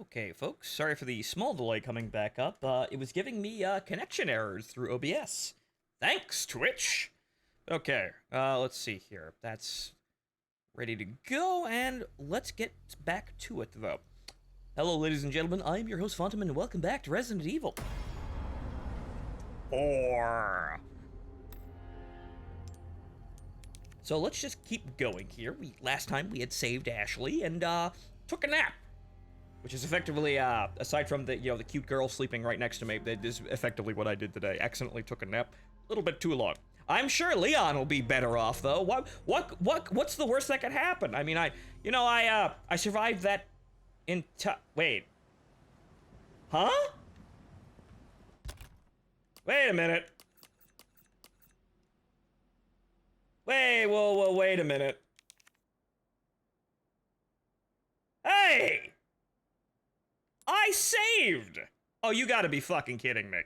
Okay, folks, sorry for the small delay coming back up. It was giving me connection errors through OBS. Thanks, Twitch! Okay, let's see here. That's ready to go, and let's get back to it, though. Hello, ladies and gentlemen, I am your host, Phontomen, and welcome back to Resident Evil 4. So let's just keep going here. Last time we had saved Ashley and took a nap. Which is effectively, aside from the cute girl sleeping right next to me, that is effectively what I did today. Accidentally took a nap, a little bit too long. I'm sure Leon will be better off though. What's the worst that could happen? I mean, I survived that wait. Huh? Wait a minute. Whoa, wait a minute. Hey! I saved! Oh, you gotta be fucking kidding me.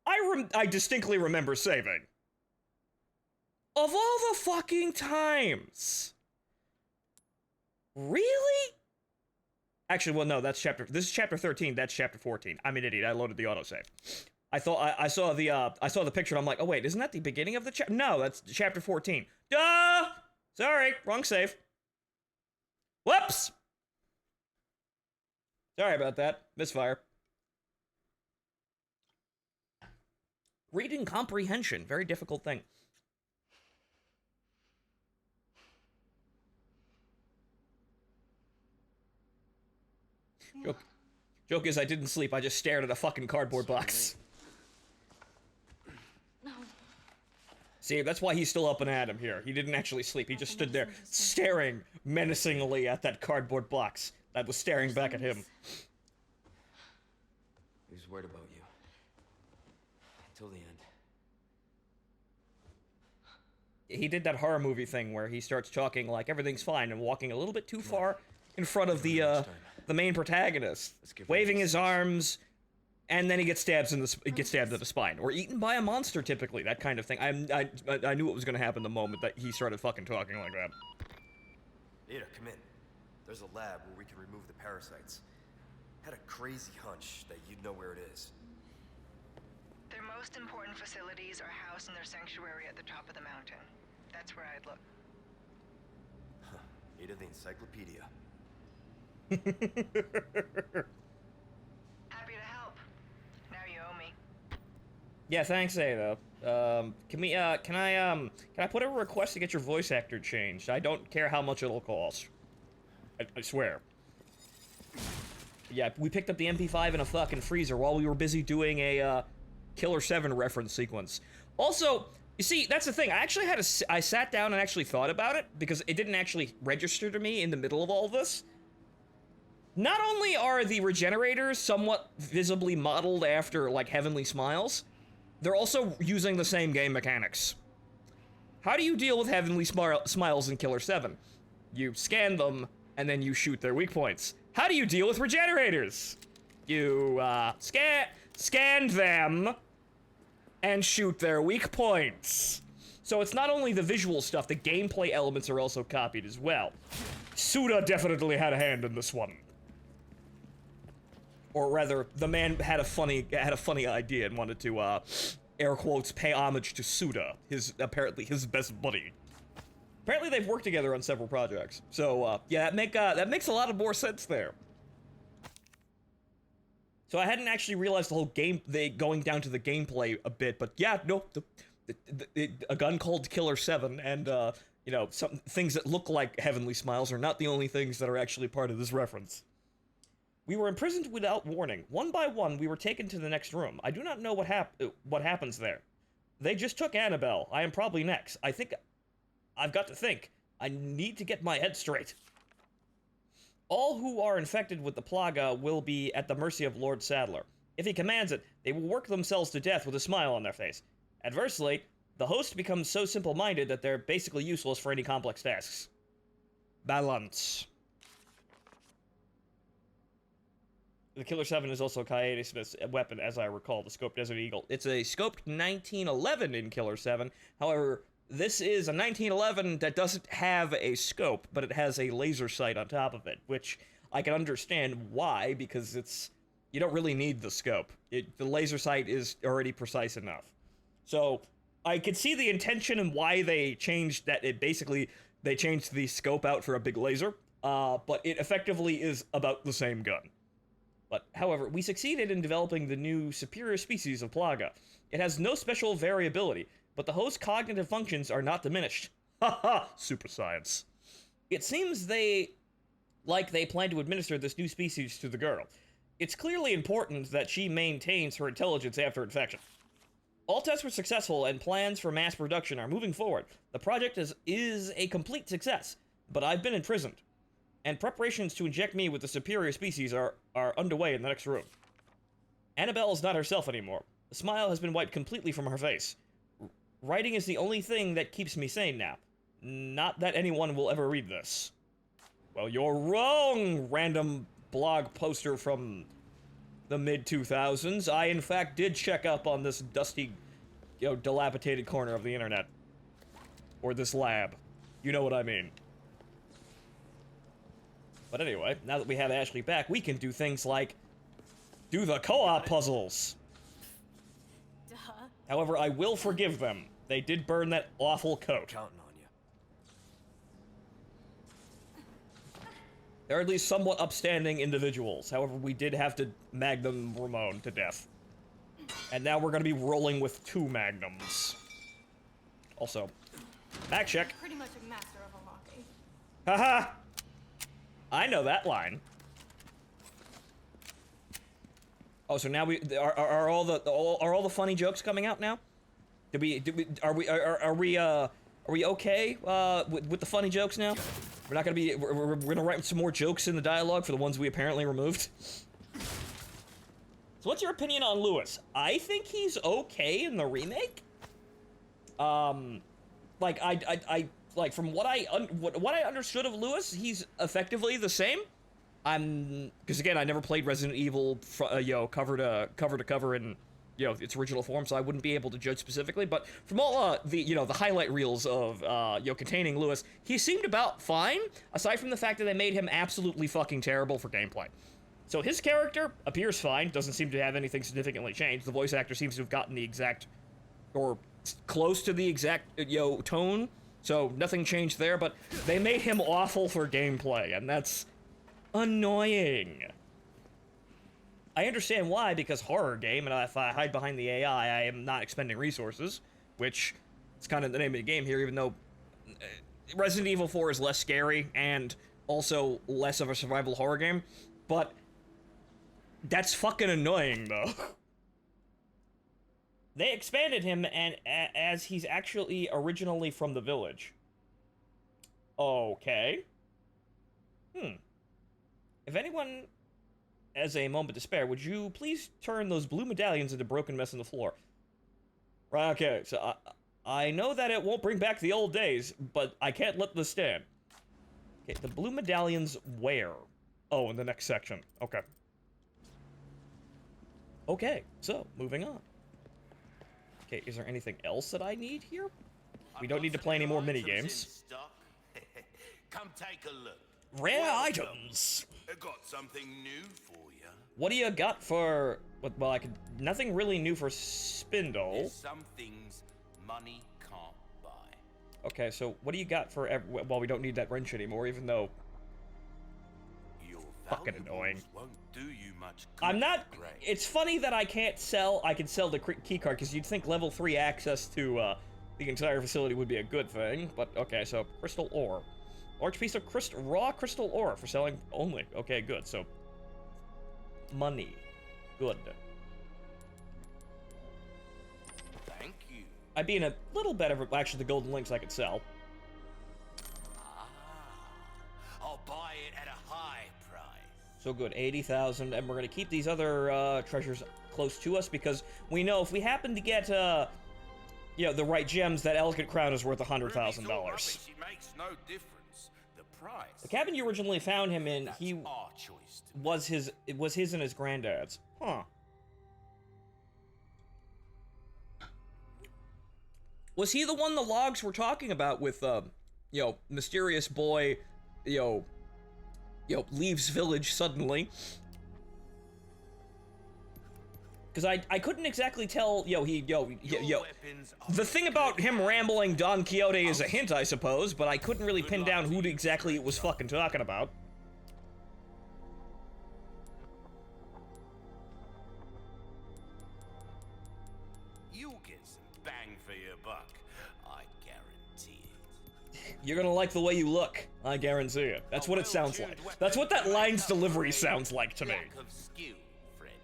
I distinctly remember saving. Of all the fucking times. Really? Actually, well, no, this is chapter 13, that's chapter 14. I'm an idiot, I loaded the autosave. I thought, I saw the picture and I'm like, oh wait, isn't that the beginning of the chapter? No, that's chapter 14. Duh! Sorry, wrong save. Whoops! Sorry about that. Misfire. Reading comprehension. Very difficult thing. Joke is I didn't sleep. I just stared at a fucking cardboard box. No. See, that's why he's still up and at him here. He didn't actually sleep. He just stood there staring menacingly at that cardboard box that was staring back at him. He was worried about you. Until the end. He did that horror movie thing where he starts talking like everything's fine and walking a little bit too far in front of the main protagonist, waving his arms, and then he gets stabbed in the spine, or eaten by a monster. Typically, that kind of thing. I knew what was going to happen the moment that he started fucking talking like that. Ada, come in. There's a lab where we can remove the parasites. Had a crazy hunch that you'd know where it is. Their most important facilities are housed in their sanctuary at the top of the mountain. That's where I'd look. Huh. Ada the encyclopedia. Happy to help. Now you owe me. Yeah, thanks, Ada. Can I put a request to get your voice actor changed? I don't care how much it'll cost. I swear. Yeah, we picked up the MP5 in a fucking freezer while we were busy doing a, Killer 7 reference sequence. Also, you see, that's the thing. I sat down and actually thought about it, because it didn't actually register to me in the middle of all this. Not only are the regenerators somewhat visibly modeled after, like, Heavenly Smiles, they're also using the same game mechanics. How do you deal with Heavenly Smiles in Killer 7? You scan them, and then you shoot their weak points. How do you deal with regenerators? You, scan them, and shoot their weak points. So it's not only the visual stuff, the gameplay elements are also copied as well. Suda definitely had a hand in this one. Or rather, the man had a funny idea and wanted to, air quotes, pay homage to Suda, apparently his best buddy. Apparently they've worked together on several projects. So, yeah, that makes a lot of more sense there. So I hadn't actually realized the whole going down to the gameplay a bit, but yeah, no, a gun called Killer 7 and, you know, some things that look like Heavenly Smiles are not the only things that are actually part of this reference. We were imprisoned without warning. One by one, we were taken to the next room. I do not know what happens there. They just took Annabelle. I am probably next. I've got to think. I need to get my head straight. All who are infected with the plaga will be at the mercy of Lord Sadler. If he commands it, they will work themselves to death with a smile on their face. Adversely, the host becomes so simple-minded that they're basically useless for any complex tasks. Balance. The Killer 7 is also Kaede Smith's weapon, as I recall, the Scoped Desert Eagle. It's a scoped 1911 in Killer 7. However, This is a 1911 that doesn't have a scope, but it has a laser sight on top of it, which I can understand why, because you don't really need the scope. The laser sight is already precise enough. So, I could see the intention and why they changed that. They changed the scope out for a big laser, but it effectively is about the same gun. But, however, we succeeded in developing the new superior species of Plaga. It has no special variability, but the host's cognitive functions are not diminished. Haha, super science. It seems they plan to administer this new species to the girl. It's clearly important that she maintains her intelligence after infection. All tests were successful, and plans for mass production are moving forward. The project is a complete success, but I've been imprisoned, and preparations to inject me with the superior species are underway in the next room. Annabelle is not herself anymore. The smile has been wiped completely from her face. Writing is the only thing that keeps me sane now. Not that anyone will ever read this. Well, you're wrong, random blog poster from the mid-2000s. I, in fact, did check up on this dusty, dilapidated corner of the internet. Or this lab. You know what I mean. But anyway, now that we have Ashley back, we can do things like do the co-op puzzles. Duh. However, I will forgive them. They did burn that awful coat. Counting on you. They're at least somewhat upstanding individuals. However, we did have to Magnum Ramon to death. And now we're gonna be rolling with 2 Magnums. Also, back check. Pretty much a master of unlocking. Haha! I know that line. Oh, so now are all the funny jokes coming out now? Are we okay with the funny jokes now? We're not gonna be we're gonna write some more jokes in the dialogue for the ones we apparently removed. So what's your opinion on Lewis? I think he's okay in the remake. Like like from what I understood of Lewis, he's effectively the same. Because again, I never played Resident Evil, cover to cover in, its original form, so I wouldn't be able to judge specifically. But from all the highlight reels of containing Lewis, he seemed about fine, aside from the fact that they made him absolutely fucking terrible for gameplay. So his character appears fine, doesn't seem to have anything significantly changed. The voice actor seems to have gotten the exact, or close to the exact, tone. So nothing changed there, but they made him awful for gameplay, and that's annoying. I understand why, because horror game, and if I hide behind the AI, I am not expending resources, which is kind of the name of the game here, even though Resident Evil 4 is less scary and also less of a survival horror game, but that's fucking annoying, though. They expanded him, and as he's actually originally from the village. Okay. If anyone has a moment to spare, would you please turn those blue medallions into broken mess on the floor? Right, okay, so I know that it won't bring back the old days, but I can't let this stand. Okay, the blue medallions where? Oh, in the next section. Okay. Okay, so, moving on. Okay, is there anything else that I need here? We don't need to play any more minigames. Come take a look. Rare items! I got something new for you. What do you got for... Well, nothing really new for Spindle. There's some things money can't buy. Okay, so what do you got for... Well, we don't need that wrench anymore, even though... Your Fucking annoying. Won't do you much good. I'm not... Gray. It's funny that I can't sell... I can sell the keycard, because you'd think level 3 access to the entire facility would be a good thing. But, okay, so crystal ore. Large piece of raw crystal ore for selling only. Okay, good. So, money. Good. Thank you. I'd be in a little better... Actually, the golden links I could sell. I'll buy it at a high price. So good, 80,000, and we're gonna keep these other treasures close to us because we know if we happen to get, the right gems, that elegant crown is worth $100,000. It makes no difference. The price. The cabin you originally found him in, That's our choice. it was his and his granddad's. Huh. Was he the one the logs were talking about with, mysterious boy, leaves village suddenly. Because I couldn't exactly tell, the thing about him rambling Don Quixote is a hint, I suppose, but I couldn't really pin down who exactly it was fucking talking about. You'll get some bang for your buck, I guarantee it. You're gonna like the way you look, I guarantee it. That's what it sounds like. That's what that line's delivery sounds like to me. Lack of skill, friend.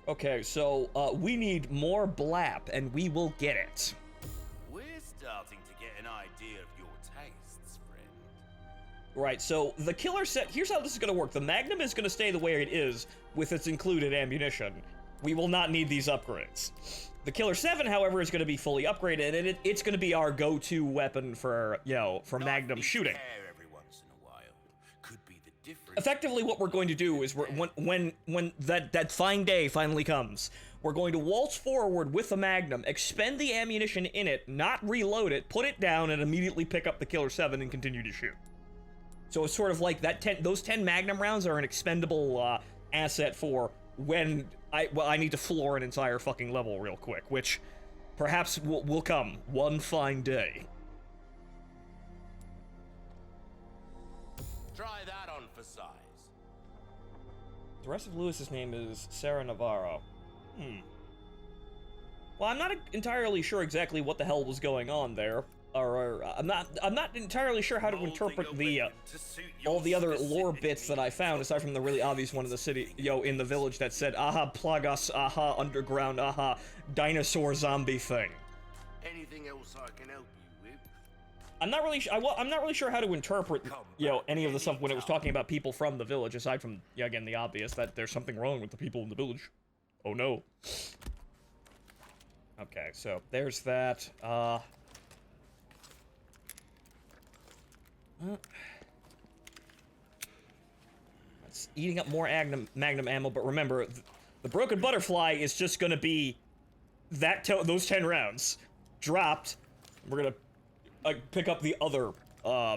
Okay, so, we need more blap, and we will get it. We're starting to get an idea of your tastes, friend. Right, so the killer set, here's how this is gonna work. The Magnum is gonna stay the way it is with its included ammunition. We will not need these upgrades. The Killer 7, however, is gonna be fully upgraded, and it's gonna be our go-to weapon for, for Magnum shooting. Every once in a while could be the difference. Effectively, what we're going to do is, when that fine day finally comes, we're going to waltz forward with the Magnum, expend the ammunition in it, not reload it, put it down, and immediately pick up the Killer 7 and continue to shoot. So it's sort of like those 10 Magnum rounds are an expendable asset for when I need to floor an entire fucking level real quick, which perhaps will come one fine day. Try that on for size. The rest of Lewis's name is Sarah Navarro. Well, I'm not entirely sure exactly what the hell was going on there. Or I'm not entirely sure how to interpret the all the other lore bits that I found, aside from the really obvious one in the city, in the village that said, aha, Plagas, aha, underground, aha, dinosaur zombie thing. Anything else I can help you with? I'm not really sure how to interpret, any of the stuff when it was talking about people from the village, aside from, again, the obvious that there's something wrong with the people in the village. Oh no. Okay, so there's that. It's eating up more Magnum ammo, but remember, the Broken Butterfly is just gonna be those 10 rounds dropped. We're gonna pick up the other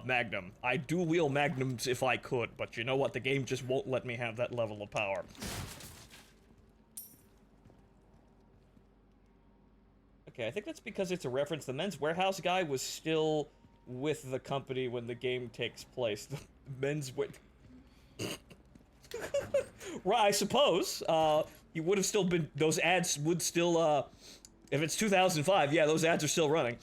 Magnum. I do wheel Magnums if I could, but you know what? The game just won't let me have that level of power. Okay, I think that's because it's a reference. The Men's Warehouse guy was still with the company when the game takes place. The Men's Right, I suppose. You would have still been, those ads would still, if it's 2005, yeah, those ads are still running.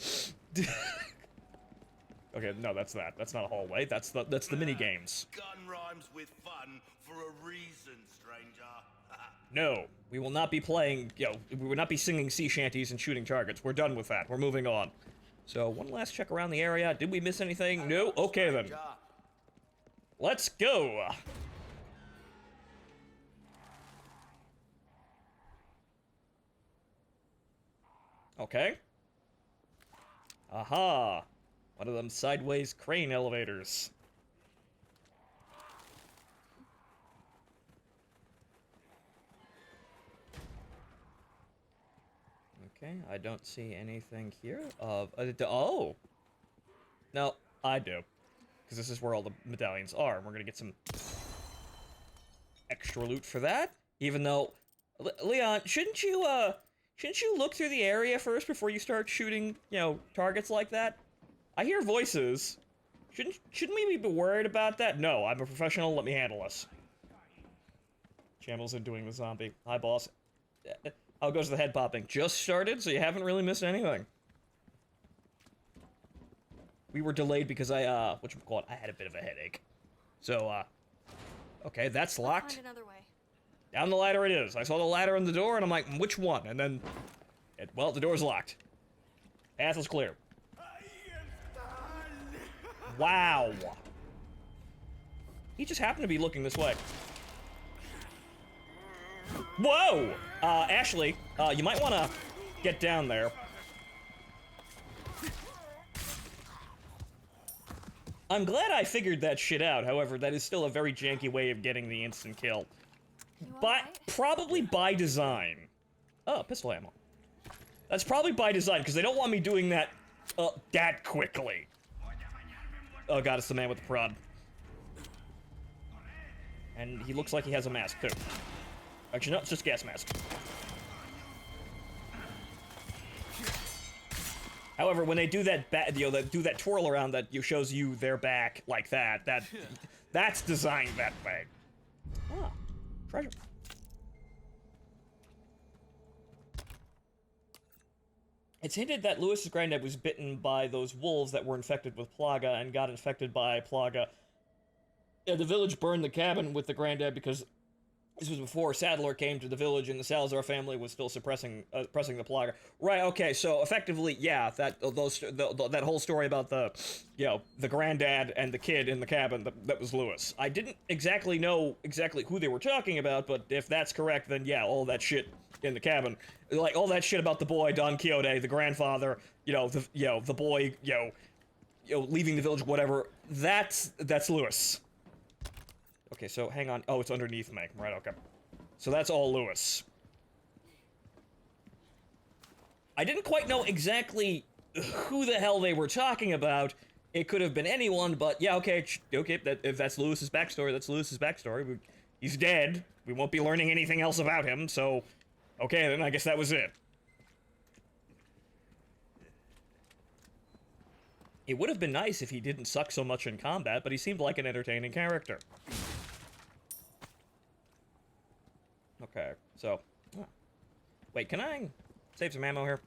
Okay, no, that's that. That's not a hallway. That's the mini games. Gun rhymes with fun for a reason, stranger. No, we will not be playing, we will not be singing sea shanties and shooting targets. We're done with that. We're moving on. So, one last check around the area. Did we miss anything? No? Okay, then. Let's go! Okay. Aha! One of them sideways crane elevators. Okay, I don't see anything here of... oh! No, I do. Because this is where all the medallions are, and we're gonna get some extra loot for that. Even though... Leon, shouldn't you look through the area first before you start shooting, targets like that? I hear voices. Shouldn't we be worried about that? No, I'm a professional, let me handle this. Shambles in doing the zombie. Hi, boss. How goes the head popping? Just started, so you haven't really missed anything. We were delayed because I had a bit of a headache. So, okay, that's locked. Find another way. Down the ladder it is. I saw the ladder on the door, and I'm like, which one? And then, well, the door's locked. Path is clear. Wow. He just happened to be looking this way. Whoa! Ashley, you might want to get down there. I'm glad I figured that shit out, however, that is still a very janky way of getting the instant kill. But probably by design. Oh, pistol ammo. That's probably by design, because they don't want me doing that, that quickly. Oh god, it's the man with the prod. And he looks like he has a mask, too. Actually, no, it's just gas mask. However, when they do that, do that twirl around that shows you their back like that, that's designed that way. Ah, treasure. It's hinted that Lewis's granddad was bitten by those wolves that were infected with Plaga and got infected by Plaga. Yeah, the village burned the cabin with the granddad because this was before Sadler came to the village and the Salazar family was still suppressing the Plaga. Right, okay, so effectively, yeah, that whole story about the granddad and the kid in the cabin, that was Lewis. I didn't exactly know who they were talking about, but if that's correct, then yeah, all that shit in the cabin, like all that shit about the boy, Don Quixote, the grandfather, the boy, leaving the village, whatever, that's Lewis. Okay, so hang on. Oh, it's underneath me. Right, okay. So that's all Lewis. I didn't quite know exactly who the hell they were talking about. It could have been anyone, but yeah, okay, if that's Lewis's backstory, that's Lewis's backstory. He's dead. We won't be learning anything else about him, so okay, then I guess that was it. It would have been nice if he didn't suck so much in combat, but he seemed like an entertaining character. Okay, so... Oh. Wait, can I save some ammo here?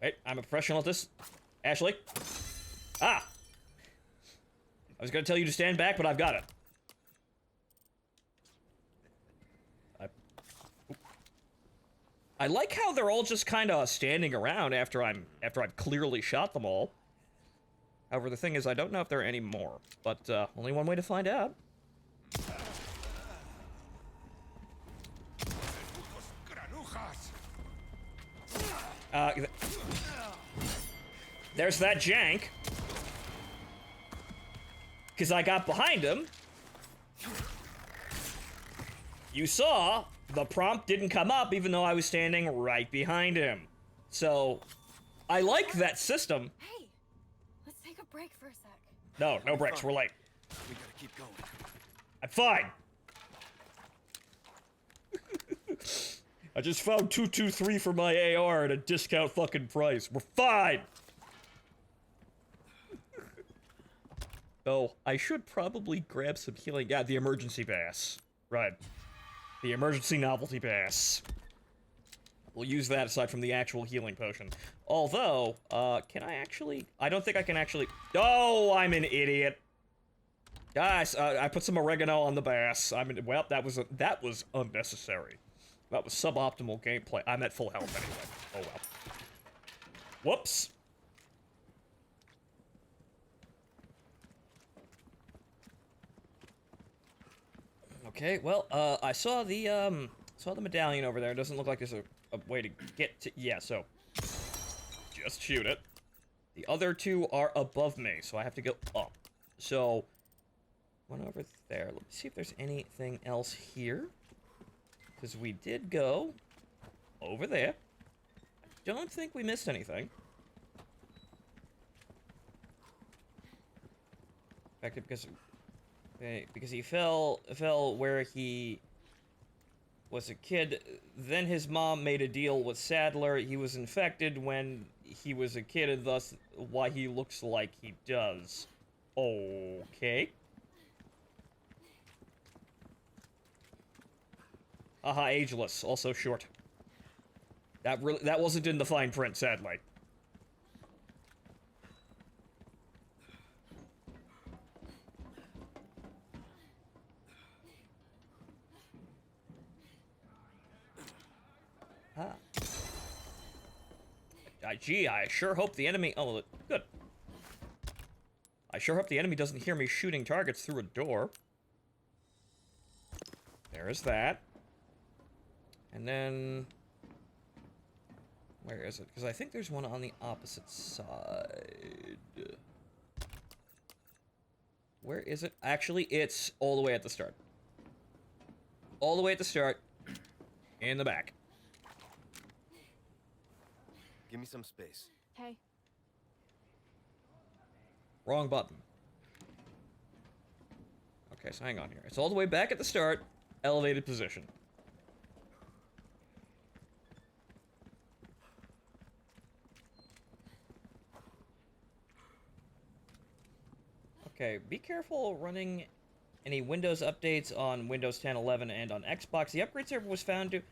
Wait, I'm a professional at this. Ashley? Ah! I was gonna tell you to stand back, but I've got it. I like how they're all just kind of standing around after I've clearly shot them all. However, the thing is, I don't know if there are any more, but only one way to find out. There's that jank. Because I got behind him. You saw, the prompt didn't come up even though I was standing right behind him. So, I like that system. Hey, let's take a break for a sec. No breaks, we're late. We gotta keep going. I'm fine. I just found 223 for my AR at a discount fucking price. We're fine! Oh, I should probably grab some healing. Yeah, the emergency pass. Right. The emergency novelty pass. We'll use that aside from the actual healing potion. Although, can I actually... I don't think I can actually... Oh, I'm an idiot. Guys, I put some oregano on the bass. Well, that was unnecessary. That was suboptimal gameplay. I'm at full health anyway. Oh well. Whoops. Okay, well, I saw the medallion over there. It doesn't look like there's a way to get to... Yeah, so... Just shoot it. The other two are above me, so I have to go up. So... One over there. Let me see if there's anything else here. Because we did go over there. I don't think we missed anything. In fact, because he fell where he was a kid. Then his mom made a deal with Sadler. He was infected when he was a kid, and thus why he looks like he does. Okay. Aha, ageless, also short. That wasn't in the fine print, sadly. Ah. Gee, I sure hope the enemy... Oh, good. I sure hope the enemy doesn't hear me shooting targets through a door. There is that. And then... Where is it? Because I think there's one on the opposite side. Where is it? Actually, it's all the way at the start. All the way at the start. In the back. Give me some space. Hey, Wrong button. Okay, so hang on here. It's all the way back at the start. Elevated position. Okay, be careful running any Windows updates on Windows 10, 11, and on Xbox. The upgrade server was found to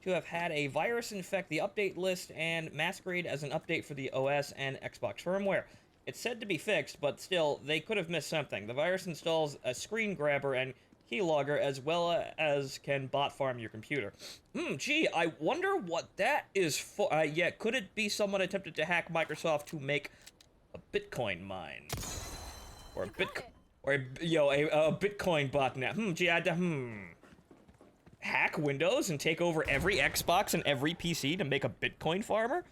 have had a virus infect the update list and masquerade as an update for the OS and Xbox firmware. It's said to be fixed, but still, they could have missed something. The virus installs a screen grabber and keylogger as well as can bot farm your computer. Gee, I wonder what that is for. Yeah, could it be someone attempted to hack Microsoft to make a Bitcoin mine? Or a Bitcoin botnet. Gee, hack Windows and take over every Xbox and every PC to make a Bitcoin farmer?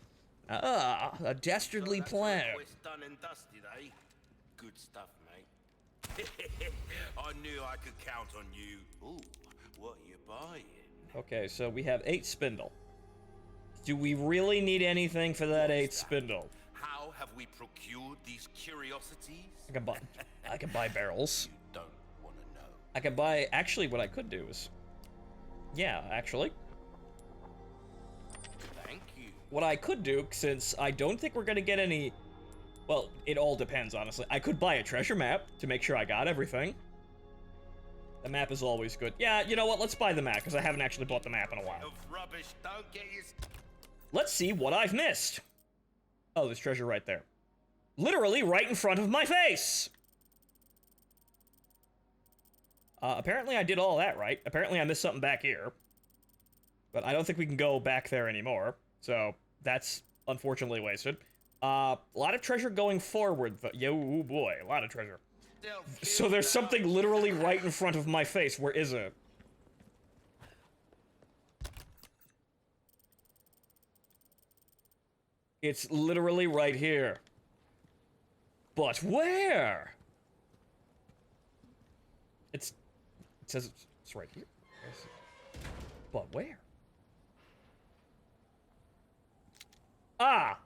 A dastardly plan. Done and dusted, eh? Good stuff, mate. I knew I could count on you. Ooh, what are you buying? Okay, so we have 8 spindle. Do we really need anything for that 8 spindle? How have we procured these curiosities? I can buy barrels. You don't want to know. I can buy. Actually, what I could do is, yeah, actually, Thank you. what I could do, since I don't think we're gonna get any. Well, it all depends, honestly. I could buy a treasure map to make sure I got everything. The map is always good. Yeah, you know what? Let's buy the map, because I haven't actually bought the map in a while. Of rubbish, don't get you. Let's see what I've missed. Oh, there's treasure right there. Literally right in front of my face! Apparently I did all that right. Apparently I missed something back here. But I don't think we can go back there anymore. So, that's unfortunately wasted. A lot of treasure going forward, though. Yo, boy, a lot of treasure. So there's something literally right in front of my face. Where is it? It's literally right here. But where? It says it's right here. But where? Ah!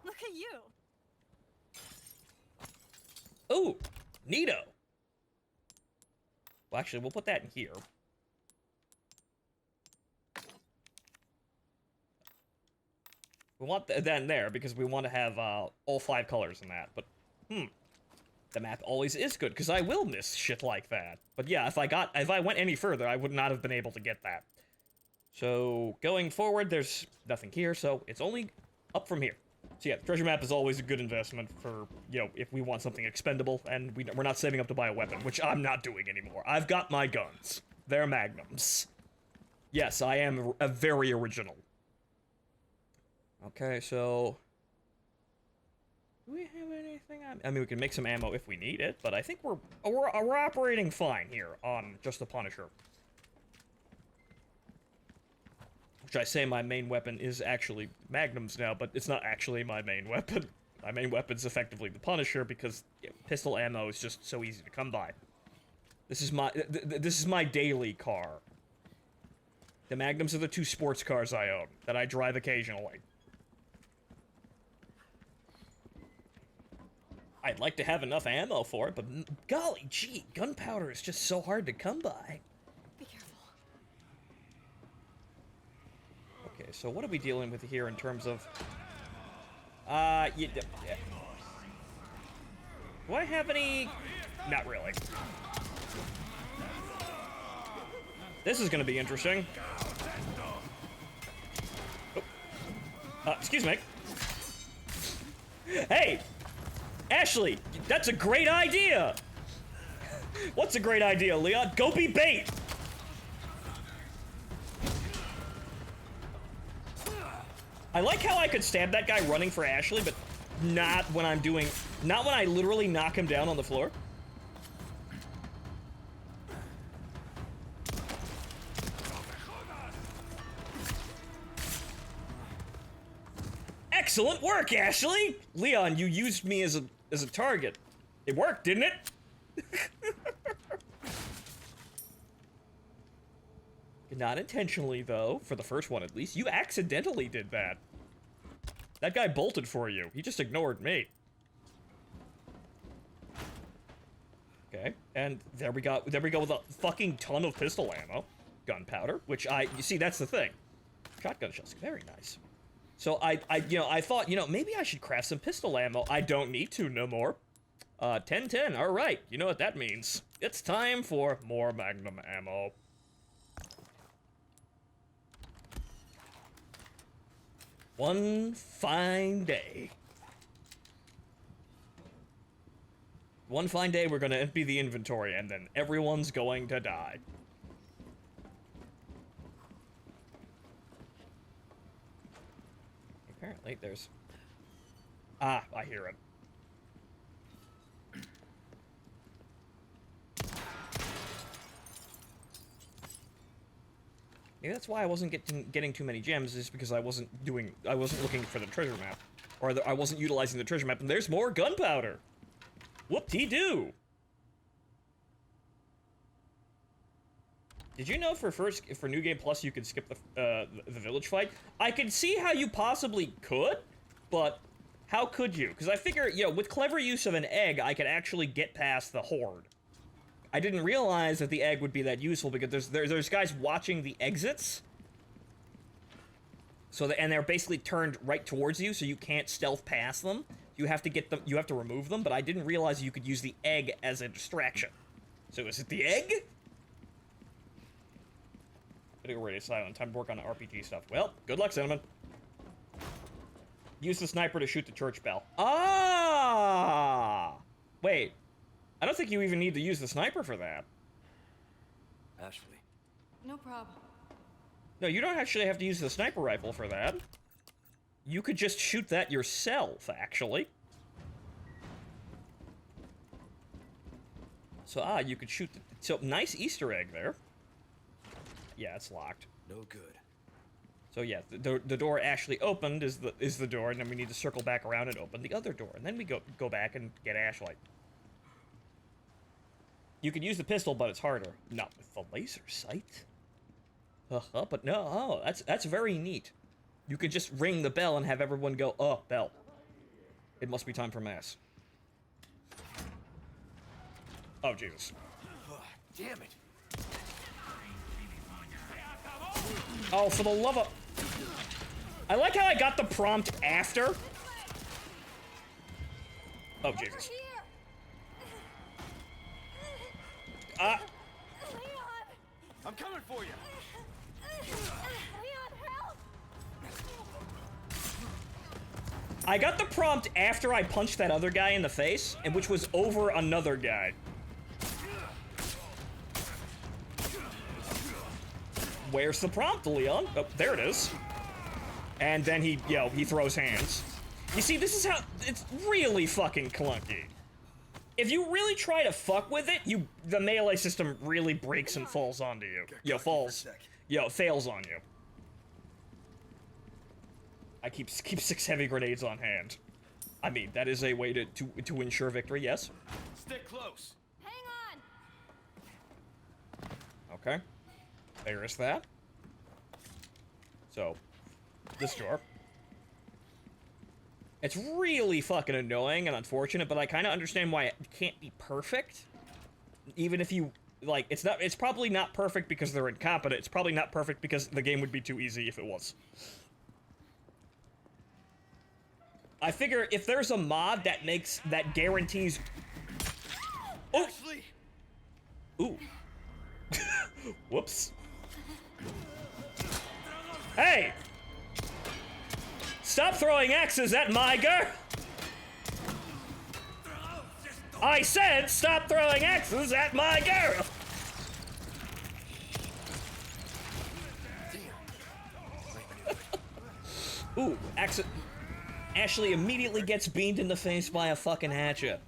Look at you. Ooh, neato. Well, actually, we'll put that in here. We want that in there because we want to have all 5 colors in that. But the map always is good because I will miss shit like that. But yeah, if I went any further, I would not have been able to get that. So going forward, there's nothing here, so it's only up from here. So yeah, the treasure map is always a good investment for, you know, if we want something expendable and we're not saving up to buy a weapon, which I'm not doing anymore. I've got my guns. They're magnums. Yes, I am a very original. Okay, so do we have anything? I mean, we can make some ammo if we need it, but I think we're operating fine here on just the Punisher. Which I say my main weapon is actually magnums now, but it's not actually my main weapon. My main weapon's effectively the Punisher because pistol ammo is just so easy to come by. This is my daily car. The magnums are the 2 sports cars I own that I drive occasionally. I'd like to have enough ammo for it, but golly gee, gunpowder is just so hard to come by. Be careful. Okay, so what are we dealing with here in terms of... yeah. Do I have any... Not really. This is gonna be interesting. Oh. Excuse me. Hey! Ashley, that's a great idea! What's a great idea, Leon? Go be bait! I like how I could stab that guy running for Ashley, but not when not when I literally knock him down on the floor. Excellent work, Ashley! Leon, you used me as a target. It worked, didn't it? Not intentionally, though, for the first one at least. You accidentally did that. That guy bolted for you. He just ignored me. Okay, and there we go with a fucking ton of pistol ammo. Gunpowder, which you see, that's the thing. Shotgun shells, very nice. So I thought, maybe I should craft some pistol ammo. I don't need to no more. 10-10, all right. You know what that means. It's time for more Magnum ammo. One fine day. One fine day, we're gonna empty the inventory, and then everyone's going to die. Apparently, there's... Ah, I hear it. Maybe that's why I wasn't getting too many gems, is because I wasn't looking for the treasure map. Or I wasn't utilizing the treasure map, and there's more gunpowder! Whoop-dee-doo! Did you know for New Game Plus you could skip the village fight? I could see how you possibly could, but how could you? Because I figure, with clever use of an egg, I could actually get past the horde. I didn't realize that the egg would be that useful because there's guys watching the exits. So and they're basically turned right towards you, so you can't stealth past them. You have to get them. You have to remove them. But I didn't realize you could use the egg as a distraction. So is it the egg? Video radio silent. Time to work on the RPG stuff. Well, good luck, Cinnamon. Use the sniper to shoot the church bell. Ah! Wait. I don't think you even need to use the sniper for that. Ashley. No problem. No, you don't actually have to use the sniper rifle for that. You could just shoot that yourself, actually. So, you could shoot so, nice Easter egg there. Yeah, it's locked. No good. So yeah, the door actually opened is the door, and then we need to circle back around and open the other door, and then we go back and get Ashlight. You could use the pistol, but it's harder. Not with the laser sight. But no, that's very neat. You could just ring the bell and have everyone go, oh, bell. It must be time for mass. Oh, Jesus. Damn it. Oh, for the love of... I like how I got the prompt after. Oh, Jesus. Leon! I'm coming for you. Leon, help! I got the prompt after I punched that other guy in the face, and which was over another guy. Where's the prompt, Leon? Oh, there it is. And then he throws hands. You see, this is how, it's really fucking clunky. If you really try to fuck with it, the melee system really breaks and falls onto you. Fails on you. I keep 6 heavy grenades on hand. I mean, that is a way to ensure victory, yes? Stick close. Hang on! Okay. There is that. So, this door. It's really fucking annoying and unfortunate, but I kind of understand why it can't be perfect. Even if you, like, it's probably not perfect because they're incompetent. It's probably not perfect because the game would be too easy if it was. I figure if there's a mod that guarantees... Oh! Ashley. Ooh. Whoops. Hey! Stop throwing axes at my girl! I said stop throwing axes at my girl! Ooh, Ashley immediately gets beamed in the face by a fucking hatchet.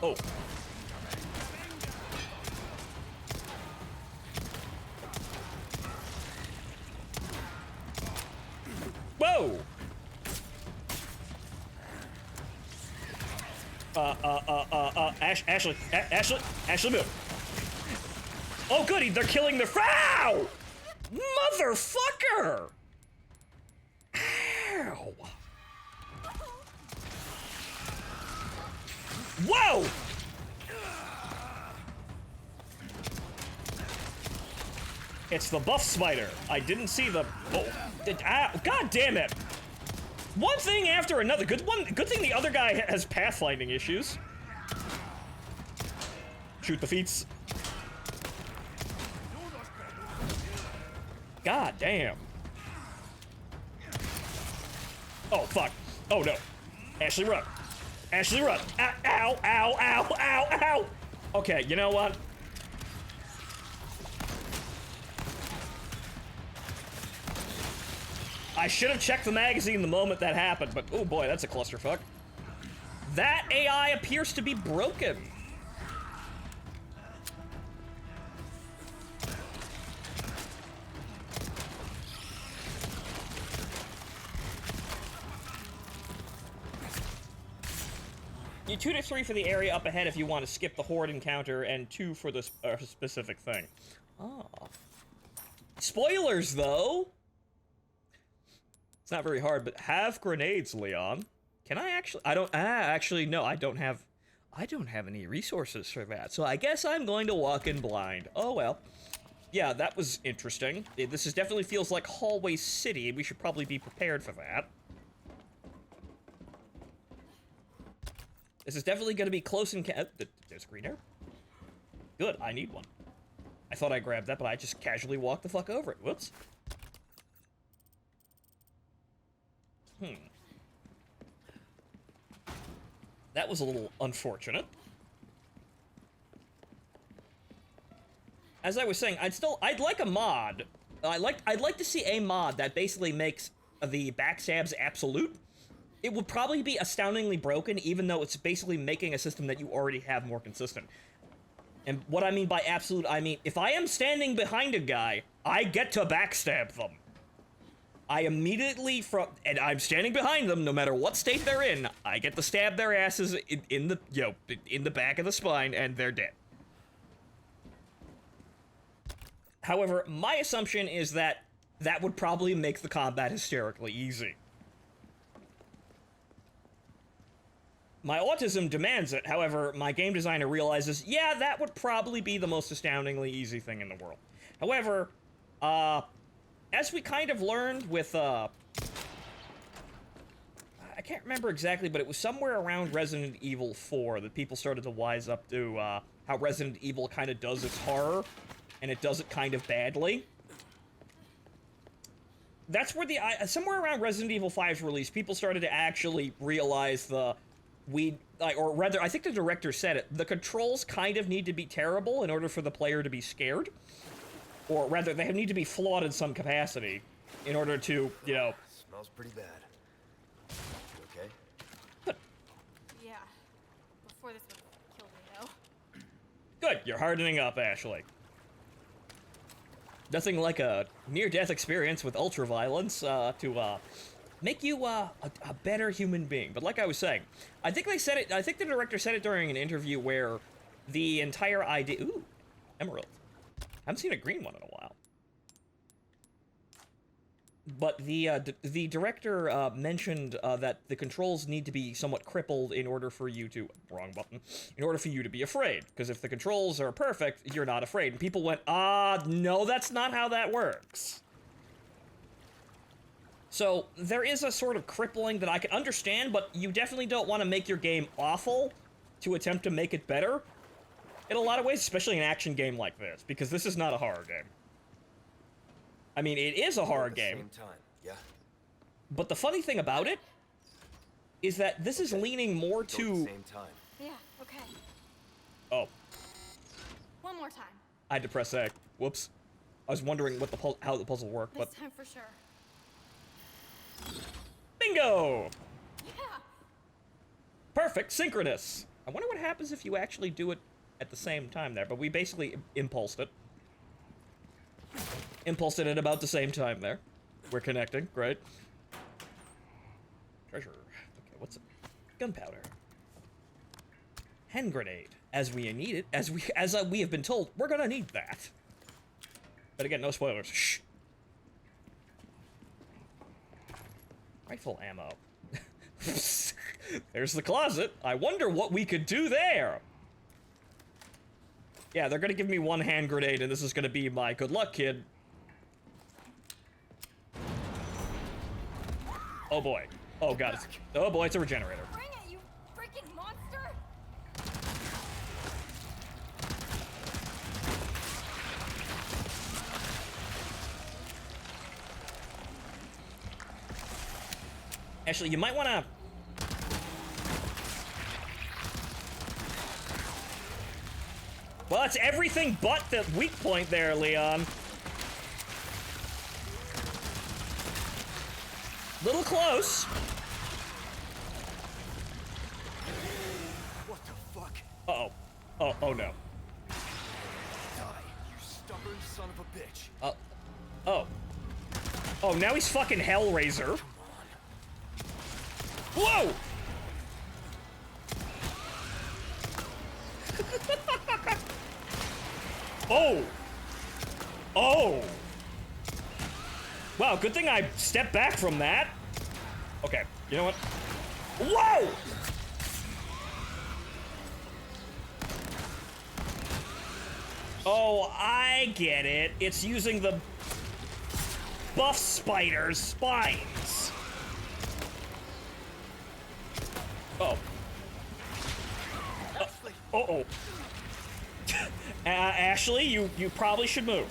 Oh. Whoa! Ashley, move. Oh, goody, they're killing the Ow! Motherfucker! Ow! Whoa! It's the buff spider. I didn't see the... Oh, God damn it! One thing after another. Good thing the other guy has pathfinding issues. Shoot the feets. God damn. Oh, fuck. Oh, no. Ashley, run. Ashley, run. Ow, ow, ow, ow, ow, ow. Okay, you know what? I should have checked the magazine the moment that happened, but oh boy, that's a clusterfuck. That AI appears to be broken. You 2 to 3 for the area up ahead if you want to skip the horde encounter, and 2 for the specific thing. Oh. Spoilers, though! It's not very hard, but have grenades, Leon. Can I actually? I don't. Actually, no. I don't have any resources for that. So I guess I'm going to walk in blind. Oh well. Yeah, that was interesting. This definitely feels like Hallway City. We should probably be prepared for that. This is definitely going to be close encounter. There's a green arrow. Good. I need one. I thought I grabbed that, but I just casually walked the fuck over it. Whoops. That was a little unfortunate. As I was saying, I'd like a mod. I'd like to see a mod that basically makes the backstabs absolute. It would probably be astoundingly broken, even though it's basically making a system that you already have more consistent. And what I mean by absolute, I mean, if I am standing behind a guy, I get to backstab them. I immediately, and I'm standing behind them, no matter what state they're in, I get to stab their asses in the back of the spine, and they're dead. However, my assumption is that that would probably make the combat hysterically easy. My autism demands it, however, my game designer realizes, yeah, that would probably be the most astoundingly easy thing in the world. However, as we kind of learned with, I can't remember exactly, but it was somewhere around Resident Evil 4 that people started to wise up to, how Resident Evil kind of does its horror, and it does it kind of badly. That's where somewhere around Resident Evil 5's release, people started to actually realize or rather, I think the director said it, the controls kind of need to be terrible in order for the player to be scared. Or rather, they need to be flawed in some capacity in order to, you know... Smells pretty bad. You okay? Yeah. Before this would kill me, though. Good, you're hardening up, Ashley. Nothing like a near-death experience with ultra-violence to make you a better human being. But like I was saying, I think they said it, I think the director said it during an interview where the entire idea... Ooh, emerald. I haven't seen a green one in a while. But the director mentioned that the controls need to be somewhat crippled in order for you to... Wrong button. In order for you to be afraid. Because if the controls are perfect, you're not afraid. And people went, no, that's not how that works. So, there is a sort of crippling that I can understand, but you definitely don't want to make your game awful to attempt to make it better. In a lot of ways, especially an action game like this, because this is not a horror game. I mean, it is a horror game. Same time, yeah. But the funny thing about it is that this is leaning more Go at the to... same time. Yeah, okay. Oh, One more time. I had to press A. Whoops. I was wondering what how the puzzle worked, This but... time for sure. Bingo! Yeah! Perfect, synchronous. I wonder what happens if you actually do it at the same time there, but we basically impulsed it. Impulsed it at about the same time there. We're connecting, great. Treasure. Okay, what's it? Gunpowder. Hand grenade. As we need it, as we have been told, we're gonna need that. But again, no spoilers. Shh. Rifle ammo. There's the closet. I wonder what we could do there. Yeah, they're gonna give me one hand grenade, and this is gonna be my good luck, kid. Oh boy. Oh god. Oh boy, it's a regenerator. Bring it, you freaking monster! Actually, you might wanna... Well, it's everything but the weak point there, Leon. Little close. What the fuck? Uh-oh. Oh no. Die, you stubborn son of a bitch. Oh. Oh, now he's fucking Hellraiser. Whoa! Oh! Oh! Wow, good thing I stepped back from that. Okay, you know what? Whoa! Oh, I get it. It's using the buff spider's spines. Oh. Uh-oh. Ashley, you probably should move.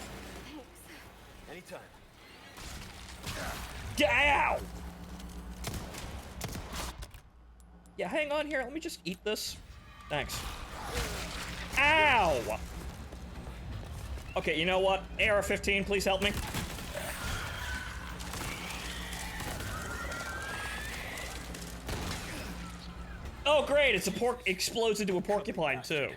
Anytime. Ow! Yeah, hang on here. Let me just eat this. Thanks. Ow! Okay, you know what? AR-15, please help me. Oh, great! It's a explodes into a porcupine too.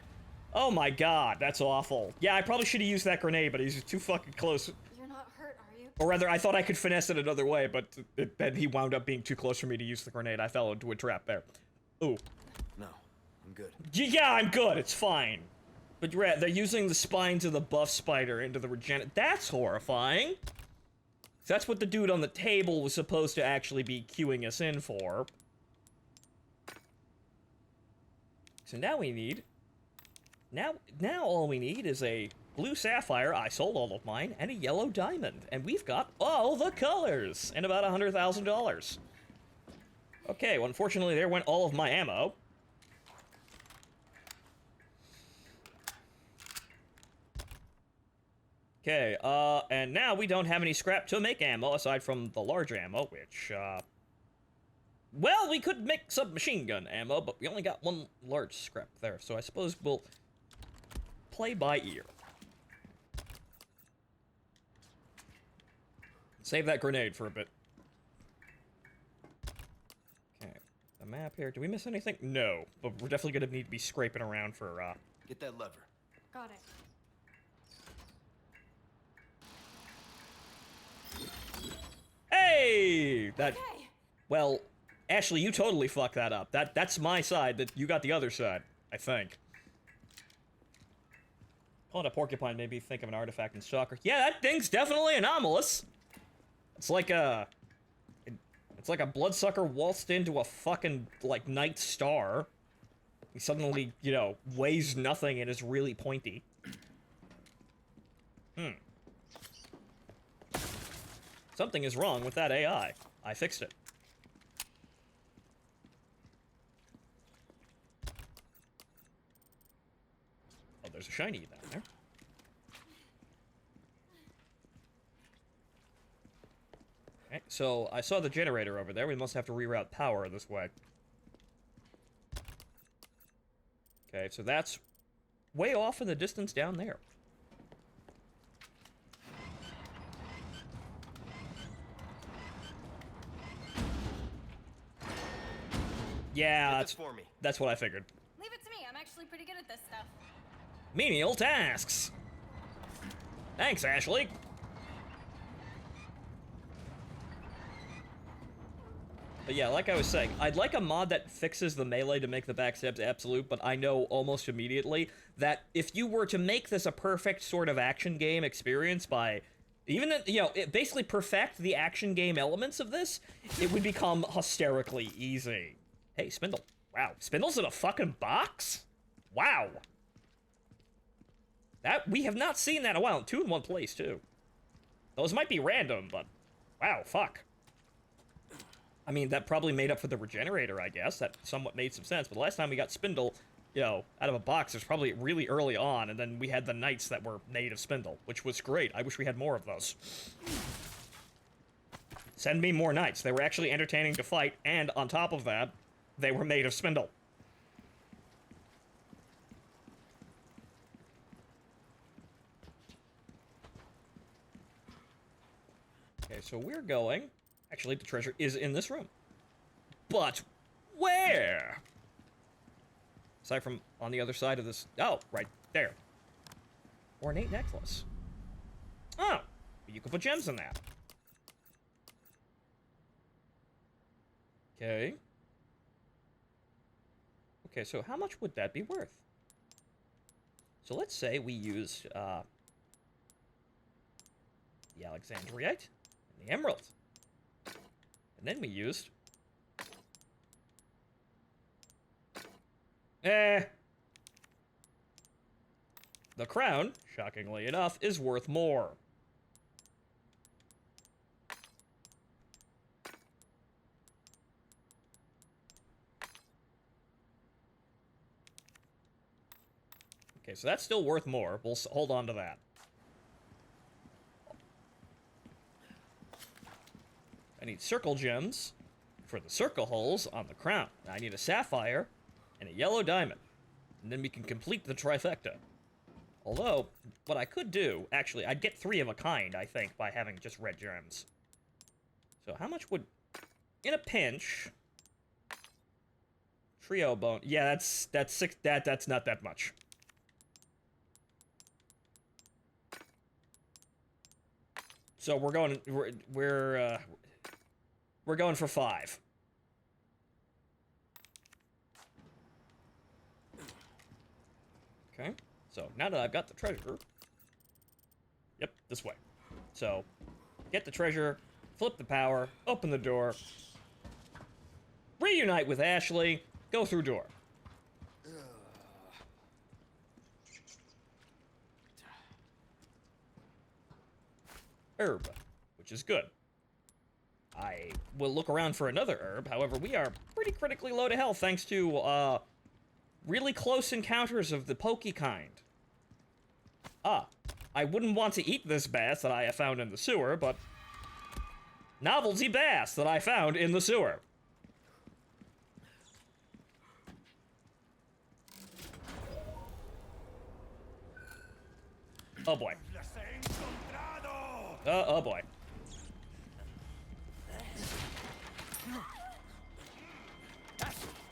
Oh my god, that's awful. Yeah, I probably should have used that grenade, but he's too fucking close. You're not hurt, are you? Or rather, I thought I could finesse it another way, but then he wound up being too close for me to use the grenade. I fell into a trap there. Ooh. No, I'm good. Yeah, I'm good. It's fine. But you're right, they're using the spines of the buff spider into the regen. That's horrifying. That's what the dude on the table was supposed to actually be queuing us in for. So now we need... Now all we need is a blue sapphire, I sold all of mine, and a yellow diamond. And we've got all the colors! And about $100,000. Okay, well, unfortunately, there went all of my ammo. Okay, and now we don't have any scrap to make ammo, aside from the large ammo, which, well, we could make submachine gun ammo, but we only got one large scrap there, so I suppose we'll play by ear. Save that grenade for a bit. Okay, the map here. Did we miss anything? No, but we're definitely gonna need to be scraping around for, Get that lever. Got it. Hey! That, Okay. well, Ashley, you totally fucked that up. That's my side, that you got the other side, I think. Calling a porcupine made me think of an artifact in Stalker. Yeah, that thing's definitely anomalous. It's like a... It's like a bloodsucker waltzed into a fucking, like, night star. He suddenly, you know, weighs nothing and is really pointy. Something is wrong with that AI. I fixed it. Oh, there's a shiny down there. Okay, so I saw the generator over there. We must have to reroute power this way. Okay, so that's way off in the distance down there. Yeah, Get this for me. that's what I figured. Leave it to me. I'm actually pretty good at this stuff. Menial tasks. Thanks, Ashley. But yeah, like I was saying, I'd like a mod that fixes the melee to make the backstabs absolute, but I know almost immediately that if you were to make this a perfect sort of action game experience by even, you know, basically perfect the action game elements of this, it would become hysterically easy. Hey, spindle. Wow, spindle's in a fucking box? Wow. We have not seen that in a while. 2 in one place, too. Those might be random, but wow, fuck. I mean, that probably made up for the regenerator, I guess. That somewhat made some sense. But the last time we got spindle, you know, out of a box, it was probably really early on, and then we had the knights that were made of spindle, which was great. I wish we had more of those. Send me more knights. They were actually entertaining to fight, and on top of that, they were made of spindle. Okay, so we're going... Actually, the treasure is in this room. But where? Aside from on the other side of this... Oh, right there. Ornate necklace. Oh, you can put gems in that. Okay. Okay, so how much would that be worth? So let's say we used the Alexandrite and the emerald. And then we used... The crown, shockingly enough, is worth more. Okay, so that's still worth more. We'll hold on to that. I need circle gems for the circle holes on the crown. I need a sapphire and a yellow diamond. And then we can complete the trifecta. Although, what I could do, actually, I'd get 3 of a kind, I think, by having just red gems. So how much would... In a pinch... Trio bone... Yeah, that's 6... That's not that much. So we're going... We're going for 5. Okay, so now that I've got the treasure... Yep, this way. So, get the treasure, flip the power, open the door, reunite with Ashley, go through door. Herb, which is good. I will look around for another herb, however, we are pretty critically low to health thanks to, really close encounters of the pokey kind. I wouldn't want to eat this bass that I have found in the sewer, but... Novelty bass that I found in the sewer. Oh boy. Oh boy.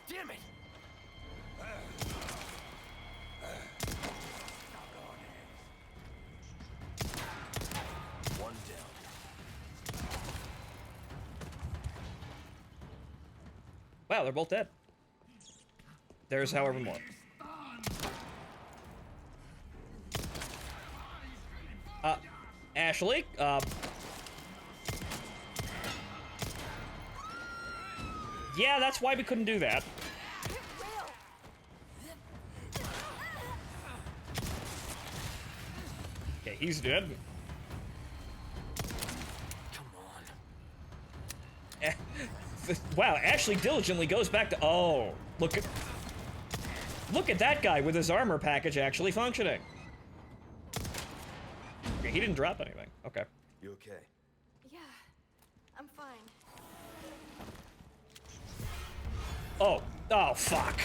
Damn it! One down. Wow, they're both dead. There's however more. Ashley, yeah, that's why we couldn't do that. Okay, he's dead. Come on. Wow, Ashley diligently goes back to... Oh, look at that guy with his armor package actually functioning. Okay, he didn't drop anything. Okay. You okay? Yeah, I'm fine. Oh, fuck.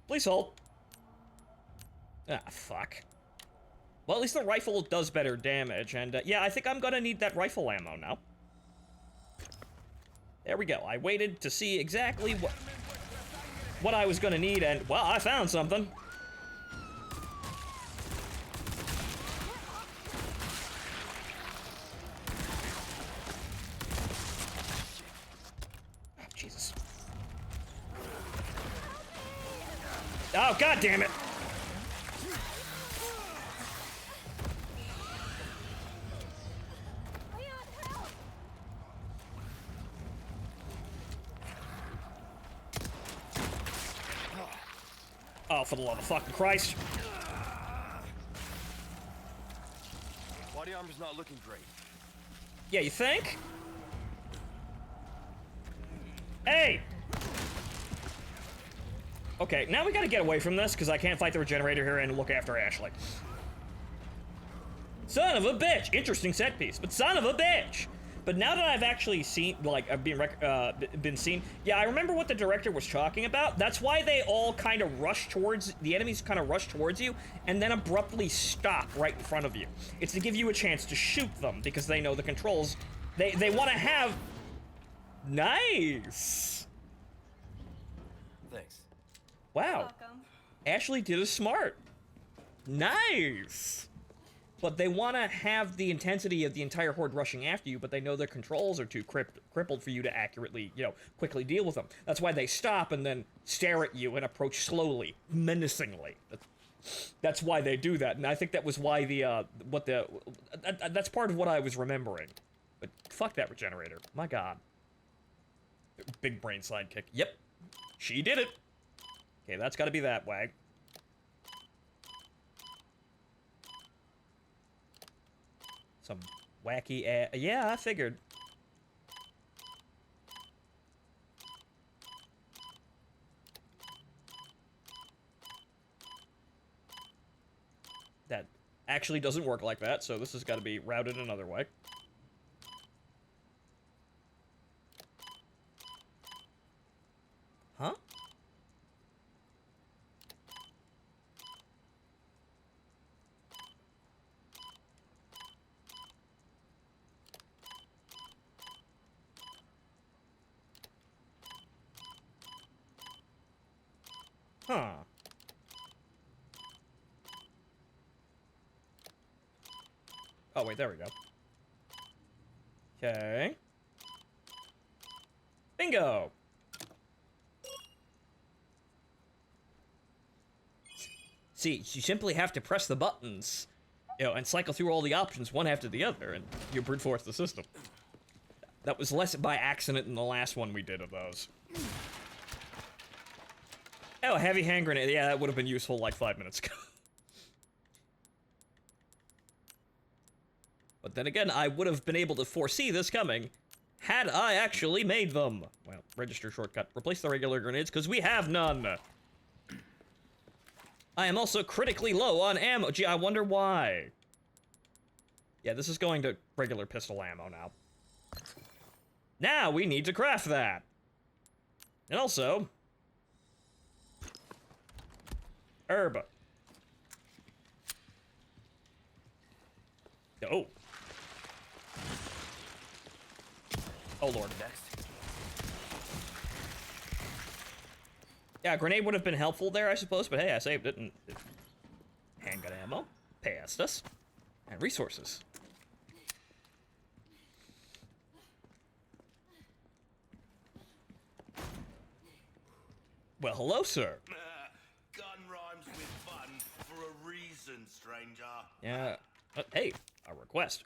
Please hold. Ah, fuck. Well, at least the rifle does better damage, and yeah, I think I'm gonna need that rifle ammo now. There we go. I waited to see exactly what I was gonna need, and, well, I found something. Oh, Jesus. Oh, God damn it. Oh, for the love of fucking Christ. Body armor's not looking great. Yeah, you think? Hey! Okay, now we gotta get away from this, because I can't fight the regenerator here and look after Ashley. Son of a bitch! Interesting set piece, but son of a bitch! But now that I've actually seen, like, I've been seen, yeah, I remember what the director was talking about. That's why they all kind of rush towards, the enemies kind of rush towards you, and then abruptly stop right in front of you. It's to give you a chance to shoot them, because they know the controls. They want to have... Nice! Thanks. Wow. Welcome. Ashley did a smart. Nice! But they want to have the intensity of the entire horde rushing after you, but they know their controls are too crippled for you to accurately, you know, quickly deal with them. That's why they stop and then stare at you and approach slowly, menacingly. That's why they do that, and I think that was why that's part of what I was remembering. But fuck that regenerator. My god. Big brain sidekick. Yep. She did it. Okay, that's gotta be that way. Some wacky yeah, I figured. That actually doesn't work like that, so this has got to be routed another way. Huh? Huh. Oh, wait, there we go. Okay. Bingo! See, you simply have to press the buttons, you know, and cycle through all the options one after the other, and you brute force the system. That was less by accident than the last one we did of those. Oh, heavy hand grenade. Yeah, that would have been useful like 5 minutes ago. But then again, I would have been able to foresee this coming had I actually made them. Well, register shortcut. Replace the regular grenades, because we have none. I am also critically low on ammo. Gee, I wonder why. Yeah, this is going to regular pistol ammo now. Now we need to craft that. And also... herb. Oh. Oh, Lord. Next. Yeah, a grenade would have been helpful there, I suppose, but hey, I saved it, and... handgun ammo. Past us. And resources. Well, hello, sir. Gun rhymes with fun for a reason, stranger. Yeah. Hey, a request.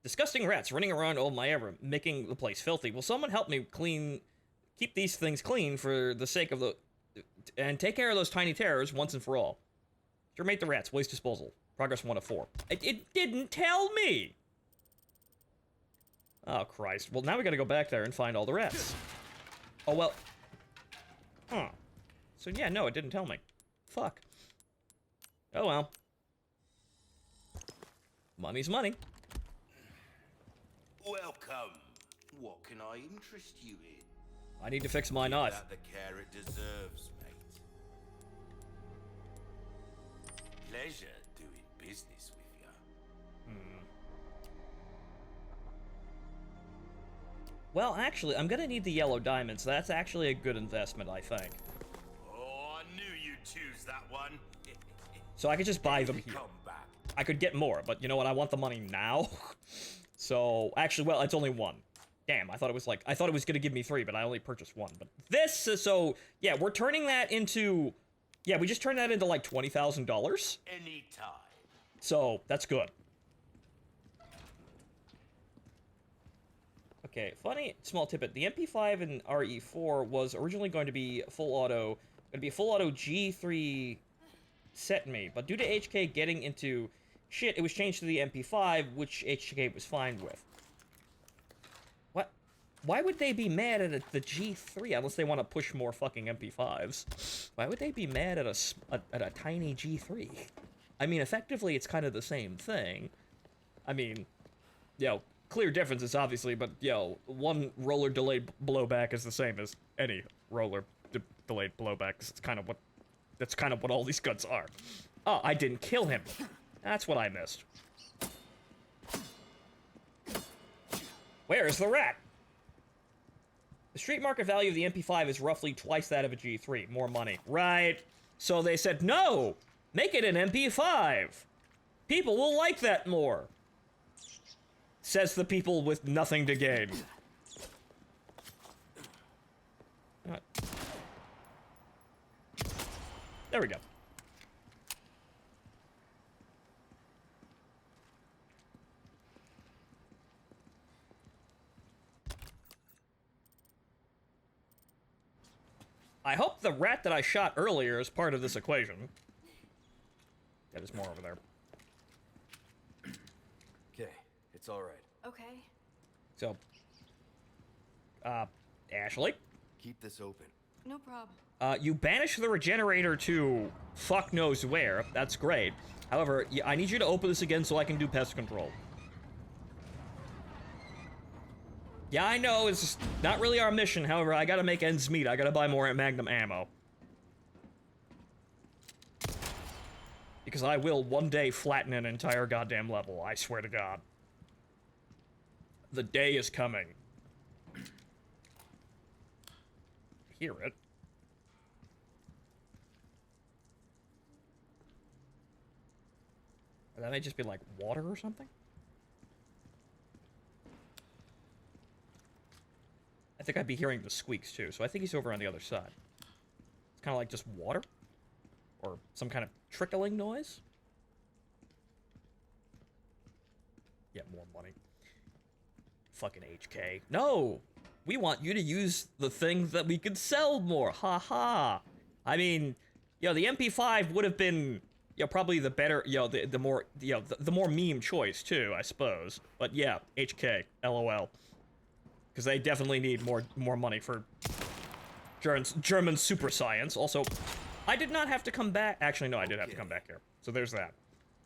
Disgusting rats running around all my ever, making the place filthy. Will someone help me keep these things clean for the sake of the... and take care of those tiny terrors once and for all. Cremate the rats, waste disposal. Progress 1 of 4. It didn't tell me! Oh, Christ. Well, now we gotta go back there and find all the rats. Oh, well... huh. So, yeah, no, it didn't tell me. Fuck. Oh, well. Money's money. Welcome. What can I interest you in? I need to fix my knife. That the care it deserves, mate. Pleasure doing business with you. Well, actually, I'm gonna need the yellow diamonds. That's actually a good investment, I think. Oh, I knew you'd choose that one. So I could just buy them here. Come back. I could get more, but you know what? I want the money now. So, actually, well, it's only 1. Damn, I thought it was gonna give me 3, but I only purchased 1. But this is so, yeah, we're turning that into, yeah, we just turned that into like $20,000. Anytime. So, that's good. Okay, funny small tidbit. The MP5 and RE4 was originally going to be full auto It'd be a full auto G3 set me, but due to HK getting into shit, it was changed to the MP5, which HK was fine with. What? Why would they be mad at the G3 unless they want to push more fucking MP5s? Why would they be mad at a tiny G3? I mean, effectively, it's kind of the same thing. I mean, clear differences, obviously, but, one roller delayed blowback is the same as any roller delayed blowback. That's kind of what all these guns are. Oh, I didn't kill him. That's what I missed. Where's the rat? The street market value of the MP5 is roughly twice that of a G3. More money. Right. So they said, no! Make it an MP5! People will like that more! Says the people with nothing to gain. There we go. I hope the rat that I shot earlier is part of this equation. Yeah, there's more over there. Okay, it's all right. Okay. So, Ashley? Keep this open. No problem. You banish the regenerator to fuck knows where. That's great. However, I need you to open this again so I can do pest control. Yeah, I know, it's not really our mission. However, I gotta make ends meet. I gotta buy more Magnum ammo. Because I will one day flatten an entire goddamn level, I swear to God. The day is coming. Hear it. Or that may just be like water or something? I think I'd be hearing the squeaks too, so I think he's over on the other side. It's kind of like just water? Or some kind of trickling noise? Yeah, more money. Fucking HK. No! We want you to use the things that we could sell more. Ha ha. I mean, the MP5 would have been, probably the better, the more, the more meme choice too, I suppose. But yeah, HK. LOL. Because they definitely need more money for German super science. Also, I did not have to come back. Actually, no, I did have to come back here. So there's that.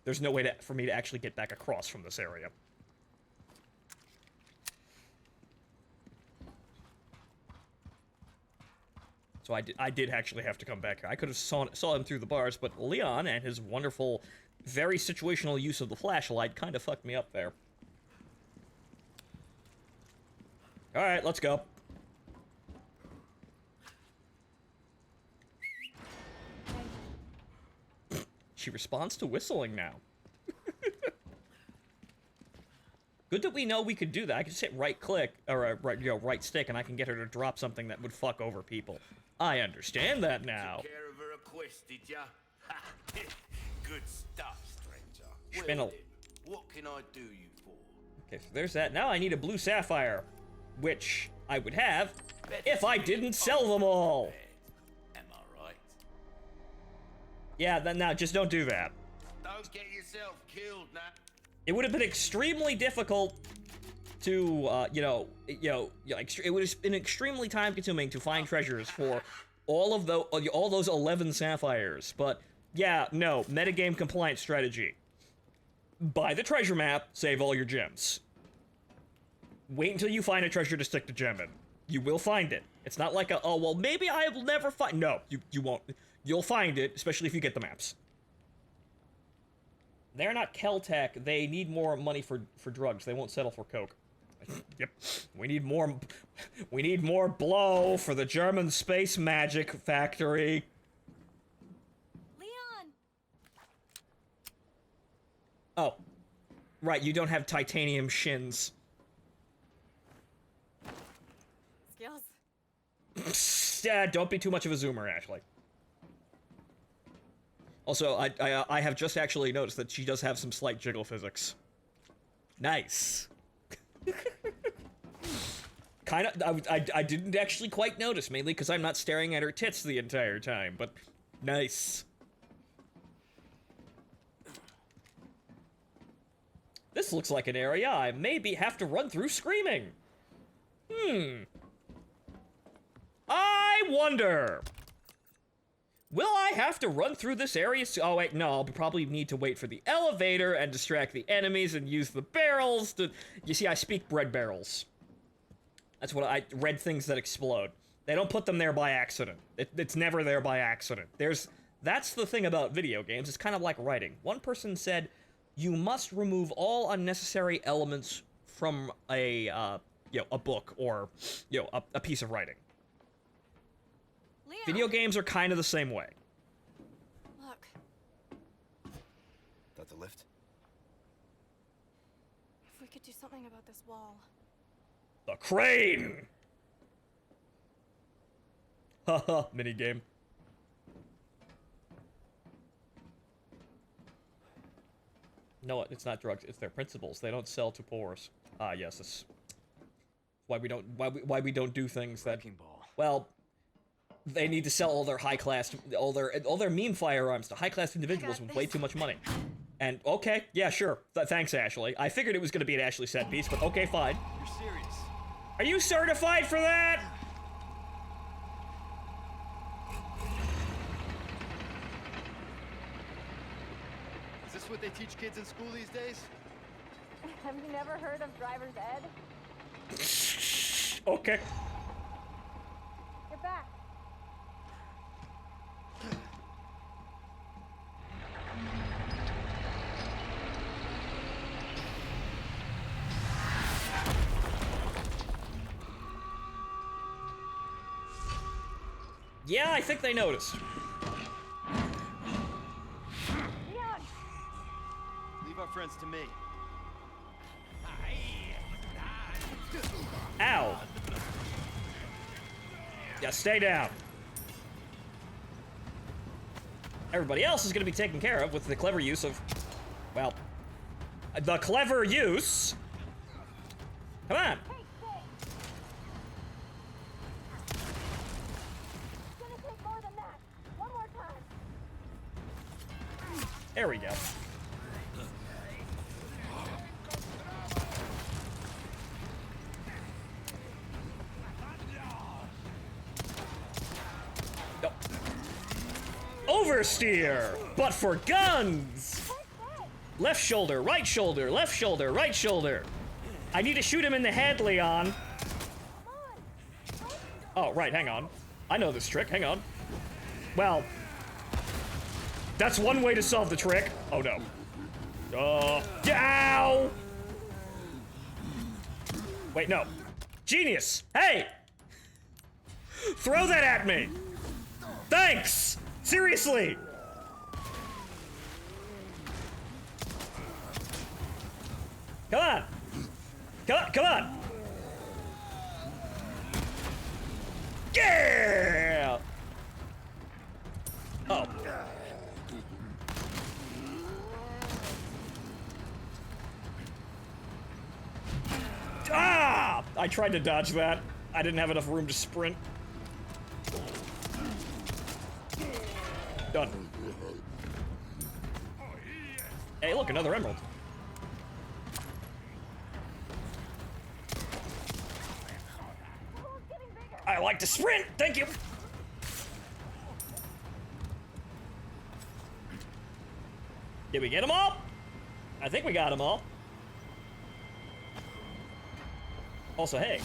There's no way for me to actually get back across from this area. So I did actually have to come back here. I could have saw him through the bars, but Leon and his wonderful, very situational use of the flashlight kind of fucked me up there. All right, let's go. She responds to whistling now. Good that we know we could do that. I can just hit right click, or right stick, and I can get her to drop something that would fuck over people. I understand that now. Took care of her request, did ya? Good stuff, stranger. Spin Well, then, what can I do you for? Okay, so there's that. Now I need a blue sapphire, which I would have if I didn't sell them all. Am I right? Yeah, then now just don't do that. Don't get yourself killed now. It would have been extremely difficult to, it would have been extremely time-consuming to find treasures for all those 11 sapphires. But yeah, no, metagame compliant strategy. Buy the treasure map, save all your gems. Wait until you find a treasure to stick the gem in. You will find it. It's not like oh, well, maybe I will never find... No, you won't. You'll find it, especially if you get the maps. They're not Keltec. They need more money for drugs. They won't settle for coke. Yep. We need more blow for the German space magic factory. Leon! Oh. Right, you don't have titanium shins. Skills. Yeah, don't be too much of a zoomer, Ashley. Also, I have just actually noticed that she does have some slight jiggle physics. Nice. kind of, I didn't actually quite notice, mainly because I'm not staring at her tits the entire time, but nice. This looks like an area I maybe have to run through screaming. I wonder. Will I have to run through this area? Oh wait, no, I'll probably need to wait for the elevator and distract the enemies and use the barrels to... You see, I speak bread barrels. That's what red things that explode. They don't put them there by accident. It's never there by accident. That's the thing about video games. It's kind of like writing. One person said, you must remove all unnecessary elements from a book or, a piece of writing. Leo, Video games are kind of the same way. look. That the lift? If we could do something about this wall. The crane! Haha, minigame. No, it's not drugs, it's their principles. They don't sell to poors. Ah, yes, it's why we don't do things that... Wrecking ball. Well, they need to sell all their high-class, all their meme firearms to high-class individuals with way too much money. And, okay, yeah, sure. Thanks, Ashley. I figured it was gonna be an Ashley set piece, but okay, fine. You're serious? Are you certified for that? Is this what they teach kids in school these days? Have you never heard of driver's ed? Okay. Get back. Yeah, I think they noticed. Leon! Leave our friends to me. Ow. Yeah, stay down. Everybody else is gonna be taken care of with the clever use of, well, the clever use. Come on. Hey, stay! It's gonna take more than that. One more time. There we go. Oh. Oversteer, but for guns. Left shoulder, right shoulder, left shoulder, right shoulder. I need to shoot him in the head, Leon. Oh, right, hang on. I know this trick, hang on. Well, that's one way to solve the trick. Oh no. Ow! Wait, no. Genius! Hey! Throw that at me! Thanks! Seriously! Come on! Come on! Yeah! Oh. Ah! I tried to dodge that. I didn't have enough room to sprint. Done. Hey, look, another emerald. I like to sprint! Thank you! Did we get them all? I think we got them all. Also, hey.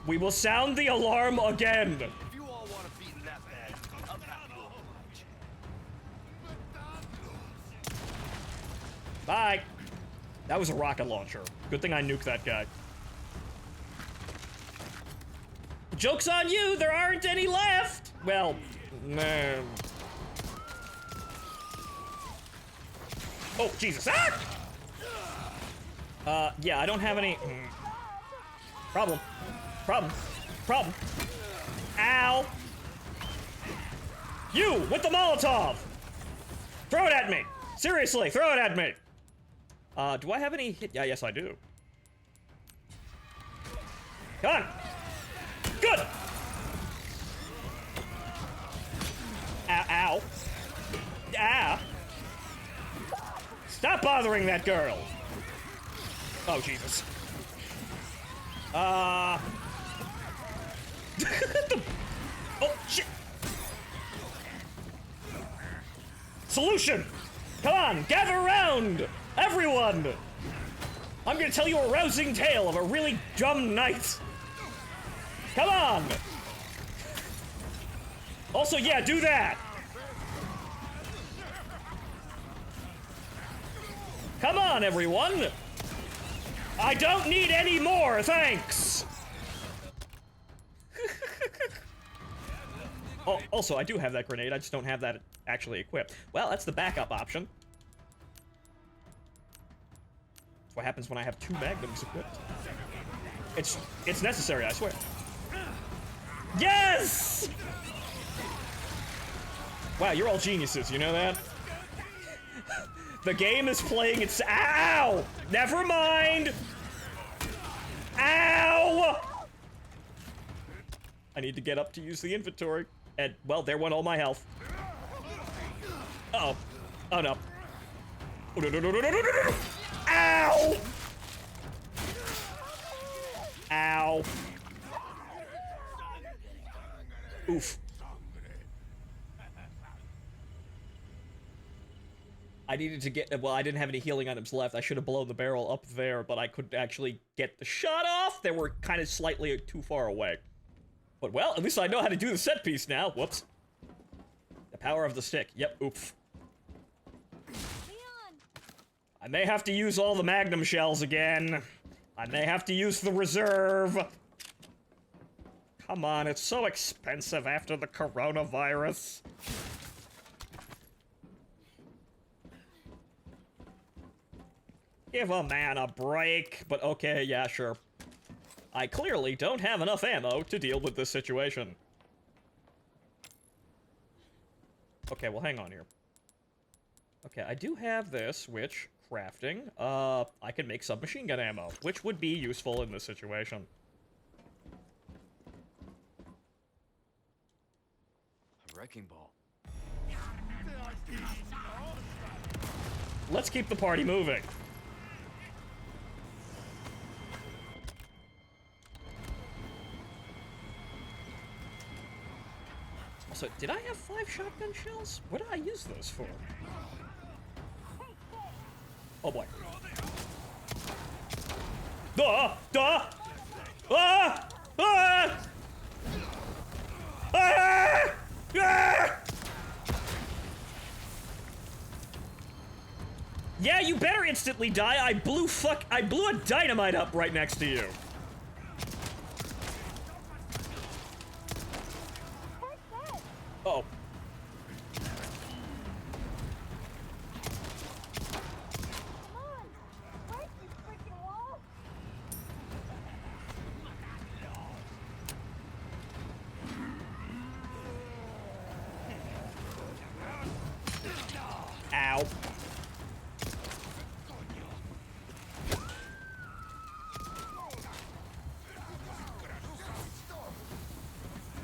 We will sound the alarm again. If you all want to beat that bad, I'm happy to oblige. Bye. That was a rocket launcher. Good thing I nuked that guy. Joke's on you, there aren't any left! Well, man. Oh, Jesus. Ah! Yeah, I don't have any... Problem. Problem. Ow! You, with the Molotov! Throw it at me! Seriously, throw it at me! Do I have any hit? Yeah, yes I do. Come on! Good! Ow, ow. Ah! Stop bothering that girl! Oh, Jesus. Oh, shit! Solution! Come on, gather around! Everyone! I'm gonna tell you a rousing tale of a really dumb night. Come on! Also, yeah, do that! Come on, everyone! I don't need any more, thanks! Oh, also, I do have that grenade, I just don't have that actually equipped. Well, that's the backup option. That's what happens when I have 2 magnums equipped. It's necessary, I swear. Yes! Wow, you're all geniuses, you know that? The game is playing its— Ow! Never mind! Ow! I need to get up to use the inventory. And, well, there went all my health. Uh-oh. Oh, no. Oh, no, no, no, no, no, no, no, no! Ow! Ow. Oof. I needed to get— well, I didn't have any healing items left. I should have blown the barrel up there, but I couldn't actually get the shot off. They were kind of slightly too far away. But, well, at least I know how to do the set piece now. Whoops. The power of the stick. Yep, oof. I may have to use all the magnum shells again. I may have to use the reserve. Come on, it's so expensive after the coronavirus. Give a man a break. But okay, yeah, sure. I clearly don't have enough ammo to deal with this situation. Okay, well, hang on here. Okay, I do have this, which, crafting, I can make submachine gun ammo, which would be useful in this situation. A wrecking ball. Let's keep the party moving. Also, did I have 5 shotgun shells? What did I use those for? Oh boy. Duh! Duh! Ah! Ah! Ah! Ah! Yeah, you better instantly die. I blew a dynamite up right next to you. Uh-oh. Ow.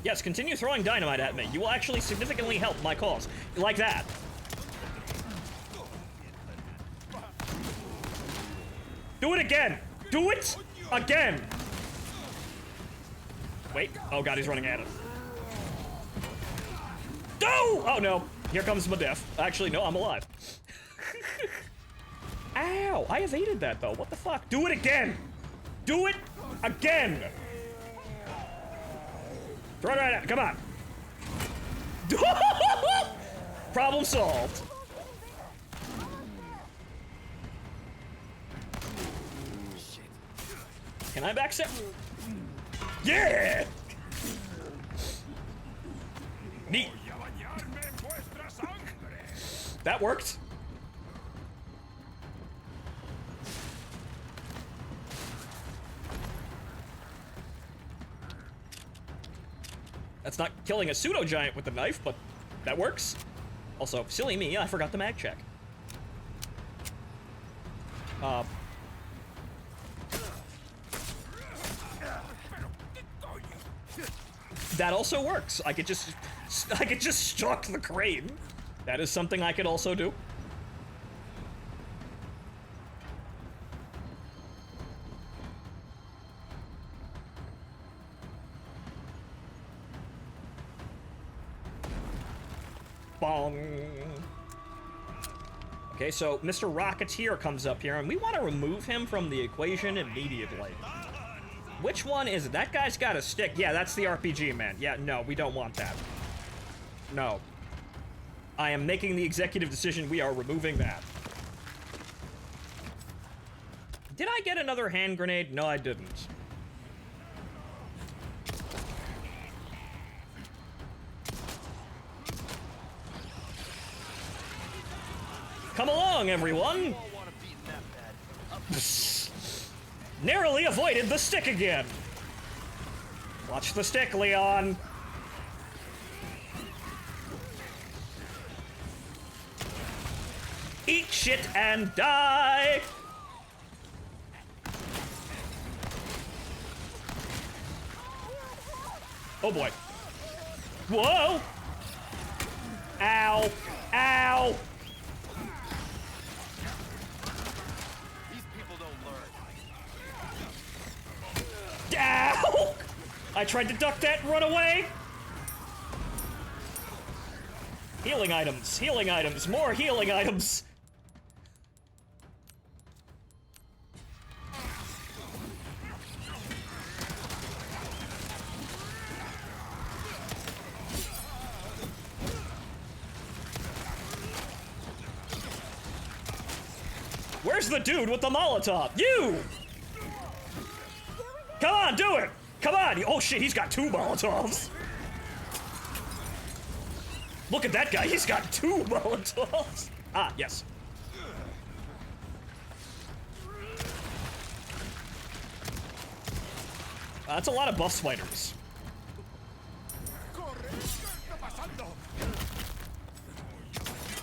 Yes, continue throwing dynamite at me. You will actually significantly help my cause. Like that. Do it again! Do it again! Wait. Oh god, he's running at us. No! Oh no. Here comes my death. Actually, no, I'm alive. Ow! I evaded that though. What the fuck? Do it again! Do it again! Throw it right at— come on. Problem solved. Can I backstep? Yeah! Neat. That worked. That's not killing a pseudo-giant with the knife, but That works. Also, silly me, I forgot the mag check. That also works. I could just stalk the crane. That is something I could also do. Bong. Okay, so Mr. Rocketeer comes up here, and we want to remove him from the equation immediately. Which one is it? That guy's got a stick. Yeah, that's the RPG man. Yeah, no, we don't want that. No. I am making the executive decision. We are removing that. Did I get another hand grenade? No, I didn't. Come along, everyone! Narrowly avoided the stick again. Watch the stick, Leon. Eat shit and die! Oh boy. Whoa! Ow! Ow! Ow! I tried to duck that and run away. Healing items, more healing items. Where's the dude with the Molotov? You! Come on, do it! Come on! Oh shit, he's got 2 Molotovs! Look at that guy, he's got 2 Molotovs! Ah, yes. That's a lot of buff spiders.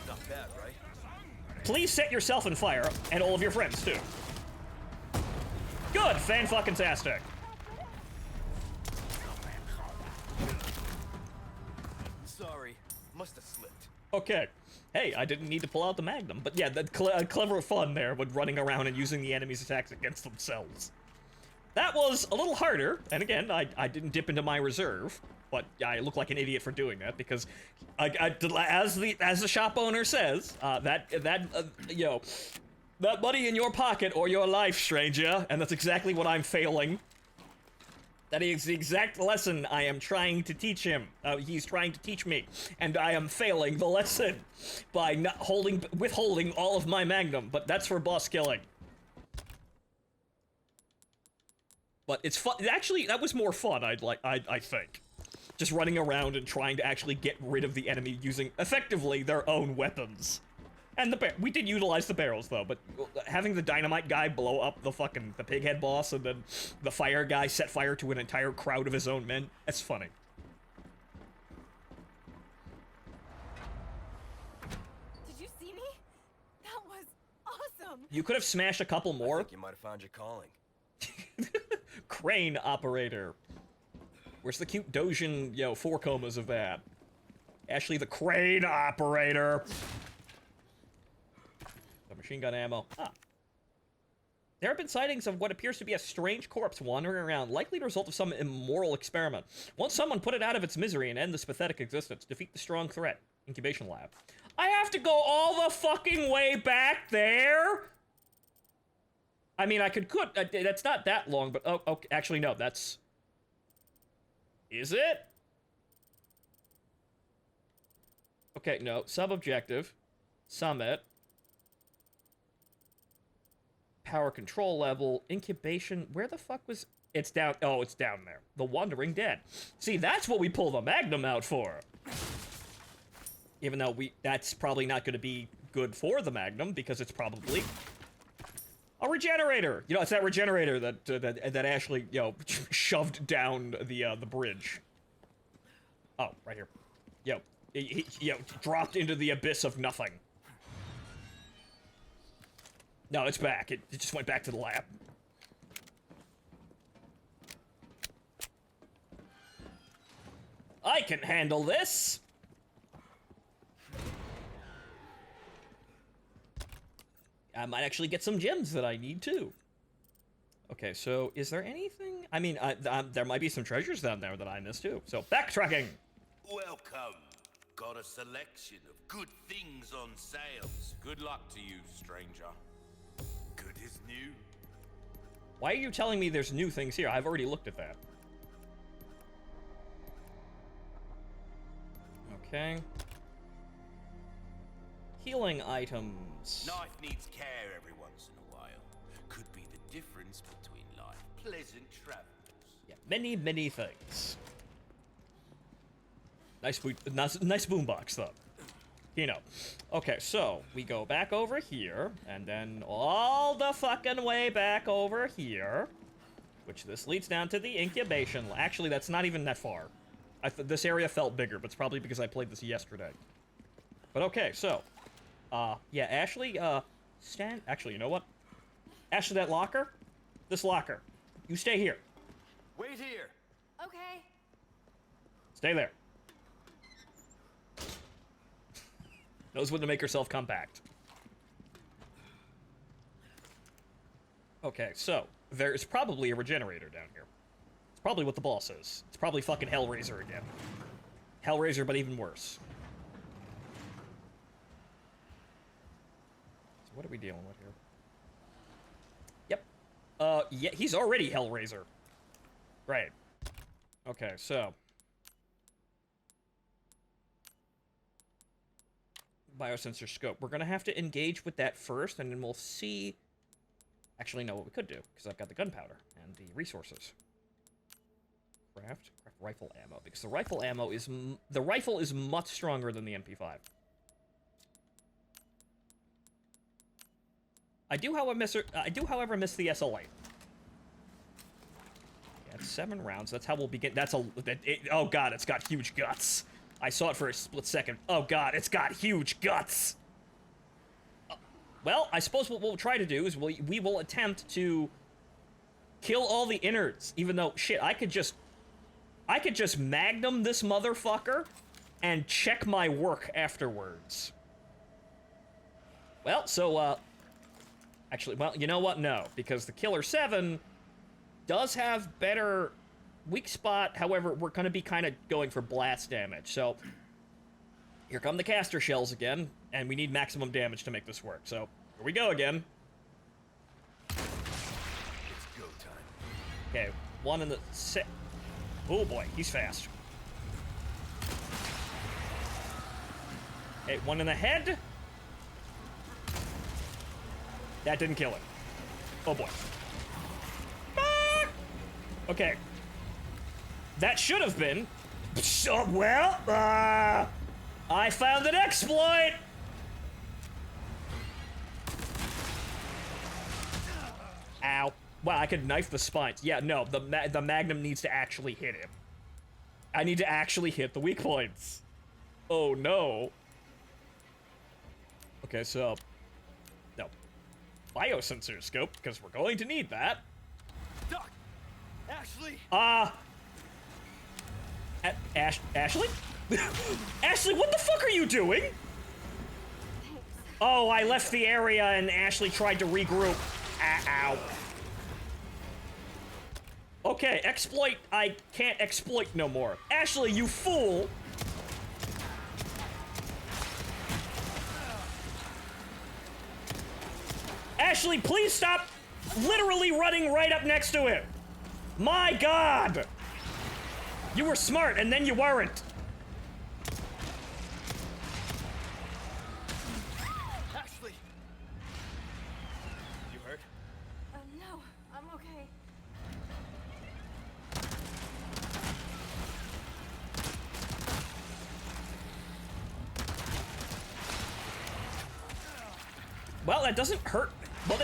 Not bad, right? Please set yourself on fire, and all of your friends, too. Good! Fan-fucking-tastic. Sorry, must have slipped. Okay. Hey, I didn't need to pull out the Magnum, but yeah, that clever fun there with running around and using the enemy's attacks against themselves. That was a little harder, and again, I didn't dip into my reserve, but I look like an idiot for doing that because, as the shop owner says, that money in your pocket or your life, stranger, and that's exactly what I'm failing. That is the exact lesson I am trying to teach him. He's trying to teach me, and I am failing the lesson by withholding all of my Magnum. But that's for boss killing. But it's fun. Actually, that was more fun. I think, just running around and trying to actually get rid of the enemy using effectively their own weapons. And we did utilize the barrels, though, but having the dynamite guy blow up the pighead boss and then the fire guy set fire to an entire crowd of his own men, that's funny. Did you see me? That was awesome. You could have smashed a couple I more. think you might have found your calling. Crane operator. Where's the cute Dojin, 4 comas of that? Ashley, the crane operator. Machine gun ammo. Ah. There have been sightings of what appears to be a strange corpse wandering around, likely the result of some immoral experiment. Won't someone put it out of its misery and end this pathetic existence? Defeat the strong threat. Incubation lab. I have to go all the fucking way back there? I mean, I could that's not that long, but oh, okay, actually no, that's... Is it? Okay, no, sub-objective. Summit. Power control level, incubation, where the fuck was... It's down, oh, it's down there. The Wandering Dead. See, that's what we pull the Magnum out for. Even though that's probably not going to be good for the Magnum, because it's probably a regenerator. It's that regenerator that Ashley, shoved down the bridge. Oh, right here. you know, dropped into the abyss of nothing. No, it's back. It just went back to the lab. I can handle this! I might actually get some gems that I need, too. Okay, so is there anything? I mean, there might be some treasures down there that I missed, too. So, backtracking! Welcome. Got a selection of good things on sales. Good luck to you, stranger. Good as new. Why are you telling me there's new things here? I've already looked at that. Okay. Healing items. Life needs care every once in a while. Could be the difference between life. Pleasant travels. Yeah, many, many things. Nice boombox, though. You know. Okay, so we go back over here, and then all the fucking way back over here, which this leads down to the incubation. Actually, that's not even that far. This area felt bigger, but it's probably because I played this yesterday. But okay, so, yeah, Ashley, actually, you know what? Ashley, that locker, this locker, you stay here. Wait here. Okay. Stay there. Knows when to make herself compact. Okay, so, there is probably a regenerator down here. It's probably what the boss is. It's probably fucking Hellraiser again. Hellraiser, but even worse. So what are we dealing with here? Yep. Yeah, he's already Hellraiser. Right. Okay, so. Biosensor scope. We're gonna have to engage with that first, and then we'll see... Actually, no, what we could do, because I've got the gunpowder and the resources. Craft rifle ammo, because the rifle ammo is... The rifle is much stronger than the MP5. I do, however, miss the SLA. Yeah, it's 7 rounds. That's how we'll begin. Oh god, it's got huge guts. I saw it for a split second. Oh god, it's got huge guts. Well, I suppose what we'll try to do is we will attempt to kill all the innards. Even though, shit, I could just magnum this motherfucker and check my work afterwards. Well, so, actually, well, you know what? No, because the Killer 7 does have better weak spot. However, we're going to be kind of going for blast damage. So, here come the caster shells again, and we need maximum damage to make this work. So, here we go again. It's go time. Okay, one in the... Oh boy, he's fast. Okay, one in the head. That didn't kill him. Oh boy. Ah! Okay. That should have been... well, I found an exploit! Ow. Wow, I could knife the spines. Yeah, no, the Magnum needs to actually hit him. I need to actually hit the weak points. Oh, no. Okay, so... No. Biosensor scope, because we're going to need that. Doc! Ashley! Ashley? Ashley, what the fuck are you doing? Oh, I left the area and Ashley tried to regroup. Ow. Okay, exploit. I can't exploit no more. Ashley, you fool! Ashley, please stop literally running right up next to him. My god! You were smart, and then you weren't. Ashley! You hurt? No, I'm okay. Well, that doesn't hurt. Well,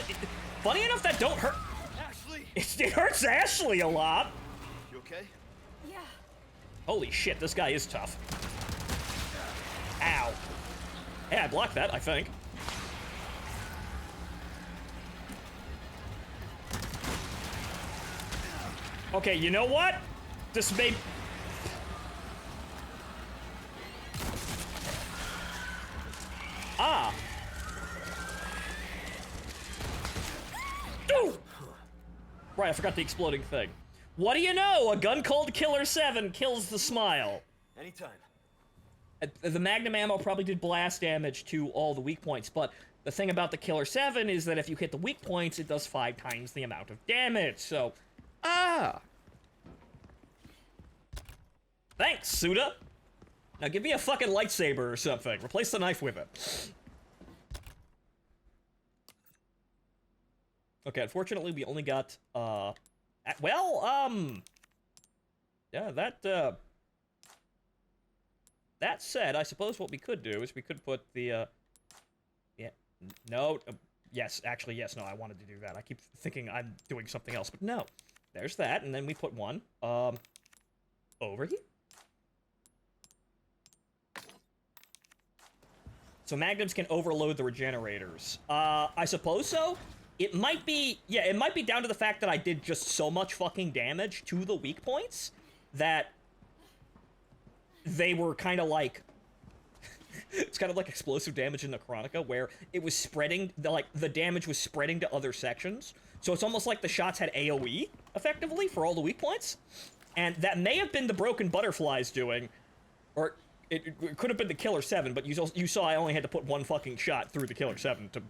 funny enough, that don't hurt. Ashley! It hurts Ashley a lot. You okay? Yeah. Holy shit, this guy is tough. Hey, I blocked that, I think. Okay, you know what? This may... Ah. Ooh! Right, I forgot the exploding thing. What do you know? A gun called Killer 7 kills the smile. Anytime. The Magnum ammo probably did blast damage to all the weak points, but the thing about the Killer 7 is that if you hit the weak points, it does 5 times the amount of damage, so... Ah! Thanks, Suda! Now give me a fucking lightsaber or something. Replace the knife with it. Okay, unfortunately, we only got, yeah, that said, I suppose what we could do is we could put the, yeah, no, yes, actually, yes, no, I wanted to do that. I keep thinking I'm doing something else, but no. There's that, and then we put one, over here. So magnums can overload the regenerators. I suppose so. It might be, yeah, it might be down to the fact that I did just so much fucking damage to the weak points that they were kind of like, it's kind of like explosive damage in the Chronica, where it was spreading, the damage was spreading to other sections. So it's almost like the shots had AoE, effectively, for all the weak points. And that may have been the broken butterflies doing, or it could have been the Killer 7, but you saw I only had to put one fucking shot through the Killer 7 to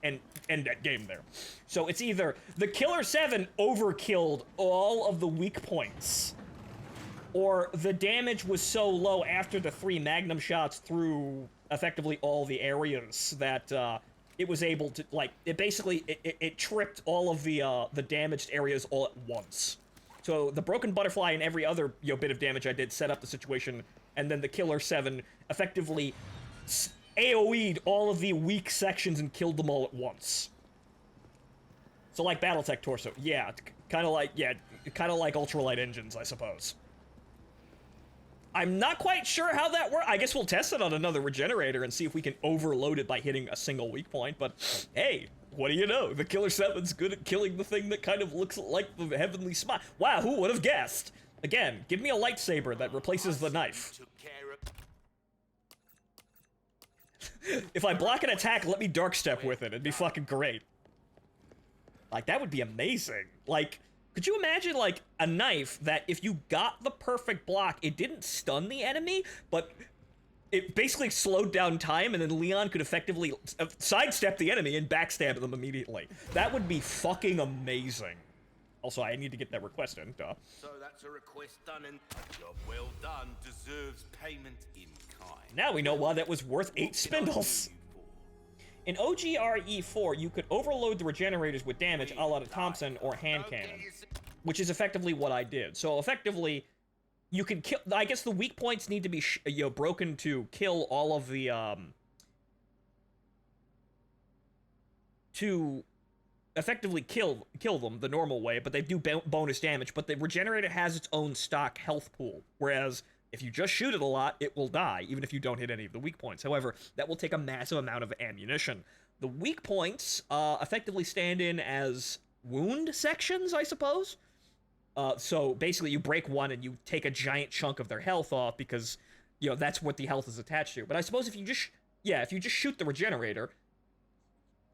end that game there. So it's either the Killer 7 overkilled all of the weak points, or the damage was so low after the 3 Magnum shots through effectively all the areas that it was able to, like, it basically, it tripped all of the damaged areas all at once. So the broken butterfly and every other, bit of damage I did set up the situation, and then the Killer 7 effectively AoE'd all of the weak sections and killed them all at once. So like Battletech Torso, yeah, kind of like ultralight engines, I suppose. I'm not quite sure how that works. I guess we'll test it on another regenerator and see if we can overload it by hitting a single weak point, but hey, what do you know? The Killer 7's good at killing the thing that kind of looks like the Heavenly Smile. Wow, who would have guessed? Again, give me a lightsaber that replaces the knife. If I block an attack, let me dark step with it. It'd be fucking great. Like, that would be amazing. Like, could you imagine, like, a knife that if you got the perfect block, it didn't stun the enemy, but it basically slowed down time, and then Leon could effectively sidestep the enemy and backstab them immediately. That would be fucking amazing. Also, I need to get that request in, duh. So that's a request done, and job well done deserves payment in kind. Now we know why that was worth 8 spindles. In OGRE4, you could overload the regenerators with damage a la the Thompson or hand cannon, which is effectively what I did. So effectively, you can kill, I guess the weak points need to be broken to kill all of the, to effectively kill them the normal way, but they do bonus damage, but the regenerator has its own stock health pool, whereas if you just shoot it a lot, it will die, even if you don't hit any of the weak points. However, that will take a massive amount of ammunition. The weak points effectively stand in as wound sections, I suppose. So basically, you break one and you take a giant chunk of their health off because, that's what the health is attached to. But I suppose if you just, if you just shoot the regenerator,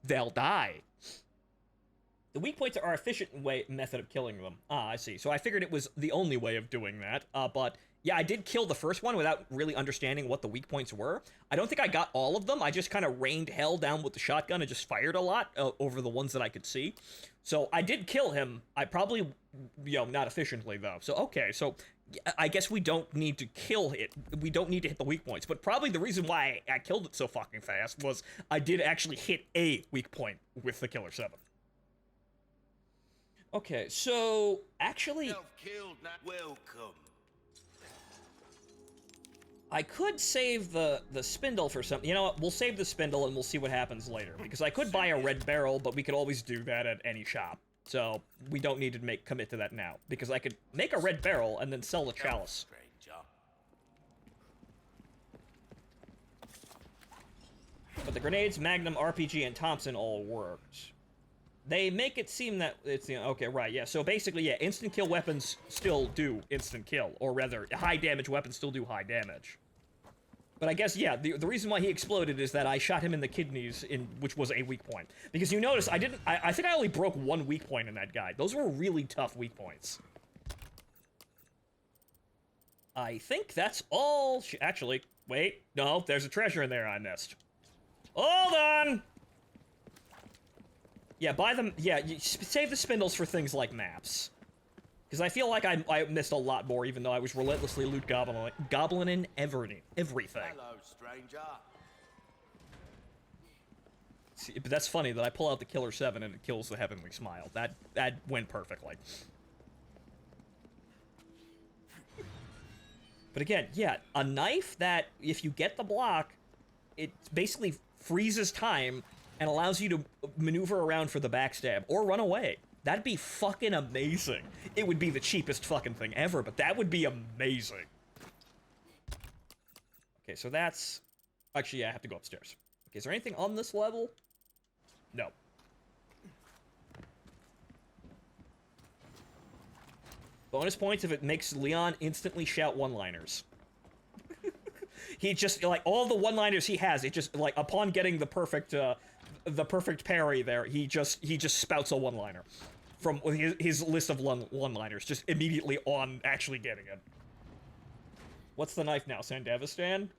they'll die. The weak points are an efficient method of killing them. Ah, I see. So I figured it was the only way of doing that, but yeah, I did kill the first one without really understanding what the weak points were. I don't think I got all of them. I just kind of rained hell down with the shotgun and just fired a lot over the ones that I could see. So I did kill him. I probably, not efficiently though. So, okay, so I guess we don't need to kill it. We don't need to hit the weak points. But probably the reason why I killed it so fucking fast was I did actually hit a weak point with the Killer 7. Okay, so actually, Self-killed, not welcome. I could save the spindle for something. You know what? We'll save the spindle and we'll see what happens later. Because I could buy a red barrel, but we could always do that at any shop. So we don't need to commit to that now. Because I could make a red barrel and then sell the chalice. Stranger. But the grenades, Magnum, RPG, and Thompson all worked. They make it seem that it's, you know, okay, right, yeah. So basically, yeah, instant kill weapons still do instant kill. Or rather, high damage weapons still do high damage. But I guess, yeah, the reason why he exploded is that I shot him in the kidneys, which was a weak point. Because you notice, I think I only broke one weak point in that guy. Those were really tough weak points. I think that's all. Actually, wait, no, there's a treasure in there I missed. Hold on! Yeah, buy them, yeah, you save the spindles for things like maps. Because I feel like I missed a lot more, even though I was relentlessly loot goblining everything. Hello, stranger. See, but that's funny that I pull out the Killer 7 and it kills the Heavenly Smile. That went perfectly. But again, yeah, a knife that, if you get the block, it basically freezes time and allows you to maneuver around for the backstab or run away. That'd be fucking amazing. It would be the cheapest fucking thing ever, but that would be amazing. Okay, so that's... Actually, yeah, I have to go upstairs. Okay, is there anything on this level? No. Bonus points if it makes Leon instantly shout one-liners. He just, like, all the one-liners he has, it just, like, upon getting the perfect parry there, he just spouts a one-liner. From his list of one-liners, just immediately on actually getting it. What's the knife now, Sandevistan?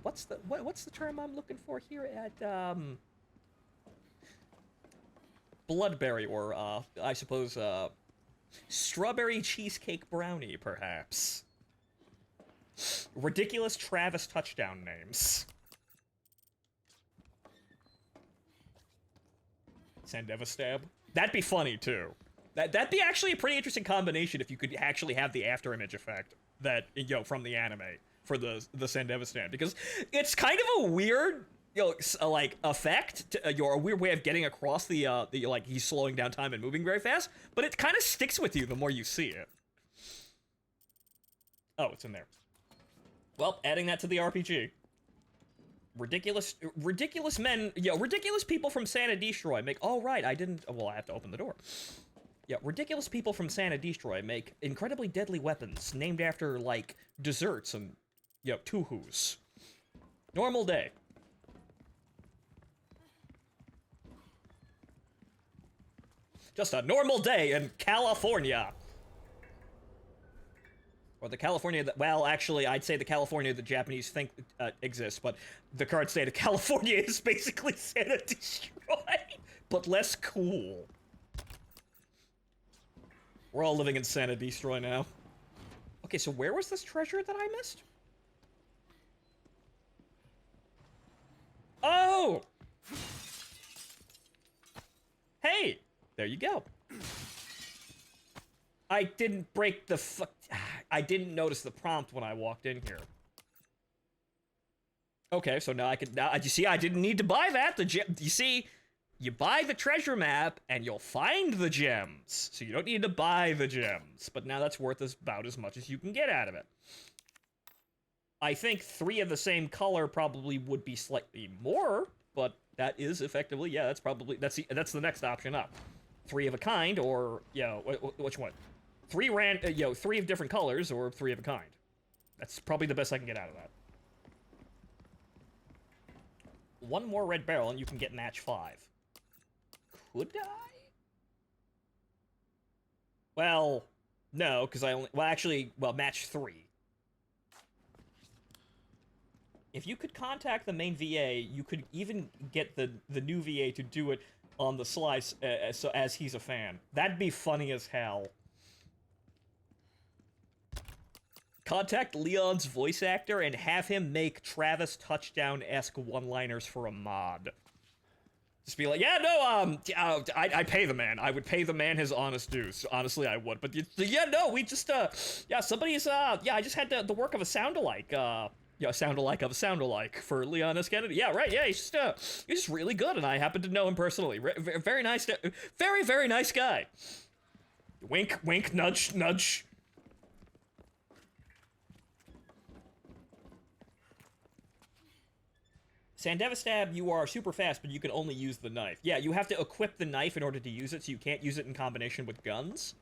What's the term I'm looking for here at, Bloodberry, or, I suppose, strawberry cheesecake brownie, perhaps. Ridiculous Travis touchdown names. Sandevastab. That'd be funny, too. That'd be actually a pretty interesting combination if you could actually have the afterimage effect that, you know, from the anime for the Sandevastab, because it's kind of a weird, you know, like, effect, a weird way of getting across the like, he's slowing down time and moving very fast, but it kind of sticks with you the more you see it. Oh, it's in there. Well, adding that to the RPG. Ridiculous men, ridiculous people from Santa Destroy make, oh right, I have to open the door. Yeah, ridiculous people from Santa Destroy make incredibly deadly weapons named after, like, desserts and, tuhus. Normal day. Just a normal day in California. Or the California that, well, actually, I'd say the California the Japanese think exists, but the current state of California is basically Santa Destroy, but less cool. We're all living in Santa Destroy now. Okay, so where was this treasure that I missed? Oh! Hey! There you go. I didn't break the I didn't notice the prompt when I walked in here. Okay, so now you see, I didn't need to buy that. You see, you buy the treasure map and you'll find the gems. So you don't need to buy the gems. But now that's worth about as much as you can get out of it. I think 3 of the same color probably would be slightly more, but that is effectively, yeah, that's the next option up. 3 of a kind, or, which one? 3 of different colors, or 3 of a kind. That's probably the best I can get out of that. 1 more red barrel and you can get match 5. Could I? Well, no, because match 3. If you could contact the main VA, you could even get the new VA to do it on the slice, as he's a fan. That'd be funny as hell. Contact Leon's voice actor and have him make Travis Touchdown-esque one-liners for a mod. Just be like, yeah, no, I'd pay the man. I would pay the man his honest dues. Honestly, I would. But, yeah, no, we just, somebody's, I just had the work of a sound-alike, sound-alike of a sound-alike for Leon S. Kennedy. Yeah, right, yeah, he's just really good, and I happen to know him personally. Very nice, very, very nice guy. Wink, wink, nudge, nudge. Sandeva Stab, you are super fast, but you can only use the knife. Yeah, you have to equip the knife in order to use it, so you can't use it in combination with guns.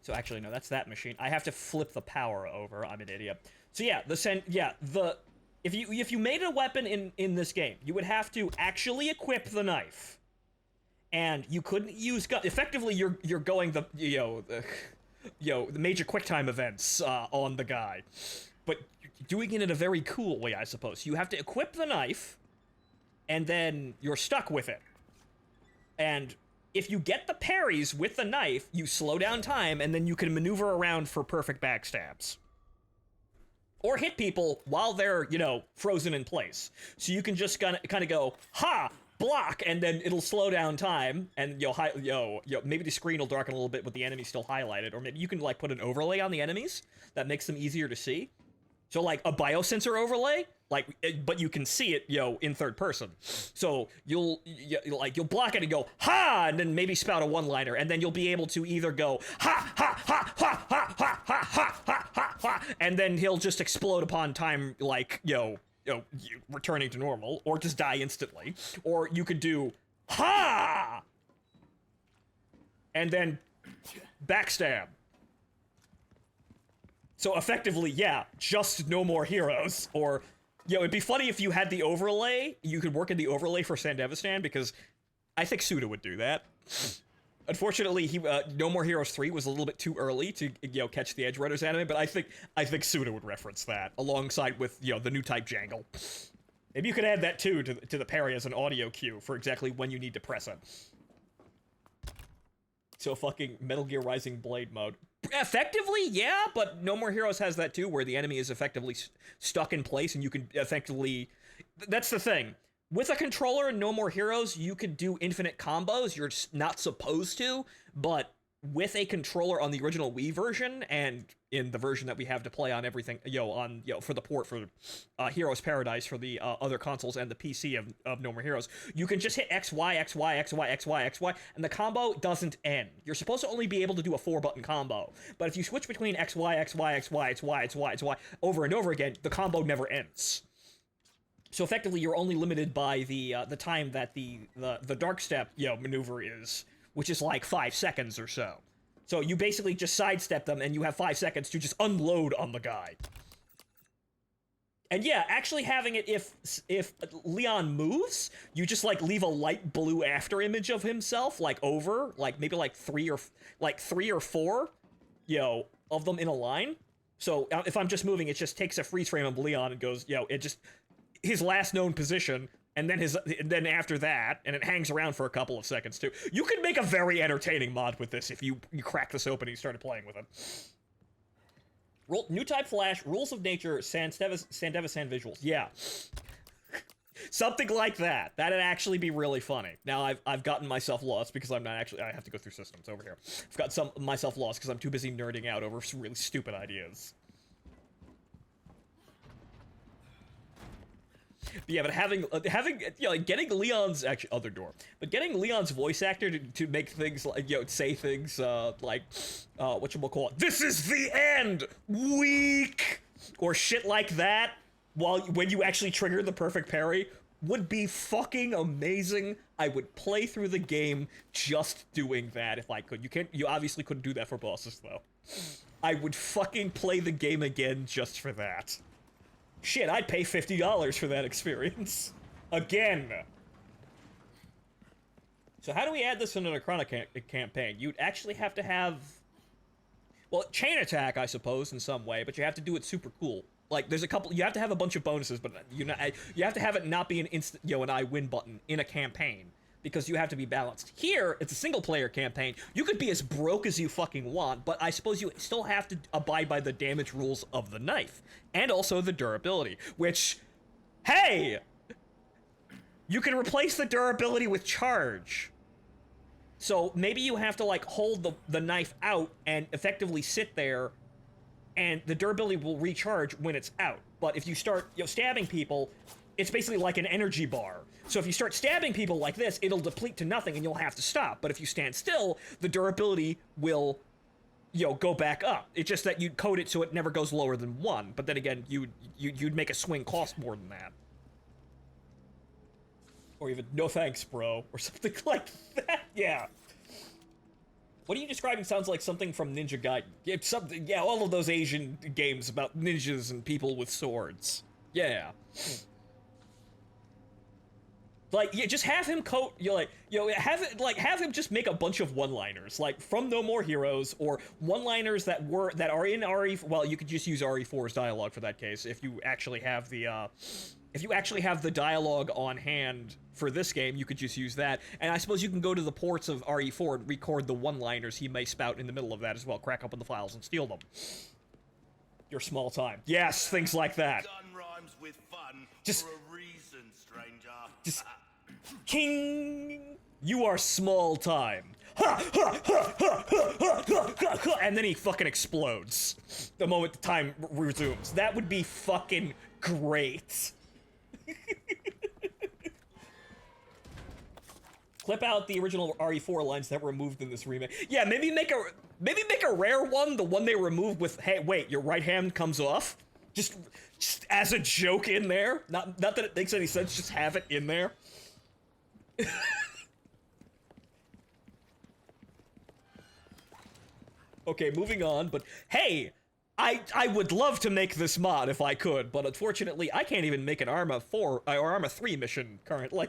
So actually, no, that's that machine. I have to flip the power over. I'm an idiot. So yeah, if you made a weapon in this game, you would have to actually equip the knife, and you couldn't use gun. Effectively, you're going the the major QuickTime events on the guy, but doing it in a very cool way, I suppose. You have to equip the knife, and then you're stuck with it, and if you get the parries with the knife, you slow down time, and then you can maneuver around for perfect backstabs. Or hit people while they're, frozen in place. So you can just kind of go, ha, block, and then it'll slow down time, and maybe the screen will darken a little bit with the enemy still highlighted, or maybe you can, put an overlay on the enemies that makes them easier to see. So, a biosensor overlay, but you can see it, in third person. So you'll block it and go, ha, and then maybe spout a one-liner, and then you'll be able to either go, ha, ha, ha, ha, ha, ha, ha, ha, ha, ha, ha, and then he'll just explode upon time, returning to normal, or just die instantly. Or you could do, ha, and then backstab. So effectively, yeah, just no more heroes. Or, it'd be funny if you had the overlay. You could work in the overlay for Sandevistan, because I think Suda would do that. Unfortunately, No More Heroes 3 was a little bit too early to, catch the Edge Runners anime, but I think Suda would reference that, alongside with, the new type Jangle. Maybe you could add that, too, to the parry as an audio cue for exactly when you need to press it. So fucking Metal Gear Rising Blade mode. Effectively, yeah, but No More Heroes has that too, where the enemy is effectively stuck in place, and you can effectively... That's the thing. With a controller in No More Heroes, you could do infinite combos. You're not supposed to, but with a controller on the original Wii version, and in the version that we have to play on everything, for the port for Heroes Paradise for the other consoles and the PC of No More Heroes, you can just hit X, Y, X, Y, X, Y, X, Y, X, Y, and the combo doesn't end. You're supposed to only be able to do a 4-button combo, but if you switch between X, Y, X, Y, X, Y, X, Y, X, Y, X, Y, over and over again, the combo never ends. So effectively, you're only limited by the time that the Dark Step, maneuver is, which is 5 seconds or so. So you basically just sidestep them, and you have 5 seconds to just unload on the guy. And yeah, actually having it, if Leon moves, you just leave a light blue after image of himself, over, maybe 3 or 4, of them in a line. So if I'm just moving, it just takes a freeze frame of Leon and goes, it just his last known position. And then after that, and it hangs around for a couple of seconds too. You could make a very entertaining mod with this if you crack this open and you started playing with it. New type Flash, rules of nature, Sandevistan visuals. Yeah. Something like that. That'd actually be really funny. Now, I've gotten myself lost because I'm not actually... I have to go through systems over here. I've got myself lost because I'm too busy nerding out over some really stupid ideas. But yeah, but having getting Leon's actually other door, but getting Leon's voice actor to make things say things whatchamacallit, this is the end, weak, or shit like that, when you actually trigger the perfect parry, would be fucking amazing. I would play through the game just doing that if I could. You obviously couldn't do that for bosses though. I would fucking play the game again just for that. Shit, I'd pay $50 for that experience. Again. So how do we add this into the Necronic campaign? You'd actually have to have... Well, chain attack, I suppose, in some way, but you have to do it super cool. There's a couple... You have to have a bunch of bonuses, but you have to have it not be an instant, an I win button in a campaign, because you have to be balanced. Here, it's a single-player campaign. You could be as broke as you fucking want, but I suppose you still have to abide by the damage rules of the knife. And also the durability, which, hey! You can replace the durability with charge. So maybe you have to, hold the knife out and effectively sit there, and the durability will recharge when it's out. But if you start, stabbing people, it's basically like an energy bar. So if you start stabbing people like this, it'll deplete to nothing and you'll have to stop. But if you stand still, the durability will go back up. It's just that you'd code it so it never goes lower than 1. But then again, you'd make a swing cost more than that. Or even, no thanks, bro. Or something like that. Yeah. What are you describing sounds like something from Ninja Gaiden. It's something, yeah, all of those Asian games about ninjas and people with swords. Yeah. Like, yeah, just have him have him just make a bunch of one-liners, like from No More Heroes, or one-liners that are in RE. Well, you could just use RE4's dialogue for that case if you actually have the dialogue on hand for this game. You could just use that, and I suppose you can go to the ports of RE4 and record the one-liners he may spout in the middle of that as well. Crack open the files and steal them. Your small time. Yes, things like that. Gun rhymes with fun Just- for a reason, stranger. Just, King, you are small time. And then he fucking explodes the moment the time resumes. That would be fucking great. Clip out the original RE4 lines that were removed in this remake. Yeah, maybe make a rare one, the one they removed with, hey, wait, your right hand comes off. Just as a joke in there. Not that it makes any sense, just have it in there. Okay, moving on, but hey, I would love to make this mod if I could, but unfortunately I can't even make an Arma 4 or Arma 3 mission currently.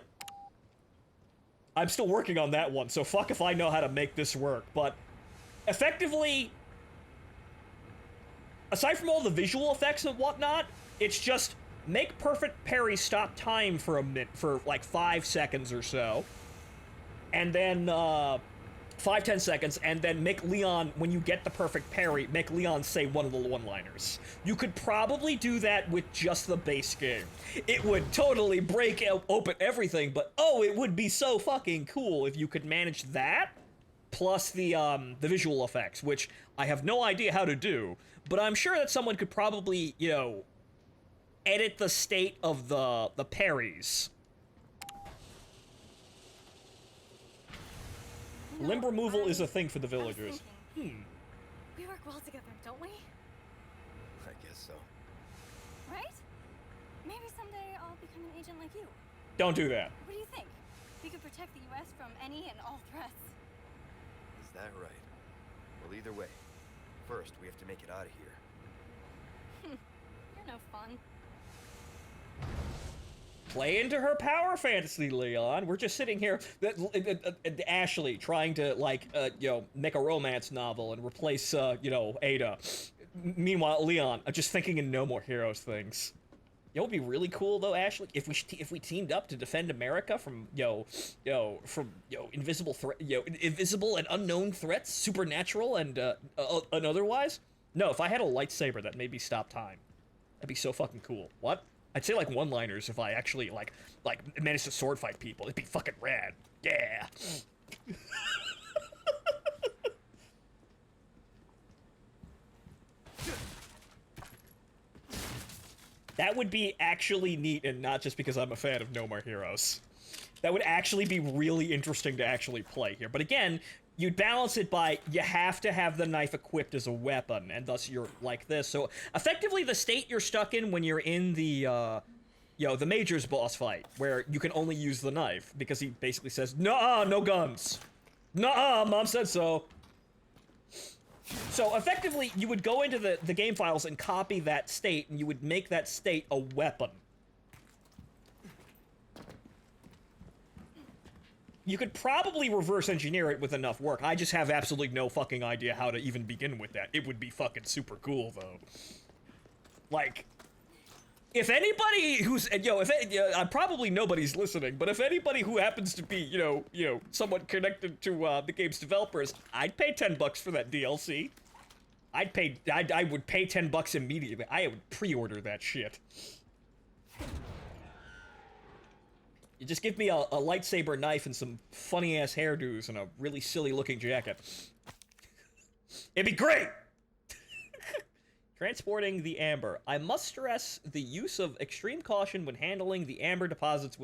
I'm still working on that one, so fuck if I know how to make this work, but effectively, aside from all the visual effects and whatnot, it's just make perfect parry stop time for a minute, for like 5 seconds or so, and then 5-10 seconds, and then make Leon, when you get the perfect parry, make Leon say one of the one-liners. You could probably do that with just the base game. It would totally break open everything, but oh, it would be so fucking cool if you could manage that, plus the visual effects, which I have no idea how to do, but I'm sure that someone could probably, edit the state of the parries. Limb removal is a thing for the villagers. We work well together, don't we? I guess so. Right? Maybe someday I'll become an agent like you. Don't do that. What do you think? We could protect the U.S. from any and all threats. Is that right? Well, either way, first we have to make it out of here. You're no fun. Play into her power fantasy, Leon. We're just sitting here, Ashley, trying to, make a romance novel and replace, Ada. Meanwhile, Leon, I'm just thinking in No More Heroes things. It would be really cool, though, Ashley, if we teamed up to defend America from, invisible and unknown threats, supernatural and otherwise. No, if I had a lightsaber that made me stop time, that'd be so fucking cool. What? I'd say, one-liners if I actually, managed to sword fight people. It'd be fucking rad. Yeah. That would be actually neat, and not just because I'm a fan of No More Heroes. That would actually be really interesting to actually play here. But again, you'd balance it by, you have to have the knife equipped as a weapon, and thus you're like this. So, effectively, the state you're stuck in when you're in the, the Major's boss fight, where you can only use the knife, because he basically says, "Nuh-uh, no guns. Nuh-uh, Mom said so." So, effectively, you would go into the game files and copy that state, and you would make that state a weapon. You could probably reverse engineer it with enough work. I just have absolutely no fucking idea how to even begin with that. It would be fucking super cool, though. If anybody who's, probably nobody's listening, but if anybody who happens to be, somewhat connected to, the game's developers, I'd pay $10 for that DLC. I would pay $10 immediately. I would pre-order that shit. You just give me a lightsaber knife and some funny-ass hairdos and a really silly-looking jacket. It'd be great! Transporting the amber. I must stress the use of extreme caution when handling the amber deposits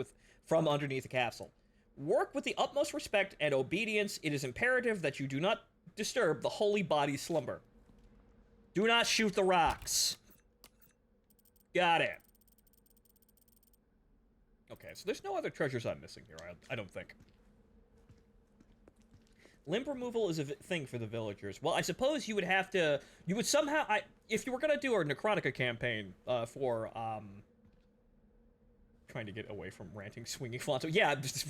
from underneath the capsule. Work with the utmost respect and obedience. It is imperative that you do not disturb the holy body's slumber. Do not shoot the rocks. Got it. Okay, so there's no other treasures I'm missing here, I don't think. Limb removal is a thing for the villagers. Well, I suppose you would have to... You would somehow... if you were gonna do a Necrotica campaign for, trying to get away from ranting, swinging Phontomen. Yeah, just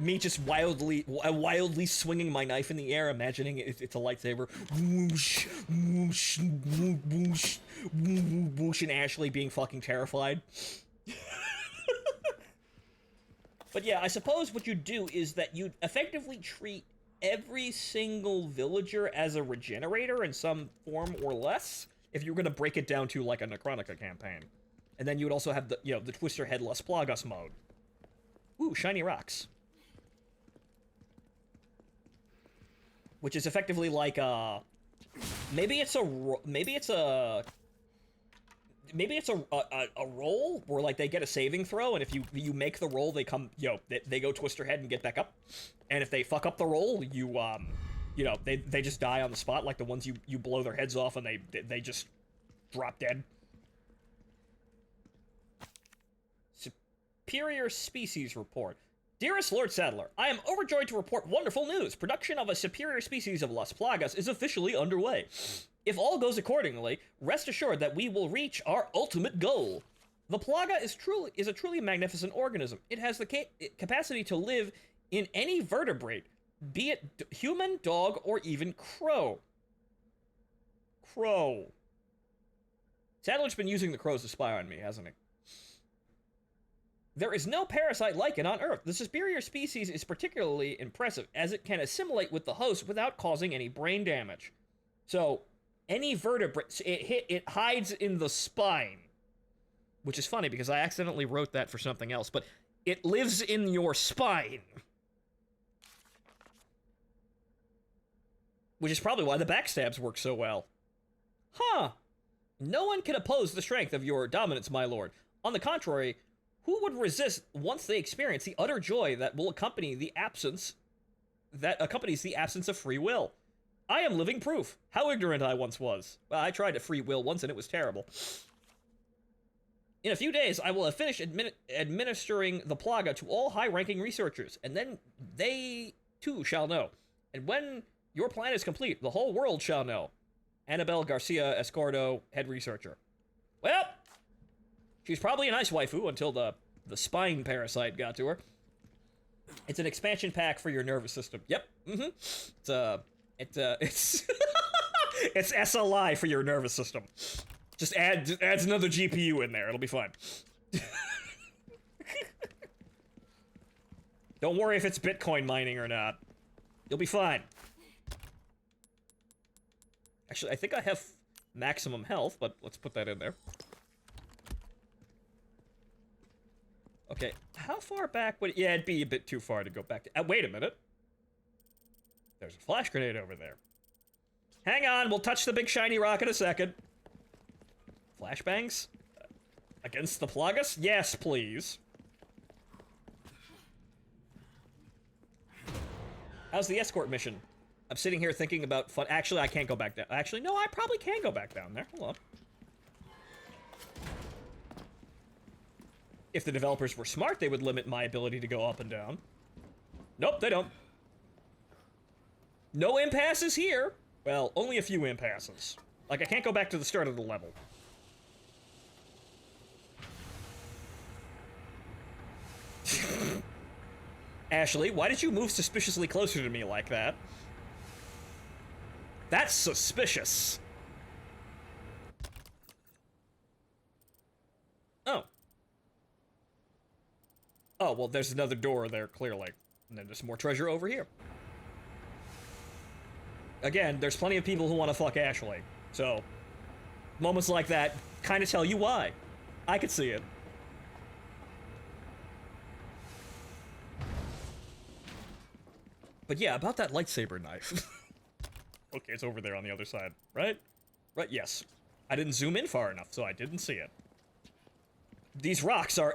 me just wildly swinging my knife in the air, imagining it's a lightsaber. Whoosh, whoosh, whoosh, whoosh, whoosh, and Ashley being fucking terrified. But yeah, I suppose what you'd do is that you'd effectively treat every single villager as a regenerator in some form or less, if you were going to break it down to like a Necronica campaign. And then you would also have the, the Twister Head Las Plagas mode. Ooh, shiny rocks. Which is effectively like maybe it's a roll where like they get a saving throw, and if you make the roll, they come, they go Twister Head and get back up. And if they fuck up the roll, they just die on the spot, like the ones you blow their heads off and they just drop dead. Superior Species Report. Dearest Lord Saddler, I am overjoyed to report wonderful news. Production of a superior species of Las Plagas is officially underway. If all goes accordingly, rest assured that we will reach our ultimate goal. The Plaga is a truly magnificent organism. It has the capacity to live in any vertebrate, be it human, dog, or even crow. Crow. Saddler's been using the crows to spy on me, hasn't he? There is no parasite like it on Earth. The superior species is particularly impressive, as it can assimilate with the host without causing any brain damage. So, any vertebrate, it hides in the spine. Which is funny, because I accidentally wrote that for something else, but it lives in your spine. Which is probably why the backstabs work so well. Huh. No one can oppose the strength of your dominance, my lord. On the contrary, who would resist once they experience the utter joy that will accompany the absence of free will? I am living proof. How ignorant I once was. Well, I tried to free will once and it was terrible. In a few days, I will have finished administering the Plaga to all high-ranking researchers, and then they, too, shall know. And when your plan is complete, the whole world shall know. Annabelle Garcia Escordo, head researcher. Well, she's probably a nice waifu until the spine parasite got to her. It's an expansion pack for your nervous system. Yep. Mm-hmm. It's it's SLI for your nervous system. Just adds another GPU in there. It'll be fine. Don't worry if it's Bitcoin mining or not. You'll be fine. Actually, I think I have maximum health, but let's put that in there. Okay, how far back would... Yeah, it'd be a bit too far to go back to... wait a minute. There's a flash grenade over there. Hang on, we'll touch the big shiny rock in a second. Flashbangs? Against the Plagas? Yes, please. How's the escort mission? I'm sitting here thinking about fun... Actually, I can't go back down. Actually, no, I probably can go back down there. Hold on. If the developers were smart, they would limit my ability to go up and down. Nope, they don't. No impasses here. Well, only a few impasses. Like, I can't go back to the start of the level. Ashley, why did you move suspiciously closer to me like that? That's suspicious. Oh. Oh, well, there's another door there, clearly. And then there's more treasure over here. Again, there's plenty of people who want to fuck Ashley. So, moments like that kind of tell you why. I could see it. But yeah, about that lightsaber knife. Okay, it's over there on the other side, right? Right, yes. I didn't zoom in far enough, so I didn't see it. These rocks are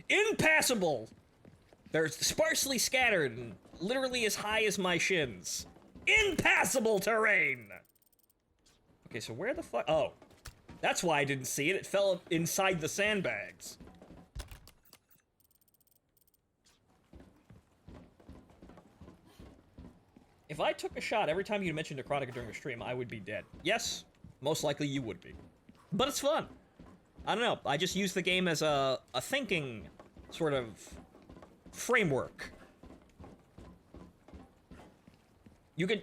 impassable. They're sparsely scattered and literally as high as my shins. Impassable terrain! Okay, so where the fuck? Oh. That's why I didn't see it. It fell inside the sandbags. If I took a shot every time you mentioned Necrotica during a stream, I would be dead. Yes, most likely you would be. But it's fun. I don't know, I just use the game as a thinking sort of framework. You could,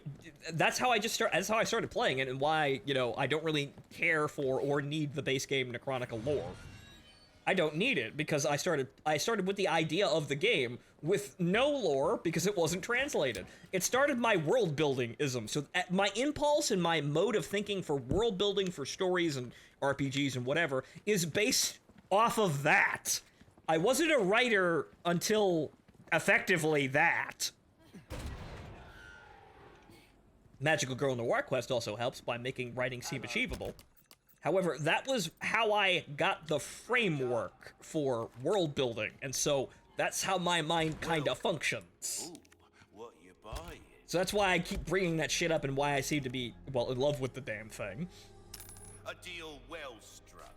that's how I started playing it, and why, you know, I don't really care for or need the base game Necronica lore. I don't need it, because I started with the idea of the game with no lore, because it wasn't translated. It started my world building-ism, so my impulse and my mode of thinking for world building, for stories and RPGs and whatever, is based off of that. I wasn't a writer until, effectively, that. Magical Girl Noir Quest also helps by making writing seem achievable. However, that was how I got the framework for world building, and so that's how my mind kind of functions. Ooh, what you buying? So that's why I keep bringing that shit up, and why I seem to be, well, in love with the damn thing. A deal well struck.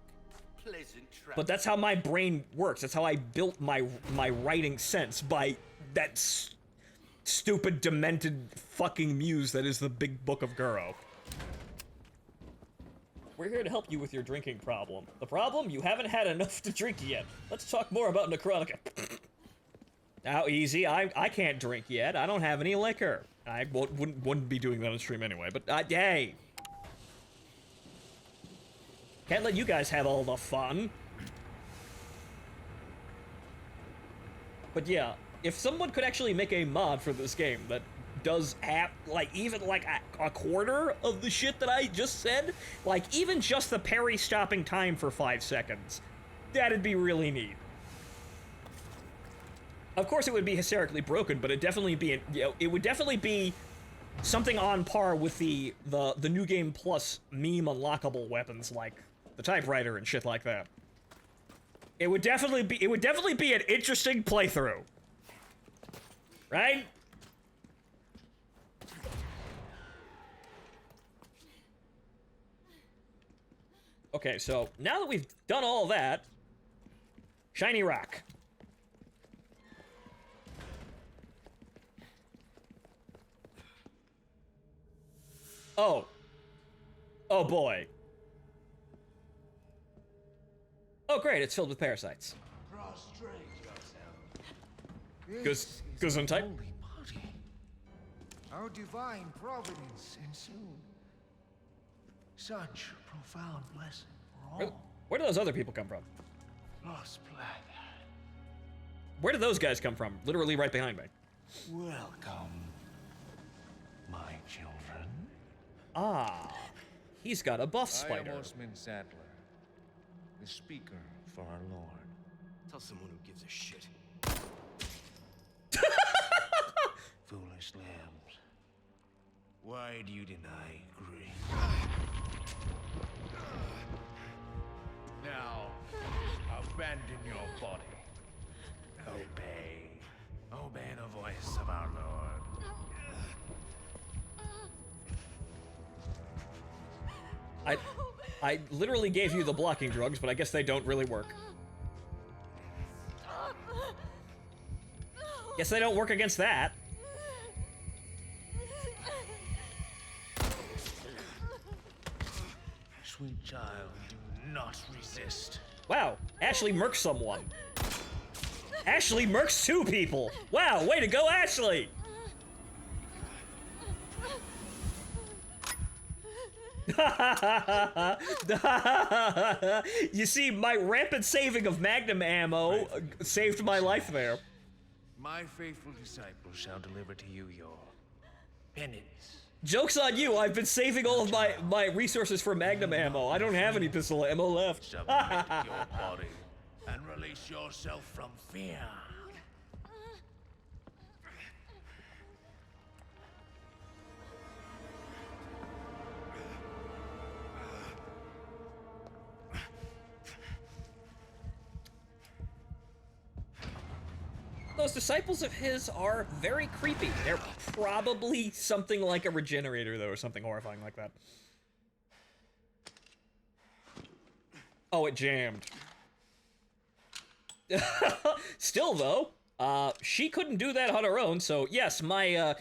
Pleasant travel. But that's how my brain works. That's how I built my writing sense, by that stupid, demented fucking muse that is the Big Book of Guro. We're here to help you with your drinking problem. The problem? You haven't had enough to drink yet. Let's talk more about Necrotica. Now, easy. I can't drink yet. I don't have any liquor. I wouldn't be doing that on stream anyway, but hey. Can't let you guys have all the fun. But yeah, if someone could actually make a mod for this game that does have, like, even, like, a quarter of the shit that I just said, like, even just the parry stopping time for 5 seconds, that'd be really neat. Of course it would be hysterically broken, but it'd definitely be, you know, it would definitely be something on par with the New Game Plus meme unlockable weapons, like the typewriter and shit like that. It would definitely be an interesting playthrough. Right? Okay, so now that we've done all that, shiny rock. Oh. Oh boy. Oh great, it's filled with parasites. Prostrate yourself. Gesundheit. Holy body. Our divine providence ensued. Such profound blessing for all. Where do those other people come from? Lost blood. Where do those guys come from? Literally right behind me. Welcome, my children. Ah. He's got a buff spider. I am Osman Sadler, the speaker for our Lord. Tell someone who gives a shit. Foolish lambs, why do you deny grace? Now, abandon your body. Obey. Obey the voice of our Lord. I literally gave you the blocking drugs, but I guess they don't really work. Guess they don't work against that. Sweet child, do not resist. Wow, Ashley murks someone. Ashley murks 2 people. Wow, way to go, Ashley! You see, my rampant saving of Magnum ammo saved my life there. My faithful disciple shall deliver to you your penance. Joke's on you, I've been saving all of my resources for Magnum ammo. I don't have any pistol ammo left. Submit your body and release yourself from fear. those disciples of his are very creepy. They're probably something like a regenerator, though, or something horrifying like that. Oh, it jammed. Still, though, she couldn't do that on her own, so yes, my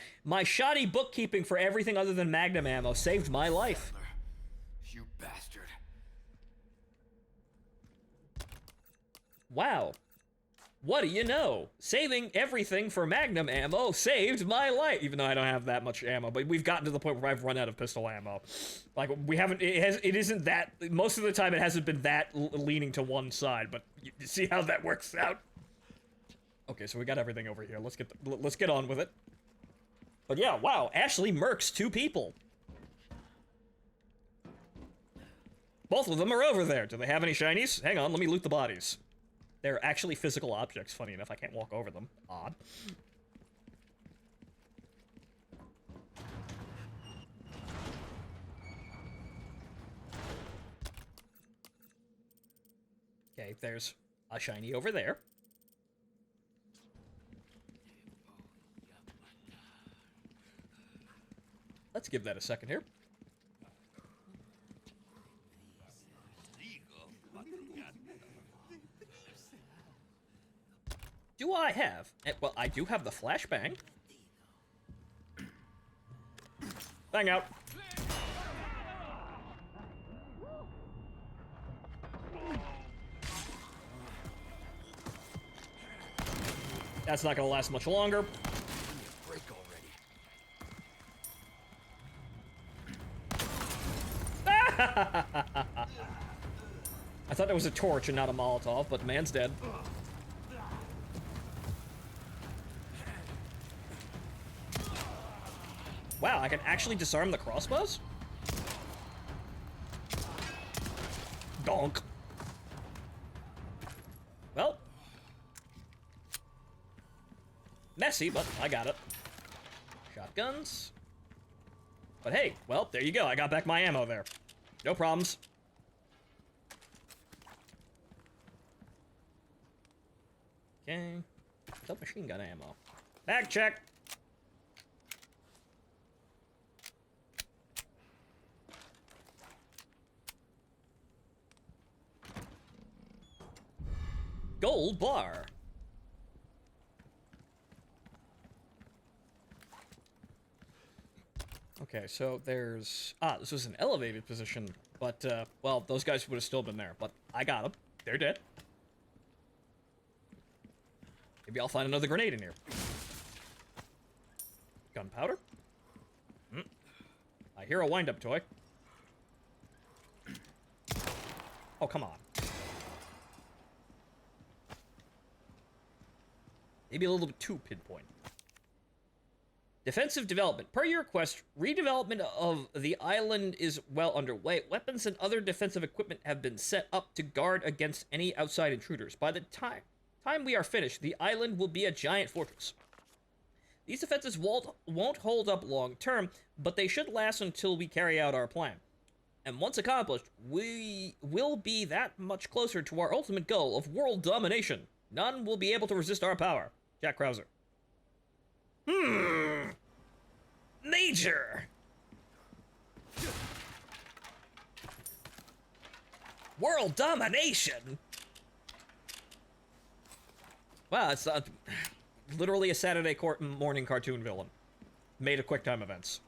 shoddy bookkeeping for everything other than Magnum ammo saved my life. You bastard. Wow. What do you know? Saving everything for Magnum ammo saved my life. Even though I don't have that much ammo, but we've gotten to the point where I've run out of pistol ammo. Like, we haven't, it isn't that, most of the time it hasn't been that leaning to one side, but you see how that works out? Okay, so we got everything over here. Let's get on with it. But yeah, wow, Ashley murks 2 people. Both of them are over there. Do they have any shinies? Hang on, let me loot the bodies. They're actually physical objects, funny enough. I can't walk over them. Odd. Okay, there's a shiny over there. Let's give that a second here. Do I have? Well, I do have the flashbang. Bang out. That's not gonna last much longer. Break already. I thought it was a torch and not a Molotov, but the man's dead. Wow, I can actually disarm the crossbows? Donk. Well. Messy, but I got it. Shotguns. But hey, well, there you go. I got back my ammo there. No problems. Okay. Submachine gun ammo. Bag check. Gold bar. Okay, so there's... this was an elevated position, but, well, those guys would have still been there, but I got them. They're dead. Maybe I'll find another grenade in here. Gunpowder? I hear a wind-up toy. Oh, come on. Maybe a little bit too pinpoint. Defensive development. Per your request, redevelopment of the island is well underway. Weapons and other defensive equipment have been set up to guard against any outside intruders. By the time we are finished, the island will be a giant fortress. These defenses won't hold up long term, but they should last until we carry out our plan. And once accomplished, we will be that much closer to our ultimate goal of world domination. None will be able to resist our power. Jack Krauser. Major! World domination? Wow, it's literally a Saturday morning cartoon villain. Made of QuickTime events.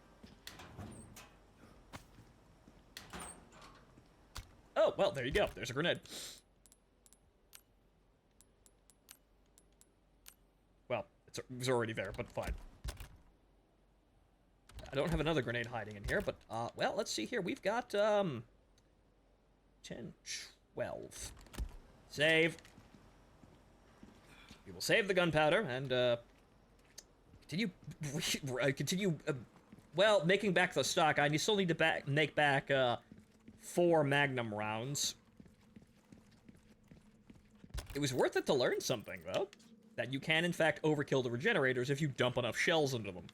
Oh, well, there you go. There's a grenade. Well, it was already there, but fine. I don't have another grenade hiding in here, but, well, let's see here. We've got, 10, 12. Save. We will save the gunpowder, and, continue, well, making back the stock. I still need to make back, 4 Magnum rounds. It was worth it to learn something, though. That you can, in fact, overkill the regenerators if you dump enough shells into them.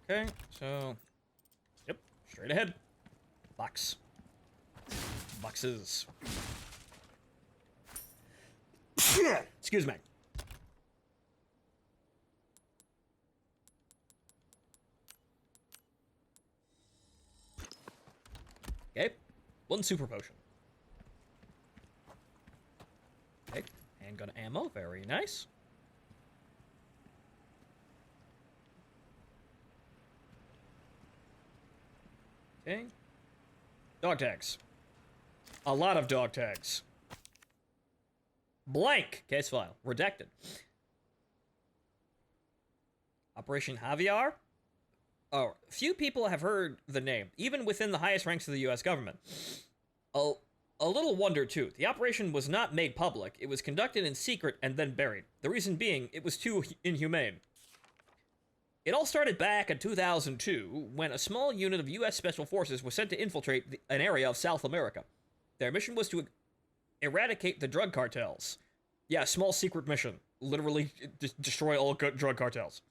Okay, so... Yep, straight ahead. Box. Boxes. Excuse me. Okay, 1 super potion. Okay, handgun ammo, very nice. Okay. Dog tags. A lot of dog tags. Blank. Case file. Redacted. Operation Javier? Oh, few people have heard the name, even within the highest ranks of the US government. A little wonder, too. The operation was not made public. It was conducted in secret and then buried. The reason being, it was too inhumane. It all started back in 2002, when a small unit of US Special Forces was sent to infiltrate an area of South America. Their mission was to eradicate the drug cartels. Yeah, small secret mission. Literally destroy all drug cartels.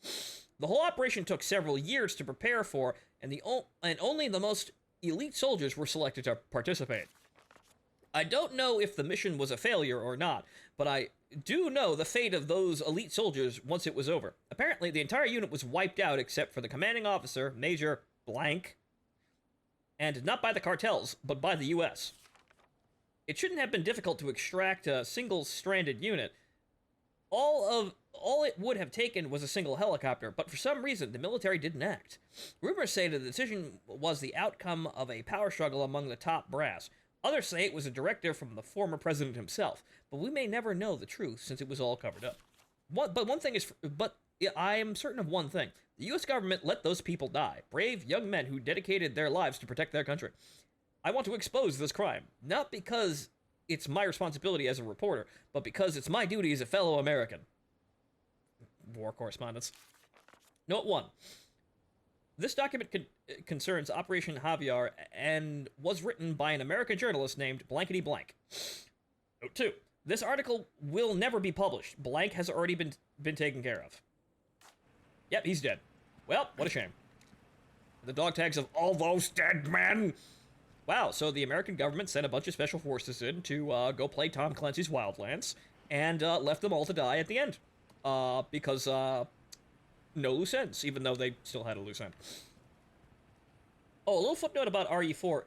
The whole operation took several years to prepare for, and only the most elite soldiers were selected to participate. I don't know if the mission was a failure or not, but I do know the fate of those elite soldiers once it was over. Apparently, the entire unit was wiped out except for the commanding officer, Major Blank, and not by the cartels, but by the US. It shouldn't have been difficult to extract a single-stranded unit. All it would have taken was a single helicopter, but for some reason, the military didn't act. Rumors say the decision was the outcome of a power struggle among the top brass. Others say it was a directive from the former president himself, but we may never know the truth since it was all covered up. But I am certain of one thing. The US government let those people die. Brave young men who dedicated their lives to protect their country. I want to expose this crime, not because it's my responsibility as a reporter, but because it's my duty as a fellow American. War correspondence. Note 1. This document concerns Operation Javier and was written by an American journalist named Blankety Blank. Note 2. This article will never be published. Blank has already been taken care of. Yep, he's dead. Well, what a shame. The dog tags of all those dead men. Wow, so the American government sent a bunch of special forces in to go play Tom Clancy's Wildlands and left them all to die at the end. Because no loose ends, even though they still had a loose end. Oh, a little footnote about RE4.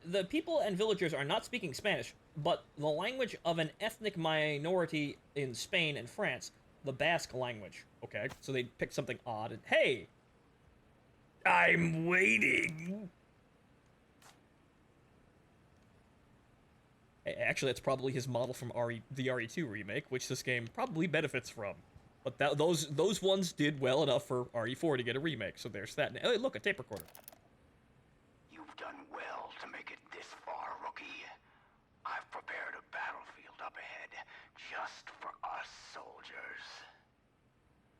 The people and villagers are not speaking Spanish, but the language of an ethnic minority in Spain and France, the Basque language. Okay, so they picked something odd and, hey! I'm waiting! Actually, that's probably his model from the RE2 remake, which this game probably benefits from. But those ones did well enough for RE4 to get a remake, so there's that. Hey, look, a tape recorder. You've done well to make it this far, rookie. I've prepared a battlefield up ahead, just for us soldiers.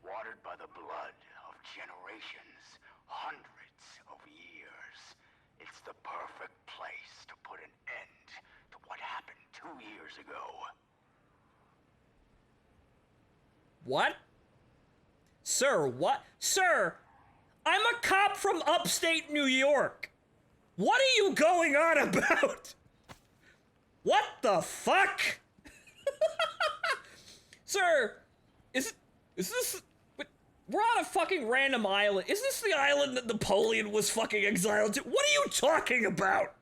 Watered by the blood of generations, hundreds of years. It's the perfect place to put an end to what happened 2 years ago. What? Sir, what? Sir, I'm a cop from upstate New York. What are you going on about? What the fuck? Sir, is this... We're on a fucking random island. Is this the island that Napoleon was fucking exiled to? What are you talking about?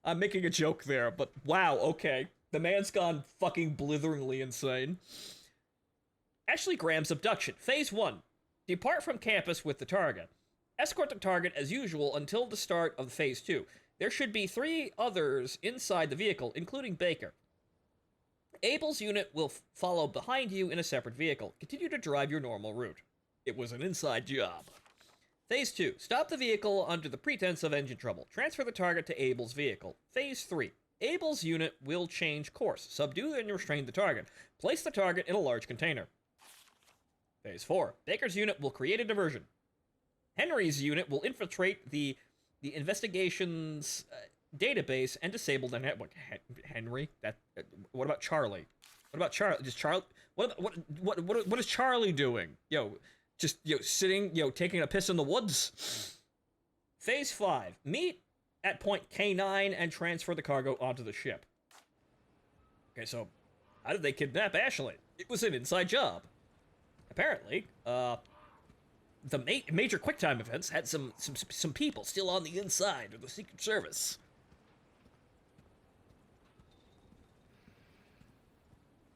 I'm making a joke there, but wow, okay. The man's gone fucking blitheringly insane. Ashley Graham's abduction. Phase 1. Depart from campus with the target. Escort the target as usual until the start of Phase 2. There should be 3 others inside the vehicle, including Baker. Abel's unit will follow behind you in a separate vehicle. Continue to drive your normal route. It was an inside job. Phase 2. Stop the vehicle under the pretense of engine trouble. Transfer the target to Abel's vehicle. Phase 3. Abel's unit will change course. Subdue and restrain the target. Place the target in a large container. Phase 4. Baker's unit will create a diversion. Henry's unit will infiltrate the investigation's database and disable the network. Henry? What about Charlie? What about Charlie? Just Charlie? What is Charlie doing? Yo, just sitting, taking a piss in the woods. Phase 5. Meet at point K9 and transfer the cargo onto the ship. Okay, so how did they kidnap Ashley? It was an inside job. Apparently, the major QuickTime events had some people still on the inside of the Secret Service.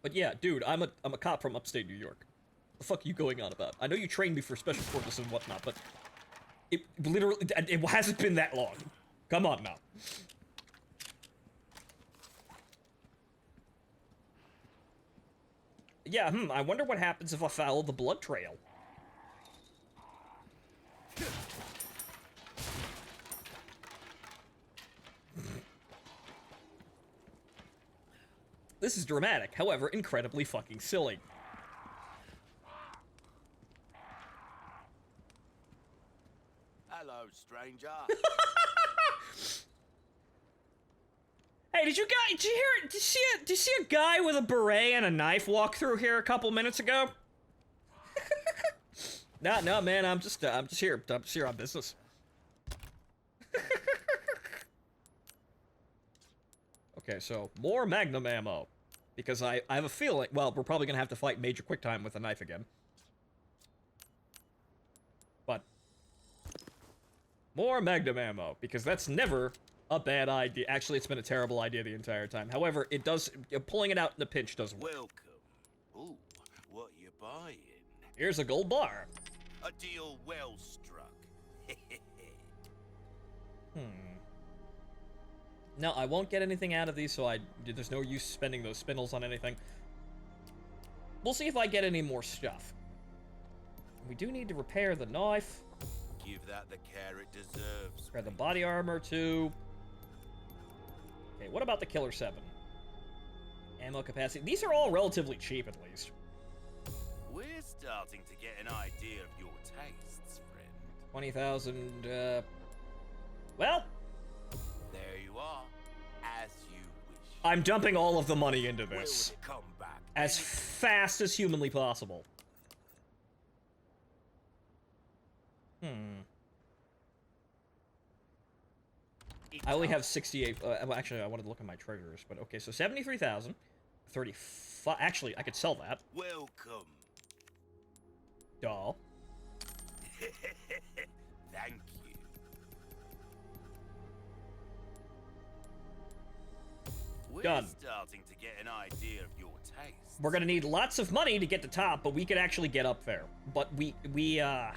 But yeah, dude, I'm a cop from upstate New York. What the fuck are you going on about? I know you trained me for special forces and whatnot, but it literally, it hasn't been that long. Come on now. Yeah, I wonder what happens if I follow the blood trail. This is dramatic, however, incredibly fucking silly. Hello, stranger. Hey, did you hear it? Did you see a guy with a beret and a knife walk through here a couple minutes ago? No, man, I'm just here. I'm just here on business. Okay, so more Magnum ammo. Because I have a feeling, well, we're probably gonna have to fight Major QuickTime with a knife again. But more Magnum ammo, because that's never a bad idea. Actually, it's been a terrible idea the entire time. However, it does, pulling it out in the pinch doesn't work. Welcome. Ooh, what you buying? Here's a gold bar. A deal well struck. No, I won't get anything out of these, so there's no use spending those spindles on anything. We'll see if I get any more stuff. We do need to repair the knife. Give that the care it deserves. Repair the body armor, too. Okay, what about the Killer 7? Ammo capacity. These are all relatively cheap, at least. We're starting to get an idea of your tastes, friend. 20,000, well, there you are, as you wish. I'm dumping all of the money into Where this. would it come back? As fast as humanly possible. I only have 68, well, actually, I wanted to look at my treasures, but okay, so 73,000, 35, actually, I could sell that. Welcome. Doll. Thank you. We're Done. starting to get an idea of your taste. We're gonna need lots of money to get to top, but we could actually get up there. But yeah,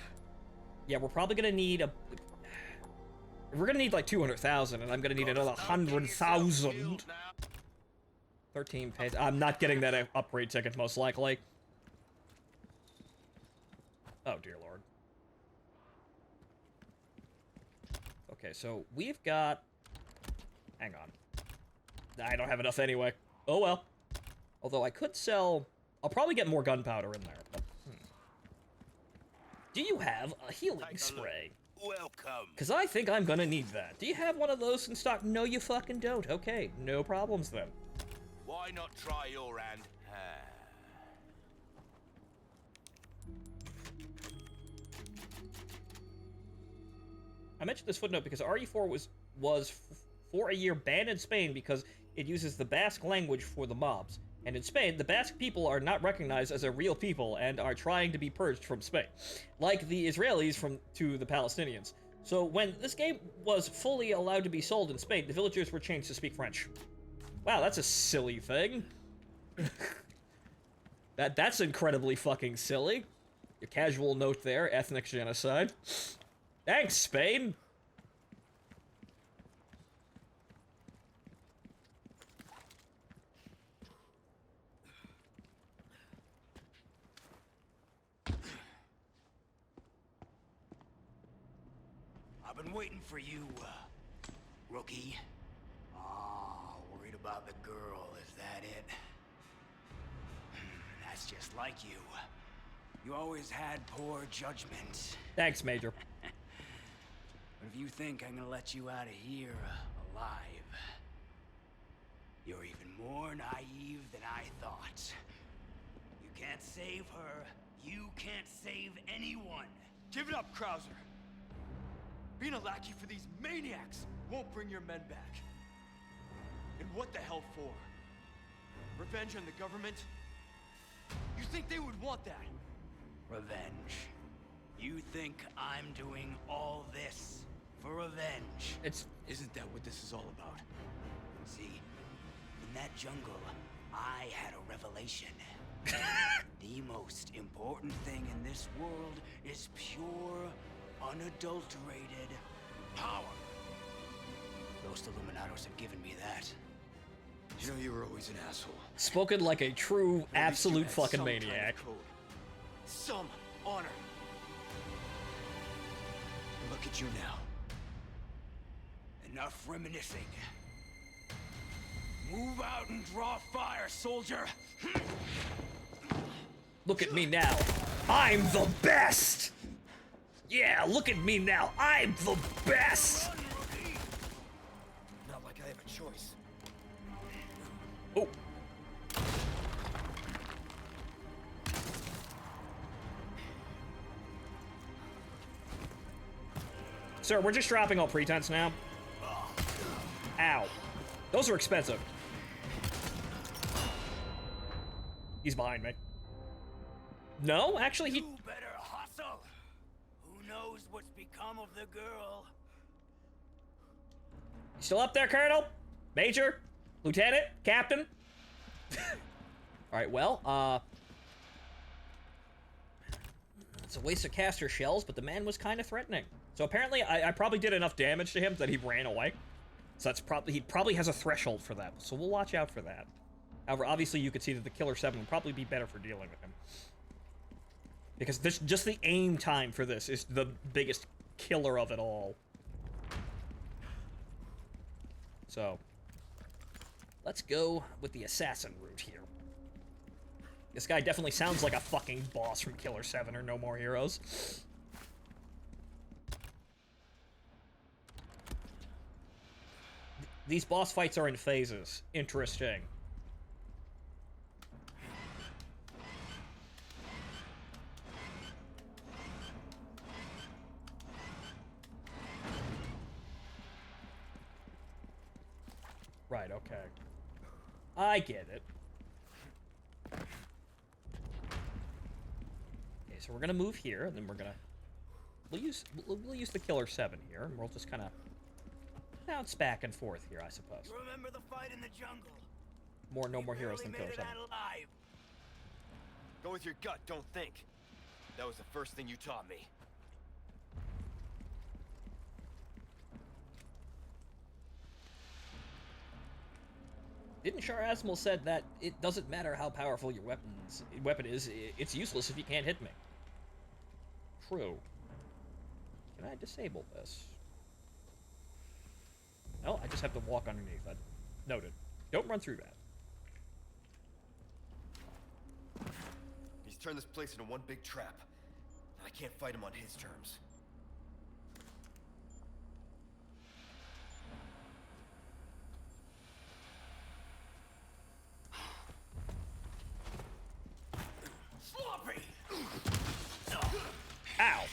we're probably gonna need we're gonna need like 200,000, and I'm gonna need another 100,000. 13 pays. I'm not getting that upgrade ticket, most likely. Oh, dear lord. Okay, so we've got... Hang on. I don't have enough anyway. Oh well. Although I could sell... I'll probably get more gunpowder in there, but... Do you have a healing spray? Welcome. Because I think I'm gonna need that. Do you have one of those in stock? No, you fucking don't. Okay, no problems then. Why not try your hand? I mentioned this footnote because RE4 was for a year banned in Spain because it uses the Basque language for the mobs. And in Spain, the Basque people are not recognized as a real people and are trying to be purged from Spain, like the Israelis to the Palestinians. So when this game was fully allowed to be sold in Spain, the villagers were changed to speak French. Wow, that's a silly thing. That's incredibly fucking silly. A casual note there, ethnic genocide. Thanks, Spain! I've been waiting for you, rookie. Oh, worried about the girl, is that it? That's just like you. You always had poor judgment. Thanks, Major. But if you think I'm gonna let you out of here alive, You're even more naive than I thought. You can't save her. You can't save anyone. Give it up, Krauser. Being a lackey for these maniacs won't bring your men back. And what the hell for? Revenge on the government? You think they would want that? Revenge. You think I'm doing all this for revenge? Isn't that what this is all about? See, in that jungle, I had a revelation. The most important thing in this world is pure, unadulterated power. Those Illuminados have given me that. You know you were always an asshole. Spoken like a true, At least you absolute had fucking some kind of maniac. code. Some honor. Look at you now. Enough reminiscing. Move out and draw fire, soldier! Look at me now. I'm the best! Yeah, look at me now. I'm the best! Not like I have a choice. Oh. Sir, we're just dropping all pretense now. Ow. Those are expensive. He's behind me. No, actually, he... You better hustle! Who knows what's become of the girl? You still up there, Colonel? Major? Lieutenant? Captain? Alright, well, it's a waste of caster shells, but the man was kind of threatening. So apparently, I probably did enough damage to him that he ran away. So that's probably, he probably has a threshold for that. So we'll watch out for that. However, obviously you could see that the Killer 7 would probably be better for dealing with him. Because this, just the aim time for this is the biggest killer of it all. So, let's go with the assassin route here. This guy definitely sounds like a fucking boss from Killer 7 or No More Heroes. These boss fights are in phases. Interesting. Right, okay. I get it. Okay, so we're gonna move here, and then we're gonna... We'll use the Killer 7 here, and we'll just kind of bounce back and forth here, I suppose. Remember the fight in the jungle? More No More Heroes than Killer 7. Alive. Go with your gut, don't think. That was the first thing you taught me. Didn't Shar Asmal said that it doesn't matter how powerful your weapon is, it's useless if you can't hit me. True. Can I disable this? No, I just have to walk underneath that. Noted. Don't run through that. He's turned this place into one big trap. I can't fight him on his terms. Sloppy! Ow!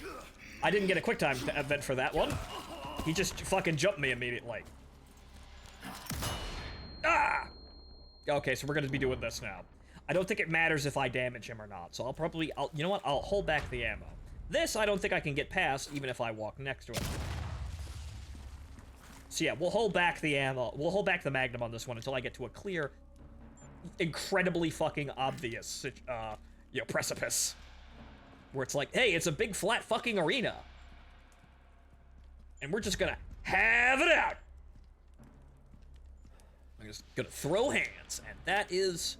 I didn't get a quick time event for that one. He just fucking jumped me immediately. Ah! Okay, so we're gonna be doing this now. I don't think it matters if I damage him or not, so you know what? I'll hold back the ammo. This, I don't think I can get past, even if I walk next to it. So yeah, we'll hold back the ammo. We'll hold back the Magnum on this one until I get to a clear, incredibly fucking obvious, precipice. Where it's like, hey, it's a big flat fucking arena. And we're just gonna have it out. I'm just gonna throw hands, and that is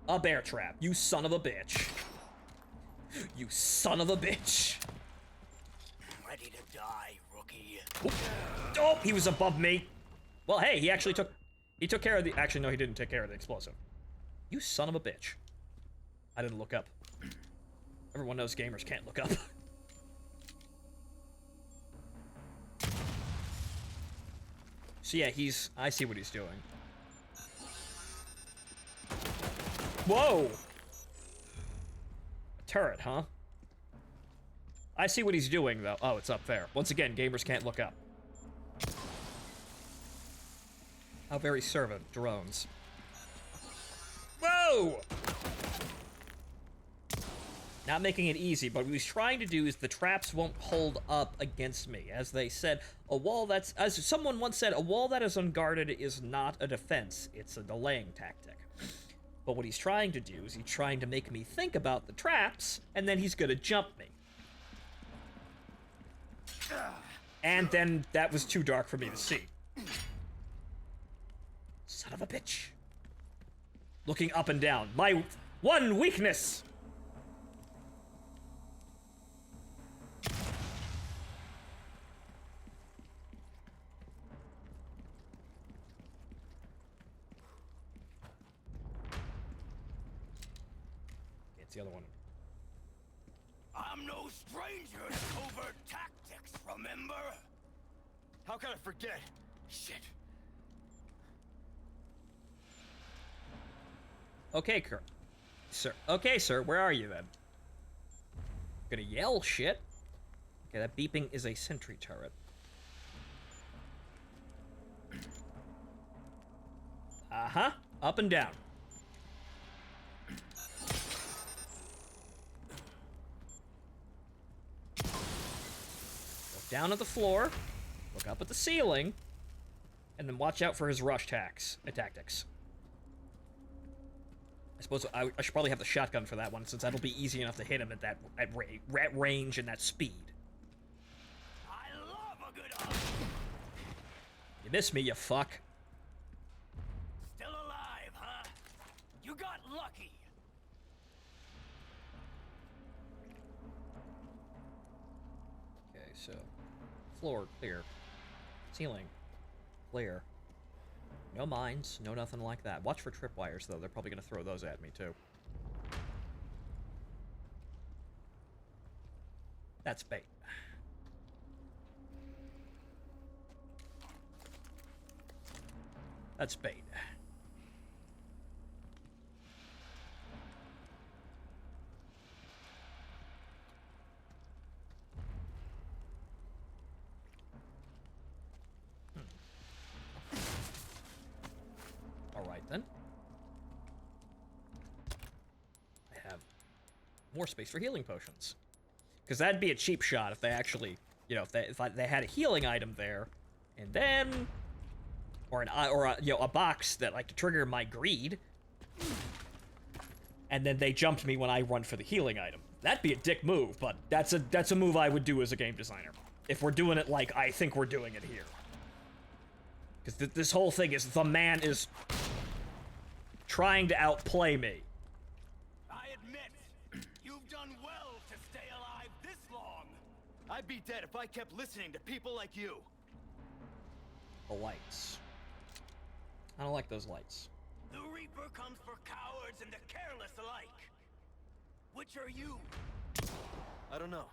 a bear trap. You son of a bitch. You son of a bitch. Ready to die, rookie. Oop. Oh, he was above me. Well, hey, he actually took care of the, actually, no, he didn't take care of the explosive. You son of a bitch. I didn't look up. Everyone knows gamers can't look up. So yeah, I see what he's doing. Whoa! A turret, huh? I see what he's doing, though. Oh, it's up there. Once again, gamers can't look up. How very servant, drones. Whoa! Not making it easy, but what he's trying to do is the traps won't hold up against me. As they said, a wall that's... As someone once said, a wall that is unguarded is not a defense, it's a delaying tactic. But what he's trying to do is he's trying to make me think about the traps, and then he's gonna jump me. And then that was too dark for me to see. Son of a bitch. Looking up and down. My one weakness! It's the other one. I'm no stranger to covert tactics, remember? How can I forget? Shit. Okay, sir. Okay, sir, where are you then? Gonna yell shit. Okay, that beeping is a sentry turret. Uh-huh. Up and down. Look down at the floor. Look up at the ceiling. And then watch out for his rush tactics. I suppose I should probably have the shotgun for that one, since that'll be easy enough to hit him at range and that speed. I love a good arm. You miss me, you fuck. Still alive, huh? You got lucky. Okay, so floor clear, ceiling clear. No mines, no nothing like that. Watch for tripwires, though. They're probably gonna throw those at me too. That's bait. That's bait. Alright then. I have more space for healing potions. Because that'd be a cheap shot if they actually, you know, if they had a healing item there, and then, or a box that like to trigger my greed, and then they jumped me when I run for the healing item. That'd be a dick move, but that's a move I would do as a game designer if we're doing it like I think we're doing it here. Because this whole thing is the man is trying to outplay me. I admit, you've done well to stay alive this long. I'd be dead if I kept listening to people like you. The lights. I don't like those lights. The Reaper comes for cowards and the careless alike. Which are you? I don't know.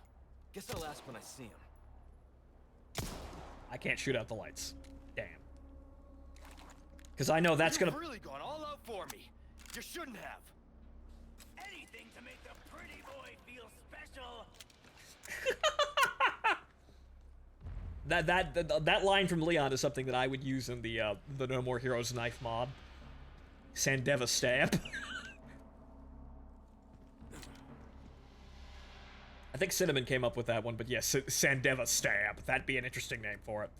Guess I'll ask when I see him. I can't shoot out the lights. Damn. Because I know that's You've gonna... really gone all out for me. You shouldn't have. Anything to make the pretty boy feel special. That line from Leon is something that I would use in the No More Heroes knife mob. Sandeva stab. I think Cinnamon came up with that one, but yes, Sandeva stab. That'd be an interesting name for it.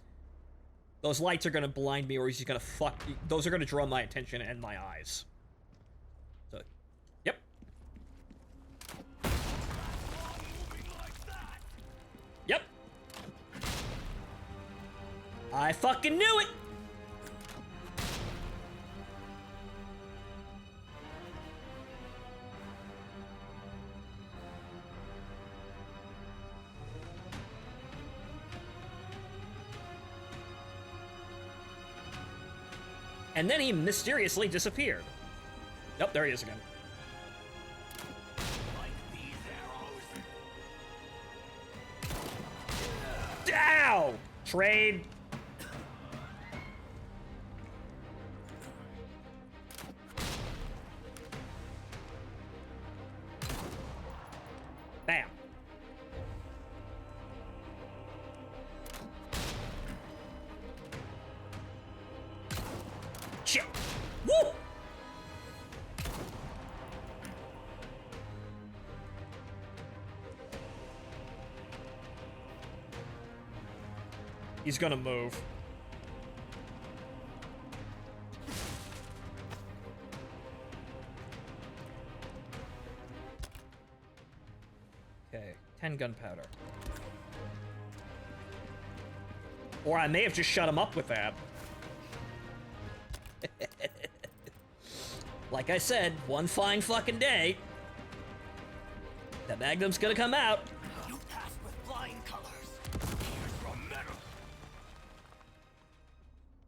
Those lights are gonna blind me, or he's gonna fuck. Those are gonna draw my attention and my eyes. So, yep. Yep. I fucking knew it! And then he mysteriously disappeared. Yep, there he is again. Like these arrows. Ow! Trade. shit! Woo! He's gonna move. Okay, 10 gunpowder. Or I may have just shut him up with that. Like I said, one fine fucking day, the Magnum's gonna come out. You passed with flying colors. Here's your medal.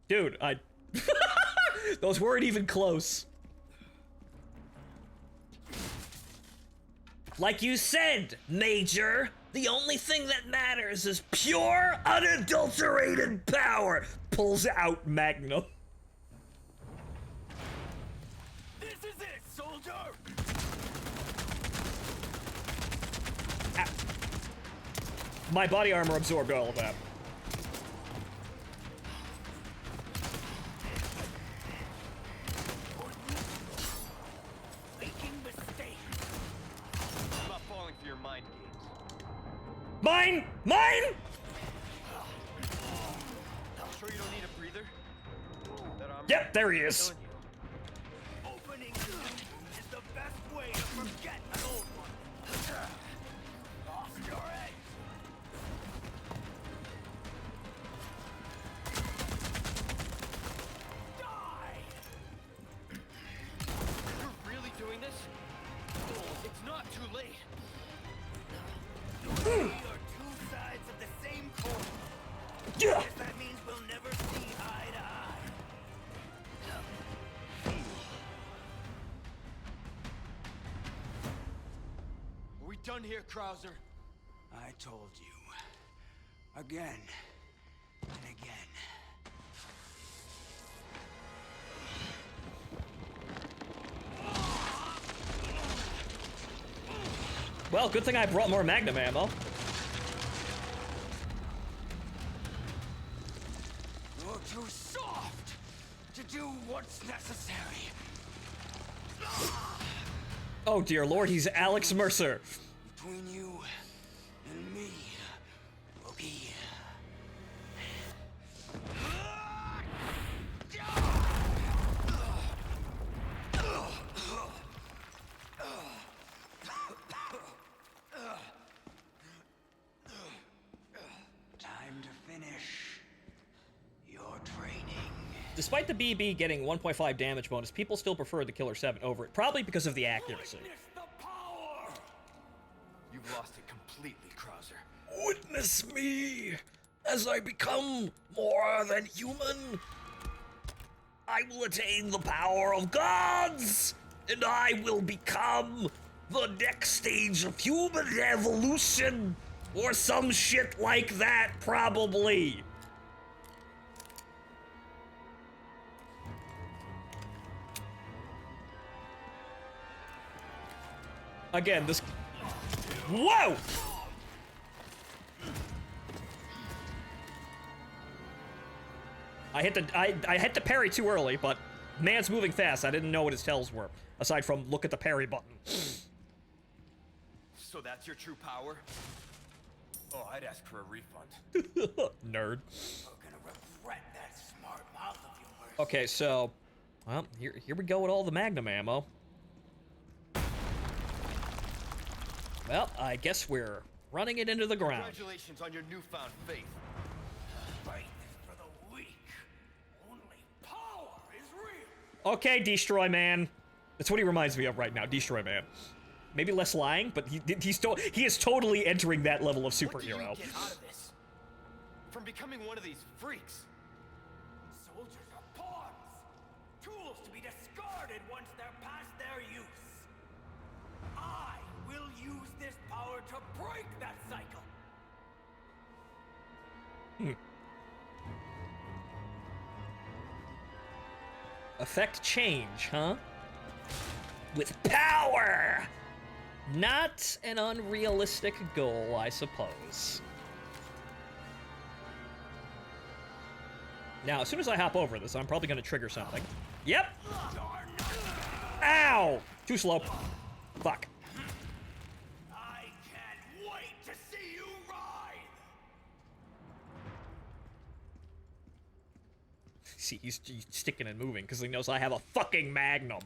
Dude, those weren't even close. Like you said, Major, the only thing that matters is pure, unadulterated power. Pulls out Magnum. This is it, soldier. Ah. My body armor absorbed all of that. Mine! Mine! Sure you don't need a breather? Yep, there he is. Opening is the best way to forget an old one. Lost your edge. Die! You're really doing this? It's not too late. We are two sides of the same coin. Yeah. Guess that means we'll never see eye to eye. Are we done here, Krauser? I told you. Again. And again. Well, good thing I brought more Magnum ammo. You're too soft to do what's necessary. Oh dear lord, he's Alex Mercer. Between you and me, rookie. Time to finish your training. Despite the BB getting 1.5 damage bonus, people still prefer the Killer 7 over it, probably because of the accuracy. Witness the power! You've lost it completely, Krauser. Witness me as I become more than human. I will attain the power of gods, and I will become the next stage of human evolution, or some shit like that, probably. Again, this... Whoa! I hit the parry too early, but man's moving fast. I didn't know what his tells were, aside from look at the parry button. So that's your true power? Oh, I'd ask for a refund. Nerd. You're gonna regret that smart mouth of yours. Okay, so, well, here we go with all the Magnum ammo. Well, I guess we're running it into the ground. Congratulations on your newfound faith. Faith is for the weak. Only power is real. Okay, Destroy Man. That's what he reminds me of right now, Destroy Man. Maybe less lying, but he is totally entering that level of What do you superhero. get out of this? From becoming one of these freaks? Soldiers are pawns. Tools to be discarded once they're past their use. I will use this power to break that cycle. Affect change, huh? With power! Not an unrealistic goal, I suppose. Now, as soon as I hop over this, I'm probably gonna trigger something. Yep! Ow! Too slow. Fuck. I can't wait to see you ride! See, he's sticking and moving because he knows I have a fucking magnum.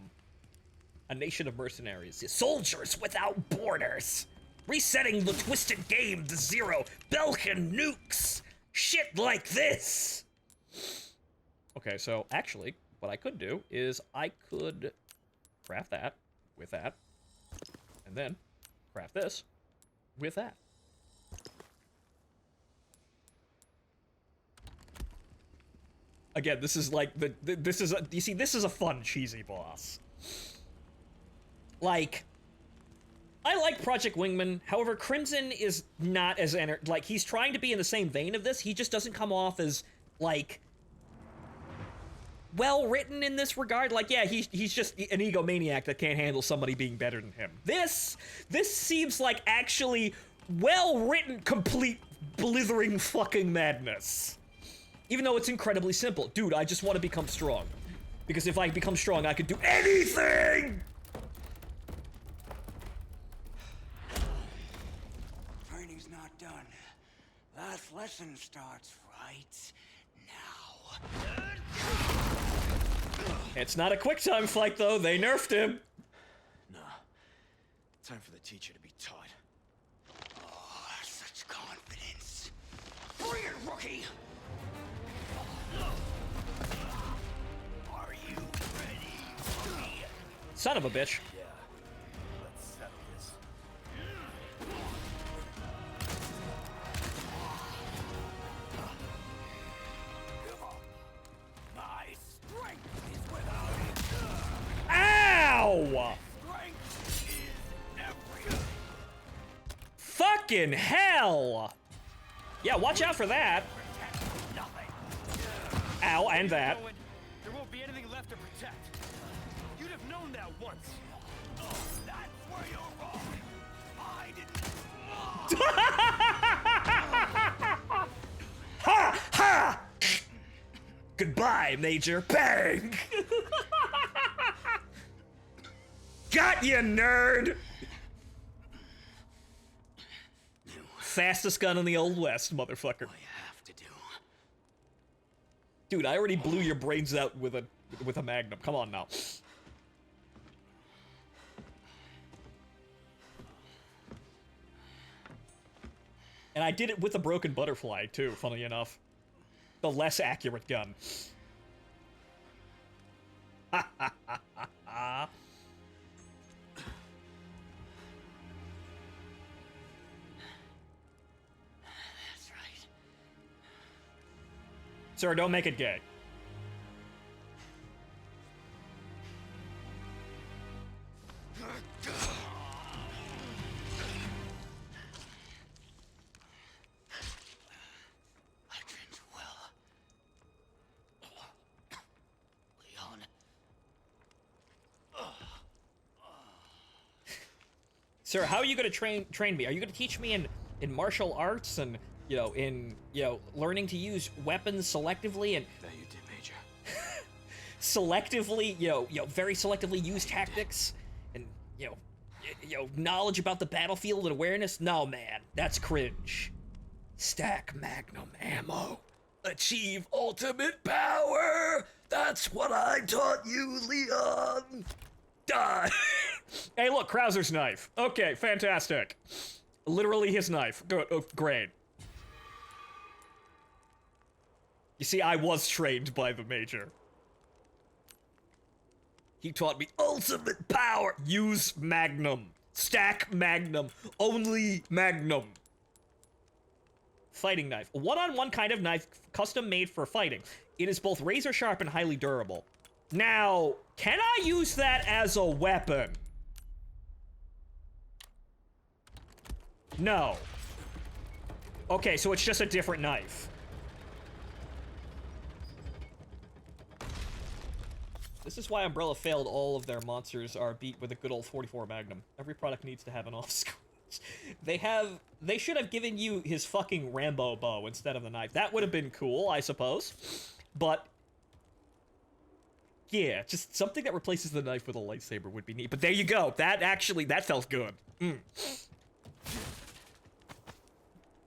A nation of mercenaries. Soldiers without borders. Resetting the twisted game to zero. Belkin nukes. Shit like this. Okay, so actually, what I could do is I could craft that with that. And then craft this with that. Again, this is like this is a, you see, this is a fun cheesy boss. Like, I like Project Wingman. However, Crimson is not as like, he's trying to be in the same vein of this. He just doesn't come off as like well written in this regard. Like, yeah, he's just an egomaniac that can't handle somebody being better than him. This seems like actually well written, complete blithering fucking madness. Even though it's incredibly simple. Dude, I just want to become strong. Because if I become strong, I could do anything! Training's not done. Last lesson starts right now. It's not a quick time fight, though. They nerfed him. Nah. Time for the teacher to be taught. Oh, such confidence. Bring it, rookie! Are you ready, rookie? Son of a bitch. Yeah. Let's settle this. My strength is without it. Ow! Strength is everything. Fucking hell! Yeah, watch out for that. Ow, and that. There won't be anything left to protect. You'd have known that once. Oh, that's where you're wrong. I didn't. Ha! Ha! Goodbye, Major. Bang! Got you, nerd! Fastest gun in the Old West, motherfucker. I have to do. Dude, I already blew your brains out with a magnum. Come on now. And I did it with a broken butterfly, too, funny enough. The less accurate gun. Ha ha ha ha ha. That's right. Sir, don't make it gay. I trained well. Leon. Sir, how are you gonna train me? Are you gonna teach me in martial arts and, learning to use weapons selectively and That you did, Major. selectively, very selectively use tactics and, knowledge about the battlefield and awareness? No, man, that's cringe. Stack magnum ammo. Achieve ultimate power. That's what I taught you, Leon. Die. Hey, look, Krauser's knife. Okay, fantastic. Literally his knife. Good. Oh, great. You see, I was trained by the Major. He taught me ultimate power. Use magnum. Stack magnum. Only magnum. Fighting knife. A one-on-one kind of knife custom made for fighting. It is both razor sharp and highly durable. Now, can I use that as a weapon? No. Okay, so it's just a different knife. This is why Umbrella failed all of their monsters are beat with a good old 44 Magnum. Every product needs to have an off-screen. They should have given you his fucking Rambo bow instead of the knife. That would have been cool, I suppose. but yeah, just something that replaces the knife with a lightsaber would be neat. But there you go. That felt good.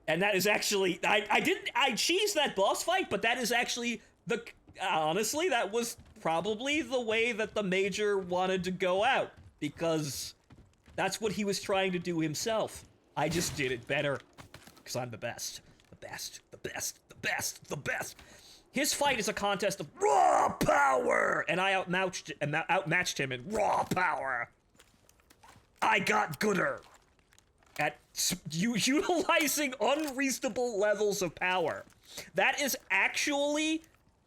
And that is actually, I cheesed that boss fight, but that is actually honestly, that was probably the way that the Major wanted to go out, because that's what he was trying to do himself. I just did it better, because I'm the best. The best, the best, the best, the best. His fight is a contest of raw power, and I outmatched him in raw power. I got gooder at utilizing unreasonable levels of power. That is actually,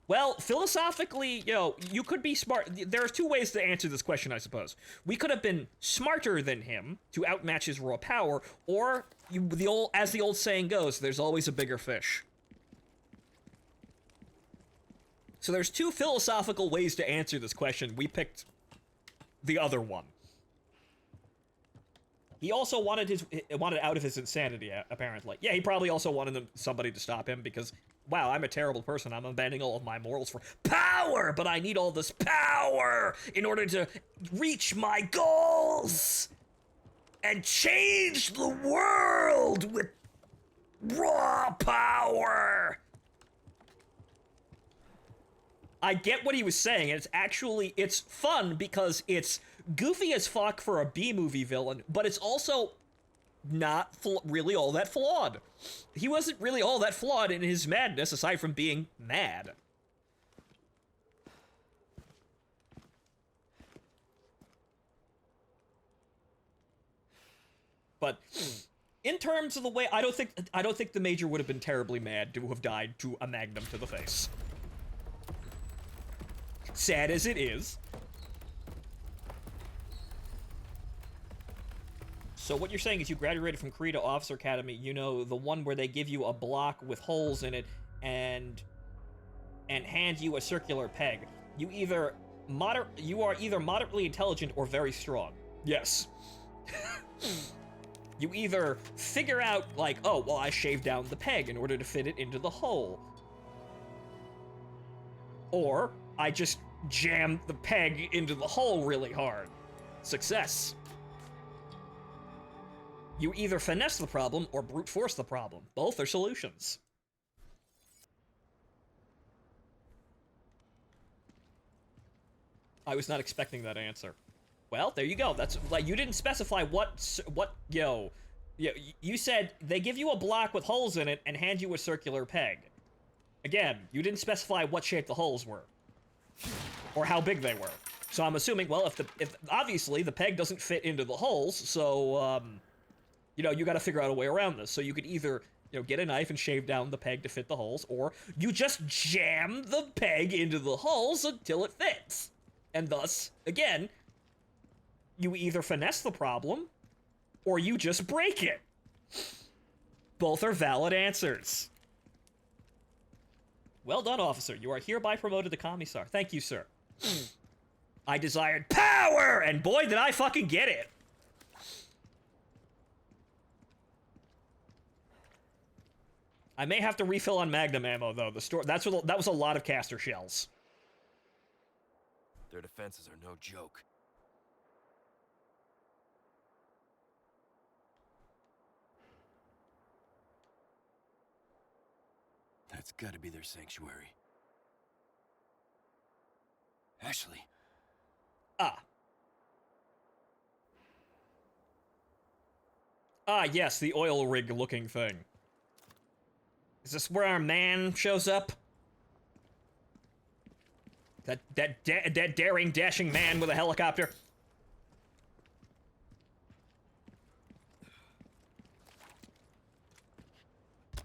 well, philosophically, you know, you could be smart. There are two ways to answer this question, I suppose. We could have been smarter than him to outmatch his raw power, or as the old saying goes, there's always a bigger fish. So there's two philosophical ways to answer this question. We picked the other one. He also wanted out of his insanity, apparently. Yeah, he probably also wanted somebody to stop him because, wow, I'm a terrible person. I'm abandoning all of my morals for power, but I need all this power in order to reach my goals and change the world with raw power. I get what he was saying, and it's fun because it's goofy as fuck for a B-movie villain, but it's also not really all that flawed. He wasn't really all that flawed in his madness, aside from being mad. But in terms of the way, I don't think the Major would have been terribly mad to have died to a magnum to the face. Sad as it is. So what you're saying is you graduated from Karita Officer Academy, you know, the one where they give you a block with holes in it and hand you a circular peg. You are either moderately intelligent or very strong. Yes. You either figure out, like, oh, well, I shaved down the peg in order to fit it into the hole. Or I just jammed the peg into the hole really hard. Success. You either finesse the problem or brute force the problem. Both are solutions. I was not expecting that answer. Well, there you go. That's like, you didn't specify you said they give you a block with holes in it and hand you a circular peg. Again, you didn't specify what shape the holes were. Or how big they were. So I'm assuming, well, if obviously the peg doesn't fit into the holes, so, you know, you gotta figure out a way around this. So you could either, you know, get a knife and shave down the peg to fit the holes, or you just jam the peg into the holes until it fits. And thus, again, you either finesse the problem, or you just break it. Both are valid answers. Well done, officer. You are hereby promoted to commissar. Thank you, sir. I desired power, and boy, did I fucking get it. I may have to refill on magnum ammo, though. That was a lot of caster shells. Their defenses are no joke. That's gotta be their sanctuary. Ashley. Yes, the oil rig looking thing. Is this where our man shows up? That daring, dashing man with a helicopter?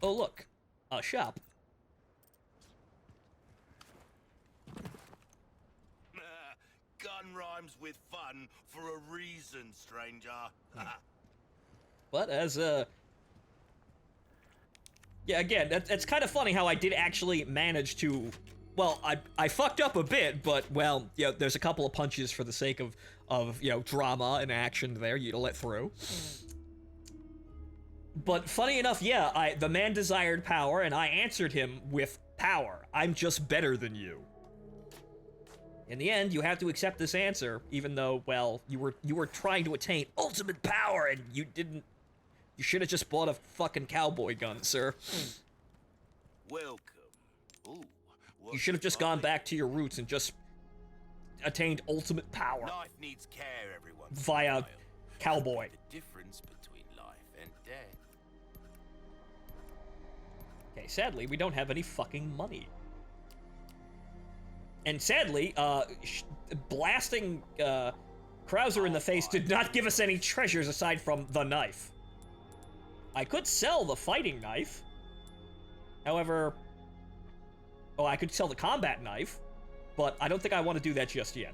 Oh, look. A shop. Gun rhymes with fun for a reason, stranger. But as yeah, again, it's kind of funny how I did actually manage to, well, I fucked up a bit, but, well, you know, there's a couple of punches for the sake of you know, drama and action there you to let through. But funny enough, yeah, the man desired power, and I answered him with power. I'm just better than you. In the end, you have to accept this answer, even though, well, you were trying to attain ultimate power and you didn't. You should have just bought a fucking cowboy gun, sir. Welcome. Ooh, You should have just gone back to your roots and just attained ultimate power Life needs care, everyone. via cowboy. The difference between life and death. Okay, sadly, we don't have any fucking money. And sadly, blasting Krauser in the face did not give us any treasures aside from the knife. I could sell the fighting knife. However, oh, I could sell the combat knife, but I don't think I want to do that just yet.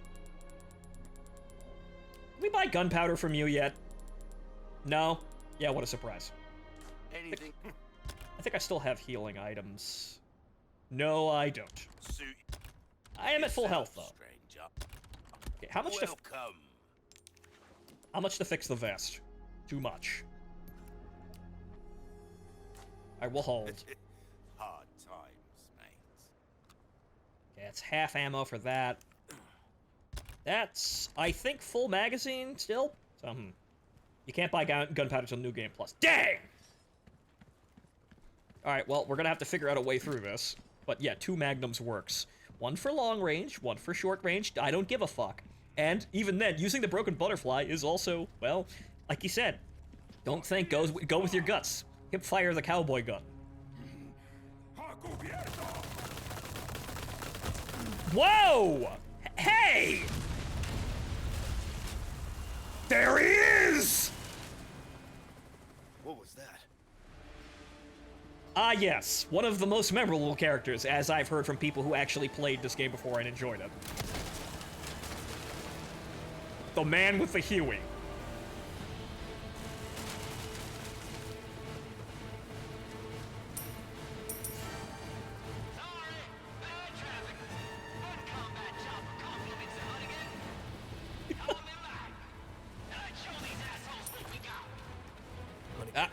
Did we buy gunpowder from you yet? No? Yeah, what a surprise. Anything. I think I still have healing items. No, I don't. Suit. I am at full health, though. Stranger. Okay, how much to Welcome. fix the vest? Too much. I will hold. Hard times, mate. Okay, that's half ammo for that. That's, I think, full magazine still. So, you can't buy gunpowder till New Game Plus. Dang! Alright, well, we're gonna have to figure out a way through this. But yeah, 2 magnums works. One for long range, one for short range. I don't give a fuck. And even then, using the broken butterfly is also, well, like you said, don't think, go with your guts. Hip fire the cowboy gun. Whoa! Hey! There he is! What was that? Ah, yes. One of the most memorable characters, as I've heard from people who actually played this game before and enjoyed it. The man with the Huey. Ah.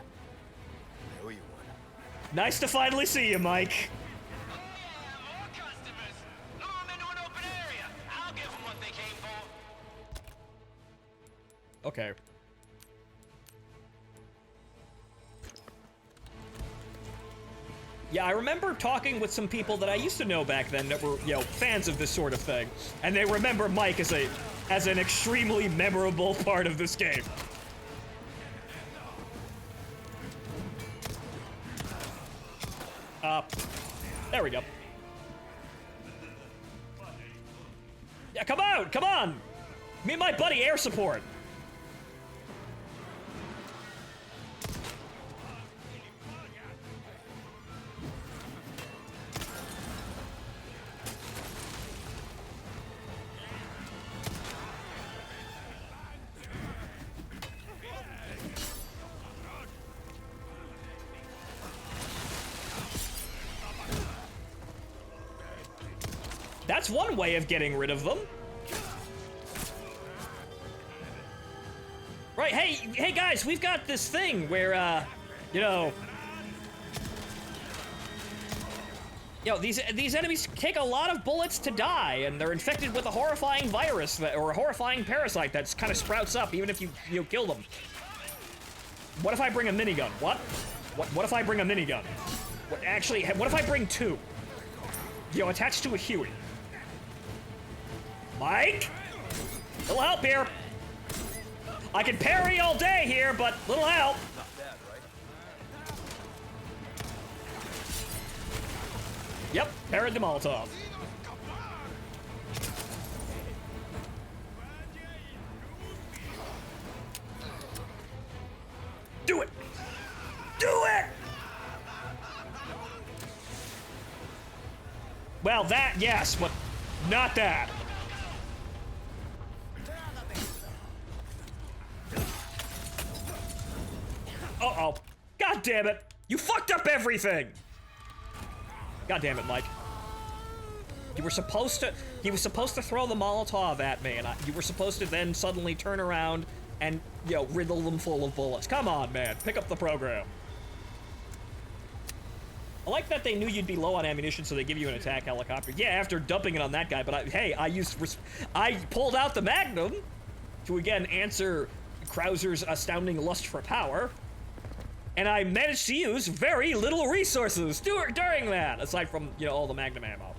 There you are. Nice to finally see you, Mike. More customers. Lure them into an open area. I'll give them what they came for. Okay. Yeah, I remember talking with some people that I used to know back then that were, fans of this sort of thing, and they remember Mike as an extremely memorable part of this game. There we go. Yeah, come on, come on! Me and my buddy air support. That's one way of getting rid of them. Right, hey guys, we've got this thing where, these enemies take a lot of bullets to die, and they're infected with a horrifying virus, or a horrifying parasite that's kind of sprouts up even if you kill them. What if I bring a minigun? What? What if I bring a minigun? What if I bring 2? Attached to a Huey. Mike? Little help here. I can parry all day here, but little help. Not bad, right? Yep, parried the Molotov. Do it! Do it! Well, that, yes, but not that. Uh-oh. God damn it. You fucked up everything! God damn it, Mike. He was supposed to throw the Molotov at me, and you were supposed to then suddenly turn around and, riddle them full of bullets. Come on, man. Pick up the program. I like that they knew you'd be low on ammunition, so they give you an attack helicopter. Yeah, after dumping it on that guy, but hey, I pulled out the Magnum to again answer Krauser's astounding lust for power, and I managed to use very little resources during that, aside from, you know, all the Magnum ammo.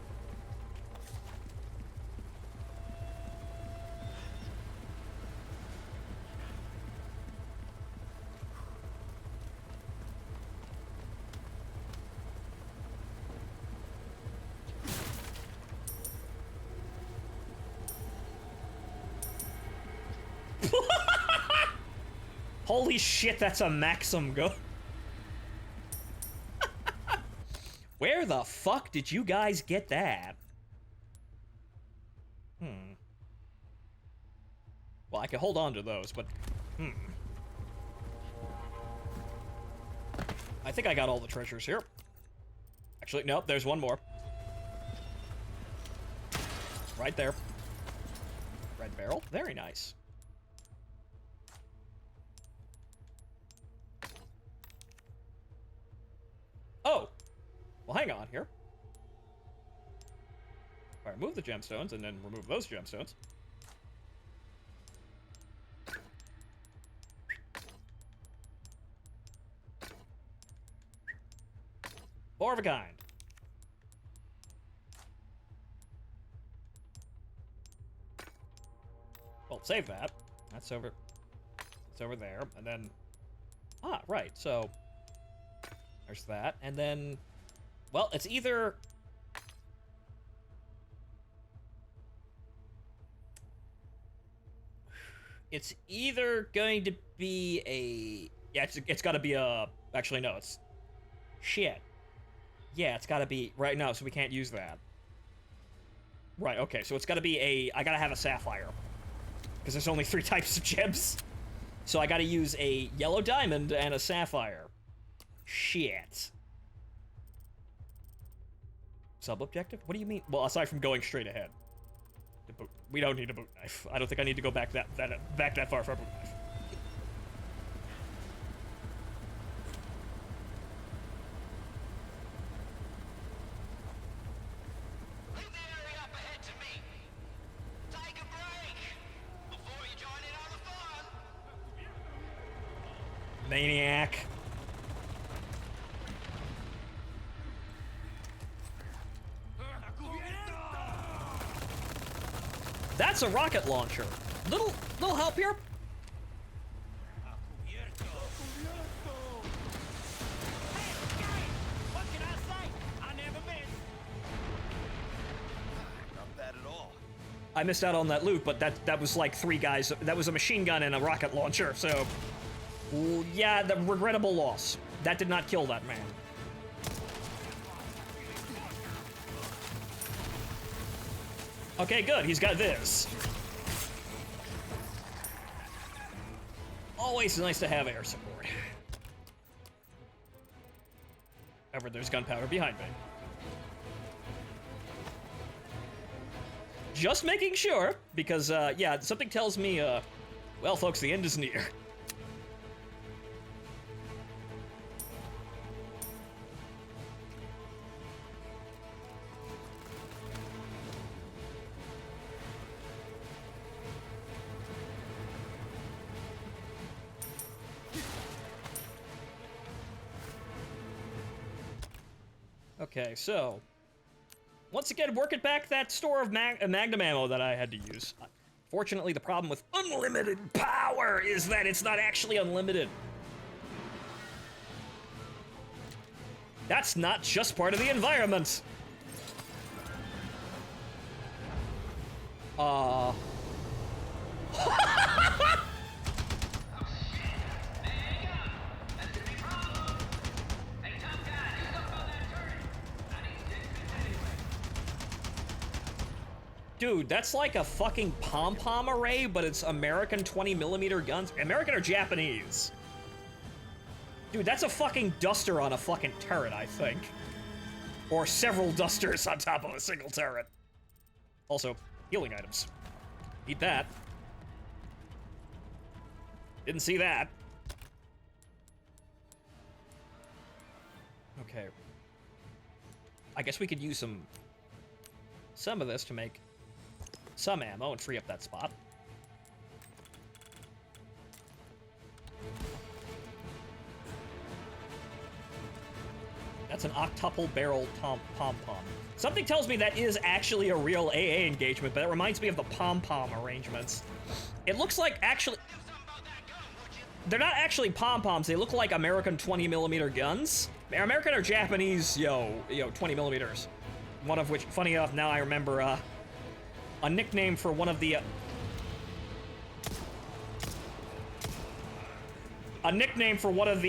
Holy shit, that's a Maxim gun. Where the fuck did you guys get that? Well, I can hold on to those, but... I think I got all the treasures here. Actually, nope, there's one more. Right there. Red barrel, very nice. Oh! Well, hang on here. If I remove the gemstones and then remove those gemstones. More of a kind. Well, save that. That's over. It's over there, and then. Ah, right. So there's that, and then. Well, it's either. It's either going to be a. Yeah, it's got to be a. Actually, no, it's. Shit. Yeah, it's got to be right now, so we can't use that. Right. Okay, so it's got to be a. I gotta have a sapphire. Because there's only 3 types of gems. So I gotta use a yellow diamond and a sapphire. Shit. Sub-objective? What do you mean? Well, aside from going straight ahead. We don't need a boot knife. I don't think I need to go back that far for a boot knife. Maniac. That's a rocket launcher. Little help here. What can I say? I never miss. Not bad at all. I missed out on that loot, but that was like 3 guys. That was a machine gun and a rocket launcher, so... Yeah, the regrettable loss. That did not kill that man. Okay, good. He's got this. Always nice to have air support. However, there's gunpowder behind me. Just making sure, because, yeah, something tells me, well, folks, the end is near. Okay, so once again, working back that store of Magnum ammo that I had to use. Fortunately, the problem with unlimited power is that it's not actually unlimited. That's not just part of the environment. Dude, that's like a fucking pom-pom array, but it's American 20mm guns. American or Japanese? Dude, that's a fucking duster on a fucking turret, I think. Or several dusters on top of a single turret. Also, healing items. Eat that. Didn't see that. Okay. I guess we could use some of this to make some ammo and free up that spot. That's an octuple barrel pom-pom. Something tells me that is actually a real AA engagement, but it reminds me of the pom-pom arrangements. It looks like actually... They're not actually pom-poms, they look like American 20mm guns. American or Japanese, 20mm. One of which, funny enough, now I remember, a nickname for one of the,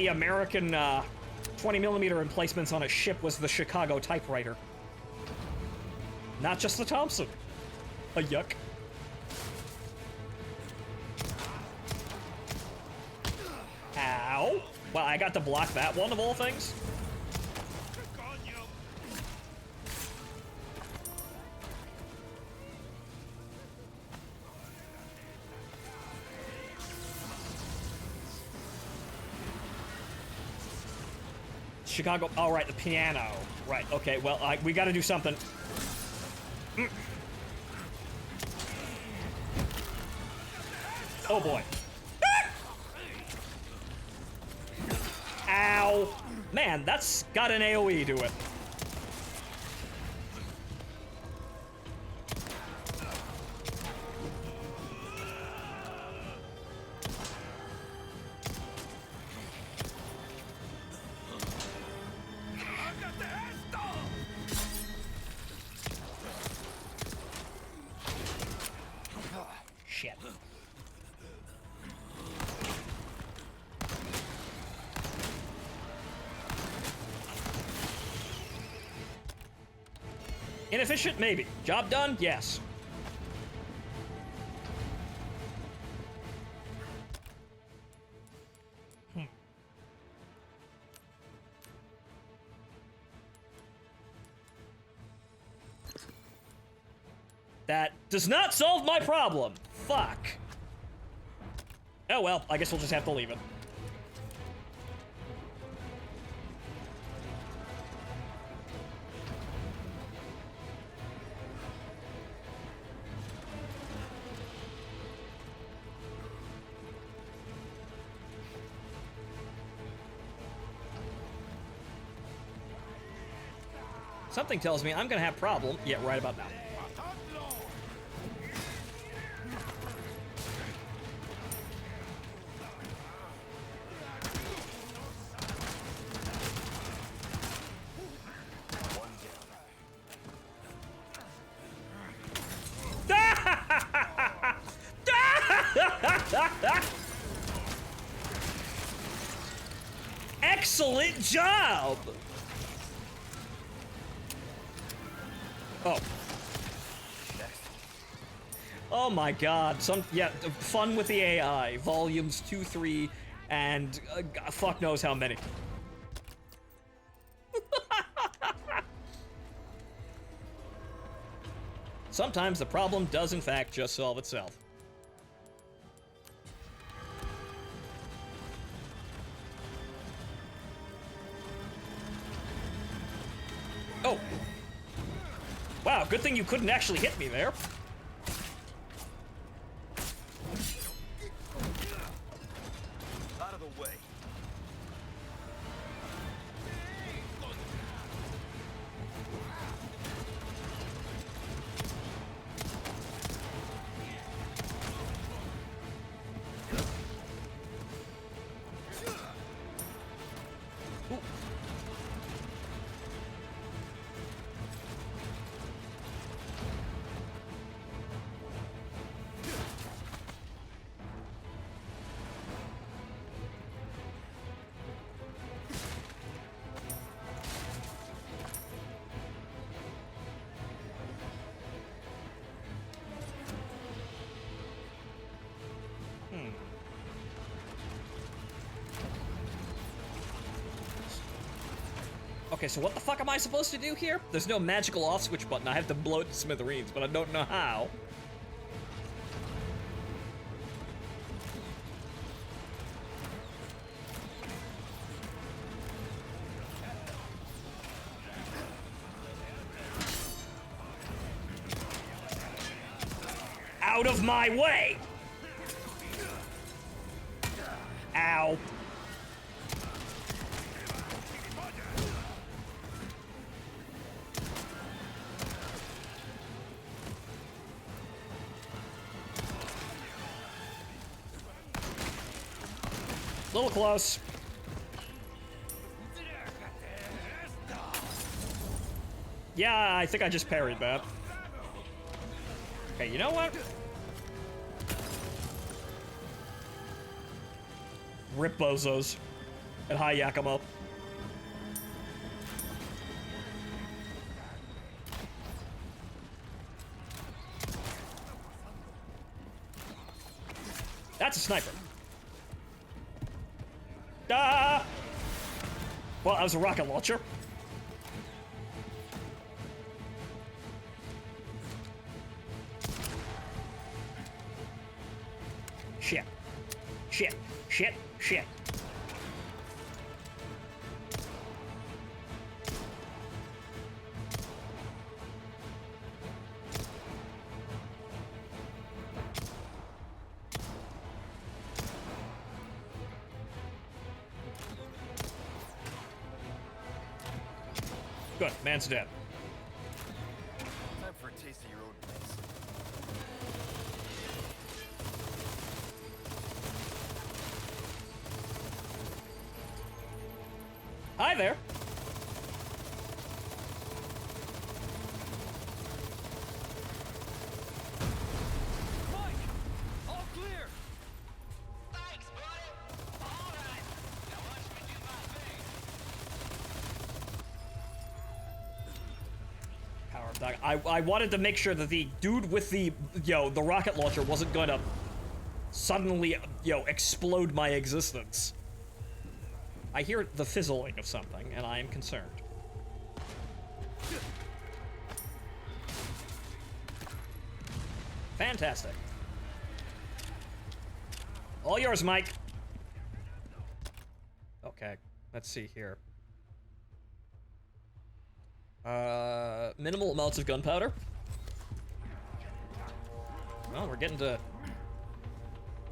American, 20mm emplacements on a ship was the Chicago typewriter. Not just the Thompson. A yuck. Ow. Well, I got to block that one of all things. Chicago. Oh, right, the piano. Right. Okay. Well, we got to do something. Oh boy. Ow. Man, that's got an AoE to it. Shit. Inefficient? Maybe. Job done? Yes. That does not solve my problem. Fuck. Oh well, I guess we'll just have to leave it. Something tells me I'm gonna have a problem. Yeah, right about now. Excellent job! Oh. Oh my god. Fun with the AI. Volumes 2, 3, and fuck knows how many. Sometimes the problem does in fact just solve itself. Oh. Wow, good thing you couldn't actually hit me there. Out of the way. Okay, so what the fuck am I supposed to do here? There's no magical off switch button. I have to blow it to smithereens, but I don't know how. Out of my way! Ow. Little close. Yeah, I think I just parried that. Okay, you know what? Rip bozos. And high yak 'em up. That's a sniper. Ah! Well, that was a rocket launcher. Shit. Shit. Shit. Shit. Good. Man's dead. Time for a taste of your own place. Hi there. Mike! All clear! Thanks, buddy. All right. Now watch me do my thing. Power of dog. I wanted to make sure that the dude with the, the rocket launcher wasn't going to suddenly, explode my existence. I hear the fizzling of something, and I am concerned. Fantastic. All yours, Mike. Okay, let's see here. Minimal amounts of gunpowder. Well, we're getting to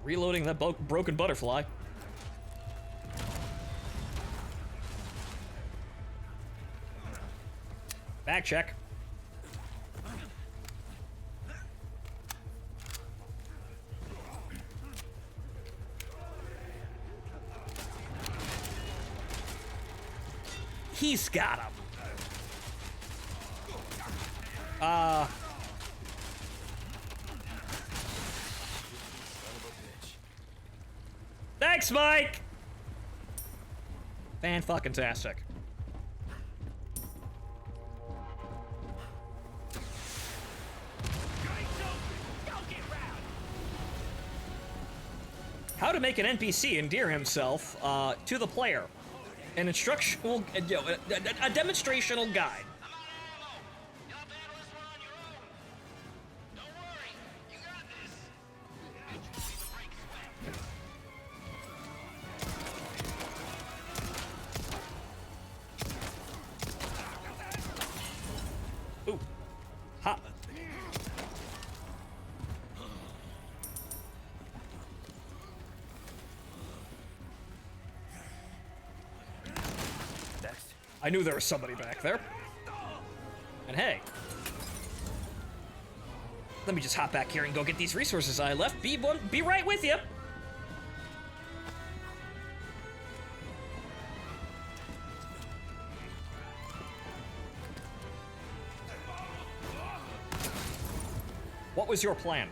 reloading that broken butterfly. Back check. He's got him. Thanks, Mike! Fan-fucking-tastic. How to make an NPC endear himself to the player. An instructional, a demonstrational guide. Y'all battle this one on your own. Don't worry, you got this. Actually, the break sweat. Ooh. Ha. I knew there was somebody back there. And hey. Let me just hop back here and go get these resources I left. Be right with you. What was your plan?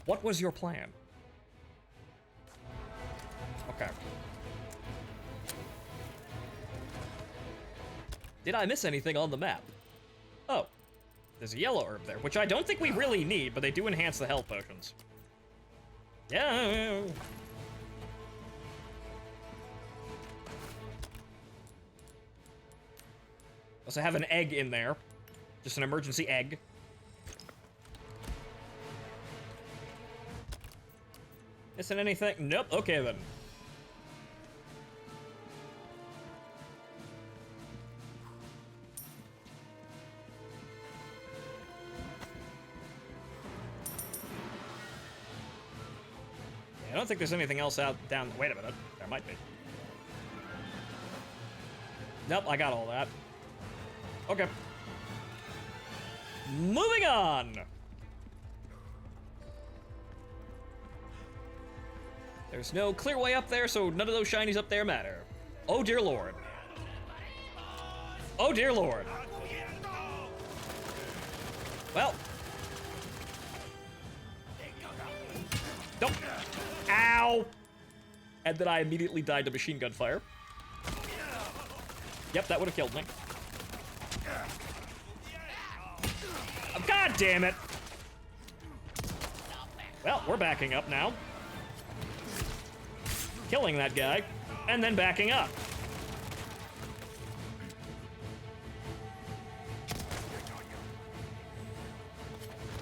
What was your plan? Okay. Did I miss anything on the map? Oh. There's a yellow herb there, which I don't think we really need, but they do enhance the health potions. Yeah. Also have an egg in there. Just an emergency egg. Missing anything? Nope. Okay, then. don't think there's anything else out down... Wait a minute. There might be. Nope, I got all that. Okay. Moving on! There's no clear way up there, so none of those shinies up there matter. Oh, dear lord. Oh, dear lord. Well. Nope. Ow! And then I immediately died to machine gun fire. Yep, that would have killed me. Oh, God damn it! Well, we're backing up now. Killing that guy, and then backing up.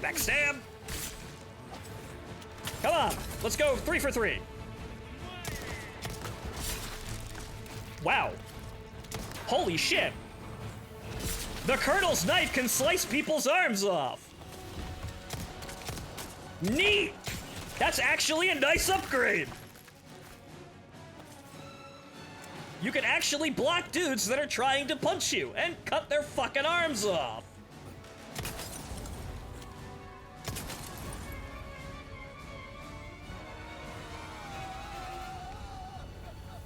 Backstab! Come on, let's go 3 for 3. Wow. Holy shit. The Colonel's knife can slice people's arms off. Neat! That's actually a nice upgrade. You can actually block dudes that are trying to punch you and cut their fucking arms off.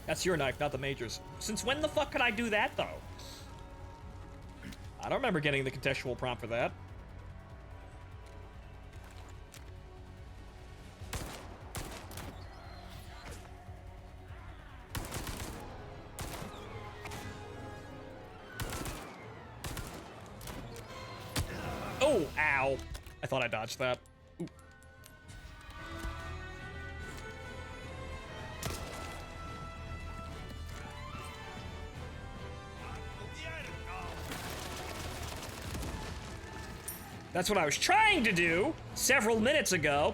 That's your knife, not the Major's. Since when the fuck could I do that, though? I don't remember getting the contextual prompt for that. Oh, ow. I thought I dodged that. Ooh. That's what I was trying to do several minutes ago.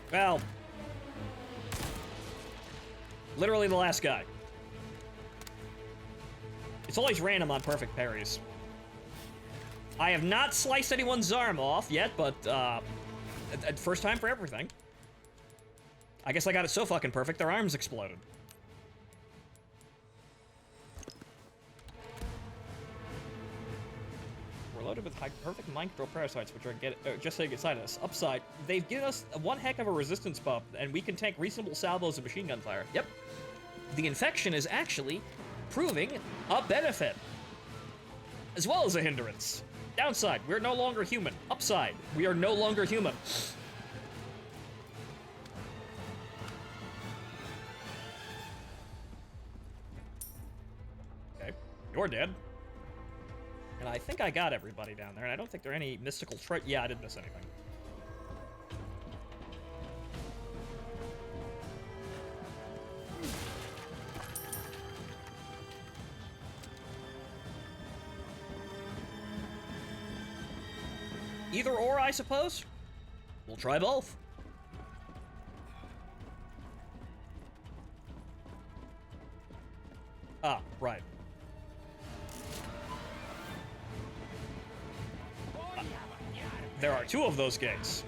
Well, literally the last guy. It's always random on perfect parries. I have not sliced anyone's arm off yet, but first time for everything. I guess I got it so fucking perfect, their arms exploded. We're loaded with perfect mind control parasites, which are just saying inside us. Upside, they've given us one heck of a resistance bump, and we can tank reasonable salvos of machine gun fire. Yep. The infection is actually proving a benefit, as well as a hindrance. Downside, we're no longer human. Upside, we are no longer human. Okay, you're dead. And I think I got everybody down there, and I don't think there are any mystical yeah, I didn't miss anything. Either or, I suppose. We'll try both. Ah, right. There are 2 of those gates.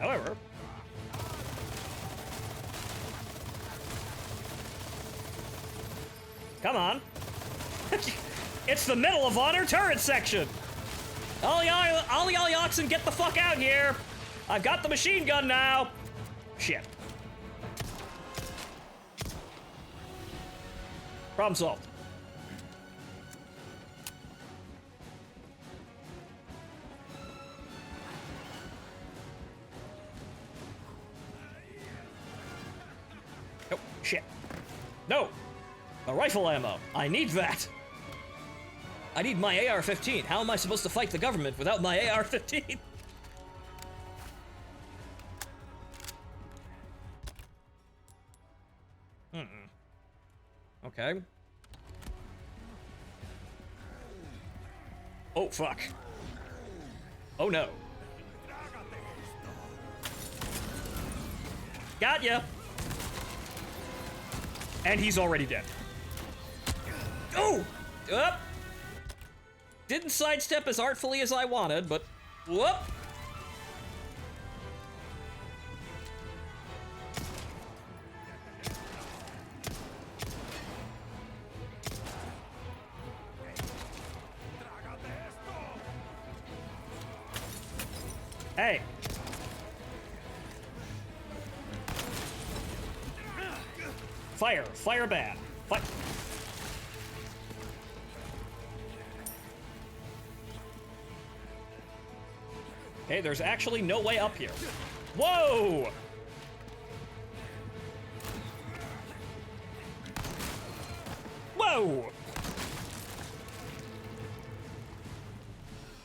However... Come on. It's the Medal of Honor turret section! All y'all oxen, get the fuck out here! I've got the machine gun now! Shit. Problem solved. Oh, shit. No! The rifle ammo. I need that! I need my AR-15. How am I supposed to fight the government without my AR-15? Okay. Oh, fuck. Oh, no. Got ya! And he's already dead. Oh! Up! Didn't sidestep as artfully as I wanted, but whoop. Hey. Fire. Fire bad. Fire. Okay, there's actually no way up here. Whoa! Whoa!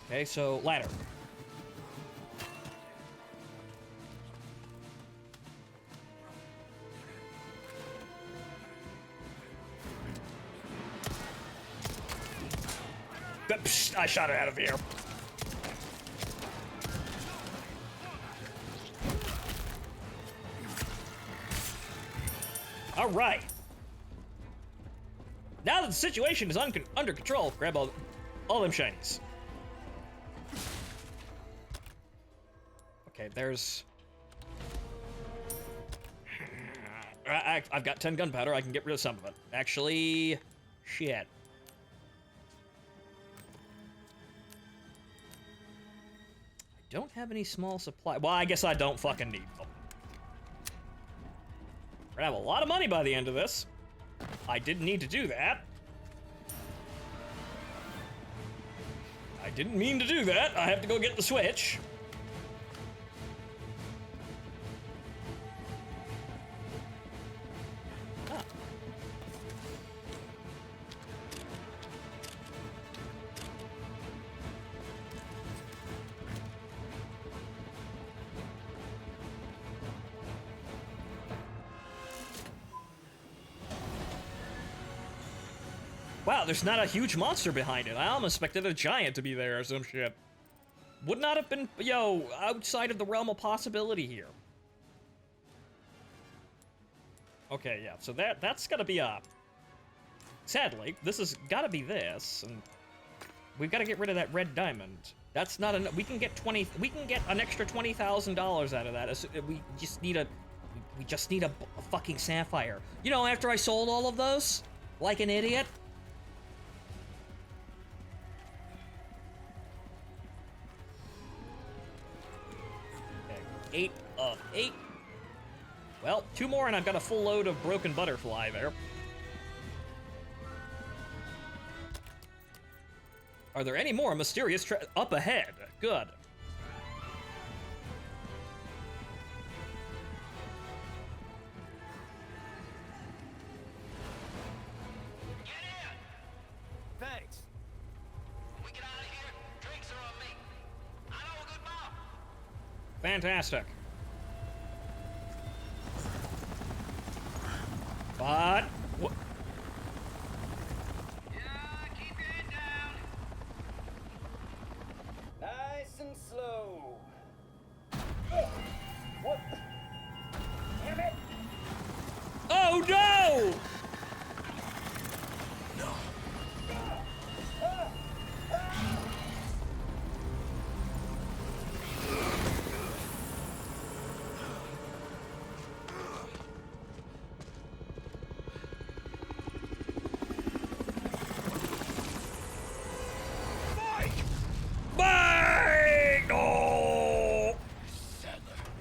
Okay, so ladder. Psh, I shot it out of here. All right. Now that the situation is under control, grab all them shinies. Okay, there's... I've got 10 gunpowder. I can get rid of some of it. Actually, shit. I don't have any small supply. Well, I guess I don't fucking need them. We're gonna have a lot of money by the end of this. I didn't need to do that. I didn't mean to do that. I have to go get the switch. Ah. Wow, there's not a huge monster behind it. I almost expected a giant to be there or some shit. Would not have been, outside of the realm of possibility here. Okay, yeah, so that's gotta be a... Sadly, this has gotta be this, and we've gotta get rid of that red diamond. That's not enough. We can get an extra $20,000 out of that. We just need a fucking sapphire. You know, after I sold all of those, like an idiot. Okay, 8 of 8. Well, 2 more and I've got a full load of broken butterfly there. Are there any more mysterious up ahead? Good. Get in! Thanks. When we get out of here, drinks are on me. I know a good bar. Fantastic. But... Keep your head down. Nice and slow. What? Damn it! Oh no!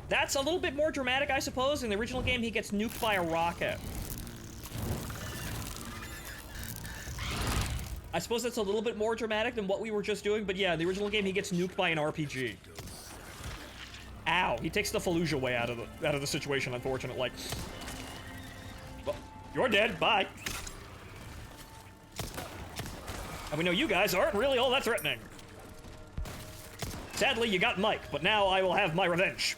That's a little bit more dramatic, I suppose. In the original game, he gets nuked by a rocket. I suppose that's a little bit more dramatic than what we were just doing, but yeah, in the original game, he gets nuked by an RPG. Ow, he takes the Fallujah way out of the situation, unfortunately. Well, you're dead, bye. And we know you guys aren't really all that threatening. Sadly, you got Mike, but now I will have my revenge.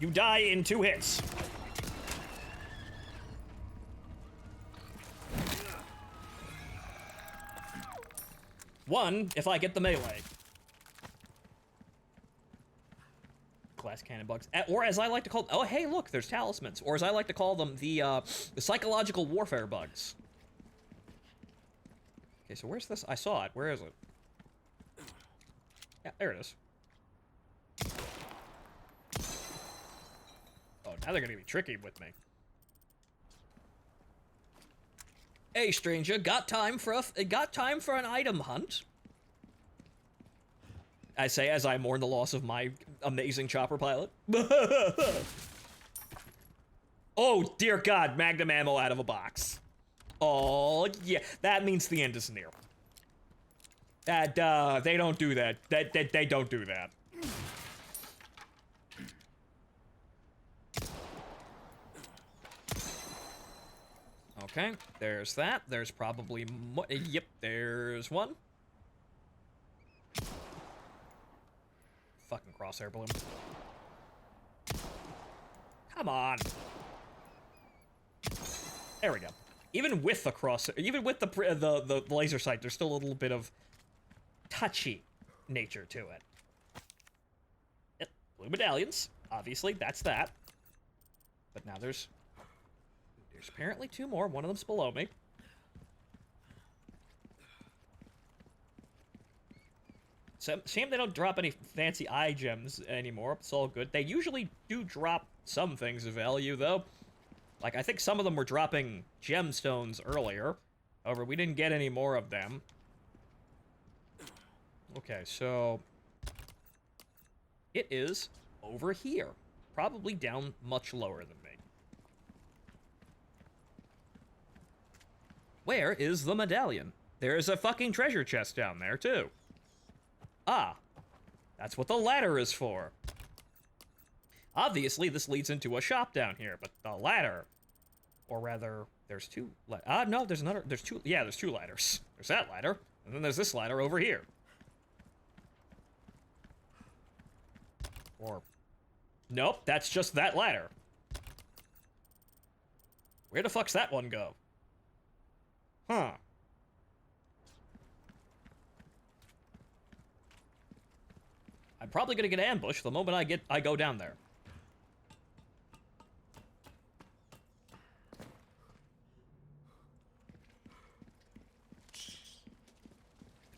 You die in 2 hits. One, if I get the melee. class cannon bugs, or as I like to call them, oh hey look, there's talismans, or as I like to call them, the psychological warfare bugs. Okay, so where's this? I saw it. Where is it? Yeah, there it is. Oh, now they're gonna be tricky with me. Hey, stranger, got time for an item hunt? I say as I mourn the loss of my amazing chopper pilot. Oh, dear God, magnum ammo out of a box. Oh, yeah, that means the end is near. They don't do that. They don't do that. Okay, there's that. There's probably yep, there's one. Fucking crosshair balloon. Come on. There we go. Even with the even with the laser sight, there's still a little bit of touchy nature to it. Yep, blue medallions. Obviously, that's that. But now there's apparently two more. One of them's below me. So, shame they don't drop any fancy eye gems anymore. It's all good. They usually do drop some things of value, though. Like, I think some of them were dropping gemstones earlier. However, we didn't get any more of them. Okay, so... it is over here. Probably down much lower than me. Where is the medallion? There's a fucking treasure chest down there, too. Ah, that's what the ladder is for. Obviously, this leads into a shop down here, but the ladder, or rather, there's two. No, there's another. There's two. Yeah, there's two ladders. There's that ladder, and then there's this ladder over here. Or, nope, that's just that ladder. Where the fuck's that one go? Huh. I'm probably gonna get ambushed the moment I go down there.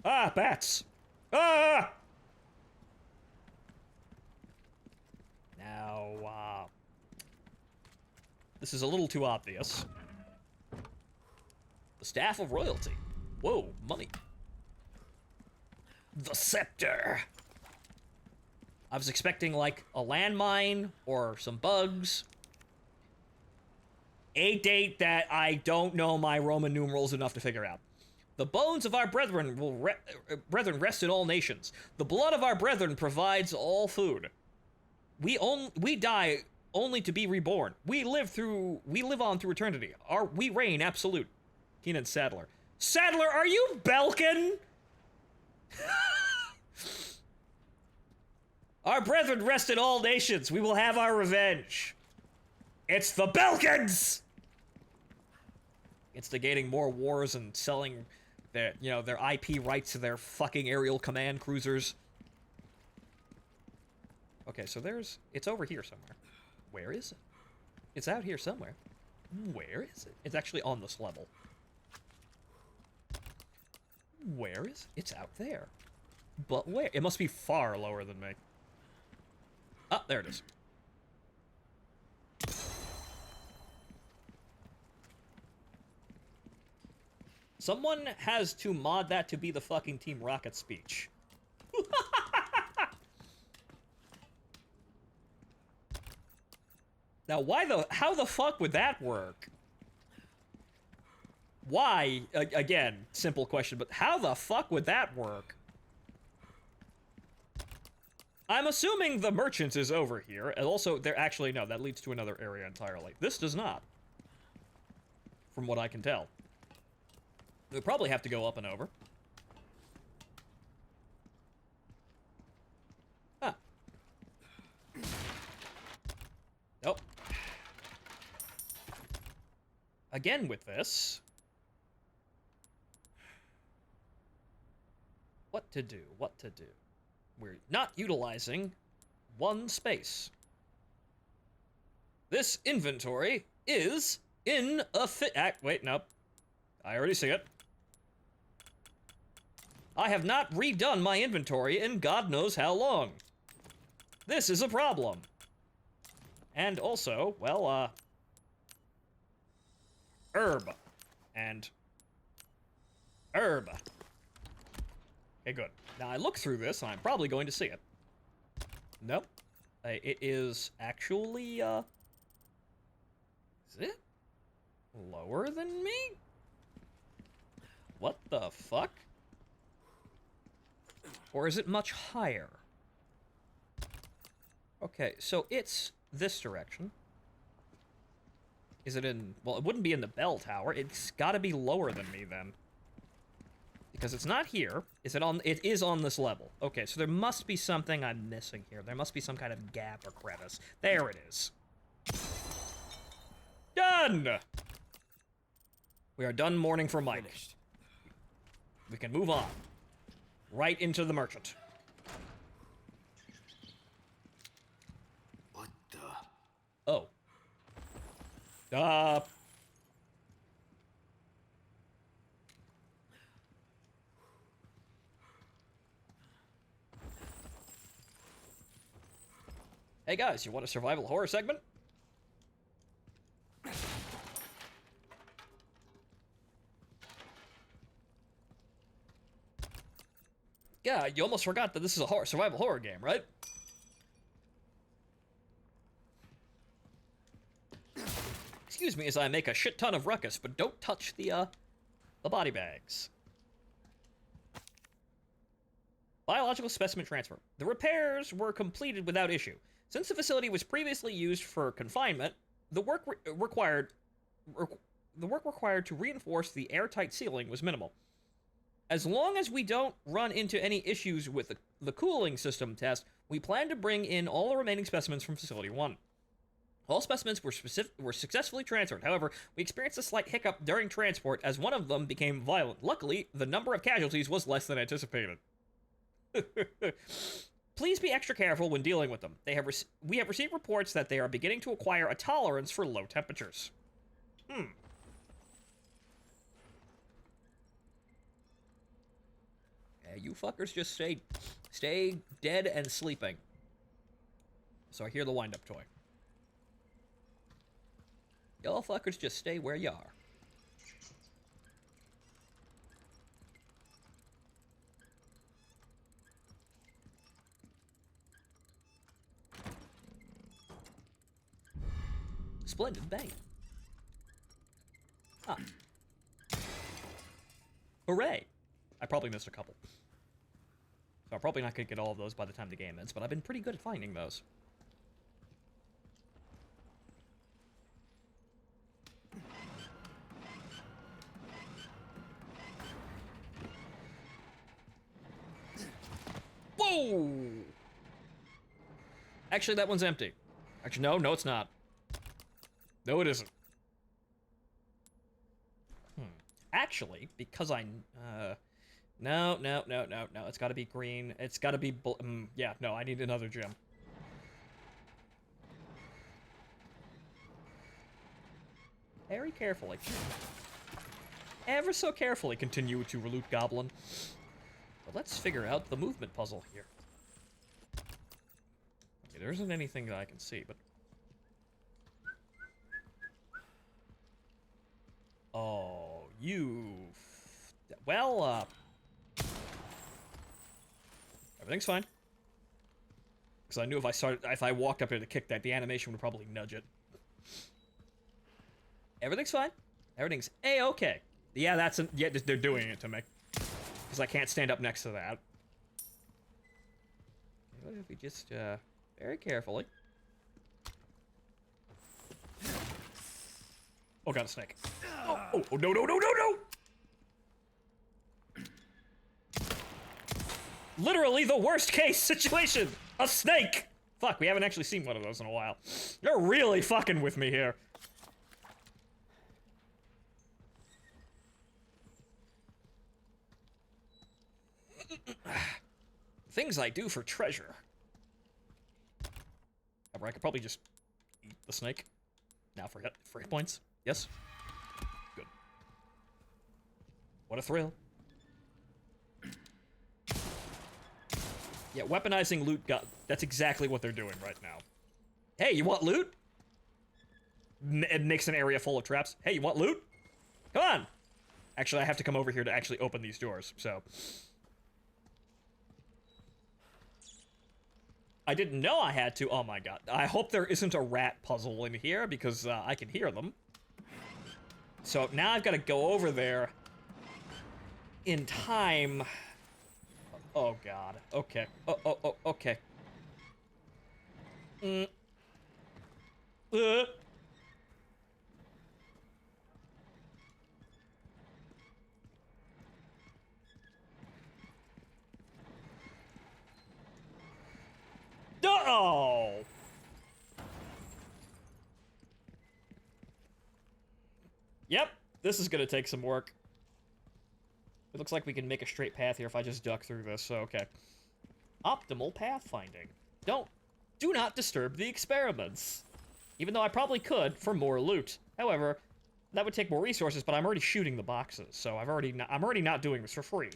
Ah, bats! Ah! Now, this is a little too obvious. The Staff of Royalty. Whoa, money. The Scepter. I was expecting, like, a landmine or some bugs. A date that I don't know my Roman numerals enough to figure out. The bones of our brethren will rest in all nations. The blood of our brethren provides all food. We die only to be reborn. We live on through eternity. We reign absolute. Keenan Sadler. Sadler, are you Belkin? Our brethren rest in all nations. We will have our revenge. It's the Belkins! Instigating more wars and selling their IP rights to their fucking aerial command cruisers. Okay, so it's over here somewhere. Where is it? It's out here somewhere. Where is it? It's actually on this level. Where is it? It's out there. But where? It must be far lower than me. Ah, there it is. Someone has to mod that to be the fucking Team Rocket speech. Now, how the fuck would that work? Why? Again, simple question, but how the fuck would that work? I'm assuming the merchant is over here, and also, no, that leads to another area entirely. This does not. From what I can tell. We'll probably have to go up and over. Ah. Nope. Again with this. What to do? What to do? We're not utilizing one space. This inventory is in a wait, nope. I already see it. I have not redone my inventory in God knows how long. This is a problem. And also, well, herb. And herb. Okay, good. Now I look through this, and I'm probably going to see it. Nope. It is actually, is it lower than me? What the fuck? Or is it much higher? Okay, so it's this direction. Is it in... Well, it wouldn't be in the bell tower. It's gotta be lower than me, then. Because it's not here. Is it on... It is on this level. Okay, so there must be something I'm missing here. There must be some kind of gap or crevice. There it is. Done! We are done mourning for Mike. Finished. We can move on. Right into the merchant. What the? Oh. Hey guys, you want a survival horror segment? Yeah, you almost forgot that this is a survival horror game, right? Excuse me as I make a shit ton of ruckus, but don't touch the body bags. Biological specimen transfer. The repairs were completed without issue. Since the facility was previously used for confinement, the work required to reinforce the airtight ceiling was minimal. As long as we don't run into any issues with the cooling system test, we plan to bring in all the remaining specimens from Facility 1. All specimens were successfully transferred. However, we experienced a slight hiccup during transport as one of them became violent. Luckily, the number of casualties was less than anticipated. Please be extra careful when dealing with them. We have received reports that they are beginning to acquire a tolerance for low temperatures. Yeah, you fuckers just stay dead and sleeping. So I hear the wind-up toy. Y'all fuckers just stay where you are. Splendid bang. Ah. Hooray! I probably missed a couple. So I'm probably not going to get all of those by the time the game ends, but I've been pretty good at finding those. Whoa! Actually, that one's empty. Actually, no, it's not. No, it isn't. Actually, because no, it's gotta be green. It's gotta be, yeah, no, I need another gem. Very carefully. Ever so carefully continue to loot Goblin. But let's figure out the movement puzzle here. Okay, there isn't anything that I can see, but... Oh, well, everything's fine. Because I knew if I walked up here to kick that, the animation would probably nudge it. Everything's fine. Everything's A-okay. Yeah, they're doing it to me. Because I can't stand up next to that. What if we just, very carefully. Oh god, a snake. Oh, no! Literally the worst case situation! A snake! Fuck, we haven't actually seen one of those in a while. You're really fucking with me here. Things I do for treasure. Or I could probably just eat the snake. Now for hit points. Yes? Good. What a thrill. Yeah, weaponizing loot that's exactly what they're doing right now. Hey, you want loot? It makes an area full of traps. Hey, you want loot? Come on! Actually, I have to come over here to actually open these doors, so... I didn't know I had to. Oh my god. I hope there isn't a rat puzzle in here, because I can hear them. So now I've got to go over there in time. Oh god. Okay. Oh, okay. Oh! Yep, this is gonna take some work. It looks like we can make a straight path here if I just duck through this, so okay. Optimal pathfinding. Do not disturb the experiments. Even though I probably could for more loot. However, that would take more resources, but I'm already shooting the boxes, so I'm already not doing this for free.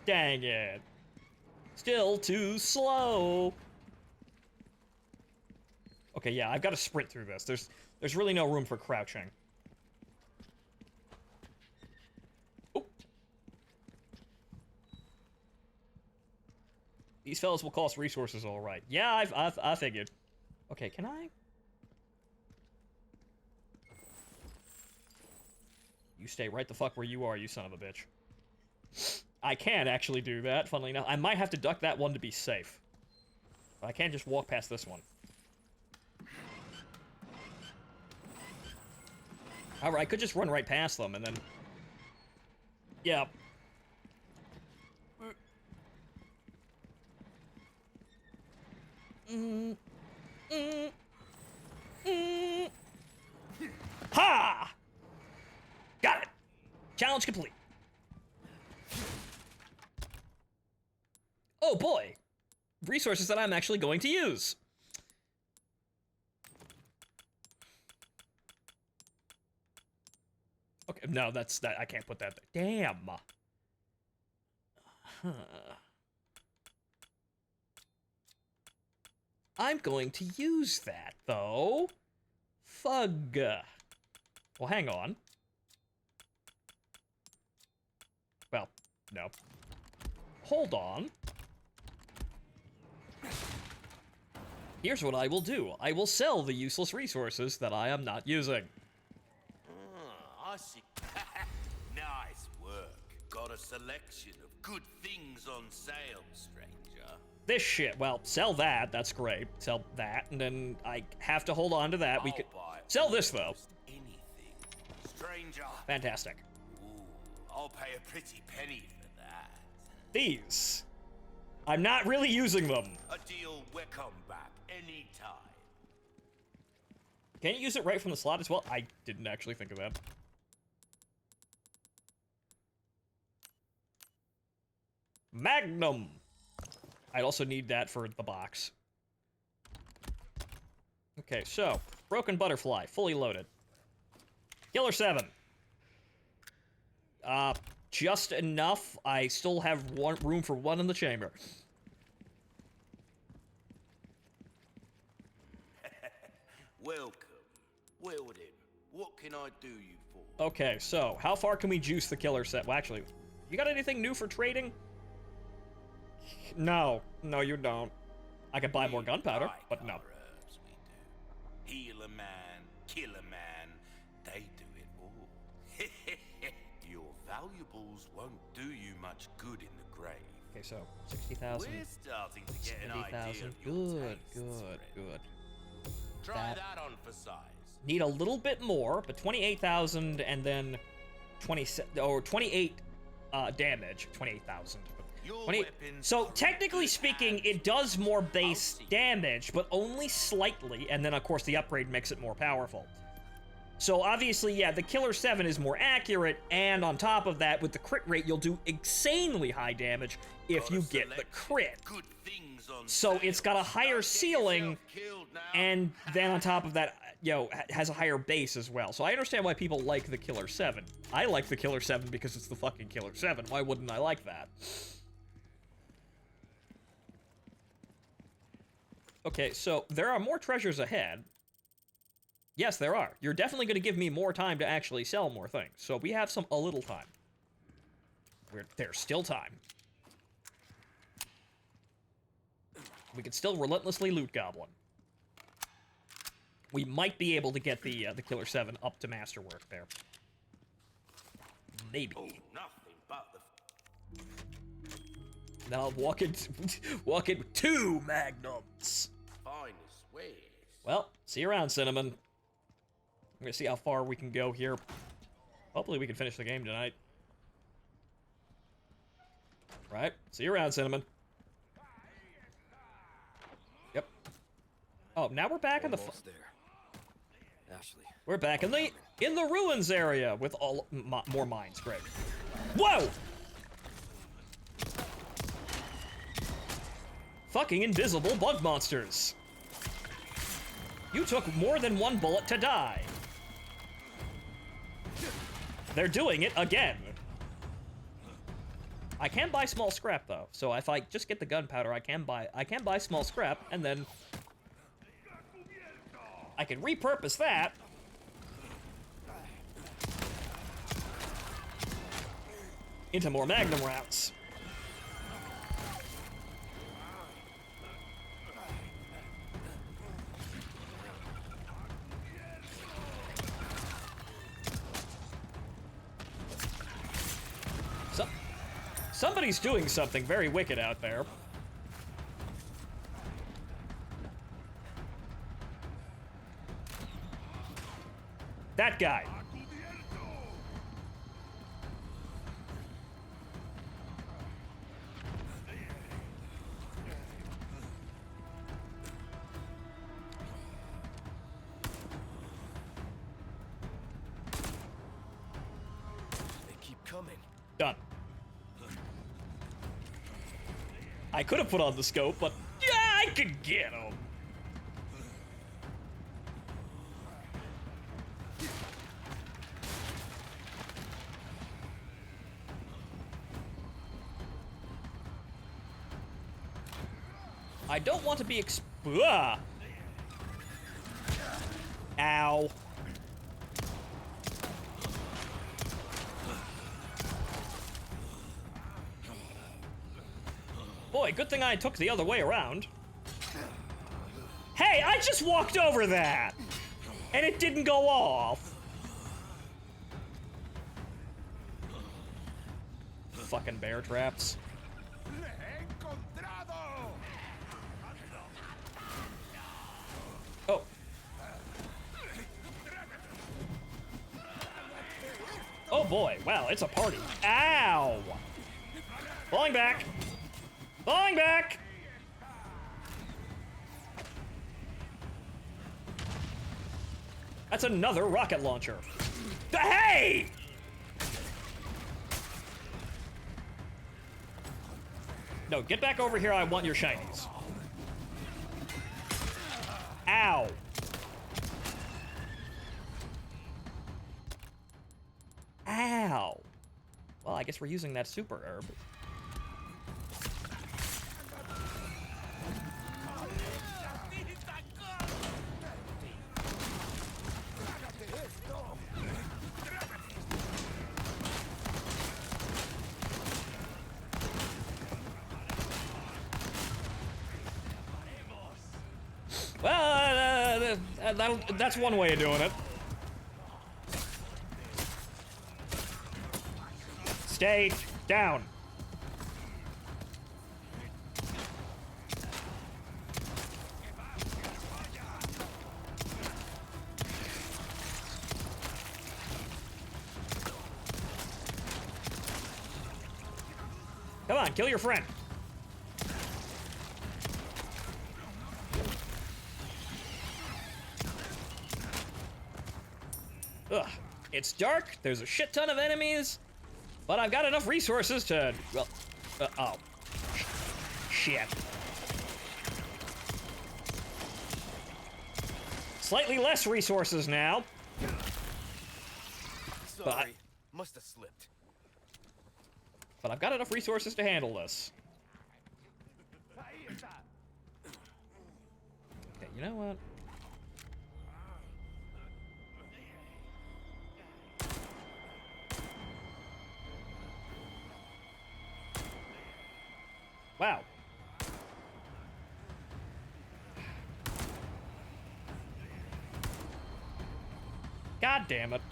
Dang it. Still too slow. Okay, yeah, I've got to sprint through this. There's really no room for crouching. Oh. These fellas will cost resources, all right. Yeah, I figured. Okay, can I? You stay right the fuck where you are, you son of a bitch. I can actually do that, funnily enough. I might have to duck that one to be safe. But I can't just walk past this one. However, I could just run right past them and then... Yeah. Ha! Got it! Challenge complete. Oh boy! Resources that I'm actually going to use. Okay, no, that I can't put that there. Damn! Huh. I'm going to use that, though. Fug. Well, hang on. Well, no. Hold on. Here's what I will do. I will sell the useless resources that I am not using. I see. Nice work. Got a selection of good things on sale, stranger. This shit, well, sell that, that's great. Sell that, and then I have to hold on to that. We could sell this, though. Anything. Stranger. Fantastic. Ooh, I'll pay a pretty penny for that. These. I'm not really using them. A deal welcome back anytime. Can you use it right from the slot as well? I didn't actually think of that. Magnum. I'd also need that for the box. Okay, so broken butterfly, fully loaded. Killer 7. Just enough. I still have room for one in the chamber. Welcome. Well then, what can I do you for? Okay, so how far can we juice the killer set? Well, actually, you got anything new for trading? No, you don't. I could buy more gunpowder, but no. Herbs we do. Heal a man, kill a man, they do it all. Your valuables won't do you much good in the grave. Okay, so 60,000. We're starting to get an idea 70,000. of your Good, tastes, good. friend. Try that on for size. Need a little bit more, but 28,000 and then 28 damage, 28,000. Your 20 weapons So are in technically good speaking, hands. it does more base I'll see. damage, but only slightly, and then of course the upgrade makes it more powerful. So obviously, yeah, the Killer 7 is more accurate, and on top of that, with the crit rate, you'll do insanely high damage if Got you a get the selection crit. of good things on So sale. it's got a higher Don't get ceiling, yourself killed now. and then on top of that, has a higher base as well. So I understand why people like the Killer 7. I like the Killer 7 because it's the fucking Killer 7. Why wouldn't I like that? Okay, so there are more treasures ahead. Yes, there are. You're definitely going to give me more time to actually sell more things. So we have a little time. There's still time. We can still relentlessly loot Goblin. We might be able to get the Killer 7 up to masterwork there. Maybe. Oh, nothing but the Then I'll walk in with 2 magnums. finest ways. Well, see you around, Cinnamon. I'm gonna see how far we can go here. Hopefully we can finish the game tonight. Right? See you around, Cinnamon. Yep. Oh, now we're back in the... Almost there. Ashley. We're back in the ruins area with more mines. Great. Whoa! Fucking invisible bug monsters. You took more than 1 bullet to die. They're doing it again. I can buy small scrap though, so if I just get the gunpowder, I can buy small scrap, and then I can repurpose that into more magnum rounds. Somebody's doing something very wicked out there. That guy. They keep coming. Done. I could have put on the scope, but yeah, I could get him. I don't want to be Ow. Boy, good thing I took the other way around. Hey, I just walked over that! And it didn't go off. Fucking bear traps. Oh. Oh boy, wow, it's a party. Ow! Falling back! Falling back! That's another rocket launcher. Hey! No, get back over here. I want your shinies. Ow. Ow. Well, I guess we're using that super herb. Well, that's one way of doing it. Stay down. Come on, kill your friend. Ugh. It's dark, there's a shit ton of enemies, but I've got enough resources to, well, oh. Shit. Slightly less resources now. Sorry, must have slipped. But I've got enough resources to handle this. Okay, you know what? Wow. God damn it.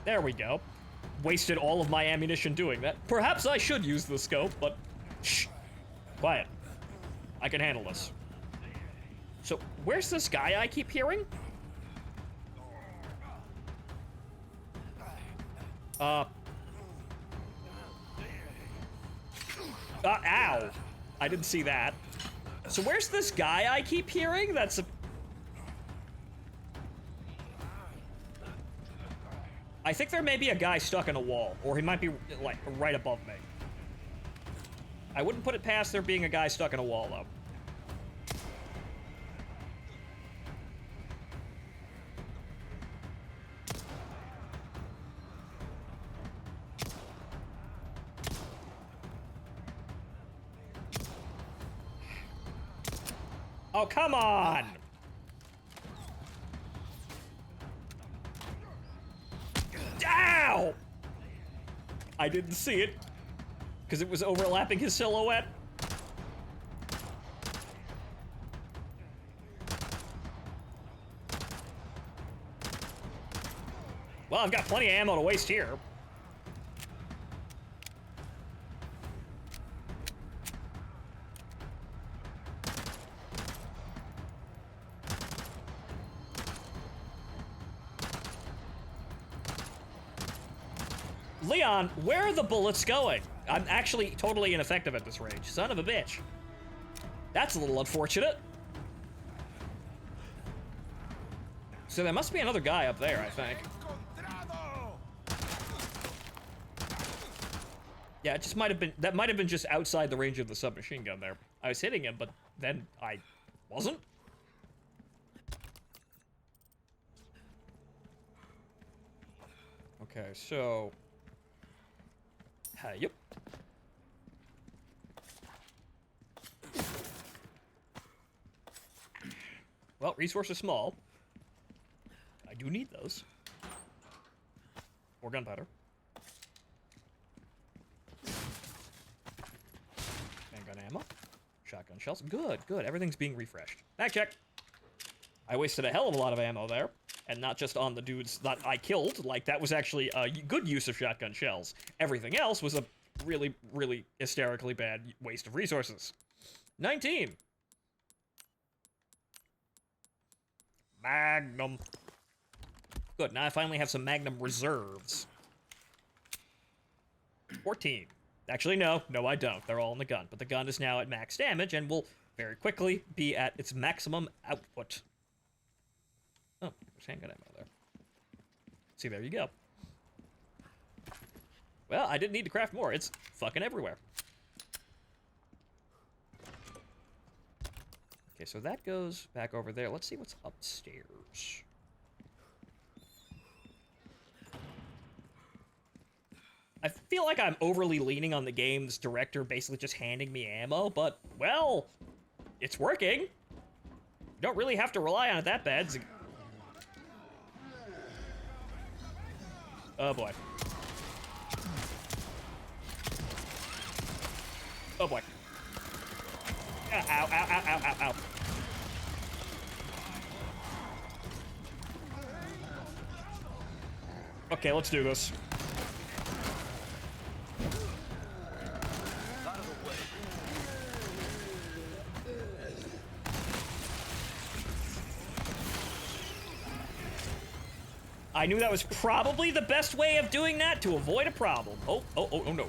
There we go. Wasted all of my ammunition doing that. Perhaps I should use the scope, but shh. Quiet. I can handle this. So, where's this guy I keep hearing? Ow. I didn't see that. So where's this guy I keep hearing? That's a... I think there may be a guy stuck in a wall, or he might be, like, right above me. I wouldn't put it past there being a guy stuck in a wall, though. Oh, come on! Ow! I didn't see it, because it was overlapping his silhouette. Well, I've got plenty of ammo to waste here. Leon, where are the bullets going? I'm actually totally ineffective at this range. Son of a bitch. That's a little unfortunate. So there must be another guy up there, I think. Yeah, it just might have been, that might have been just outside the range of the submachine gun there. I was hitting him, but then I wasn't. Okay, so... yep. Well, resources small. I do need those. More gunpowder. Handgun ammo. Shotgun shells. Good, good. Everything's being refreshed. Back check. I wasted a hell of a lot of ammo there. And not just on the dudes that I killed. Like, that was actually a good use of shotgun shells. Everything else was a really, really hysterically bad waste of resources. 19. Magnum. Good, now I finally have some Magnum reserves. 14. Actually, no, I don't. They're all in the gun. But the gun is now at max damage and will very quickly be at its maximum output. Oh, there's handgun ammo there. See, there you go. Well, I didn't need to craft more. It's fucking everywhere. Okay, so that goes back over there. Let's see what's upstairs. I feel like I'm overly leaning on the game's director basically just handing me ammo, but, well, it's working. You don't really have to rely on it that bad. Oh boy. Oh boy. Ow, ow, ow, ow, ow, ow. Okay, let's do this. I knew that was probably the best way of doing that to avoid a problem. Oh, oh, oh, oh no.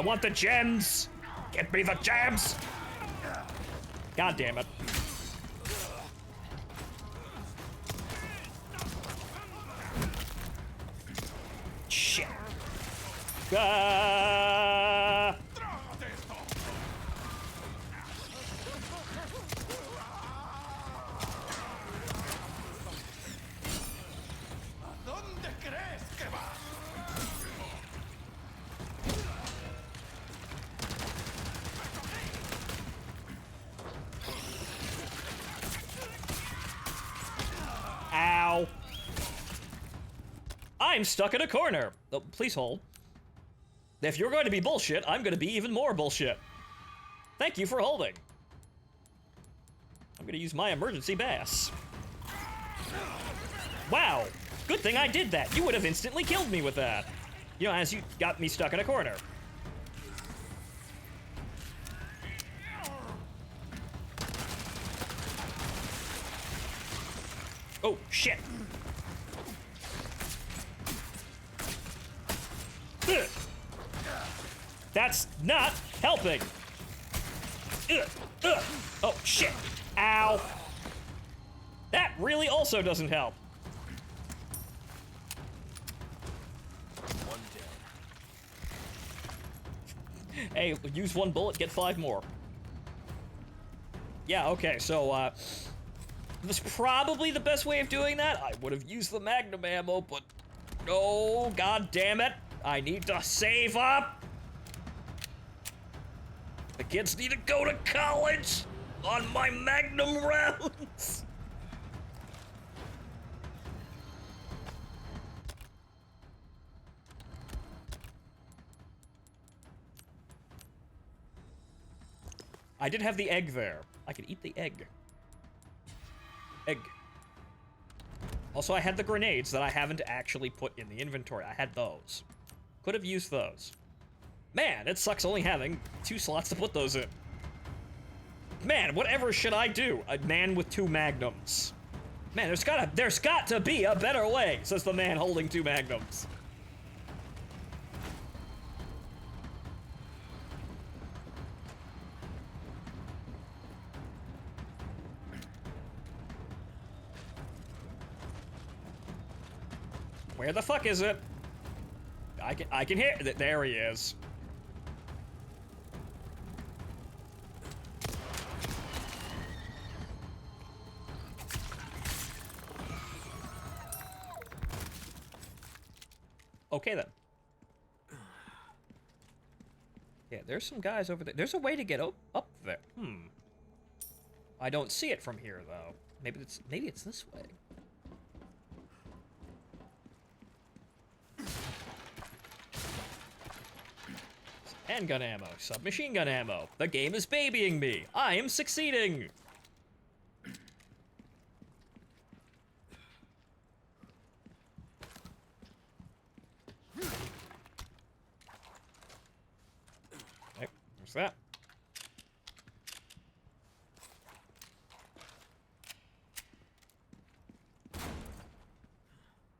I want the gems! Get me the gems! God damn it. Shit. Ah! Ow. I'm stuck in a corner. Oh, please hold. If you're going to be bullshit, I'm going to be even more bullshit. Thank you for holding. I'm going to use my emergency bass. Wow. Good thing I did that. You would have instantly killed me with that. You know, as you got me stuck in a corner. Oh, shit. Ugh. That's not helping. Ugh. Ugh. Oh, shit. Ow. That really also doesn't help. One down. Hey, use one bullet, get 5 more. Yeah, okay, so, was probably the best way of doing that. I would have used the magnum ammo, but no, god damn it. I need to save up. The kids need to go to college on my magnum rounds. I did have the egg there. I could eat the egg. Egg. Also, I had the grenades that I haven't actually put in the inventory. I had those. Could have used those. Man, it sucks only having 2 slots to put those in. Man, whatever should I do? A man with 2 magnums. Man, there's got to be a better way, says the man holding 2 magnums. Where the fuck is it? I can hear it. There he is. Okay then. Yeah, there's some guys over there. There's a way to get up there. I don't see it from here though. Maybe it's this way. Handgun ammo, submachine gun ammo. The game is babying me. I am succeeding. Okay, there's that.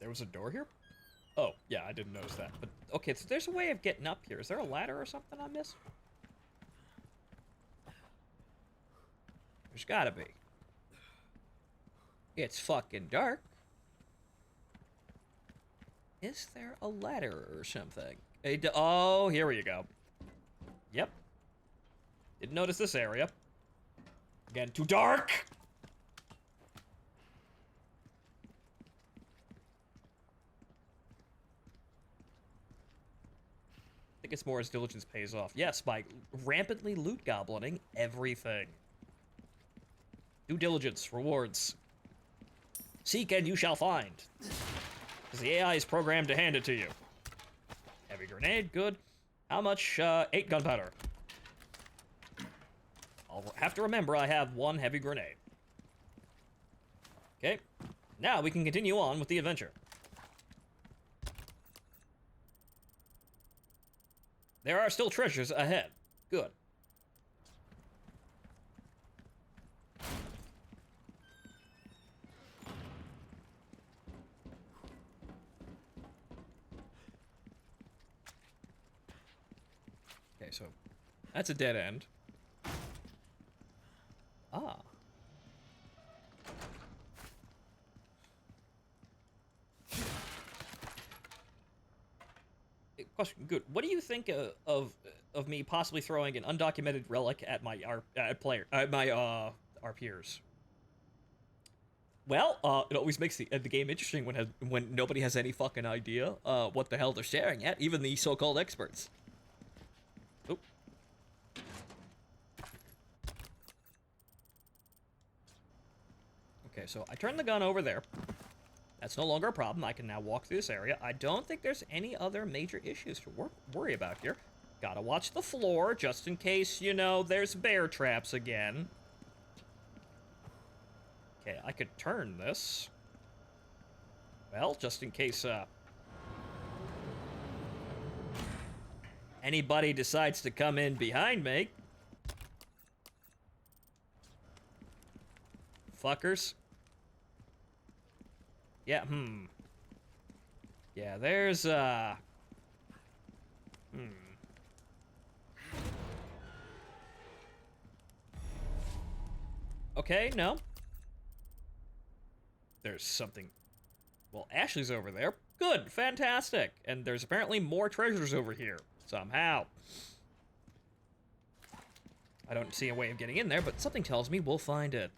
There was a door here? Oh, yeah, I didn't notice that. But, okay, so there's a way of getting up here. Is there a ladder or something I missed? There's gotta be. It's fucking dark. Is there a ladder or something? Oh, here you go. Yep. Didn't notice this area. Again, too dark! I think it's more as diligence pays off. Yes, by rampantly loot goblining everything. Due diligence, rewards. Seek and you shall find. Because the AI is programmed to hand it to you. Heavy grenade, good. How much? 8 gunpowder. I'll have to remember I have 1 heavy grenade. Okay. Now we can continue on with the adventure. There are still treasures ahead. Good. so that's a dead end. Ah. Question. Good. What do you think of me possibly throwing an undocumented relic at my our peers? Well, it always makes the game interesting when nobody has any fucking idea what the hell they're staring at, even the so-called experts. Oop. Okay, so I turned the gun over there. That's no longer a problem. I can now walk through this area. I don't think there's any other major issues to worry about here. Gotta watch the floor, just in case, you know, there's bear traps again. Okay, I could turn this. Well, just in case, anybody decides to come in behind me. Fuckers. Yeah, Yeah, there's, Okay, no. There's something... Well, Ashley's over there. Good, fantastic. And there's apparently more treasures over here, somehow. I don't see a way of getting in there, but something tells me we'll find it.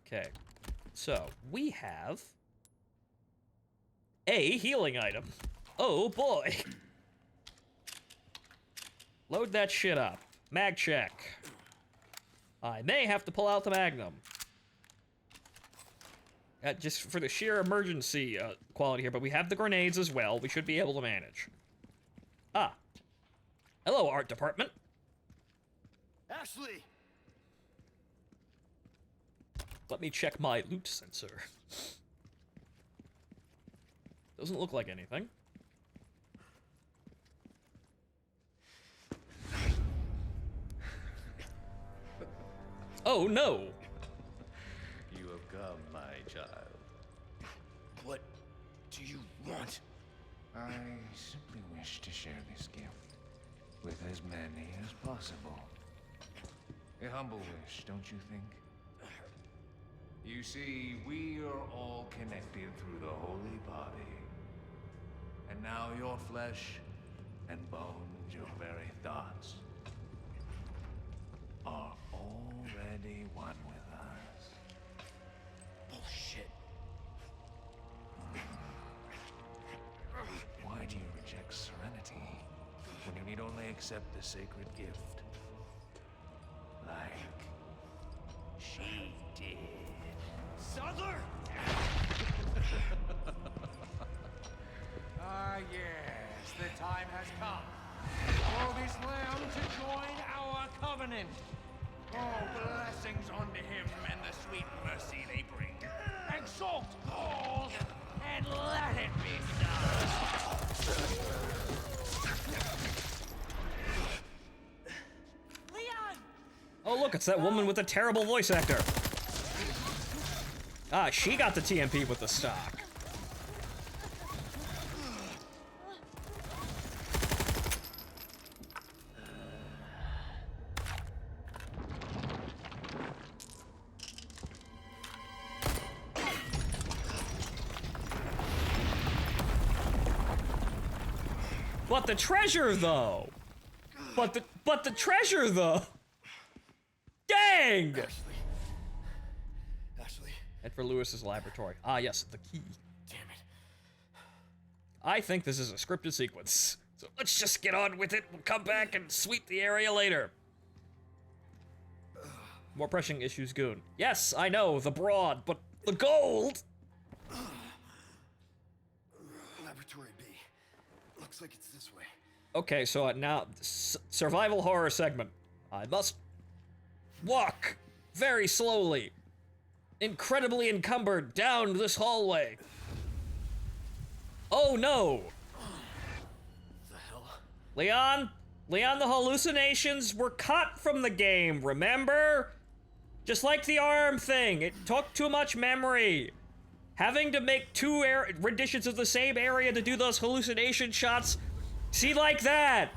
Okay. So, we have a healing item. Oh boy. Load that shit up. Mag check. I may have to pull out the Magnum. Just for the sheer emergency quality here, but we have the grenades as well. We should be able to manage. Ah. Hello, art department. Ashley! Let me check my loot sensor. Doesn't look like anything. Oh no! You have come, my child. What do you want? I simply wish to share this gift with as many as possible. A humble wish, don't you think? You see, we are all connected through the holy body. And now your flesh and bones, your very thoughts, are already one with us. Bullshit. Why do you reject serenity when you need only accept the sacred gift? Like she did. Sadler! Ah, yes, the time has come for this lamb to join our covenant. Oh, blessings unto him and the sweet mercy they bring. Exalt all, and let it be so. Leon! Oh look, it's that woman with the terrible voice actor. Ah, she got the TMP with the stock. But the treasure, though. But the treasure, though. Dang! Ashley. Head for Lewis's laboratory. Ah, yes, the key. Damn it. I think this is a scripted sequence. So let's just get on with it. We'll come back and sweep the area later. More pressing issues, Goon. Yes, I know, the broad, but the gold! Laboratory B. Looks like it's this way. Okay, so now, survival horror segment. I must walk very slowly, incredibly encumbered down this hallway. Oh no! The hell? Leon, the hallucinations were cut from the game, remember? Just like the arm thing, it took too much memory. Having to make two renditions of the same area to do those hallucination shots, see, like that.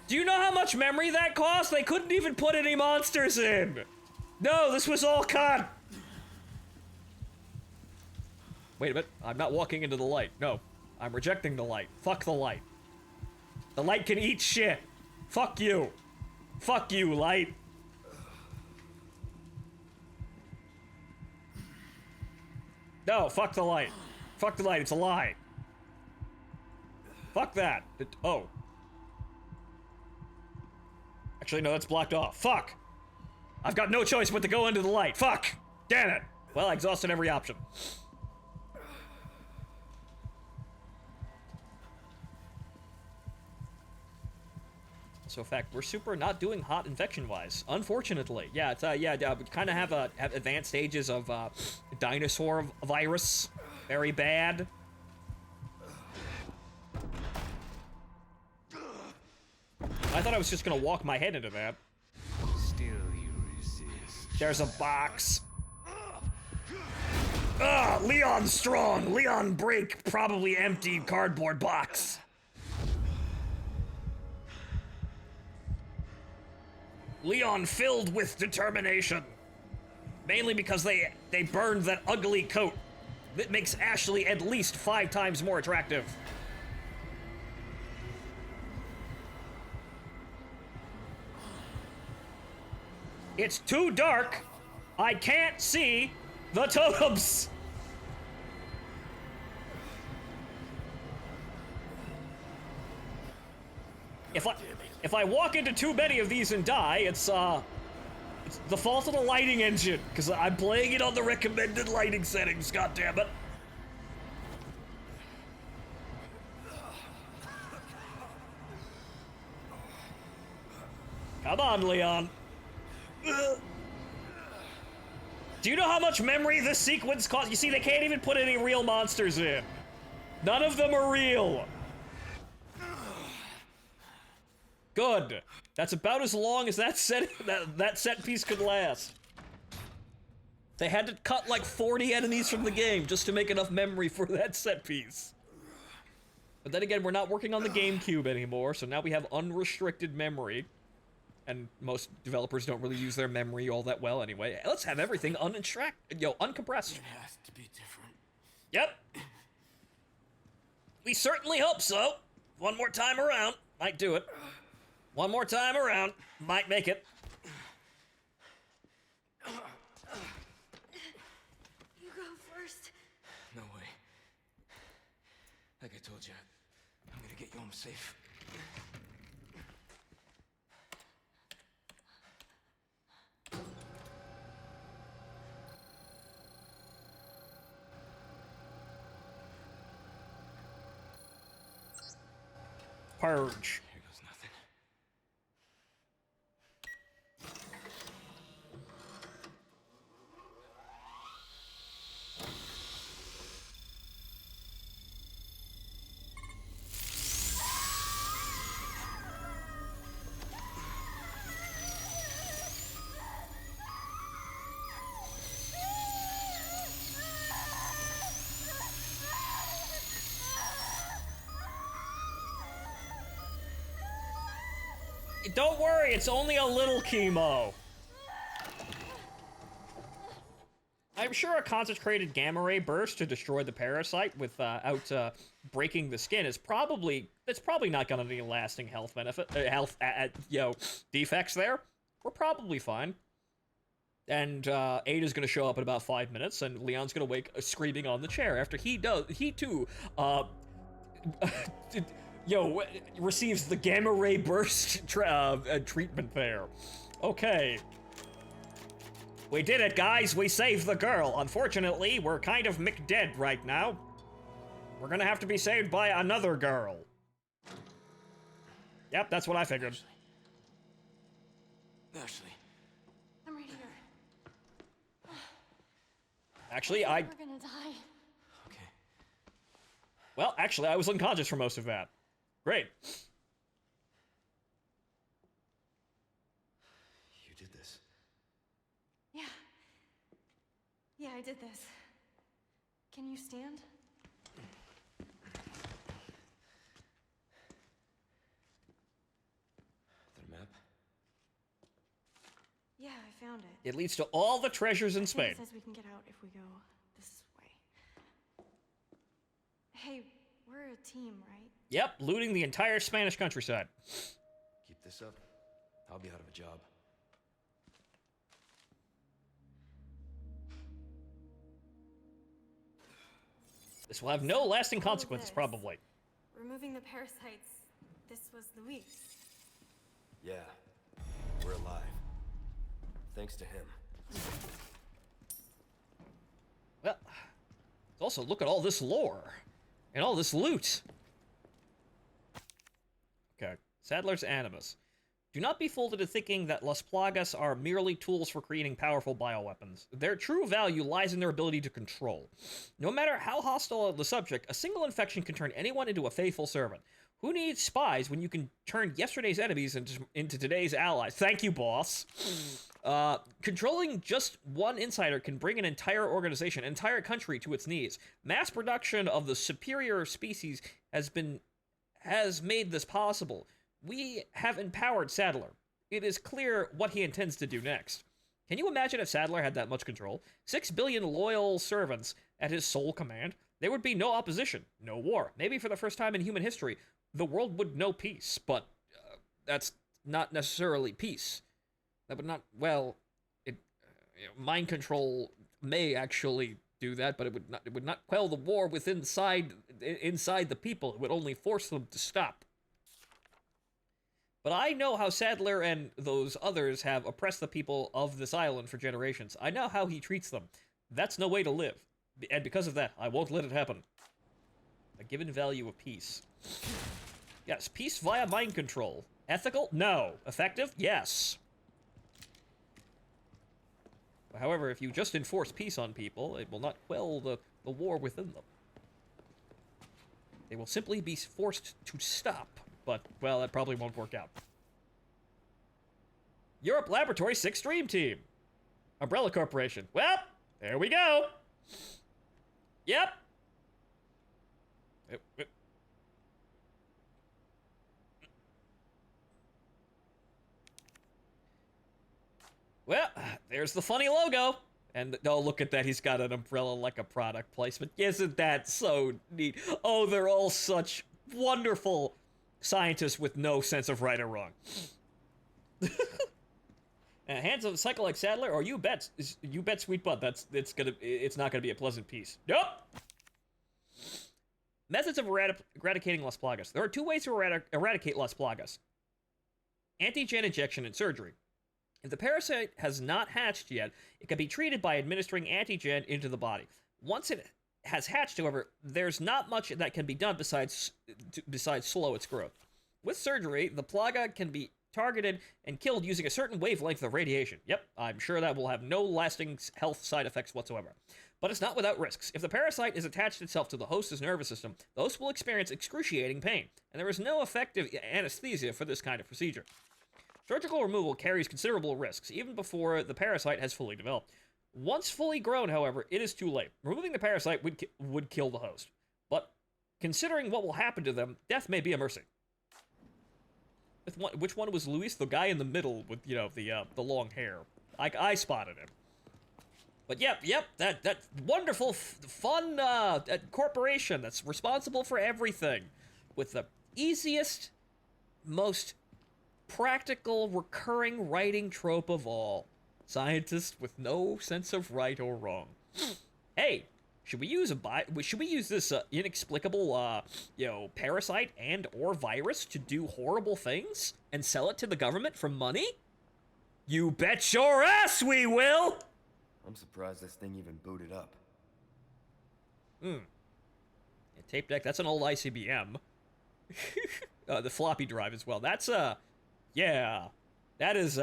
Do you know how much memory that cost? They couldn't even put any monsters in. No, this was all cut. Wait a minute, I'm not walking into the light. No, I'm rejecting the light. Fuck the light. The light can eat shit. Fuck you. Fuck you, light. No, fuck the light. Fuck the light, it's a lie. Fuck that. Oh. Actually, no, that's blocked off. Fuck! I've got no choice but to go into the light. Fuck! Damn it! Well, I exhausted every option. So, in fact, we're super not doing hot infection-wise. Unfortunately. Yeah, it's, we kind of have advanced stages of, dinosaur virus. Very bad. I thought I was just gonna walk my head into that. Still you resist. There's a box. Ah, Leon strong. Leon break probably empty cardboard box. Leon filled with determination. Mainly because they burned that ugly coat that makes Ashley at least 5 times more attractive. It's too dark. I can't see the totems. If I walk into too many of these and die, it's the fault of the lighting engine, because I'm playing it on the recommended lighting settings, goddammit. Come on, Leon. Do you know how much memory this sequence costs? You see, they can't even put any real monsters in. None of them are real. Good. That's about as long as that set piece could last. They had to cut like 40 enemies from the game just to make enough memory for that set piece. But then again, we're not working on the GameCube anymore, so now we have unrestricted memory. And most developers don't really use their memory all that well anyway. Let's have everything uncompressed. It has to be different. Yep. We certainly hope so. One more time around, might do it. One more time around, might make it. You go first. No way. Like I told you, I'm gonna get you home safe. Purge. Here goes nothing. Don't worry, it's only a little chemo. I'm sure a concentrated gamma ray burst to destroy the parasite without breaking the skin is probably not gonna be lasting health benefit, defects there. We're probably fine. And Ada's gonna show up in about 5 minutes, and Leon's gonna wake screaming on the chair after he too receives the gamma ray burst treatment there. Okay. We did it, guys. We saved the girl. Unfortunately, we're kind of McDead right now. We're gonna have to be saved by another girl. Yep, that's what I figured. Ashley. I'm right here. Actually, We're gonna die. Okay. Well, actually, I was unconscious for most of that. Great. You did this. Yeah. Yeah, I did this. Can you stand? found it. It leads to all the treasures in I think Spain. it says we can get out if we go this way. Hey, we're a team, right? Yep, looting the entire Spanish countryside. Keep this up, I'll be out of a job. This will have no lasting All consequences, this. probably. Removing the parasites. This was Luis. Yeah, we're alive. Thanks to him. Well, also look at all this lore and all this loot. Okay, Sadler's Animus. Do not be fooled into thinking that Las Plagas are merely tools for creating powerful bioweapons. Their true value lies in their ability to control. No matter how hostile the subject, a single infection can turn anyone into a faithful servant. Who needs spies when you can turn yesterday's enemies into today's allies? Thank you, boss. Controlling just one insider can bring an entire organization, an entire country to its knees. Mass production of the superior species has made this possible. We have empowered Sadler. It is clear what he intends to do next. Can you imagine if Sadler had that much control? 6 billion loyal servants at his sole command? There would be no opposition, no war. Maybe for the first time in human history, the world would know peace, but that's not necessarily peace. That would not, well, mind control may actually do that, but it would not quell the war inside the people. It would only force them to stop. But I know how Sadler and those others have oppressed the people of this island for generations. I know how he treats them. That's no way to live. And because of that, I won't let it happen. A given value of peace. Yes, peace via mind control. Ethical? No. Effective? Yes. However, if you just enforce peace on people, it will not quell the war within them. They will simply be forced to stop. But, well, that probably won't work out. Europe Laboratory 6 Dream Team. Umbrella Corporation. Well, there we go. Yep. Well, there's the funny logo. And, oh, look at that. He's got an umbrella like a product placement. Isn't that so neat? Oh, they're all such wonderful scientists with no sense of right or wrong. Hands of a cycle like Sadler, or you bet, sweet butt, it's not gonna be a pleasant piece. Nope. Methods of eradicating Las Plagas. There are two ways to eradicate Las Plagas: antigen injection and surgery. If the parasite has not hatched yet, it can be treated by administering antigen into the body. Once it has hatched, however, there's not much that can be done besides slow its growth. With surgery, the plaga can be targeted and killed using a certain wavelength of radiation. Yep, I'm sure that will have no lasting health side effects whatsoever. But it's not without risks. If the parasite has attached itself to the host's nervous system, the host will experience excruciating pain, and there is no effective anesthesia for this kind of procedure. Surgical removal carries considerable risks, even before the parasite has fully developed. Once fully grown, however, it is too late. Removing the parasite would kill the host. But considering what will happen to them, death may be a mercy. Which one was Luis? The guy in the middle with, you know, the long hair. I spotted him. But yep, that wonderful, fun corporation that's responsible for everything, with the easiest, most practical, recurring writing trope of all. Scientists with no sense of right or wrong. Hey, should we use this inexplicable, parasite and or virus to do horrible things and sell it to the government for money? You bet your ass we will! I'm surprised this thing even booted up. Yeah, tape deck, that's an old ICBM. The floppy drive as well. That's, yeah. That is,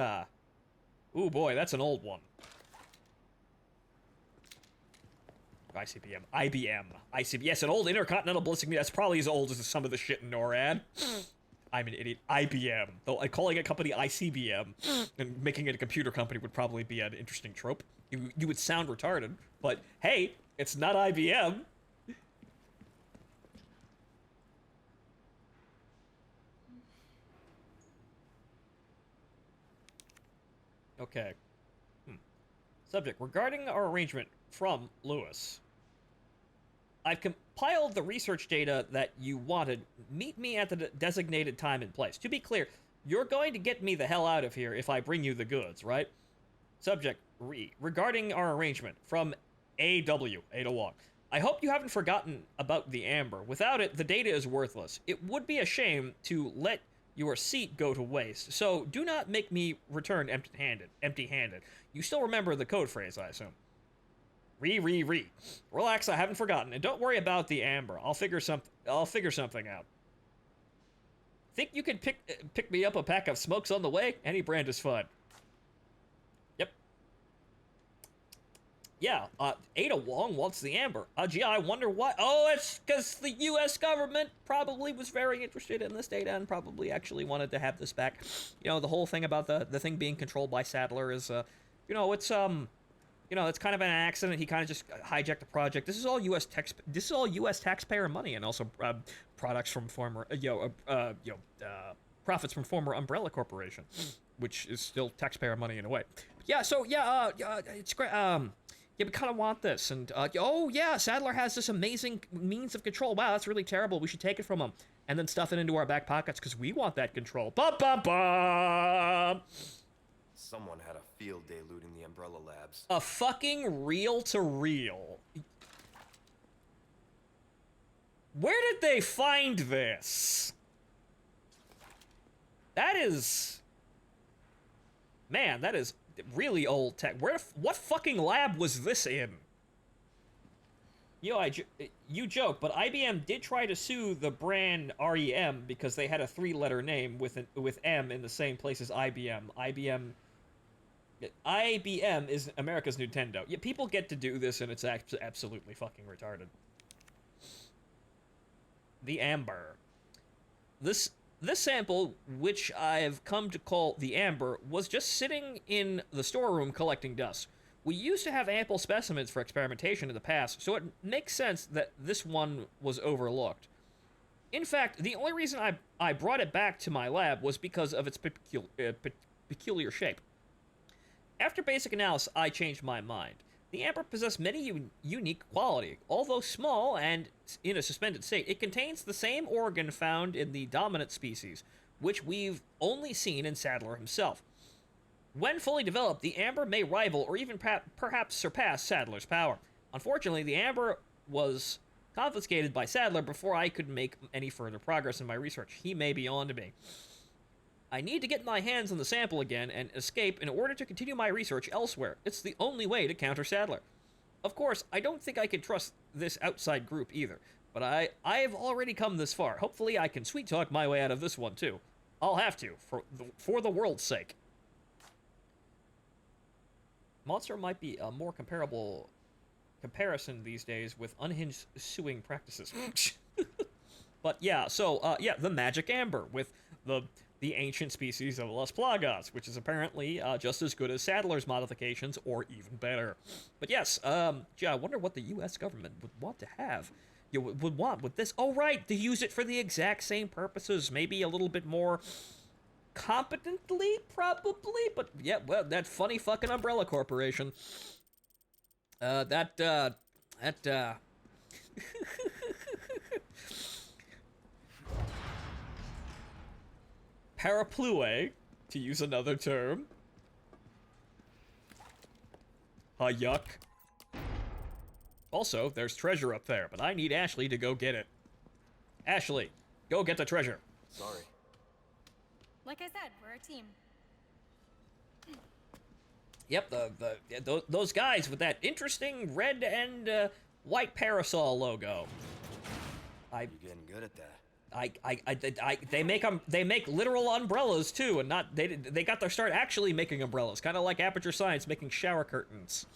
ooh boy, that's an old one. IBM. Yes, an old intercontinental ballistic missile. That's probably as old as some of the shit in NORAD. I'm an idiot. IBM. Though calling a company ICBM and making it a computer company would probably be an interesting trope. You would sound retarded, but hey, it's not IBM. Okay. Subject, regarding our arrangement from Lewis. I've compiled the research data that you wanted. Meet me at the designated time and place. To be clear, you're going to get me the hell out of here if I bring you the goods, right? Subject, regarding our arrangement from AW, Ada Wong. I hope you haven't forgotten about the amber. Without it, the data is worthless. It would be a shame to let your seat go to waste, so do not make me return empty-handed. You still remember the code phrase, I assume. Relax, I haven't forgotten, and don't worry about the amber. I'll figure something out. Think you could pick me up a pack of smokes on the way? Any brand is fun. Yep. Yeah, Ada Wong wants the amber. Gee, I wonder why. Oh, it's because the U.S. government probably was very interested in this data and probably actually wanted to have this back. You know, the whole thing about the thing being controlled by Sadler is, you know, it's kind of an accident. He kind of just hijacked the project. This is all U.S. taxpayer money, and also products from former, profits from former Umbrella Corporation, which is still taxpayer money in a way. Yeah. So yeah, it's great. Yeah, we kind of want this, and oh yeah, Sadler has this amazing means of control. Wow, that's really terrible. We should take it from him and then stuff it into our back pockets because we want that control. Bum bum bum. Someone had a field day looting the Umbrella Labs. A fucking reel-to-reel. Where did they find this? That is... Man, that is really old tech. What fucking lab was this in? You know, you joke, but IBM did try to sue the brand REM because they had a three-letter name with M in the same place as IBM. IBM is America's Nintendo. Yeah, people get to do this, and it's absolutely fucking retarded. The amber. This sample, which I've come to call the amber, was just sitting in the storeroom collecting dust. We used to have ample specimens for experimentation in the past, so it makes sense that this one was overlooked. In fact, the only reason I brought it back to my lab was because of its peculiar shape. After basic analysis, I changed my mind. The amber possessed many unique qualities. Although small and in a suspended state, it contains the same organ found in the dominant species, which we've only seen in Sadler himself. When fully developed, the amber may rival or even perhaps surpass Sadler's power. Unfortunately, the amber was confiscated by Sadler before I could make any further progress in my research. He may be on to me. I need to get my hands on the sample again and escape in order to continue my research elsewhere. It's the only way to counter Sadler. Of course, I don't think I can trust this outside group either, but I've already come this far. Hopefully I can sweet-talk my way out of this one, too. I'll have to, for the world's sake. Monster might be a more comparison these days with unhinged suing practices. But yeah, so, yeah, the magic amber with the ancient species of Las Plagas, which is apparently just as good as Sadler's modifications, or even better. But yes, gee, I wonder what the U.S. government would want to have. Would want with this. Oh, right, to use it for the exact same purposes, maybe a little bit more competently, probably, but yeah, well, that funny fucking Umbrella Corporation. Paraplue, to use another term. Yuck. Also, there's treasure up there, but I need Ashley to go get it. Ashley, go get the treasure. Sorry. Like I said, we're a team. Yep, those guys with that interesting red and white parasol logo. You're getting good at that. They make literal umbrellas too, and not they got their start actually making umbrellas, kind of like Aperture Science making shower curtains.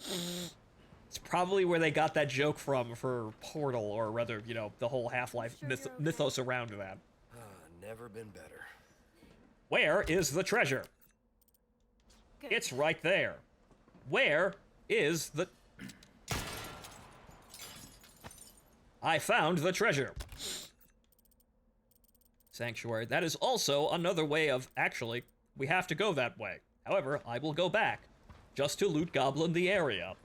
It's probably where they got that joke from for Portal, or rather, you know, the whole Half-Life mythos around that. Never been better. Where is the treasure? Good. It's right there. Where is the... I found the treasure. Sanctuary. That is also another way of... Actually, we have to go that way. However, I will go back. just to loot goblin the area.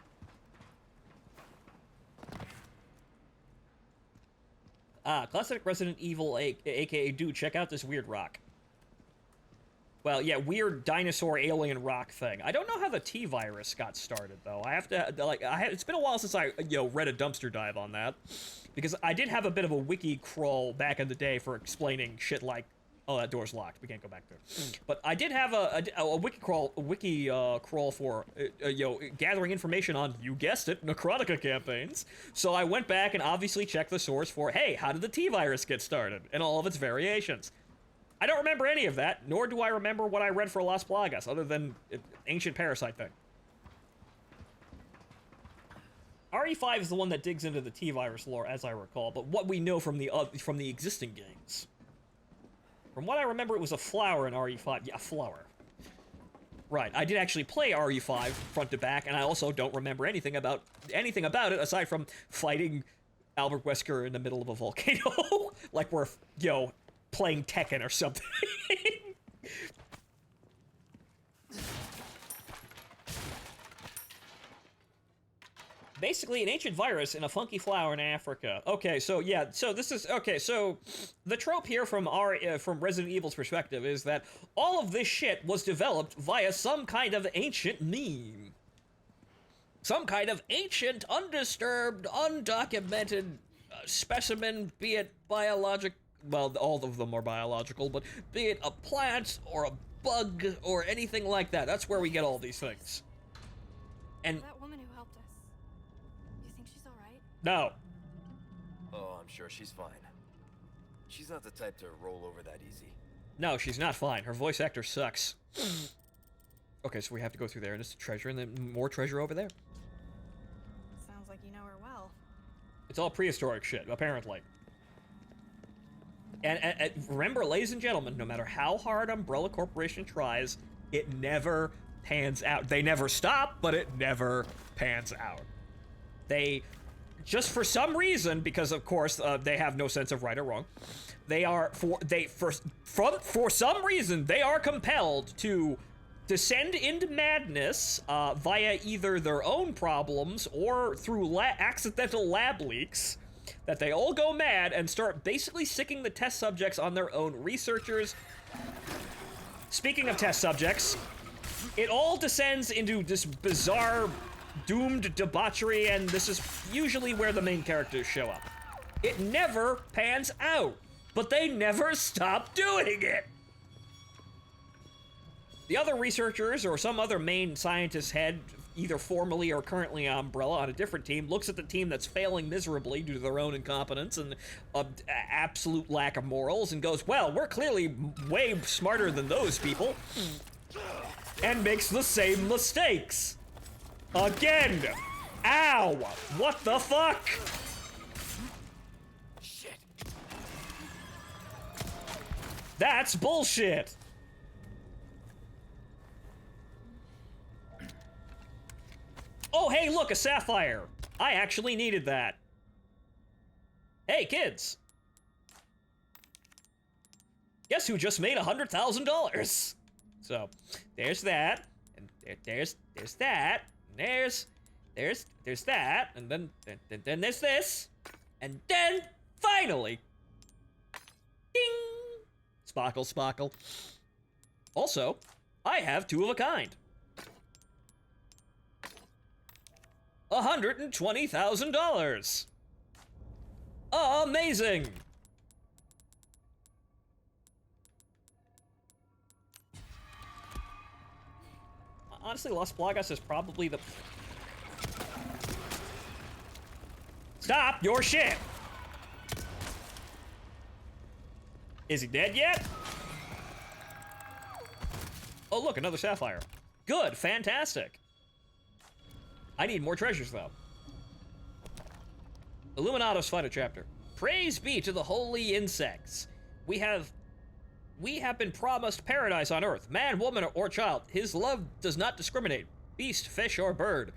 Classic Resident Evil, aka dude, check out this weird rock. Well, yeah, weird dinosaur alien rock thing. I don't know how the T-virus got started, though. I have to, like, it's been a while since I, read a dumpster dive on that. Because I did have a bit of a wiki crawl back in the day for explaining shit like, oh, that door's locked, we can't go back there. But I did have a wiki crawl for, gathering information on, you guessed it, Necrotica campaigns. So I went back and obviously checked the source for, hey, how did the T-virus get started? And all of its variations. I don't remember any of that, nor do I remember what I read for Las Plagas, other than ancient parasite thing. RE5 is the one that digs into the T-virus lore, as I recall, but what we know from the existing games. From what I remember, it was a flower in RE5. Yeah, a flower. Right, I did actually play RE5 front to back, and I also don't remember anything about it aside from fighting Albert Wesker in the middle of a volcano, like we're, playing Tekken or something. Basically, an ancient virus in a funky flower in Africa. Okay, so yeah, so this is, okay, so the trope here from from Resident Evil's perspective is that all of this shit was developed via some kind of ancient meme. Some kind of ancient, undisturbed, undocumented specimen, be it biologic, well, all of them are biological, but be it a plant or a bug or anything like that. That's where we get all these things. And That woman who helped us. You think she's all right? no. Oh, I'm sure she's fine. She's not the type to roll over that easy. No, she's not fine. Her voice actor sucks. Okay, so we have to go through there, and it's a treasure, and then more treasure over there. Sounds like you know her well. It's all prehistoric shit, apparently. And remember, ladies and gentlemen, no matter how hard Umbrella Corporation tries, it never pans out. They never stop, but it never pans out. They, just for some reason, because of course they have no sense of right or wrong, for some reason they are compelled to descend into madness via either their own problems or through accidental lab leaks. That they all go mad and start basically sicking the test subjects on their own researchers. Speaking of test subjects, it all descends into this bizarre, doomed debauchery, and this is usually where the main characters show up. It never pans out, but they never stop doing it. The other researchers or some other main scientist head, either formerly or currently on Umbrella on a different team, looks at the team that's failing miserably due to their own incompetence and absolute lack of morals and goes, well, we're clearly way smarter than those people, and makes the same mistakes. Again! Ow! What the fuck? Shit. That's bullshit! Oh, hey, look, a sapphire. I actually needed that. Hey, kids. Guess who just made $100,000? So, there's that, and there's that, and there's that, and then there's this, and then, finally, ding! Sparkle, sparkle. Also, I have two of a kind. $120,000. Amazing. Honestly, Las Plagas is probably the... Stop your shit! Is he dead yet? Oh, look, another sapphire. Good, fantastic. I need more treasures, though. Illuminatus Fighter Chapter. Praise be to the holy insects. We have been promised paradise on earth. Man, woman, or child. His love does not discriminate. Beast, fish, or bird.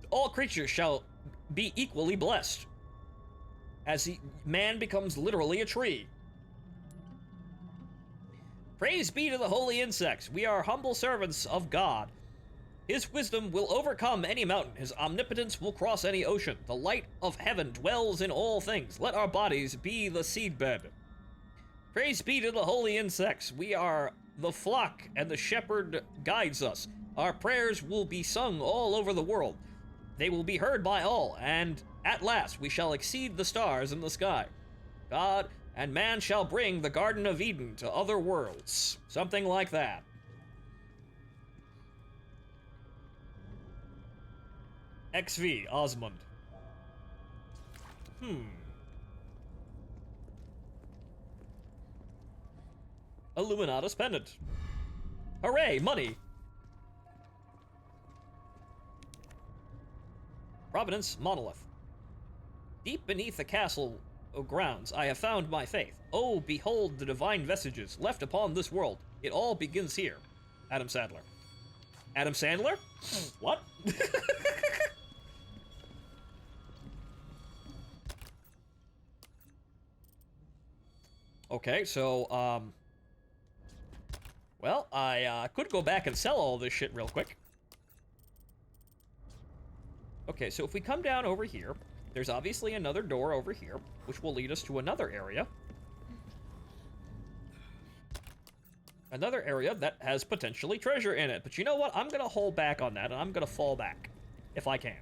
All creatures shall be equally blessed. As man becomes literally a tree. Praise be to the holy insects. We are humble servants of God. His wisdom will overcome any mountain. His omnipotence will cross any ocean. The light of heaven dwells in all things. Let our bodies be the seedbed. Praise be to the holy insects. We are the flock, and the shepherd guides us. Our prayers will be sung all over the world. They will be heard by all, and at last we shall exceed the stars in the sky. God and man shall bring the Garden of Eden to other worlds. Something like that. XV, Osmond. Illuminatus pendant. Hooray, money! Providence monolith. Deep beneath the castle grounds, I have found my faith. Oh, behold the divine vestiges left upon this world. It all begins here. Adam Sandler. Adam Sandler? What? Okay, so, well, I could go back and sell all this shit real quick. Okay, so if we come down over here, there's obviously another door over here, which will lead us to another area. Another area that has potentially treasure in it. But you know what? I'm gonna hold back on that, and I'm gonna fall back. If I can.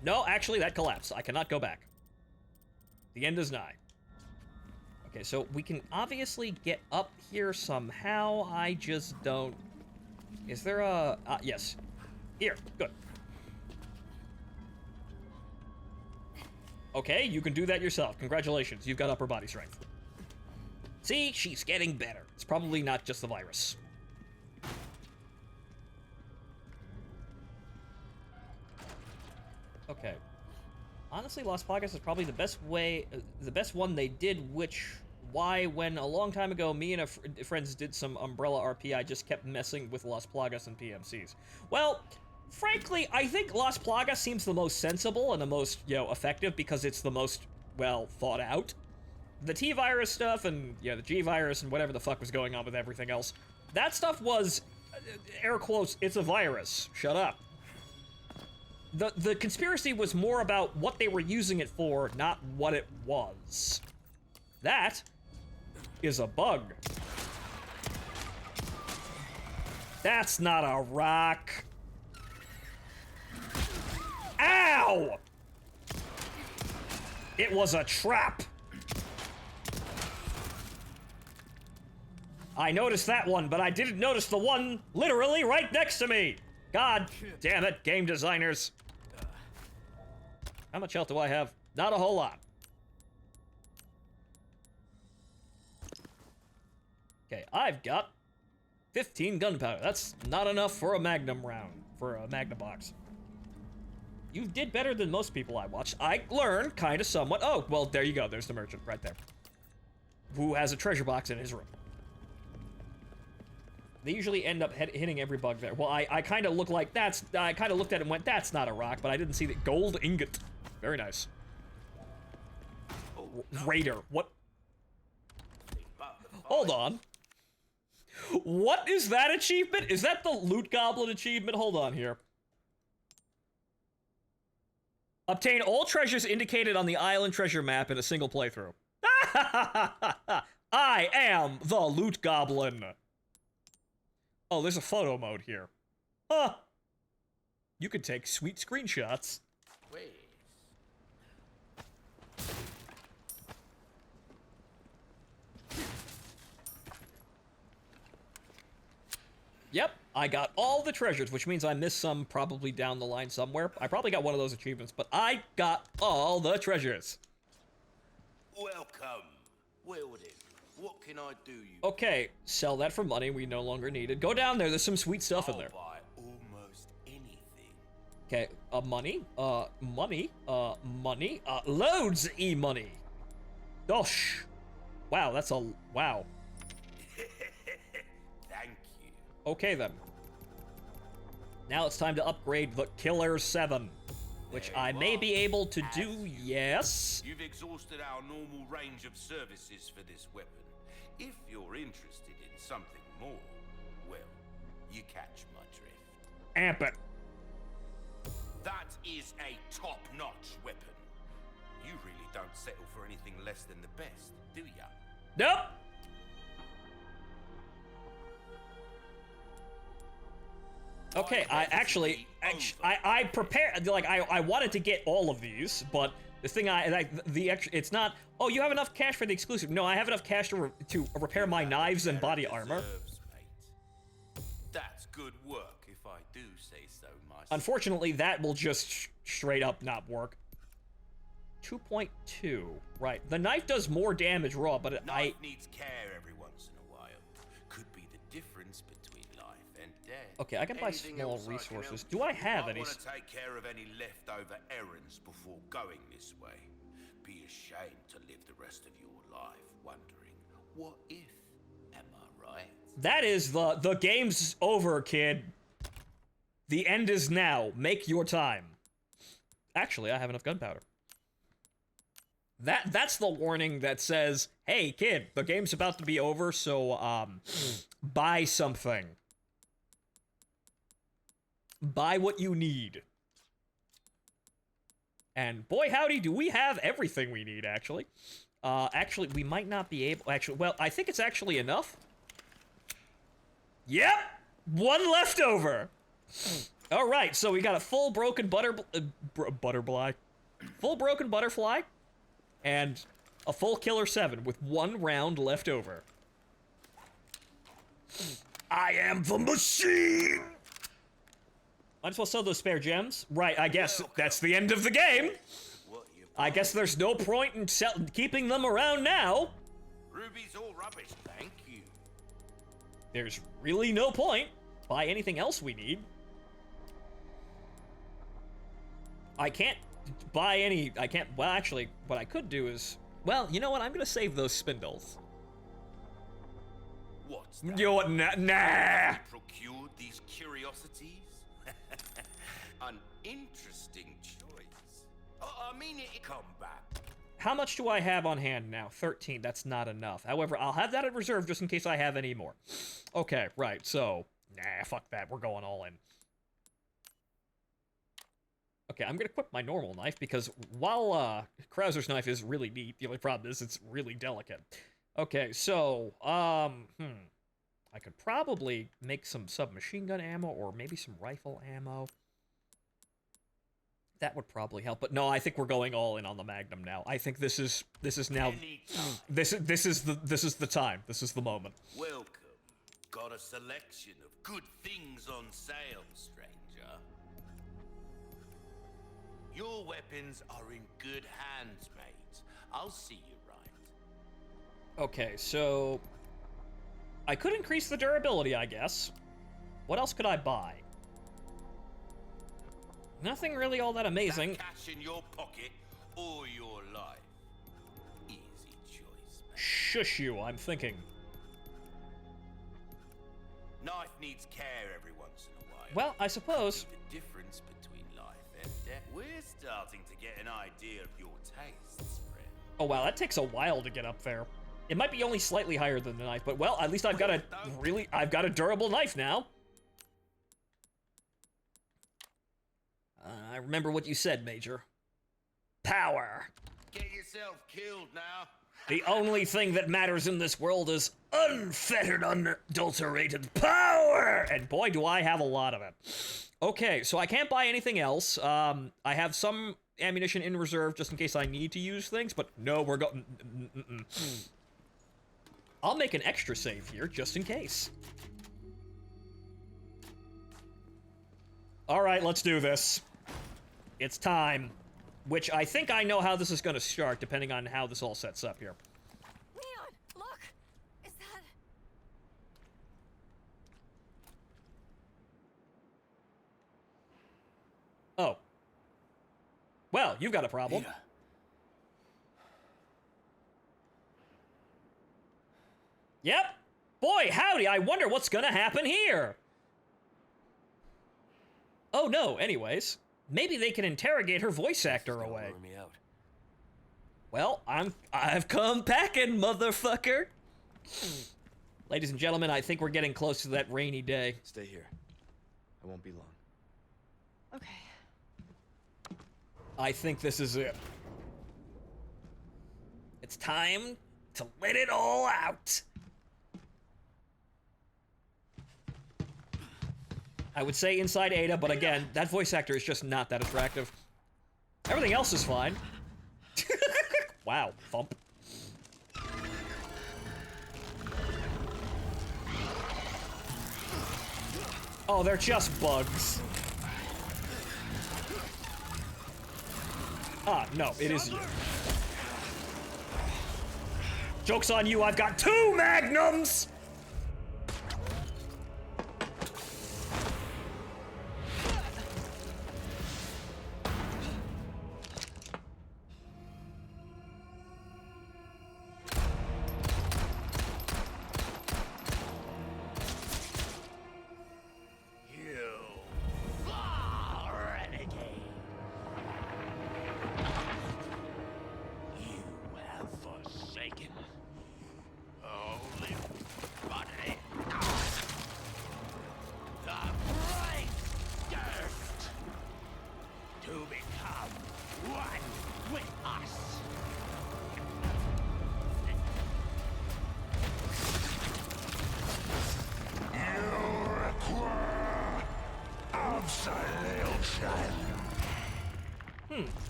No, actually, that collapsed. I cannot go back. The end is nigh. Okay, so we can obviously get up here somehow. I just don't... Is there a... yes. Here. Good. Okay, you can do that yourself. Congratulations. You've got upper body strength. See? She's getting better. It's probably not just the virus. Okay. Honestly, Las Plagas is probably the best way, the best one they did, why when a long time ago me and friends did some Umbrella RP, I just kept messing with Las Plagas and PMCs. Well, frankly, I think Las Plagas seems the most sensible and the most, effective because it's the most, well, thought out. The T-Virus stuff and, the G-Virus and whatever the fuck was going on with everything else, that stuff was, air quotes, it's a virus. Shut up. The conspiracy was more about what they were using it for, not what it was. That is a bug. That's not a rock. Ow! It was a trap. I noticed that one, but I didn't notice the one literally right next to me. God damn it, game designers. How much health do I have? Not a whole lot. Okay, I've got 15 gunpowder. That's not enough for a magnum round, for a magnum box. You did better than most people I watched. I learned kind of somewhat. Oh, well, there you go. There's the merchant right there. Who has a treasure box in his room. They usually end up hitting every bug there. Well, I kind of look like that's... I kind of looked at it and went, that's not a rock, but I didn't see the gold ingot. Very nice. Raider. What? Hold on. What is that achievement? Is that the Loot Goblin achievement? Hold on here. Obtain all treasures indicated on the island treasure map in a single playthrough. I am the Loot Goblin. Oh, there's a photo mode here. Huh. You can take sweet screenshots. Wait. Yep, I got all the treasures, which means I missed some probably down the line somewhere. I probably got one of those achievements, but I got all the treasures. Welcome. Well then, what can I do you? Okay, sell that for money. We no longer need it. Go down there. There's some sweet stuff in there. I'll buy almost anything. Okay, money, loads e-money. Gosh. Wow, that's a, wow. Thank you. Okay then. Now it's time to upgrade the Killer 7, which There I you may are. be able to Have do, you? yes. You've exhausted our normal range of services for this weapon. If you're interested in something more, well, amp it. That is a top-notch weapon. You really don't settle for anything less than the best, do ya? Nope. Okay, I prepared, like, I wanted to get all of these, but the thing it's not, oh, you have enough cash for the exclusive. No, I have enough cash to repair my knives and body armor. Mate. That's good work, if I do say so myself. Unfortunately, that will just straight up not work. 2.2, right. The knife does more damage raw, but Knife needs care every once in a while. Could be the difference between life and death. Okay, I can buy Anything small else I can resources. help Do you I with? have I any? want to take care of any leftover errands before going this way. Be ashamed to live the rest of your life wondering, what if? Am I right? That is the game's over, kid. The end is now. Make your time. Actually, I have enough gunpowder. That's the warning that says, hey, kid, the game's about to be over, so, buy something. Buy what you need. And boy, howdy, do we have everything we need, actually. Actually, we might not be able, actually, well, I think it's actually enough. Yep! One left over! Alright, so we got a full broken butterfly. Full broken butterfly. And a full killer 7 with 1 round left over. I am the machine! Might as well sell those spare gems. Right, I guess that's the end of the game. I guess there's no point in keeping them around now. Ruby's all rubbish, thank you. There's really no point. Buy anything else we need. I can't buy any, well, actually, what I could do is, well, you know what, I'm gonna save those spindles. What's that? You know what, nah! Procured these curiosities? An interesting choice. I mean, it come back. How much do I have on hand now? 13, that's not enough. However, I'll have that in reserve just in case I have any more. Okay, right, so, nah, fuck that, we're going all in. Okay, I'm gonna equip my normal knife because while Krauser's knife is really neat, the only problem is it's really delicate. Okay, so I could probably make some submachine gun ammo or maybe some rifle ammo. That would probably help, but no, I think we're going all in on the Magnum now. I think this is now this is the time. This is the moment. Welcome. Got a selection of good things on sale, stranger. Your weapons are in good hands, mate. I'll see you right. Okay, so I could increase the durability, I guess. What else could I buy? Nothing really all that amazing. That cash in your pocket or your life. Easy choice, mate. Shush you, I'm thinking. Knife needs care every once in a while. Well, I suppose. The difference between life and death. We're starting to get an idea of your tastes, friend. Oh wow, that takes a while to get up there. It might be only slightly higher than the knife, but well, at least I've got a durable knife now. I remember what you said, Major. Power. Get yourself killed now. The only thing that matters in this world is unfettered, unadulterated power! And boy, do I have a lot of it. Okay, so I can't buy anything else. I have some ammunition in reserve just in case I need to use things, but no, we're going... I'll make an extra save here, just in case. Alright, let's do this. It's time. Which I think I know how this is going to start, depending on how this all sets up here. Leon, look! Is that... Oh. Well, you've got a problem. Peter. Yep. Boy, howdy, I wonder what's gonna happen here. Oh no, anyways. Maybe they can interrogate her voice actor away. Me out. Well, I've come packing, motherfucker. Ladies and gentlemen, I think we're getting close to that rainy day. Stay here. I won't be long. Okay. I think this is it. It's time to let it all out. I would say inside Ada, but again, that voice actor is just not that attractive. Everything else is fine. Wow, thump. Oh, they're just bugs. Ah, no, it is you. Joke's on you, I've got 2 magnums!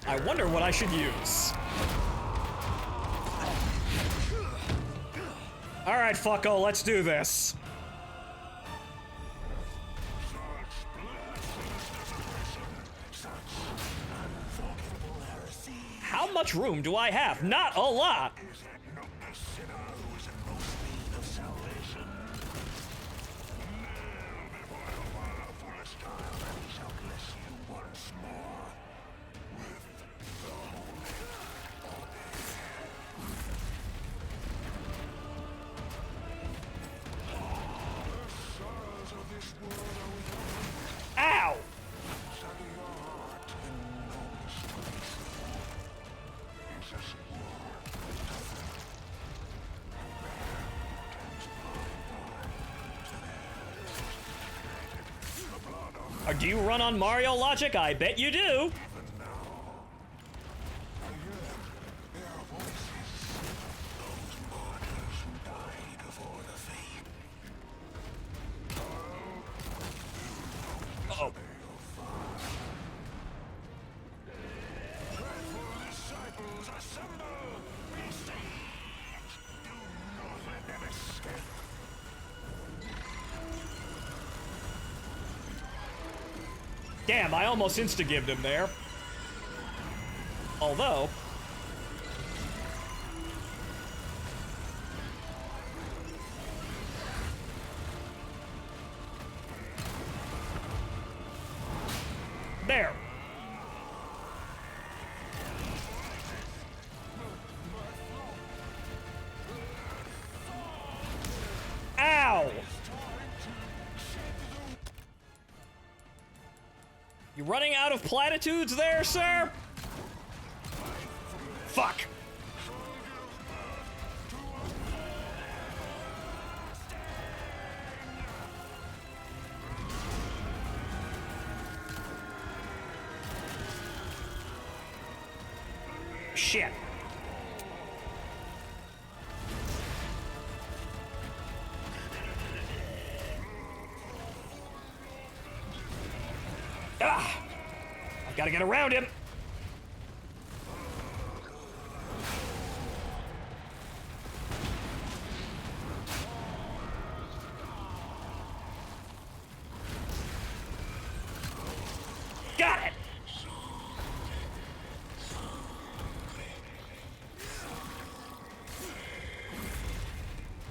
I wonder what I should use. Alright, fucko, let's do this. How much room do I have? Not a lot! Ow! Or do you run on Mario logic? I bet you do. Uh-oh. Damn, I almost insta-gived him there. Although... There. Ow! You running out of platitudes there, sir? Fuck. Shit. Ah! I've got to get around him. Got it.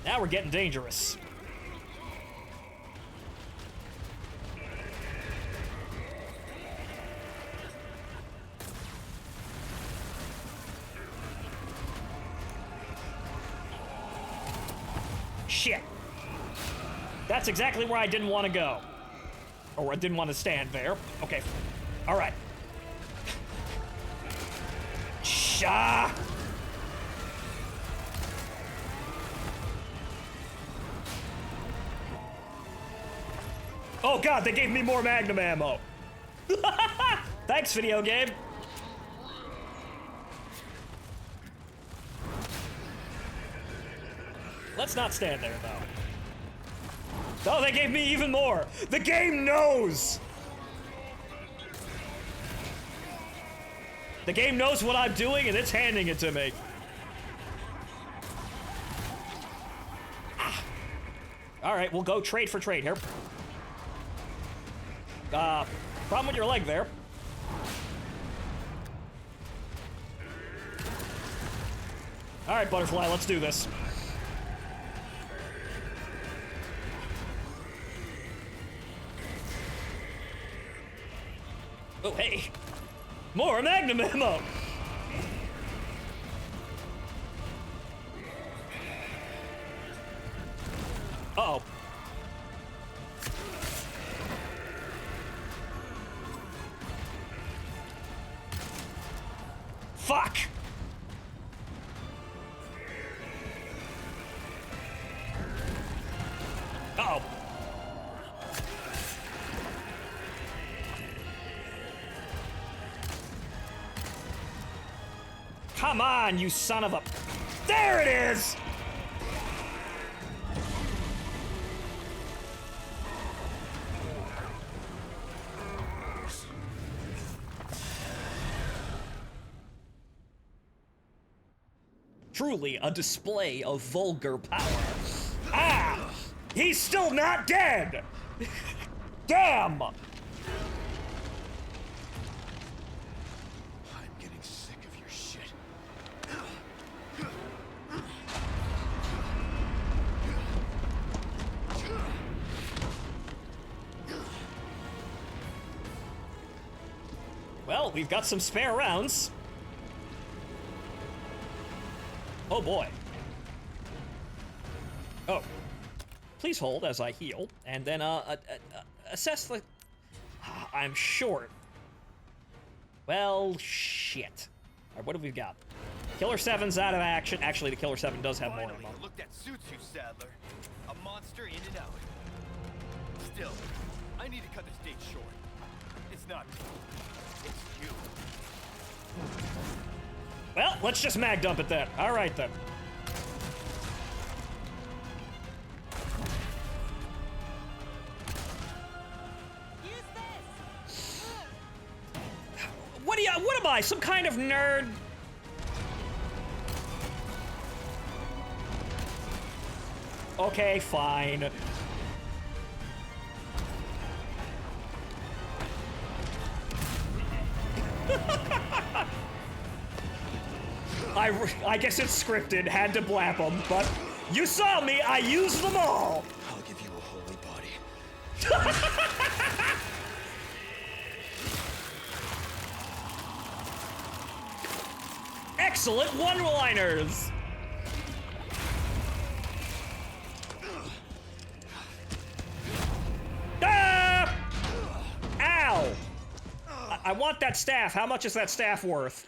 Now we're getting dangerous. Shit. That's exactly where I didn't want to go. Or I didn't want to stand there. Okay. All right. Shah. Oh god, they gave me more magnum ammo. Thanks, video game. Let's not stand there, though. Oh, they gave me even more. The game knows. The game knows what I'm doing, and it's handing it to me. Ah. All right, we'll go trade for trade here. Problem with your leg there. All right, Butterfly, let's do this. Oh, hey. More Magnum ammo! Uh-oh. Fuck! Uh-oh. Come on, you son of a... There it is! Truly a display of vulgar power. Ah! He's still not dead! Damn! I'm getting sick of your shit. Well, we've got some spare rounds. Oh boy. Oh. Please hold as I heal, and then assess the... I'm short. Well, shit. Alright, what have we got? Killer 7's out of action. Actually, the Killer 7 does have more Finally, ammo. look that suits you, Sadler. A monster in and out. Still, I need to cut this date short. It's not me. It's you. Well, let's just mag dump it then. Alright then. What am I, some kind of nerd? Okay, fine. I guess it's scripted, had to blap them, but you saw me, I used them all! I'll give you a holy body. Excellent one-liners! Ah! Ow! I want that staff. How much is that staff worth?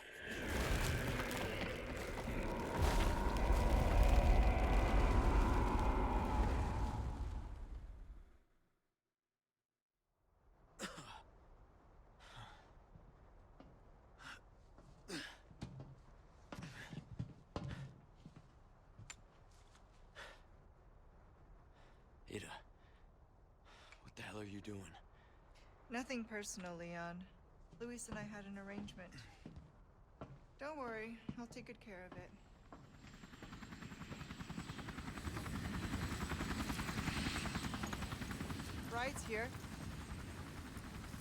Ada, what the hell are you doing? Nothing personal, Leon. Luis and I had an arrangement. Don't worry, I'll take good care of it. Ride's here.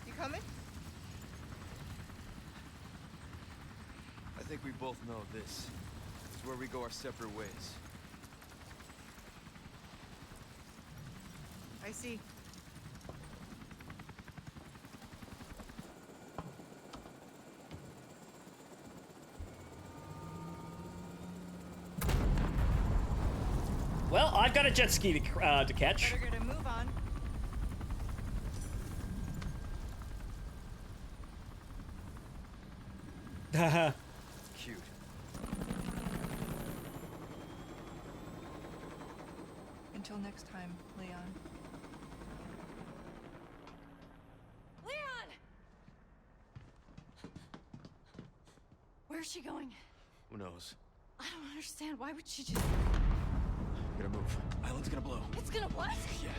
You coming? I think we both know this is where we go our separate ways. I see. Well, I've got a jet ski to catch. Better get a move on. Haha. Cute. Until next time, Leon. Leon! Where's she going? Who knows? I don't understand. Why would she just... We gotta move. Island's gonna blow. It's gonna what? Yeah.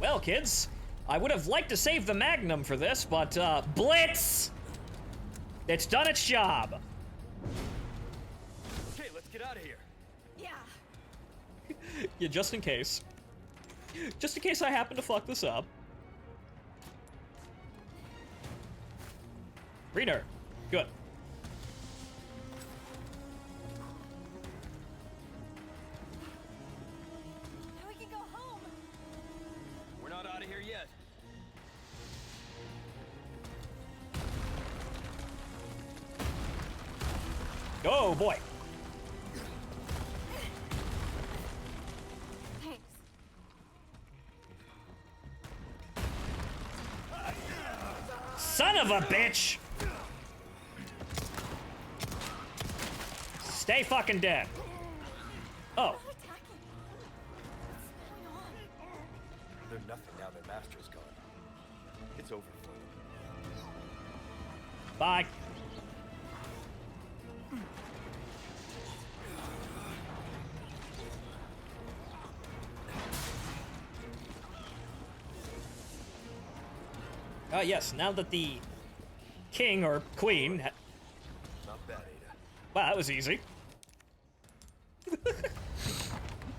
Well, kids, I would have liked to save the Magnum for this, but, Blitz! It's done its job. Okay, let's get out of here. Yeah. Yeah, just in case. Just in case I happen to fuck this up. Reader. Good. Now we can go home. We're not out of here yet. Oh, boy. Thanks. Son of a bitch! Stay fucking dead. Oh. Not attacking. What's going on? They're nothing now their master's gone. It's over for them. Bye. Yes, now that the king or queen... Not bad, Ada. Wow, that was easy.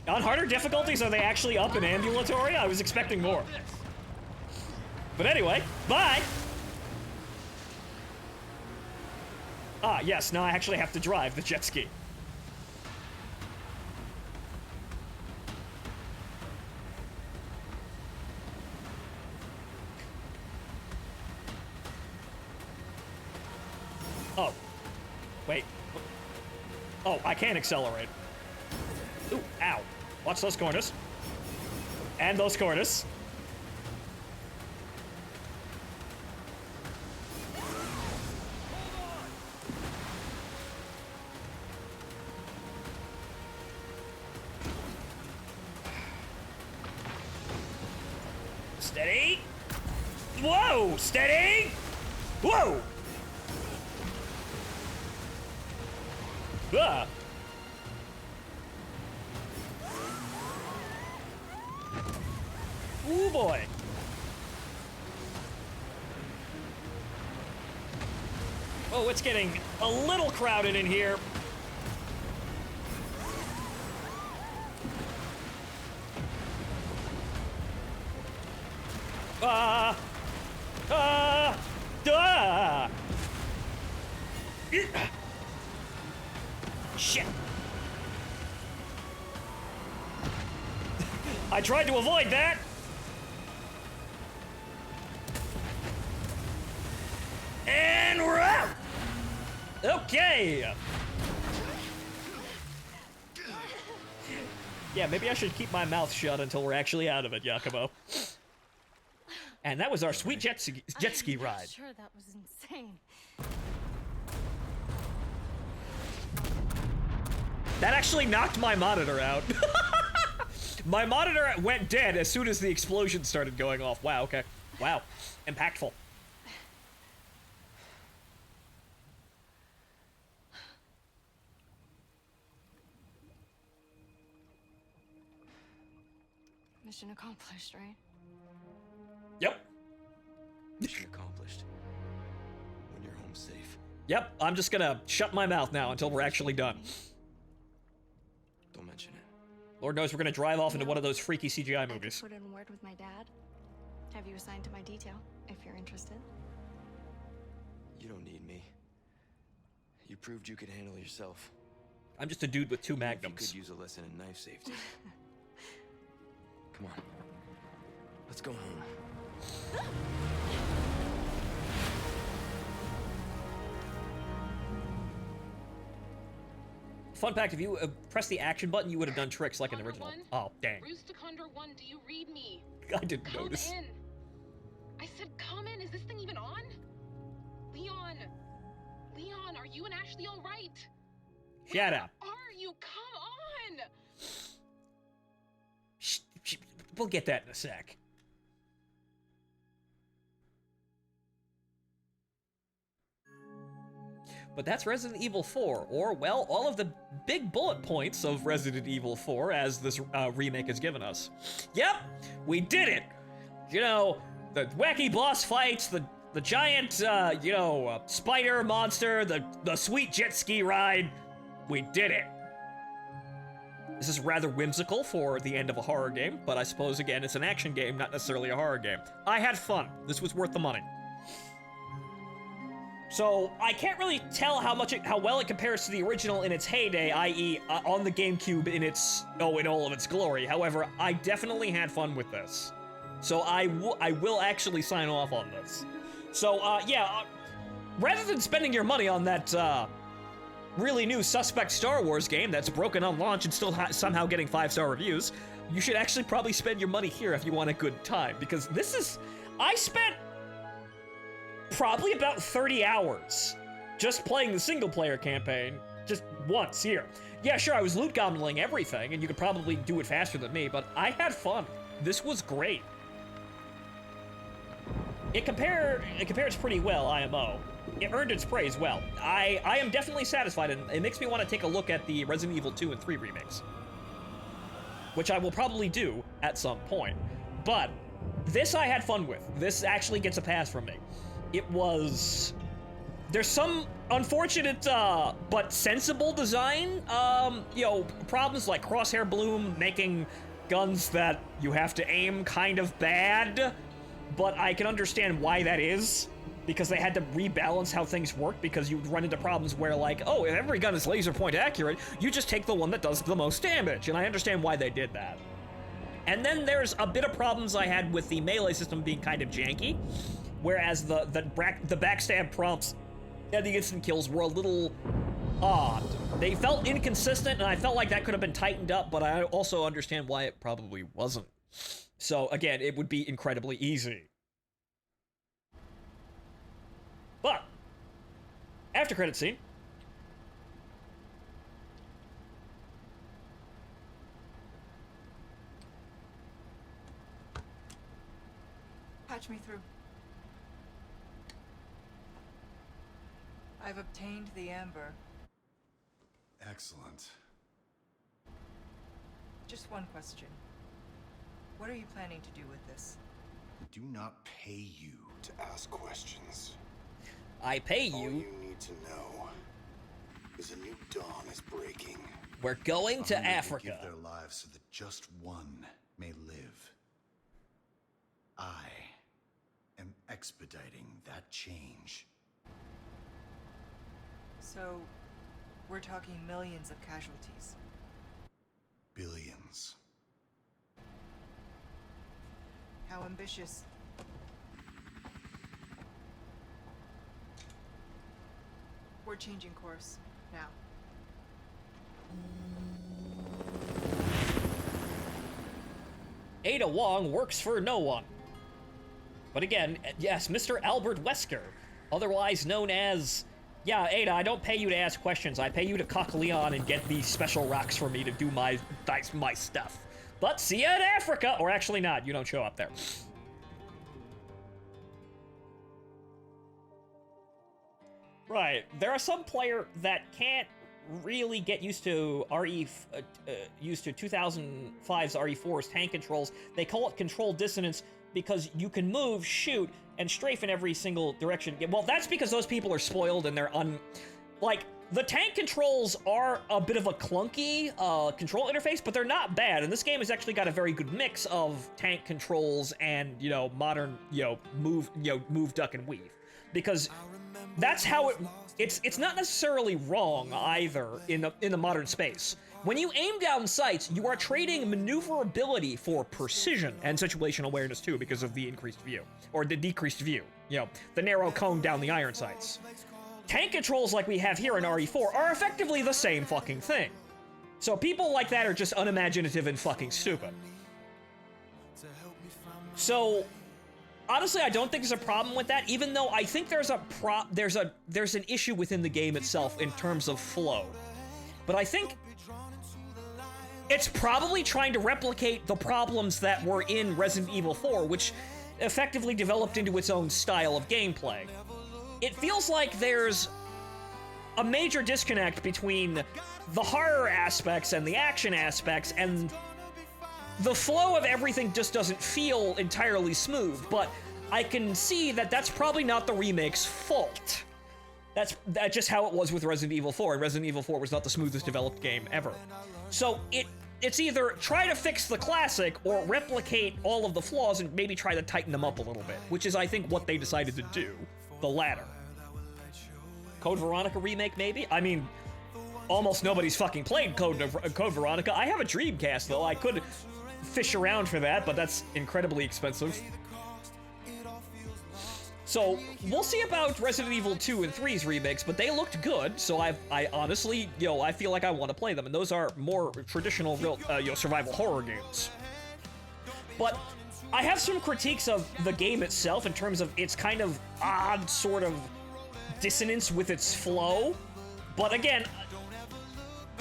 On harder difficulties, are they actually up and ambulatory? I was expecting more. But anyway, bye! Ah, yes, now I actually have to drive the jet ski. Oh. Wait. Oh, I can't accelerate. Ooh, ow. Watch those corners. And those corners. Steady. Whoa! Steady! Whoa! Ah. Ooh, boy. Oh, it's getting a little crowded in here. Shit. I tried to avoid that. And we're out. Okay. Yeah, maybe I should keep my mouth shut until we're actually out of it, Yakumo. And that was our sweet jet ski ride. I'm sure that was insane. That actually knocked my monitor out. My monitor went dead as soon as the explosion started going off. Wow, okay. Wow. Impactful. Mission accomplished, right? Yep. Mission accomplished. When you're home safe. Yep, I'm just gonna shut my mouth now until we're actually done. Don't mention it. Lord knows we're gonna drive off into one of those freaky CGI movies. I could put in a word with my dad. Have you assigned to my detail, if you're interested? You don't need me. You proved you could handle yourself. I'm just a dude with two Even if magnums. You could use a lesson in knife safety. Come on. Let's go home. Fun fact, if you pressed the action button, you would have done tricks like in the original. Condor Oh, dang. Roost to Condor 1, do you read me? I didn't Come notice. in. I said come in. Is this thing even on? Leon. Leon, are you and Ashley all right? Shut up. Where are you? Come on. Shh. we'll get that in a sec. But that's Resident Evil 4, or, well, all of the big bullet points of Resident Evil 4 as this remake has given us. Yep, we did it! You know, the wacky boss fights, the giant, spider monster, the sweet jet ski ride, we did it. This is rather whimsical for the end of a horror game, but I suppose, again, it's an action game, not necessarily a horror game. I had fun. This was worth the money. So, I can't really tell how well it compares to the original in its heyday, i.e. On the GameCube in all of its glory. However, I definitely had fun with this. So I will actually sign off on this. So, rather than spending your money on that, really new suspect Star Wars game that's broken on launch and still somehow getting 5-star reviews, you should actually probably spend your money here if you want a good time, because I spent probably about 30 hours just playing the single-player campaign, just once here. Yeah, sure, I was loot gobbling everything, and you could probably do it faster than me, but I had fun. This was great. It compares pretty well, IMO. It earned its praise well. I am definitely satisfied, and it makes me want to take a look at the Resident Evil 2 and 3 remakes, which I will probably do at some point. But this I had fun with. This actually gets a pass from me. There's some unfortunate, but sensible design, problems like Crosshair Bloom making guns that you have to aim kind of bad, but I can understand why that is, because they had to rebalance how things work, because you would run into problems where, like, oh, if every gun is laser point accurate, you just take the one that does the most damage, and I understand why they did that. And then there's a bit of problems I had with the melee system being kind of janky, whereas the backstab prompts and the instant kills were a little odd. They felt inconsistent, and I felt like that could have been tightened up, but I also understand why it probably wasn't. So, again, it would be incredibly easy. But, after credit scene. Patch me through. I've obtained the amber. Excellent. Just one question. What are you planning to do with this? I do not pay you to ask questions. I pay All you. you need to know is a new dawn is breaking. We're going to 100 will Africa. Give their lives so that just one may live. I am expediting that change. So, we're talking millions of casualties. Billions. How ambitious. We're changing course, now. Ada Wong works for no one. But again, yes, Mr. Albert Wesker, otherwise known as... Yeah, Ada, I don't pay you to ask questions. I pay you to cock Leon and get these special rocks for me to do my stuff. But see ya in Africa! Or actually not, you don't show up there. Right, there are some players that can't really get used to 2005's RE4's tank controls. They call it control dissonance because you can move, shoot, and strafe in every single direction. Well, that's because those people are spoiled and they're like, the tank controls are a bit of a clunky control interface, but they're not bad. And this game has actually got a very good mix of tank controls and, modern, move, duck, and weave. Because that's how it's not necessarily wrong either in the modern space. When you aim down sights, you are trading maneuverability for precision and situational awareness too, because of the increased view, or the decreased view, the narrow cone down the iron sights. Tank controls like we have here in RE4 are effectively the same fucking thing. So people like that are just unimaginative and fucking stupid. So, honestly, I don't think there's a problem with that, even though I think there's an issue within the game itself in terms of flow. But I think it's probably trying to replicate the problems that were in Resident Evil 4, which effectively developed into its own style of gameplay. It feels like there's a major disconnect between the horror aspects and the action aspects, and the flow of everything just doesn't feel entirely smooth, but I can see that that's probably not the remake's fault. That's just how it was with Resident Evil 4, and Resident Evil 4 was not the smoothest developed game ever. So it's either try to fix the classic or replicate all of the flaws and maybe try to tighten them up a little bit, which is, I think, what they decided to do. The latter. Code Veronica remake, maybe? I mean, almost nobody's fucking played Code Veronica. I have a Dreamcast, though. I could fish around for that, but that's incredibly expensive. So, we'll see about Resident Evil 2 and 3's remakes, but they looked good, so I honestly, I feel like I want to play them, and those are more traditional, real, survival horror games. But I have some critiques of the game itself in terms of its kind of odd sort of dissonance with its flow, but again,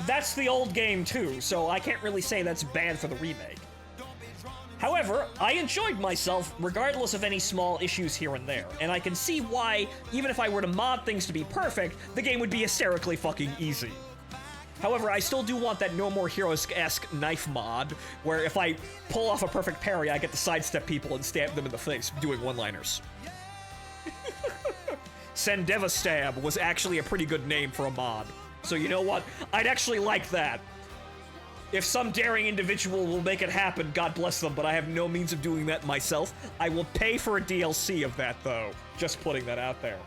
that's the old game too, so I can't really say that's bad for the remake. However, I enjoyed myself regardless of any small issues here and there, and I can see why, even if I were to mod things to be perfect, the game would be hysterically fucking easy. However, I still do want that No More Heroes-esque knife mod, where if I pull off a perfect parry, I get to sidestep people and stab them in the face, doing one-liners. Sendeva Stab was actually a pretty good name for a mod. So you know what? I'd actually like that. If some daring individual will make it happen, God bless them, but I have no means of doing that myself. I will pay for a DLC of that, though. Just putting that out there.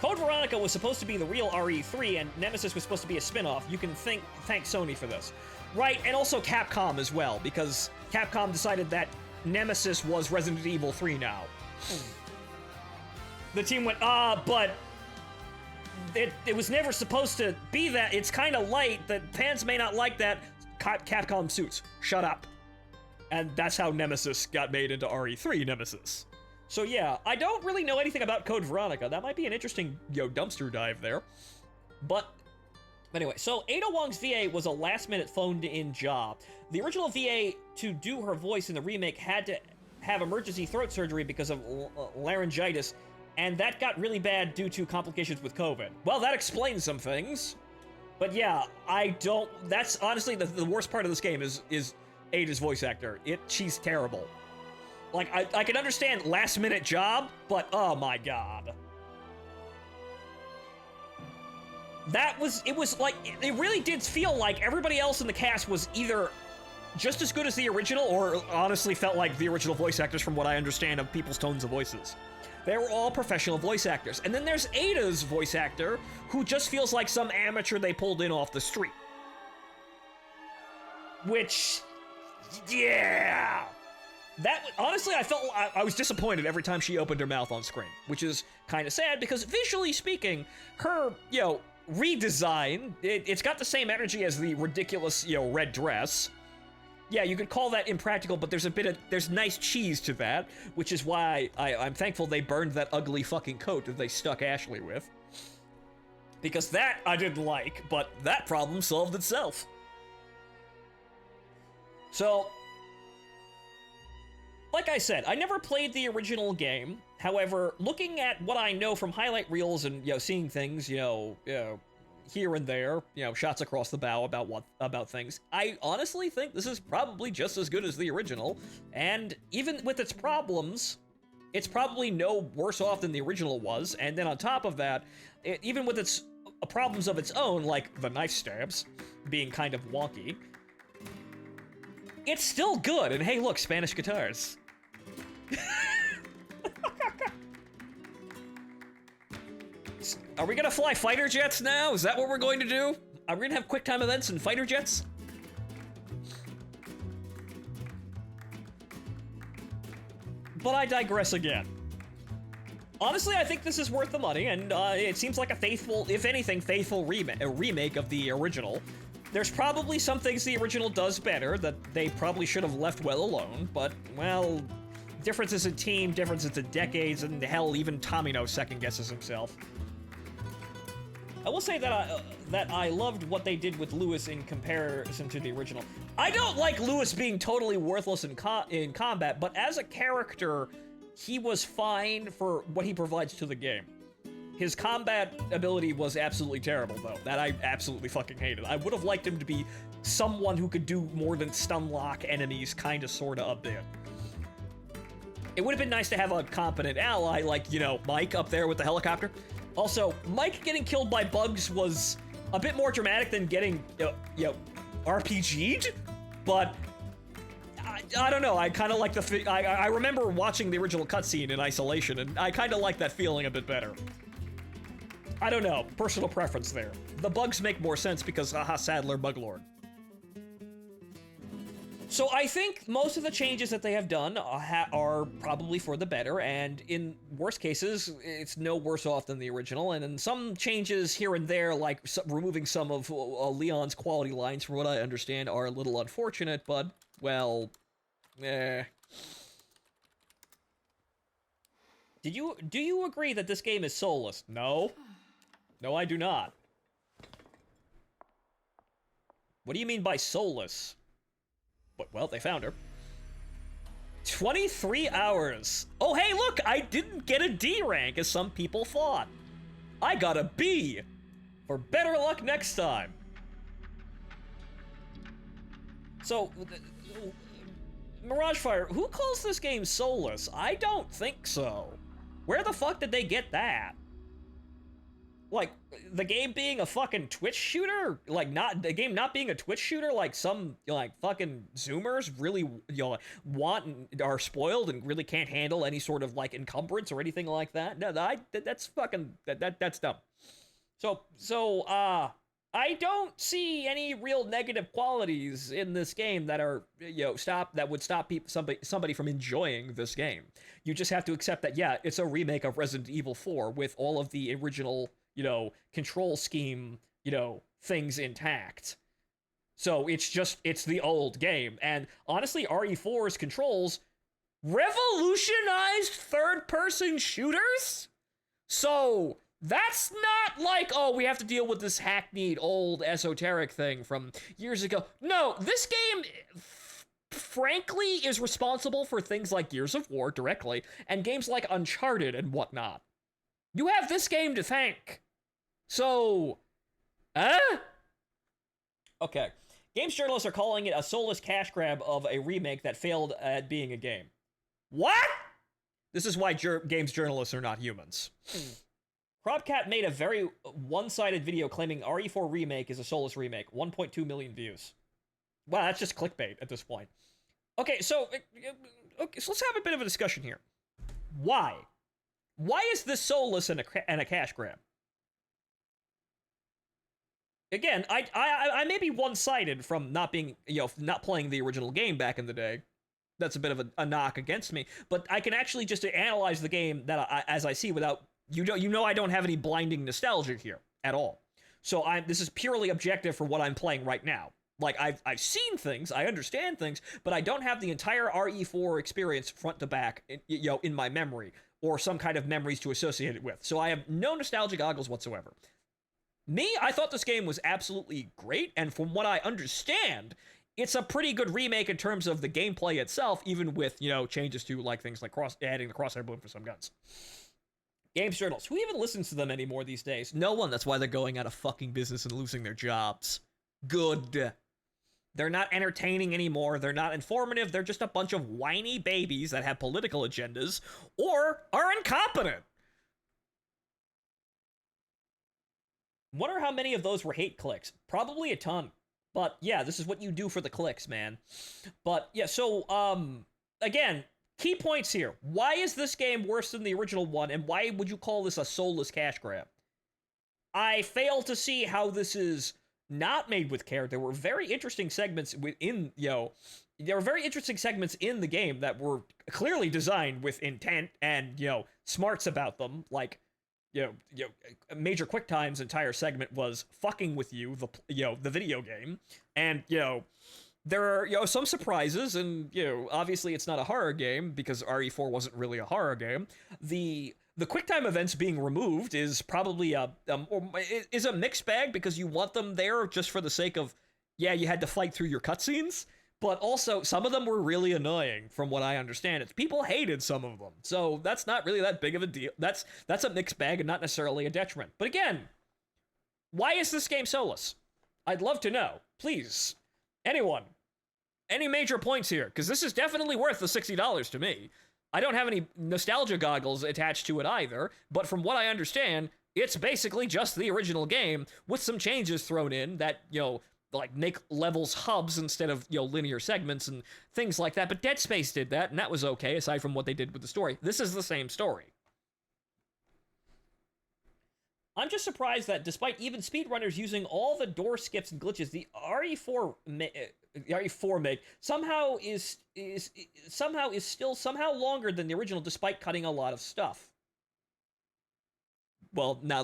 Code Veronica was supposed to be the real RE3, and Nemesis was supposed to be a spin-off. You can thank Sony for this. Right, and also Capcom as well, because Capcom decided that Nemesis was Resident Evil 3 now. The team went, but it was never supposed to be that. It's kind of light. That fans may not like that. Capcom suits. Shut up. And that's how Nemesis got made into RE3 Nemesis. So yeah, I don't really know anything about Code Veronica. That might be an interesting, dumpster dive there. But anyway, so Ada Wong's VA was a last-minute phoned-in job. The original VA to do her voice in the remake had to have emergency throat surgery because of laryngitis, and that got really bad due to complications with COVID. Well, that explains some things. But yeah, that's honestly the worst part of this game is Ada's voice actor. She's terrible. Like, I can understand last minute job, but oh my god. It really did feel like everybody else in the cast was either just as good as the original, or honestly felt like the original voice actors from what I understand of people's tones of voices. They were all professional voice actors. And then there's Ada's voice actor, who just feels like some amateur they pulled in off the street. Which, yeah. Honestly, I was disappointed every time she opened her mouth on screen, which is kind of sad because visually speaking, her, redesign, it's got the same energy as the ridiculous, red dress. Yeah, you could call that impractical, but there's nice cheese to that, which is why I'm thankful they burned that ugly fucking coat that they stuck Ashley with. Because that I didn't like, but that problem solved itself. So, like I said, I never played the original game. However, looking at what I know from highlight reels and, seeing things, here and there, shots across the bow about things, I honestly think this is probably just as good as the original, and even with its problems, it's probably no worse off than the original was, and then on top of that, even with its problems of its own, like the knife stabs being kind of wonky, it's still good, and hey look, Spanish guitars. Are we gonna fly fighter jets now? Is that what we're going to do? Are we gonna have quick time events and fighter jets? But I digress again. Honestly, I think this is worth the money, and it seems like a faithful, if anything, faithful remake of the original. There's probably some things the original does better that they probably should have left well alone, but, well, differences in team, differences in decades, and hell, even Tomino second guesses himself. I will say that I loved what they did with Lewis in comparison to the original. I don't like Lewis being totally worthless in combat, but as a character, he was fine for what he provides to the game. His combat ability was absolutely terrible, though. That I absolutely fucking hated. I would have liked him to be someone who could do more than stun lock enemies, kinda, sorta, a bit. It would have been nice to have a competent ally, like, you know, Mike up there with the helicopter. Also, Mike getting killed by bugs was a bit more dramatic than getting, you know, RPG'd, but I don't know, I kind of like I remember watching the original cutscene in isolation, and I kind of like that feeling a bit better. I don't know, personal preference there. The bugs make more sense because, haha, Sadler Buglord. So I think most of the changes that they have done are probably for the better, and in worst cases, it's no worse off than the original, and in some changes here and there, like removing some of Leon's quality lines, from what I understand, are a little unfortunate, but, well, eh. Do you agree that this game is soulless? No. No, I do not. What do you mean by soulless? Well, they found her. 23 hours. Oh, hey, look, I didn't get a D rank as some people thought. I got a B. For better luck next time. So, Mirage Fire, who calls this game soulless? I don't think so. Where the fuck did they get that? Like, the game being a fucking Twitch shooter? Like, the game not being a Twitch shooter? Like, some, like, fucking Zoomers really, you know, are spoiled and really can't handle any sort of, like, encumbrance or anything like that? No, that's fucking, that's dumb. So, I don't see any real negative qualities in this game that are, you know, that would stop somebody from enjoying this game. You just have to accept that, yeah, it's a remake of Resident Evil 4 with all of the original, you know, control scheme, you know, things intact. So it's the old game. And honestly, RE4's controls revolutionized third-person shooters? So that's not like, oh, we have to deal with this hackneyed old esoteric thing from years ago. No, this game, frankly, is responsible for things like Gears of War directly, and games like Uncharted and whatnot. You have this game to thank. So, okay. Games journalists are calling it a soulless cash grab of a remake that failed at being a game. What? This is why games journalists are not humans. Cropcat made a very one-sided video claiming RE4 Remake is a soulless remake. 1.2 million views. Wow, that's just clickbait at this point. Okay, so let's have a bit of a discussion here. Why? Why is this soulless and a cash grab? Again, I may be one-sided from not being, you know, not playing the original game back in the day. That's a bit of a knock against me. But I can actually just analyze the game that as I see without, you know, I don't have any blinding nostalgia here at all. So this is purely objective for what I'm playing right now. Like, I've seen things, I understand things, but I don't have the entire RE4 experience front to back, you know, in my memory, or some kind of memories to associate it with. So I have no nostalgia goggles whatsoever. Me, I thought this game was absolutely great, and from what I understand, it's a pretty good remake in terms of the gameplay itself, even with, you know, changes to, like, things like adding the crosshair boom for some guns. Games journalists, who even listens to them anymore these days? No one. That's why they're going out of fucking business and losing their jobs. Good. They're not entertaining anymore, they're not informative, they're just a bunch of whiny babies that have political agendas, or are incompetent. Wonder how many of those were hate clicks. Probably a ton. But yeah, this is what you do for the clicks, man. But yeah, so, again, key points here. Why is this game worse than the original one, and why would you call this a soulless cash grab? I fail to see how this is not made with care. There were very interesting segments within, you know, there were very interesting segments in the game that were clearly designed with intent and, you know, smarts about them. Like, you know, Major QuickTime's entire segment was fucking with you, the video game, and, you know, there are, you know, some surprises, and, you know, obviously it's not a horror game because RE4 wasn't really a horror game. The the QuickTime events being removed is probably is a mixed bag, because you want them there just for the sake of, yeah, you had to fight through your cutscenes, but also some of them were really annoying from what I understand. It's people hated some of them, so that's not really that big of a deal. That's a mixed bag and not necessarily a detriment. But again, why is this game soulless? I'd love to know. Please, anyone, any major points here, because this is definitely worth the $60 to me. I don't have any nostalgia goggles attached to it either, but from what I understand, it's basically just the original game with some changes thrown in that, you know, like make levels hubs instead of, you know, linear segments and things like that. But Dead Space did that, and that was okay, aside from what they did with the story. This is the same story. I'm just surprised that despite even speedrunners using all the door skips and glitches, the RE4 make somehow is still somehow longer than the original, despite cutting a lot of stuff. Well, now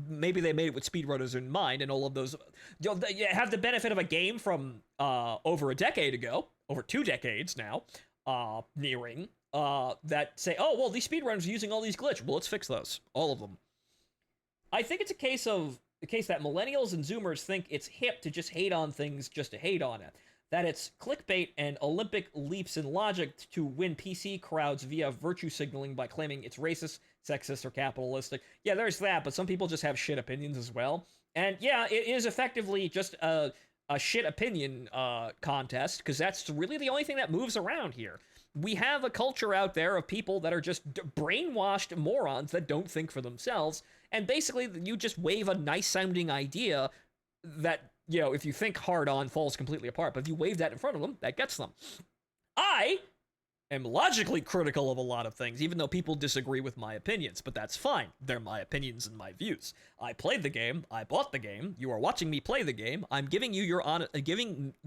maybe they made it with speedrunners in mind, and all of those, you know, they have the benefit of a game from over a decade ago, over 2 decades now, nearing, that say, oh, well, these speedrunners are using all these glitches. Well, let's fix those, all of them. I think it's a case that millennials and Zoomers think it's hip to just hate on things just to hate on it. That it's clickbait and Olympic leaps in logic to win PC crowds via virtue signaling by claiming it's racist, sexist, or capitalistic. Yeah, there's that, but some people just have shit opinions as well. And yeah, it is effectively just a shit opinion contest, because that's really the only thing that moves around here. We have a culture out there of people that are just brainwashed morons that don't think for themselves, and basically you just wave a nice-sounding idea that, you know, if you think hard on, falls completely apart, but if you wave that in front of them, that gets them. I am logically critical of a lot of things, even though people disagree with my opinions, but that's fine. They're my opinions and my views. I played the game, I bought the game, you are watching me play the game, I'm giving you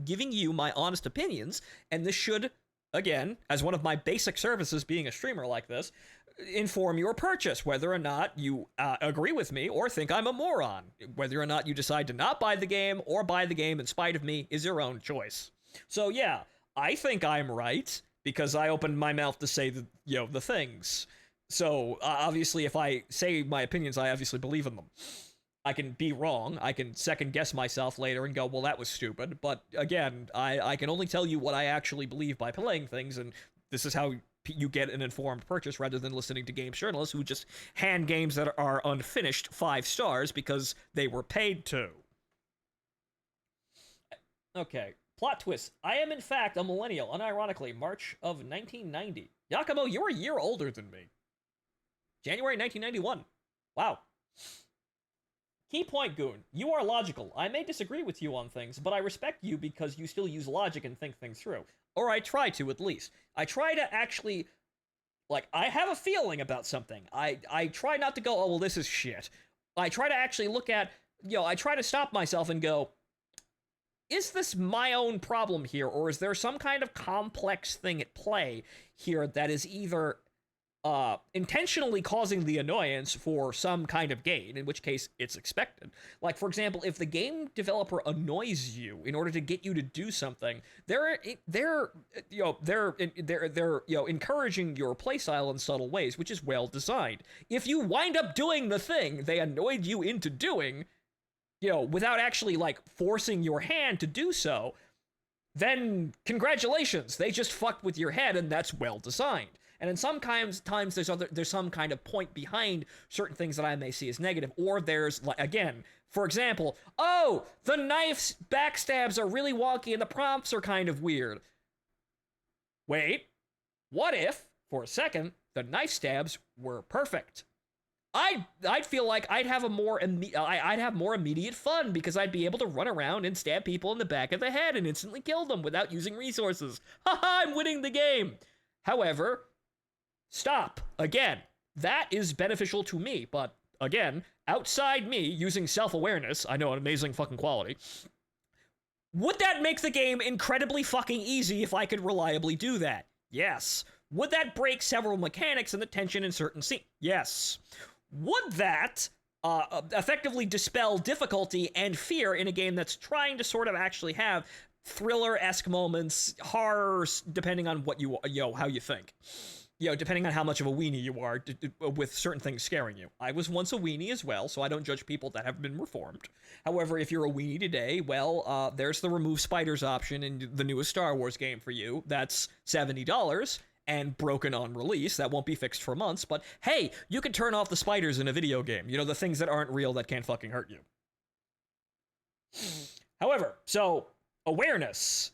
giving you my honest opinions, and this should, again, as one of my basic services being a streamer like this, inform your purchase, whether or not you agree with me or think I'm a moron. Whether or not you decide to not buy the game or buy the game in spite of me is your own choice. So yeah, I think I'm right because I opened my mouth to say the things. So obviously if I say my opinions, I obviously believe in them. I can be wrong, I can second guess myself later and go, well, that was stupid, but again, I can only tell you what I actually believe by playing things, and this is how you get an informed purchase rather than listening to games journalists who just hand games that are unfinished 5 stars because they were paid to. Okay, plot twist. I am in fact a millennial, unironically, March of 1990. Yakumo, you're a year older than me. January 1991. Wow. Key point, Goon. You are logical. I may disagree with you on things, but I respect you because you still use logic and think things through. Or I try to, at least. I try to actually, like, I have a feeling about something. I try not to go, oh, well, this is shit. I try to actually look at, I try to stop myself and go, is this my own problem here, or is there some kind of complex thing at play here that is either intentionally causing the annoyance for some kind of gain, in which case it's expected. Like, for example, if the game developer annoys you in order to get you to do something, they're encouraging your playstyle in subtle ways, which is well designed. If you wind up doing the thing they annoyed you into doing, without actually like forcing your hand to do so, then congratulations, they just fucked with your head, and that's well designed. And in some times there's some kind of point behind certain things that I may see as negative, or there's, like, again, for example, oh, the knife's backstabs are really wonky and the prompts are kind of weird. Wait, what if, for a second, the knife stabs were perfect? I'd feel like I'd have more immediate fun because I'd be able to run around and stab people in the back of the head and instantly kill them without using resources. Haha, I'm winning the game. However, stop. Again, that is beneficial to me, but again, outside me using self-awareness, I know, an amazing fucking quality, would that make the game incredibly fucking easy if I could reliably do that? Yes. Would that break several mechanics and the tension in certain scenes? Yes. Would that effectively dispel difficulty and fear in a game that's trying to sort of actually have thriller-esque moments, horror, depending on what how you think? you know, depending on how much of a weenie you are, with certain things scaring you. I was once a weenie as well, so I don't judge people that have been reformed. However, if you're a weenie today, well, there's the remove spiders option in the newest Star Wars game for you. That's $70 and broken on release. That won't be fixed for months, but hey, you can turn off the spiders in a video game. You know, the things that aren't real that can't fucking hurt you. However, so, awareness.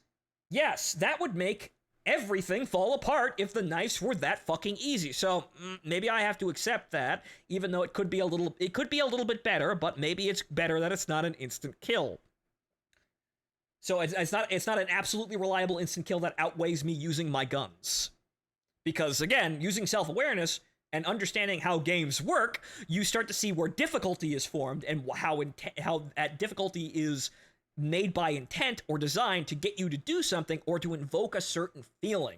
Yes, that would make everything fall apart if the knives were that fucking easy. So maybe I have to accept that, even though it could be a little bit better, but maybe it's better that it's not an instant kill. So it's not an absolutely reliable instant kill that outweighs me using my guns. Because again, using self-awareness and understanding how games work, you start to see where difficulty is formed and how that difficulty is made by intent or designed to get you to do something or to invoke a certain feeling.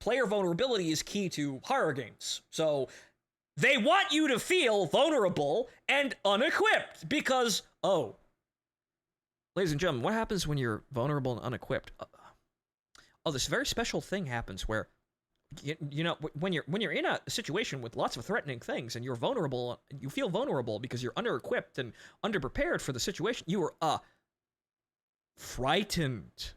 Player vulnerability is key to horror games. So they want you to feel vulnerable and unequipped because, oh, ladies and gentlemen, what happens when you're vulnerable and unequipped? Oh, this very special thing happens where, you know, when you're in a situation with lots of threatening things and you're vulnerable, you feel vulnerable because you're under-equipped and underprepared for the situation, you are, frightened.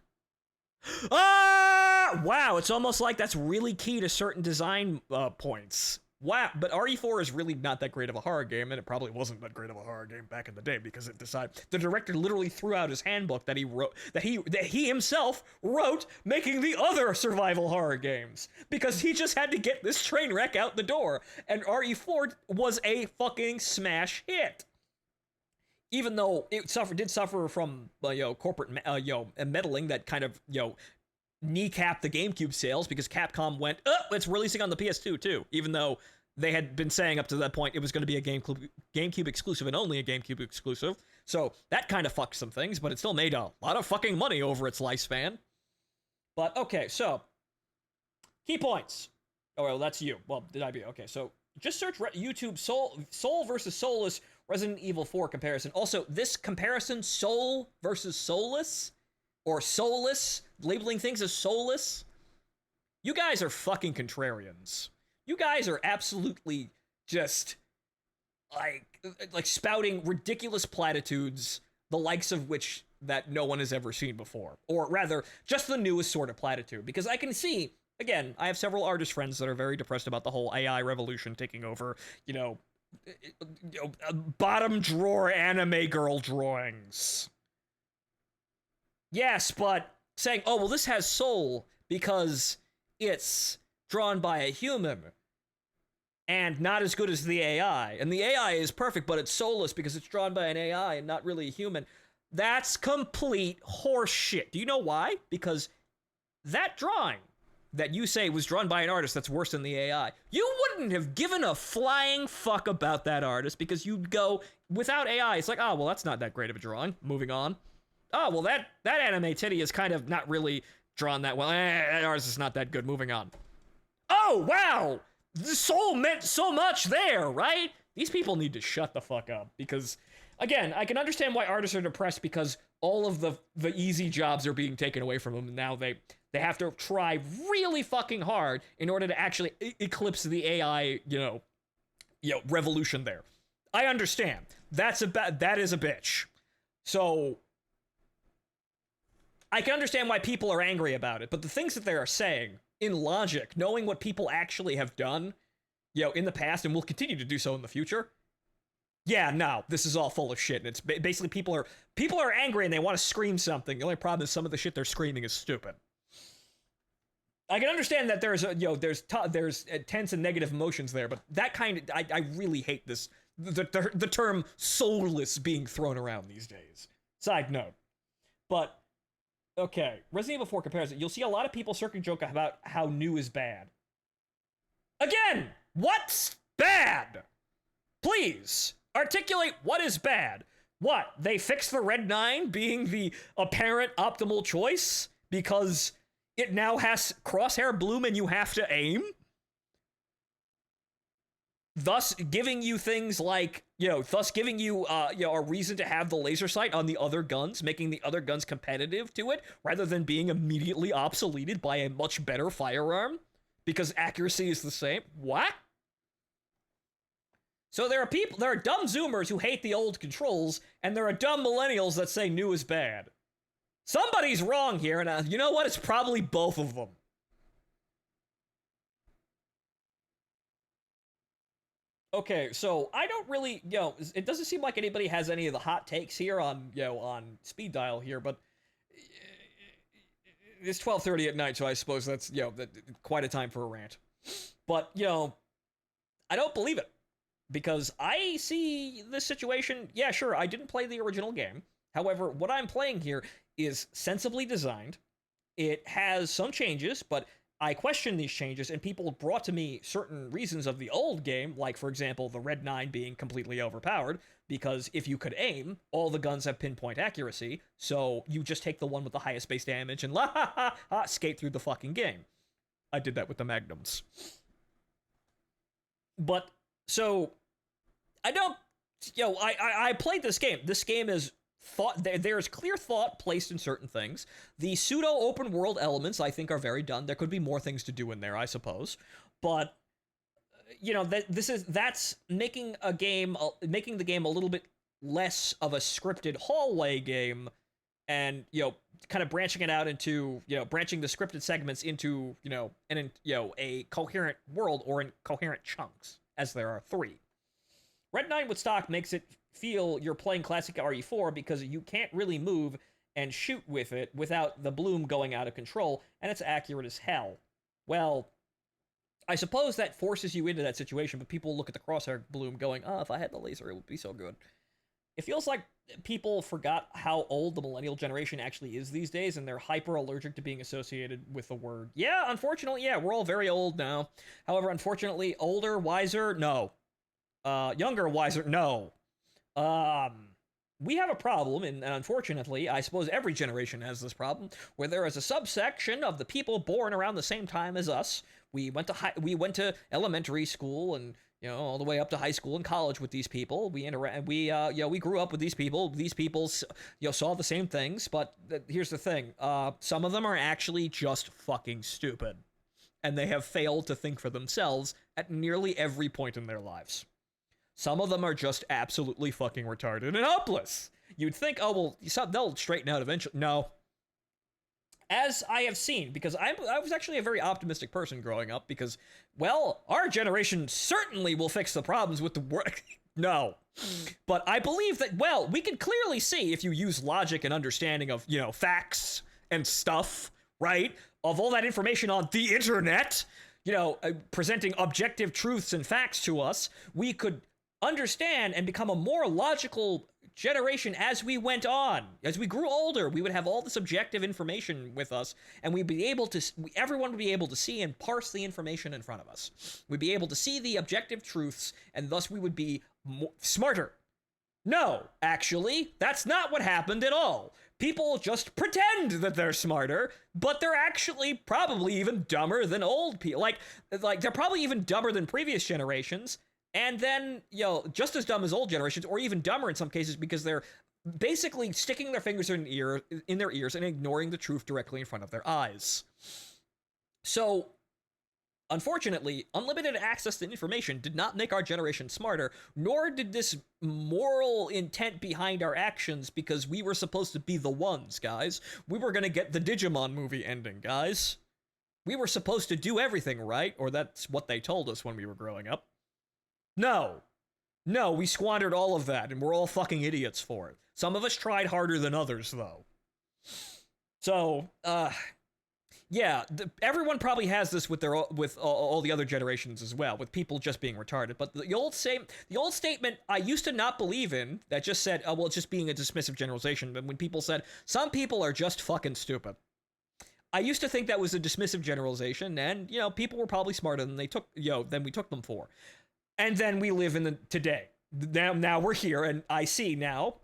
Ah! Wow, it's almost like that's really key to certain design points. Wow, but RE4 is really not that great of a horror game, and it probably wasn't that great of a horror game back in the day because it decided the director literally threw out his handbook that he wrote, that he himself wrote, making the other survival horror games because he just had to get this train wreck out the door, and RE4 was a fucking smash hit. Even though it did suffer from corporate meddling that kind of kneecapped the GameCube sales because Capcom went, oh, it's releasing on the PS2 too, even though they had been saying up to that point it was going to be a GameCube exclusive and only a GameCube exclusive. So that kind of fucked some things, but it still made a lot of fucking money over its lifespan. But okay, so key points. Oh, well, that's you. Well, did I be okay? So just search YouTube Soul versus Soulless Resident Evil 4 comparison. Also, this comparison, Soul versus Soulless, or Soulless, labeling things as Soulless, you guys are fucking contrarians. You guys are absolutely just, like spouting ridiculous platitudes, the likes of which that no one has ever seen before. Or rather, just the newest sort of platitude. Because I can see, again, I have several artist friends that are very depressed about the whole AI revolution taking over, bottom drawer anime girl drawings. Yes, but saying, oh, well, this has soul because it's drawn by a human and not as good as the AI. And the AI is perfect, but it's soulless because it's drawn by an AI and not really a human. That's complete horseshit. Do you know why? Because that drawing that you say was drawn by an artist that's worse than the AI, you wouldn't have given a flying fuck about that artist because you'd go, without AI, it's like, oh, well, that's not that great of a drawing. Moving on. Oh, well, that anime titty is kind of not really drawn that well. That artist is not that good. Moving on. Oh, wow! The soul meant so much there, right? These people need to shut the fuck up because, again, I can understand why artists are depressed because all of the easy jobs are being taken away from them, and now they have to try really fucking hard in order to actually eclipse the AI, revolution there. I understand. That is a bitch. So I can understand why people are angry about it, but the things that they are saying, in logic, knowing what people actually have done, in the past and will continue to do so in the future, yeah, no, this is all full of shit. And it's basically people are angry and they want to scream something. The only problem is some of the shit they're screaming is stupid. I can understand that there's tense and negative emotions there, but that kind of, I really hate this, the term soulless being thrown around these days. Side note. But, okay, Resident Evil 4 comparison. You'll see a lot of people circling joke about how new is bad. Again, what's bad? Please, articulate what is bad. What, they fixed the Red 9 being the apparent optimal choice because it now has crosshair bloom and you have to aim? Thus giving you things like, thus giving you, a reason to have the laser sight on the other guns, making the other guns competitive to it, rather than being immediately obsoleted by a much better firearm? because accuracy is the same. What? So there are dumb Zoomers who hate the old controls, and there are dumb millennials that say new is bad. Somebody's wrong here, and you know what? It's probably both of them. Okay, so I don't really, it doesn't seem like anybody has any of the hot takes here on, on speed dial here, but it's 12:30 at night, so I suppose that's, quite a time for a rant. But, I don't believe it, because I see this situation, yeah, sure, I didn't play the original game. However, what I'm playing here is sensibly designed. It has some changes, but I question these changes, and people brought to me certain reasons of the old game, like, for example, the Red 9 being completely overpowered, because if you could aim, all the guns have pinpoint accuracy, so you just take the one with the highest base damage and skate through the fucking game. I did that with the Magnums. But, so, I don't, I played this game. This game is there's clear thought placed in certain things. The pseudo open world elements I think are very done. There could be more things to do in there, I suppose, but that's making the game a little bit less of a scripted hallway game, and kind of branching it out into branching the scripted segments into a coherent world, or in coherent chunks, as there are 3. Red 9 with stock makes it feel you're playing classic RE4 because you can't really move and shoot with it without the bloom going out of control, and it's accurate as hell. Well, I suppose that forces you into that situation, but people look at the crosshair bloom going, if I had the laser, it would be so good. It feels like people forgot how old the millennial generation actually is these days, and they're hyper allergic to being associated with the word. Yeah, unfortunately, yeah, we're all very old now. However, unfortunately, older, wiser, no. Younger, wiser, no. We have a problem, and unfortunately, I suppose every generation has this problem, where there is a subsection of the people born around the same time as us. We went to elementary school, and all the way up to high school and college with these people. We grew up with these people. These people, saw the same things. But here's the thing: some of them are actually just fucking stupid, and they have failed to think for themselves at nearly every point in their lives. Some of them are just absolutely fucking retarded and helpless. You'd think, they'll straighten out eventually. No. As I have seen, because I was actually a very optimistic person growing up, because, our generation certainly will fix the problems with the work. No. But I believe that, we can clearly see, if you use logic and understanding of, facts and stuff, right? Of all that information on the internet, presenting objective truths and facts to us, we could understand and become a more logical generation as we went on. As we grew older, we would have all this objective information with us, and everyone would be able to see and parse the information in front of us. We'd be able to see the objective truths, and thus we would be smarter. No, actually, that's not what happened at all. People just pretend that they're smarter, but they're actually probably even dumber than old people. Like they're probably even dumber than previous generations. And then, just as dumb as old generations, or even dumber in some cases, because they're basically sticking their fingers in their ears and ignoring the truth directly in front of their eyes. So, unfortunately, unlimited access to information did not make our generation smarter, nor did this moral intent behind our actions, because we were supposed to be the ones, guys. We were gonna get the Digimon movie ending, guys. We were supposed to do everything right, or that's what they told us when we were growing up. No, we squandered all of that, and we're all fucking idiots for it. Some of us tried harder than others, though. So, everyone probably has this with all the other generations as well, with people just being retarded. But the old statement I used to not believe in, that just said, it's just being a dismissive generalization. But when people said, some people are just fucking stupid, I used to think that was a dismissive generalization, and, people were probably smarter than than we took them for. And then we live in the today. Now we're here, and I see now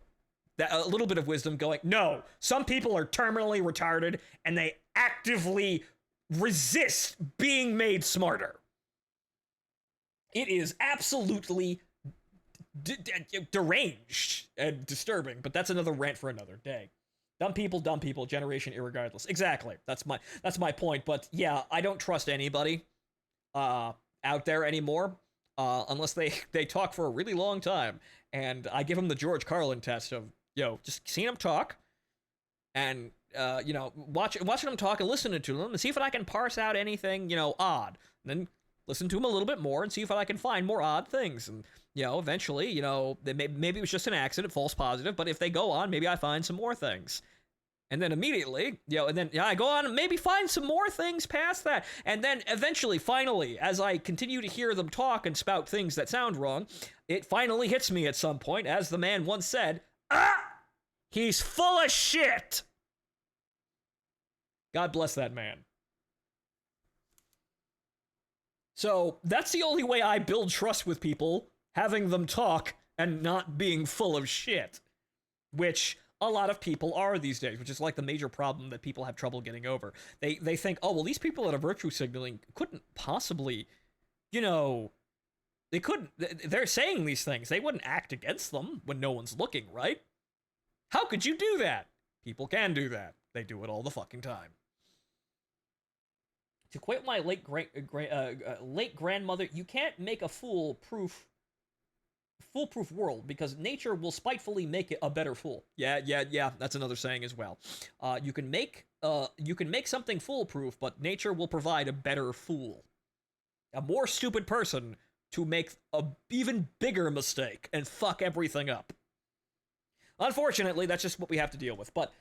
that a little bit of wisdom going, no, some people are terminally retarded, and they actively resist being made smarter. It is absolutely deranged and disturbing, but that's another rant for another day. Dumb people, generation irregardless. Exactly. That's my point. But yeah, I don't trust anybody. out there anymore, unless they talk for a really long time. And I give them the George Carlin test of, just seeing them talk, and watching them talk and listening to them, and see if I can parse out anything odd. And then listen to them a little bit more and see if I can find more odd things. And eventually, maybe it was just an accident, false positive. But if they go on, maybe I find some more things. And then immediately, I go on and maybe find some more things past that. And then eventually, finally, as I continue to hear them talk and spout things that sound wrong, it finally hits me at some point, as the man once said, he's full of shit! God bless that man. So, that's the only way I build trust with people, having them talk and not being full of shit. Which a lot of people are these days, which is like the major problem that people have trouble getting over. They think, oh, well, these people that are virtue signaling couldn't possibly, they couldn't, they're saying these things. They wouldn't act against them when no one's looking, right? How could you do that? People can do that. They do it all the fucking time. To quote my late grandmother, you can't make a foolproof world, because nature will spitefully make it a better fool. Yeah, that's another saying as well. You can make something foolproof, but nature will provide a better fool. A more stupid person to make a even bigger mistake and fuck everything up. Unfortunately, that's just what we have to deal with. But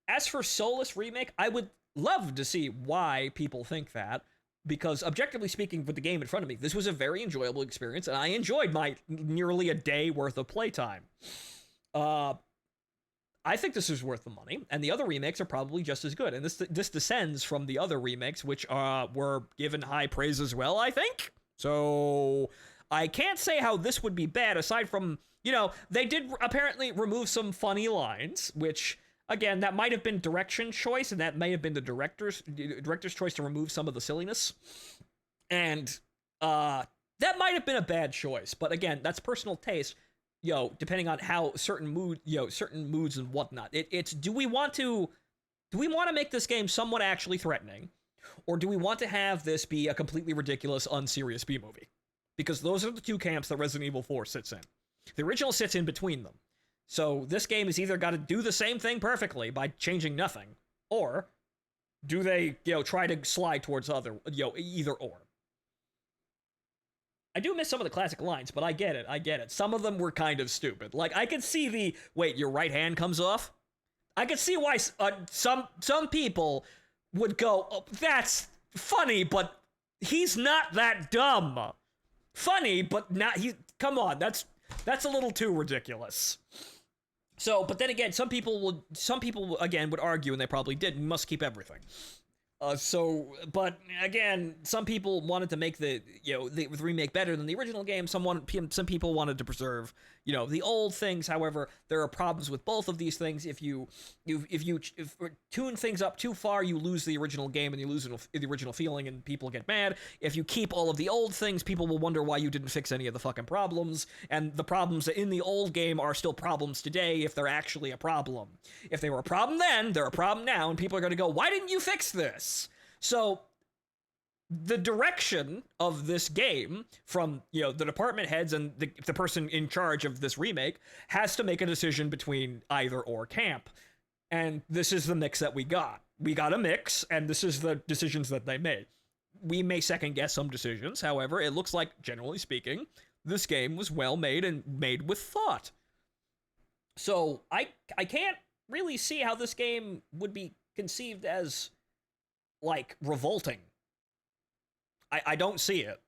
as for Soulless Remake, I would love to see why people think that, because objectively speaking, with the game in front of me, this was a very enjoyable experience, and I enjoyed my nearly a day worth of playtime. I think this is worth the money, and the other remakes are probably just as good, and this descends from the other remakes, which were given high praise as well, I think. So I can't say how this would be bad, aside from, they did apparently remove some funny lines, which, again, that might have been direction choice, and that may have been the director's choice to remove some of the silliness. And that might have been a bad choice, but again, that's personal taste. Depending on how certain moods and whatnot. It's do we want to make this game somewhat actually threatening, or do we want to have this be a completely ridiculous, unserious B movie? Because those are the two camps that Resident Evil 4 sits in. The original sits in between them. So this game has either got to do the same thing perfectly by changing nothing, or do they, try to slide towards either or. I do miss some of the classic lines, but I get it. Some of them were kind of stupid. Like, I could see the, wait, your right hand comes off? I could see why some people would go, oh, that's funny, but he's not that dumb. Funny, but not, come on, that's a little too ridiculous. So, but then again, some people again would argue, and they probably did, you must keep everything. But again, some people wanted to make the remake better than the original game. Some people wanted to preserve, the old things. However, there are problems with both of these things. If you tune things up too far, you lose the original game and you lose the original feeling, and people get mad. If you keep all of the old things, people will wonder why you didn't fix any of the fucking problems. And the problems in the old game are still problems today, if they're actually a problem. If they were a problem then, they're a problem now, and people are going to go, why didn't you fix this? So the direction of this game from, the department heads and the person in charge of this remake has to make a decision between either or camp. And this is the mix that we got. We got a mix, and this is the decisions that they made. We may second guess some decisions. However, it looks like, generally speaking, this game was well made and made with thought. So I can't really see how this game would be conceived as, like, revolting. I don't see it.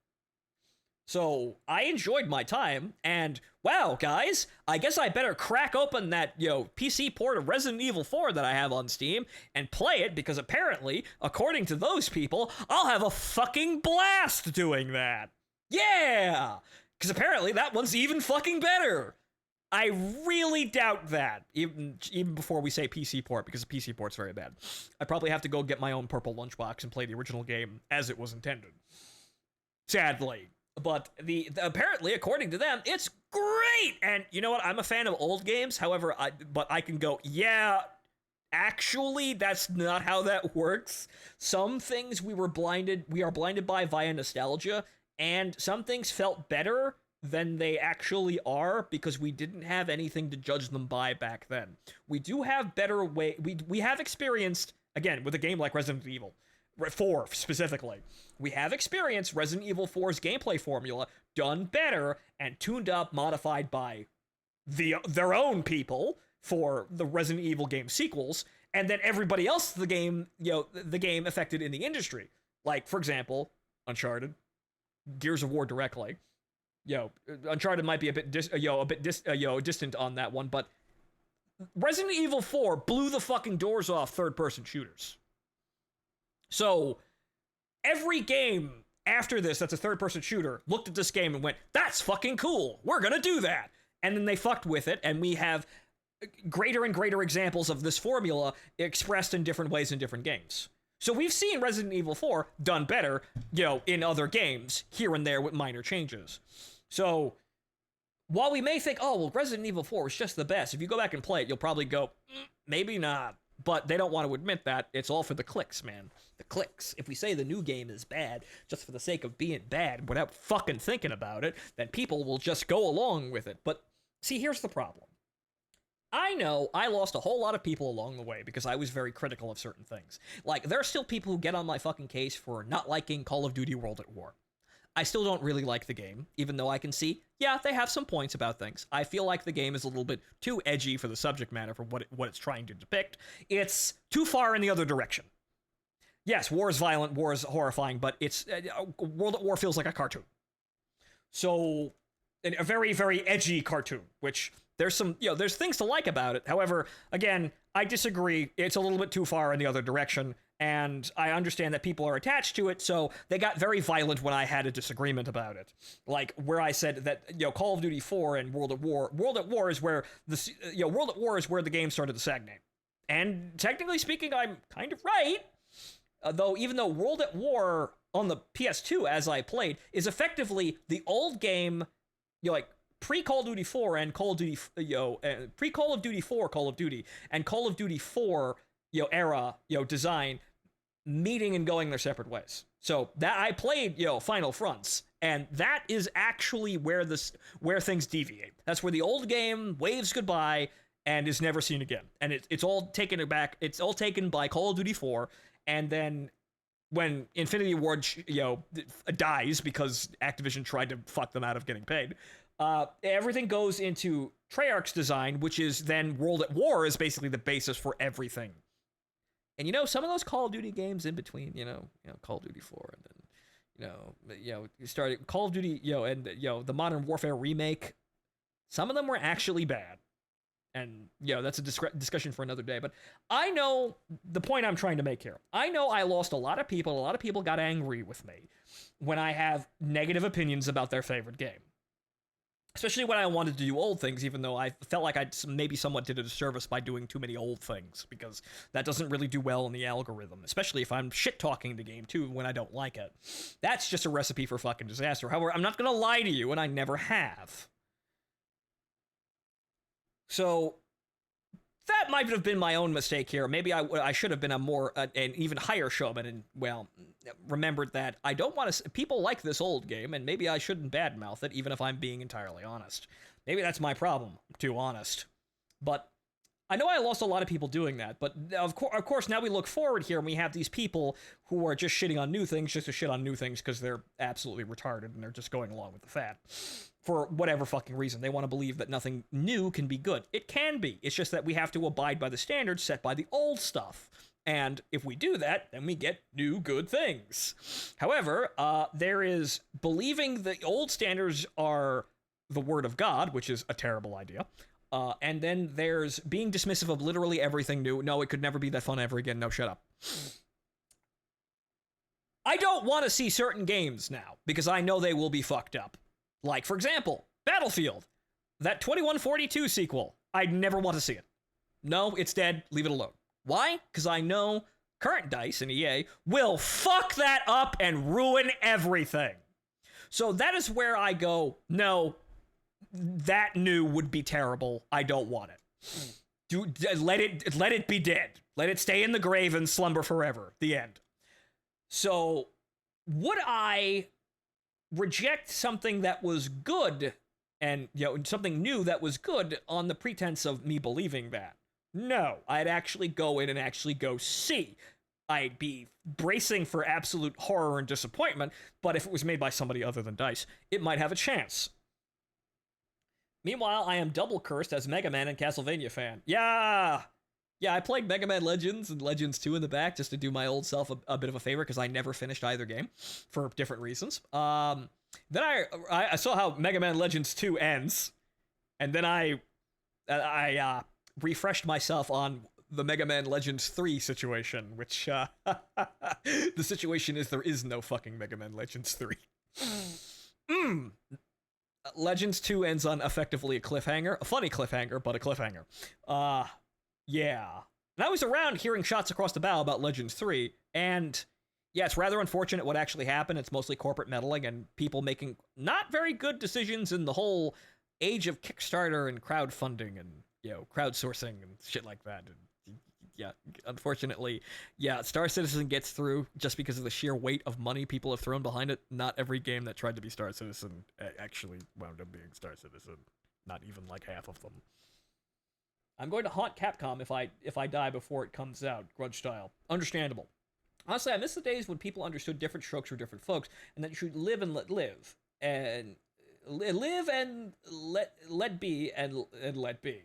So, I enjoyed my time, and, wow, guys, I guess I better crack open that, PC port of Resident Evil 4 that I have on Steam and play it, because apparently, according to those people, I'll have a fucking blast doing that. Yeah! Because apparently that one's even fucking better. I really doubt that, even before we say PC port, because the PC port's very bad. I'd probably have to go get my own purple lunchbox and play the original game as it was intended. Sadly. But apparently, according to them, it's great! And you know what? I'm a fan of old games, however, I can go, yeah, Actually, that's not how that works. Some things we are blinded by via nostalgia, and some things felt better than they actually are because we didn't have anything to judge them by back then. We do have better we have experienced, again, with a game like Resident Evil 4 specifically, we have experienced Resident Evil 4's gameplay formula done better and tuned up, modified by their own people for the Resident Evil game sequels, and then everybody else the game affected in the industry. Like, for example, Uncharted, Gears of War directly. Uncharted might be a bit distant on that one, but Resident Evil 4 blew the fucking doors off third-person shooters. So every game after this that's a third-person shooter looked at this game and went, that's fucking cool, we're gonna do that. And then they fucked with it, and we have greater and greater examples of this formula expressed in different ways in different games. So we've seen Resident Evil 4 done better, in other games, here and there with minor changes. So while we may think, oh, well, Resident Evil 4 was just the best, if you go back and play it, you'll probably go, maybe not. But they don't want to admit that. It's all for the clicks, man. The clicks. If we say the new game is bad, just for the sake of being bad, without fucking thinking about it, then people will just go along with it. But see, here's the problem. I know I lost a whole lot of people along the way because I was very critical of certain things. Like, there are still people who get on my fucking case for not liking Call of Duty World at War. I still don't really like the game, even though I can see, yeah, they have some points about things. I feel like the game is a little bit too edgy for the subject matter for what it's trying to depict. It's too far in the other direction. Yes, war is violent, war is horrifying, but it's World at War feels like a cartoon. So, a very, very edgy cartoon, which there's some, there's things to like about it. However, again, I disagree. It's a little bit too far in the other direction. And I understand that people are attached to it, so they got very violent when I had a disagreement about it. Like, where I said that, Call of Duty 4 and World at War is where the game started to stagnate. And technically speaking, I'm kind of right. Even though World at War on the PS2, as I played, is effectively the old game, pre-Call of Duty 4 and Call of Duty, pre-Call of Duty 4 Call of Duty, and Call of Duty 4, era, design, meeting and going their separate ways. So that I played, Final Fronts, and that is actually where things deviate. That's where the old game waves goodbye and is never seen again. And it's all taken back. It's all taken by Call of Duty 4, and then when Infinity Ward, dies because Activision tried to fuck them out of getting paid, everything goes into Treyarch's design, which is then World at War is basically the basis for everything. And some of those Call of Duty games in between, Call of Duty 4, and then, you started Call of Duty, and the Modern Warfare remake. Some of them were actually bad, and that's a discussion for another day. But I know the point I'm trying to make here. I know I lost a lot of people. A lot of people got angry with me when I have negative opinions about their favorite game. Especially when I wanted to do old things, even though I felt like I maybe somewhat did a disservice by doing too many old things, because that doesn't really do well in the algorithm, especially if I'm shit-talking the game, too, when I don't like it. That's just a recipe for fucking disaster. However, I'm not gonna lie to you, and I never have. So, that might have been my own mistake here. Maybe I should have been an even higher showman and, remembered that I don't want to... People like this old game, and maybe I shouldn't badmouth it, even if I'm being entirely honest. Maybe that's my problem. I'm too honest. But I know I lost a lot of people doing that, but of course, now we look forward here, and we have these people who are just shitting on new things just to shit on new things because they're absolutely retarded, and they're just going along with the fad. For whatever fucking reason. They want to believe that nothing new can be good. It can be. It's just that we have to abide by the standards set by the old stuff. And if we do that, then we get new good things. However, there is believing the old standards are the word of God, which is a terrible idea. And then there's being dismissive of literally everything new. No, it could never be that fun ever again. No, shut up. I don't want to see certain games now, because I know they will be fucked up. Like, for example, Battlefield. That 2142 sequel. I never want to see it. No, it's dead. Leave it alone. Why? Because I know current DICE and EA will fuck that up and ruin everything. So that is where I go, no, that new would be terrible. I don't want it. let it be dead. Let it stay in the grave and slumber forever. The end. So, would I reject something that was good and, something new that was good on the pretense of me believing that? No, I'd actually go in and actually go see. I'd be bracing for absolute horror and disappointment, but if it was made by somebody other than DICE, it might have a chance. Meanwhile, I am double cursed as Mega Man and Castlevania fan. Yeah, I played Mega Man Legends and Legends 2 in the back just to do my old self a bit of a favor because I never finished either game for different reasons. Then I saw how Mega Man Legends 2 ends, and then I refreshed myself on the Mega Man Legends 3 situation, which the situation is there is no fucking Mega Man Legends 3. Legends 2 ends on effectively a cliffhanger. A funny cliffhanger, but a cliffhanger. Yeah. And I was around hearing shots across the bow about Legends 3, and yeah, it's rather unfortunate what actually happened. It's mostly corporate meddling and people making not very good decisions in the whole age of Kickstarter and crowdfunding and, crowdsourcing and shit like that. And, yeah, unfortunately, Star Citizen gets through just because of the sheer weight of money people have thrown behind it. Not every game that tried to be Star Citizen actually wound up being Star Citizen. Not even like half of them. I'm going to haunt Capcom if I die before it comes out, grudge style. Understandable. Honestly, I miss the days when people understood different strokes for different folks, and that you should live and let live, and live and let be and let be.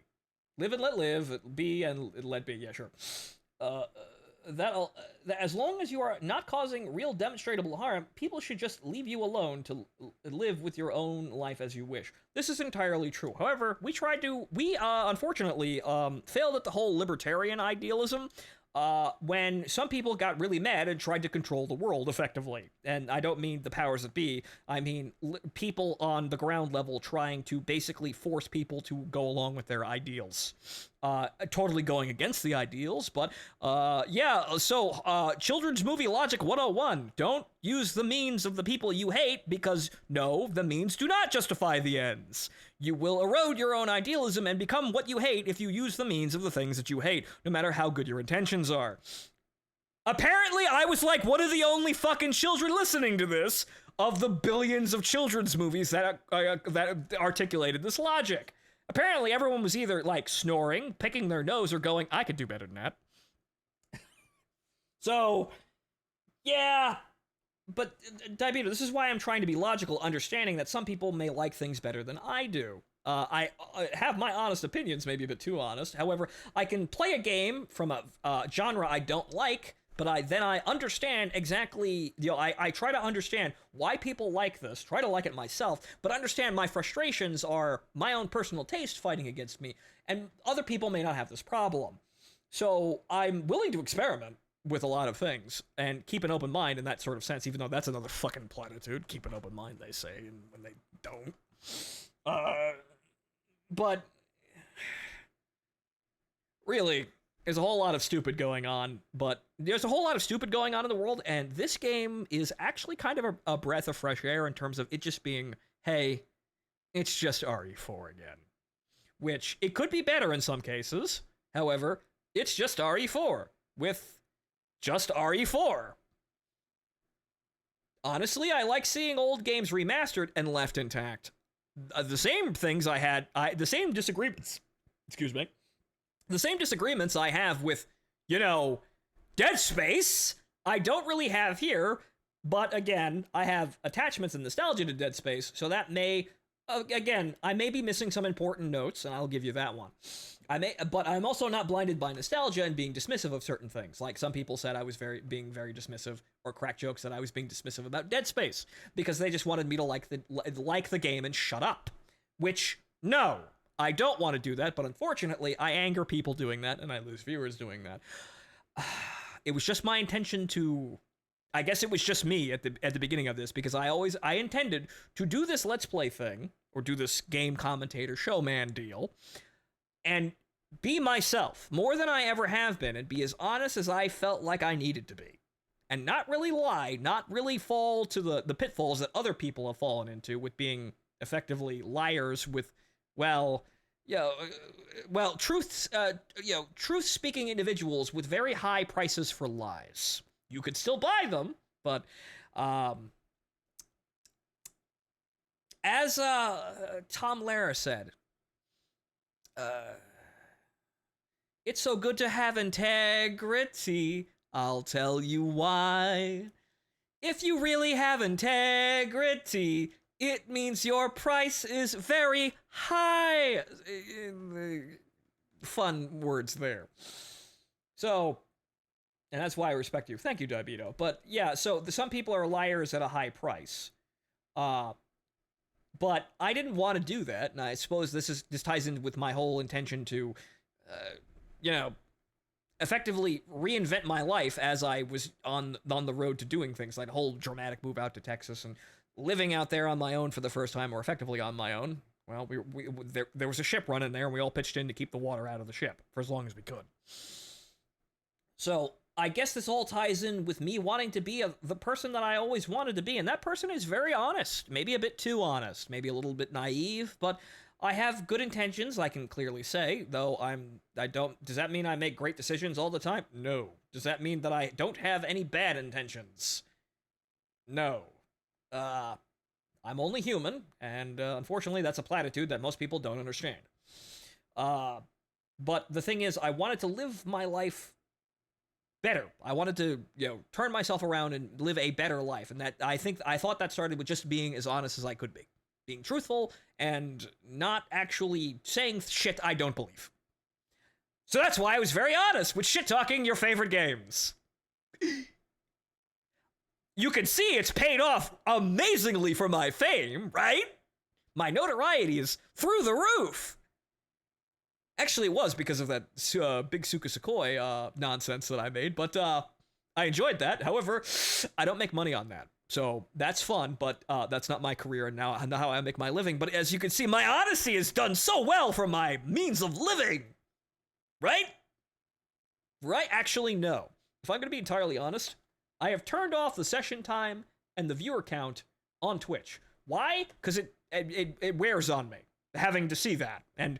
Live and let live, be and let be. Yeah, sure. That as long as you are not causing real demonstrable harm, people should just leave you alone to live with your own life as you wish. This is entirely true. However, we unfortunately failed at the whole libertarian idealism. When some people got really mad and tried to control the world effectively. And I don't mean the powers that be, I mean people on the ground level trying to basically force people to go along with their ideals. Totally going against the ideals, but children's movie logic 101. Don't use the means of the people you hate because, no, the means do not justify the ends. You will erode your own idealism and become what you hate if you use the means of the things that you hate, no matter how good your intentions are. Apparently, I was like one of the only fucking children listening to this of the billions of children's movies that articulated this logic. Apparently, everyone was either, like, snoring, picking their nose, or going, I could do better than that. So, yeah. But, Diabito, this is why I'm trying to be logical, understanding that some people may like things better than I do. I have my honest opinions, maybe a bit too honest. However, I can play a game from a genre I don't like, but I understand exactly, I try to understand why people like this, try to like it myself, but understand my frustrations are my own personal taste fighting against me, and other people may not have this problem. So I'm willing to experiment with a lot of things, and keep an open mind in that sort of sense, even though that's another fucking platitude. Keep an open mind, they say, and when they don't. But really, there's a whole lot of stupid going on, but there's a whole lot of stupid going on in the world, and this game is actually kind of a breath of fresh air in terms of it just being, hey, it's just RE4 again. Which, it could be better in some cases. However, it's just RE4 with just RE4. Honestly, I like seeing old games remastered and left intact. The same things the same disagreements, the same disagreements I have with, Dead Space, I don't really have here, but again, I have attachments and nostalgia to Dead Space, so that may, again, I may be missing some important notes, and I'll give you that one. But I'm also not blinded by nostalgia and being dismissive of certain things. Like some people said I was being very dismissive, or crack jokes that I was being dismissive about Dead Space because they just wanted me to like the game and shut up. Which, no, I don't want to do that, but unfortunately, I anger people doing that, and I lose viewers doing that. It was just my intention to... I guess it was just me at the beginning of this, because I intended to do this Let's Play thing, or do this game commentator showman deal, and be myself, more than I ever have been, and be as honest as I felt like I needed to be. And not really lie, not really fall to the pitfalls that other people have fallen into with being effectively liars with, well, well, truth-speaking individuals with very high prices for lies. You could still buy them, but as Tom Lehrer said, it's so good to have integrity. I'll tell you why. If you really have integrity, it means your price is very high. Fun words there. So, and that's why I respect you. Thank you, Diabito. But yeah, so some people are liars at a high price. But I didn't want to do that, and I suppose this ties in with my whole intention to, effectively reinvent my life as I was on the road to doing things, like a whole dramatic move out to Texas and living out there on my own for the first time, or effectively on my own. Well, there was a ship running there, and we all pitched in to keep the water out of the ship for as long as we could. So I guess this all ties in with me wanting to be the person that I always wanted to be, and that person is very honest, maybe a bit too honest, maybe a little bit naive, but I have good intentions, I can clearly say, though does that mean I make great decisions all the time? No. Does that mean that I don't have any bad intentions? No. I'm only human, and unfortunately that's a platitude that most people don't understand. But the thing is, I wanted to live my life better. I wanted to, turn myself around and live a better life, and I thought that started with just being as honest as I could be. Being truthful and not actually saying shit I don't believe. So that's why I was very honest with shit-talking your favorite games. You can see it's paid off amazingly for my fame, right? My notoriety is through the roof. Actually, it was because of that Big Suka Sequoia nonsense that I made, but I enjoyed that. However, I don't make money on that. So that's fun, but that's not my career and now how I make my living. But as you can see, my honesty has done so well for my means of living. Right? Right? Actually, no. If I'm going to be entirely honest, I have turned off the session time and the viewer count on Twitch. Why? Because it wears on me, having to see that. And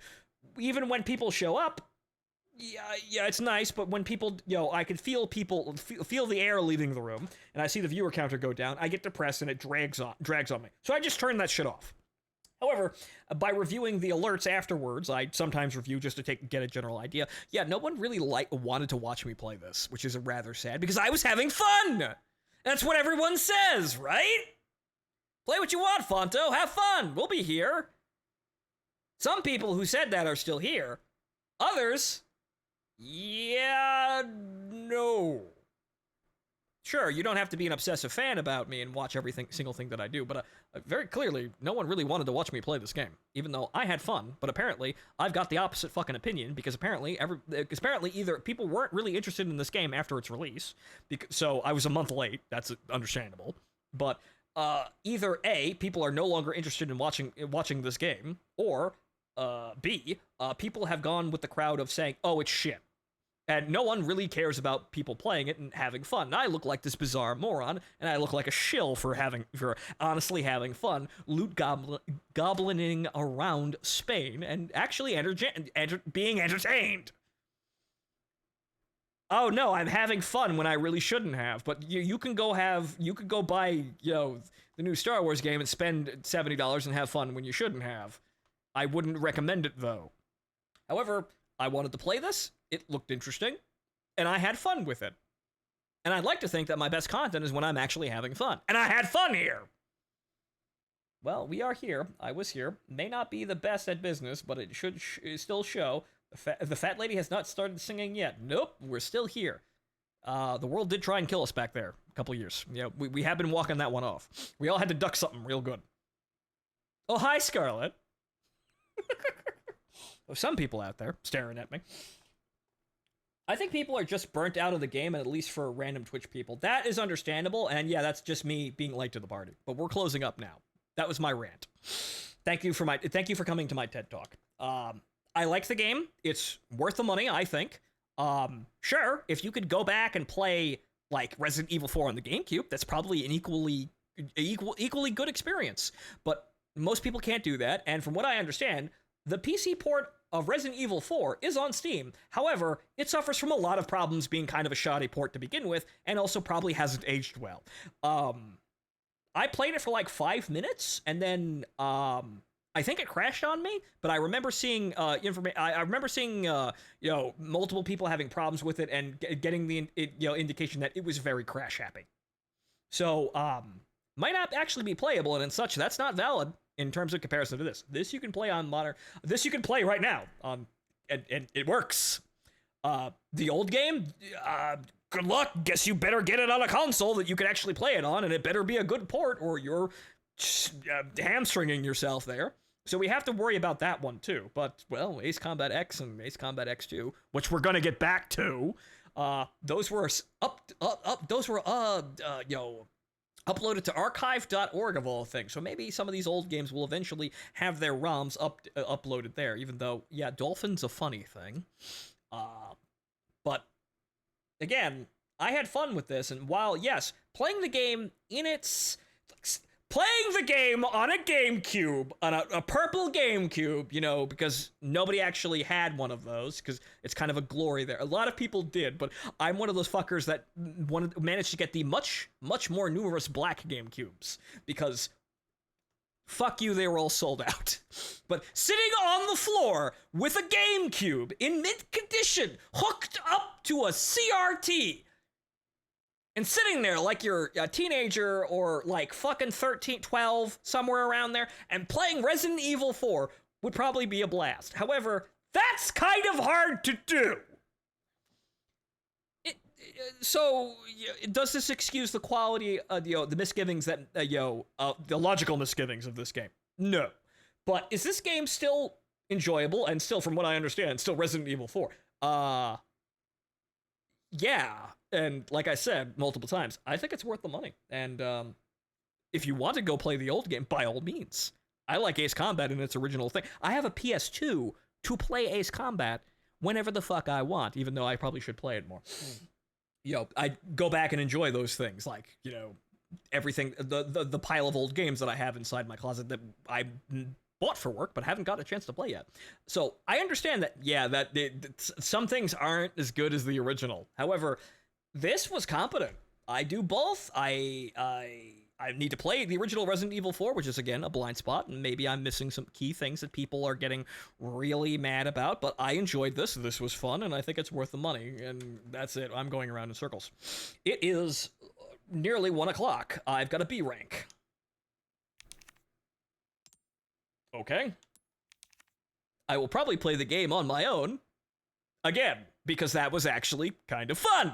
even when people show up, yeah, it's nice, but when people, I could feel people, feel the air leaving the room, and I see the viewer counter go down, I get depressed and it drags on me. So I just turn that shit off. However, by reviewing the alerts afterwards, I sometimes review just to get a general idea. Yeah, no one really wanted to watch me play this, which is rather sad, because I was having fun! That's what everyone says, right? Play what you want, Phonto, have fun, we'll be here. Some people who said that are still here. Others... yeah, no. Sure, you don't have to be an obsessive fan about me and watch every single thing that I do, but very clearly, no one really wanted to watch me play this game, even though I had fun, but apparently, I've got the opposite fucking opinion, because apparently either people weren't really interested in this game after its release, so I was a month late, that's understandable, but either A, people are no longer interested in watching this game, or B, people have gone with the crowd of saying, oh, it's shit. And no one really cares about people playing it and having fun. And I look like this bizarre moron, and I look like a shill for honestly having fun, loot goblining around Spain, and actually being entertained. Oh no, I'm having fun when I really shouldn't have. But you can go buy the new Star Wars game and spend $70 and have fun when you shouldn't have. I wouldn't recommend it though. However, I wanted to play this. It looked interesting, and I had fun with it. And I'd like to think that my best content is when I'm actually having fun. And I had fun here! Well, we are here. I was here. May not be the best at business, but it should still show. The fat lady has not started singing yet. Nope, we're still here. The world did try and kill us back there a couple years. Yeah, we have been walking that one off. We all had to duck something real good. Oh, hi, Scarlet. Some people out there staring at me. I think people are just burnt out of the game, at least for random Twitch people. That is understandable, and yeah, that's just me being late to the party. But we're closing up now. That was my rant. Thank you for coming to my TED Talk. I like the game. It's worth the money, I think. Sure, if you could go back and play like Resident Evil 4 on the GameCube, that's probably an equally good experience. But most people can't do that, and from what I understand, the PC port of Resident Evil 4 is on Steam. However, it suffers from a lot of problems being kind of a shoddy port to begin with, and also probably hasn't aged well. I played it for like 5 minutes, and then I think it crashed on me. But I remember seeing I remember seeing multiple people having problems with it and getting the indication that it was very crash happy. So might not actually be playable, and such that's not valid in terms of comparison to this. This you can play on modern. This you can play right now on, and it works. The old game, good luck. Guess you better get it on a console that you can actually play it on, and it better be a good port, or you're hamstringing yourself there. So we have to worry about that one too. But well, Ace Combat X and Ace Combat X2, which we're gonna get back to, those were uploaded to archive.org of all things. So maybe some of these old games will eventually have their ROMs uploaded there, even though, yeah, Dolphin's a funny thing. But again, I had fun with this, and while, yes, playing the game on a GameCube, on a purple GameCube, because nobody actually had one of those, because it's kind of a glory there. A lot of people did, but I'm one of those fuckers that managed to get the much, much more numerous black GameCubes, because fuck you, they were all sold out. But sitting on the floor with a GameCube in mid-condition, hooked up to a CRT, and sitting there like you're a teenager or like fucking 13, 12, somewhere around there, and playing Resident Evil 4 would probably be a blast. However, that's kind of hard to do. So, does this excuse the quality, the misgivings that, the logical misgivings of this game? No. But is this game still enjoyable, and still, from what I understand, still Resident Evil 4? Yeah. And like I said multiple times, I think it's worth the money. And if you want to go play the old game, by all means. I like Ace Combat in its original thing. I have a PS2 to play Ace Combat whenever the fuck I want, even though I probably should play it more. I go back and enjoy those things, like, everything, the pile of old games that I have inside my closet that I bought for work, but haven't got a chance to play yet. So I understand that, yeah, that some things aren't as good as the original. However, this was competent. I do both. I need to play the original Resident Evil 4, which is, again, a blind spot, and maybe I'm missing some key things that people are getting really mad about, but I enjoyed this. This was fun, and I think it's worth the money, and that's it. I'm going around in circles. It is nearly 1 o'clock. I've got a B rank. Okay. I will probably play the game on my own, again, because that was actually kind of fun.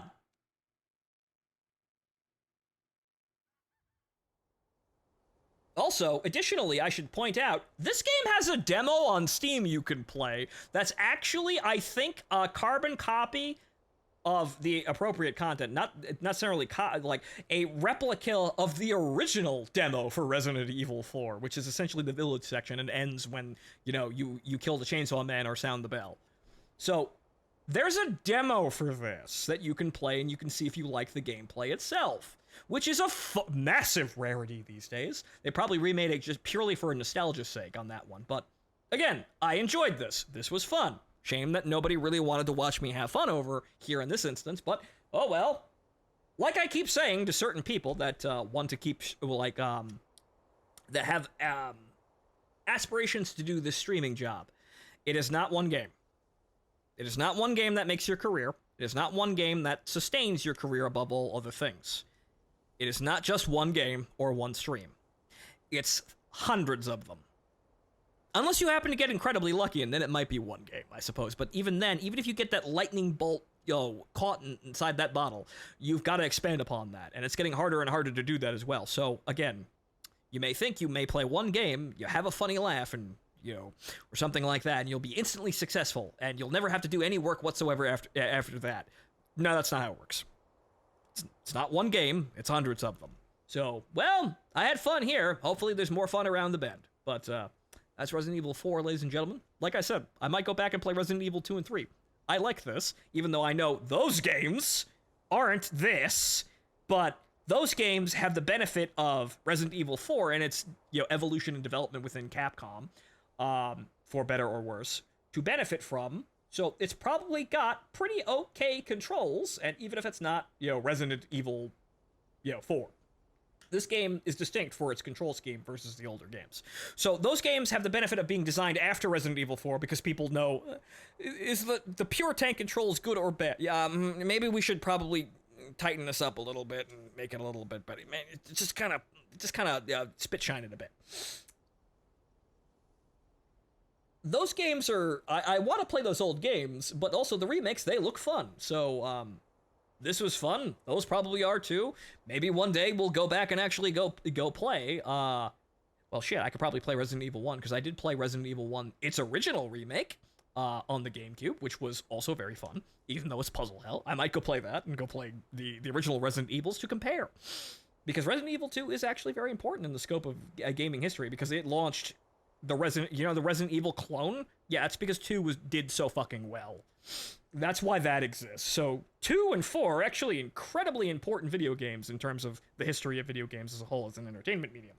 Also, additionally, I should point out, this game has a demo on Steam you can play that's actually, I think, a carbon copy of the appropriate content, not necessarily like a replica of the original demo for Resident Evil 4, which is essentially the village section and ends when, you kill the chainsaw man or sound the bell. So, there's a demo for this that you can play, and you can see if you like the gameplay itself, which is a massive rarity these days. They probably remade it just purely for nostalgia's sake on that one. But again, I enjoyed this. This was fun. Shame that nobody really wanted to watch me have fun over here in this instance, but oh well. Like I keep saying to certain people that want to keep, that have aspirations to do this streaming job, it is not one game. It is not one game that makes your career. It is not one game that sustains your career above all other things. It is not just one game or one stream. It's hundreds of them. Unless you happen to get incredibly lucky, and then it might be one game, I suppose. But even then, even if you get that lightning bolt, caught inside that bottle, you've got to expand upon that. And it's getting harder and harder to do that as well. So, again, you may think you may play one game, you have a funny laugh, and or something like that, and you'll be instantly successful, and you'll never have to do any work whatsoever after that. No, that's not how it works. It's not one game, it's hundreds of them. So, well, I had fun here. Hopefully there's more fun around the bend. But, that's Resident Evil 4, ladies and gentlemen. Like I said, I might go back and play Resident Evil 2 and 3. I like this, even though I know those games aren't this, but those games have the benefit of Resident Evil 4 and its, evolution and development within Capcom. For better or worse. to benefit from. So it's probably got pretty okay controls, and even if it's not, Resident Evil, 4. This game is distinct for its control scheme versus the older games. So those games have the benefit of being designed after Resident Evil 4 because people know, is the pure tank controls good or bad? Yeah, maybe we should probably tighten this up a little bit and make it a little bit better. Man, it just kind of spit shine it a bit. Those games are, I want to play those old games, but also the remakes, they look fun. So, this was fun. Those probably are too. Maybe one day we'll go back and actually go play. Well, shit, I could probably play Resident Evil 1, because I did play Resident Evil 1, its original remake, on the GameCube, which was also very fun, even though it's puzzle hell. I might go play that and go play the original Resident Evils to compare. Because Resident Evil 2 is actually very important in the scope of gaming history, because it launched the Resident Evil clone? Yeah, it's because 2 did so fucking well. That's why that exists. So 2 and 4 are actually incredibly important video games in terms of the history of video games as a whole as an entertainment medium.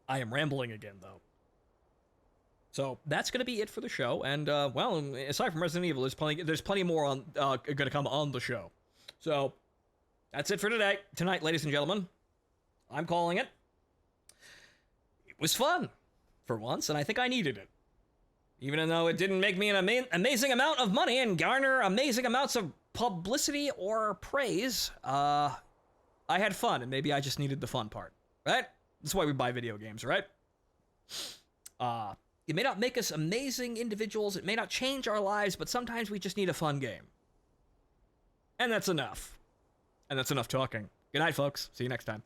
I am rambling again, though. So that's going to be it for the show. And, well, aside from Resident Evil, there's plenty more on going to come on the show. So that's it for tonight, ladies and gentlemen. I'm calling it. It was fun for once, and I think I needed it. Even though it didn't make me an amazing amount of money and garner amazing amounts of publicity or praise, I had fun, and maybe I just needed the fun part, right? That's why we buy video games, right? It may not make us amazing individuals, it may not change our lives, but sometimes we just need a fun game. And that's enough. And that's enough talking. Good night, folks. See you next time.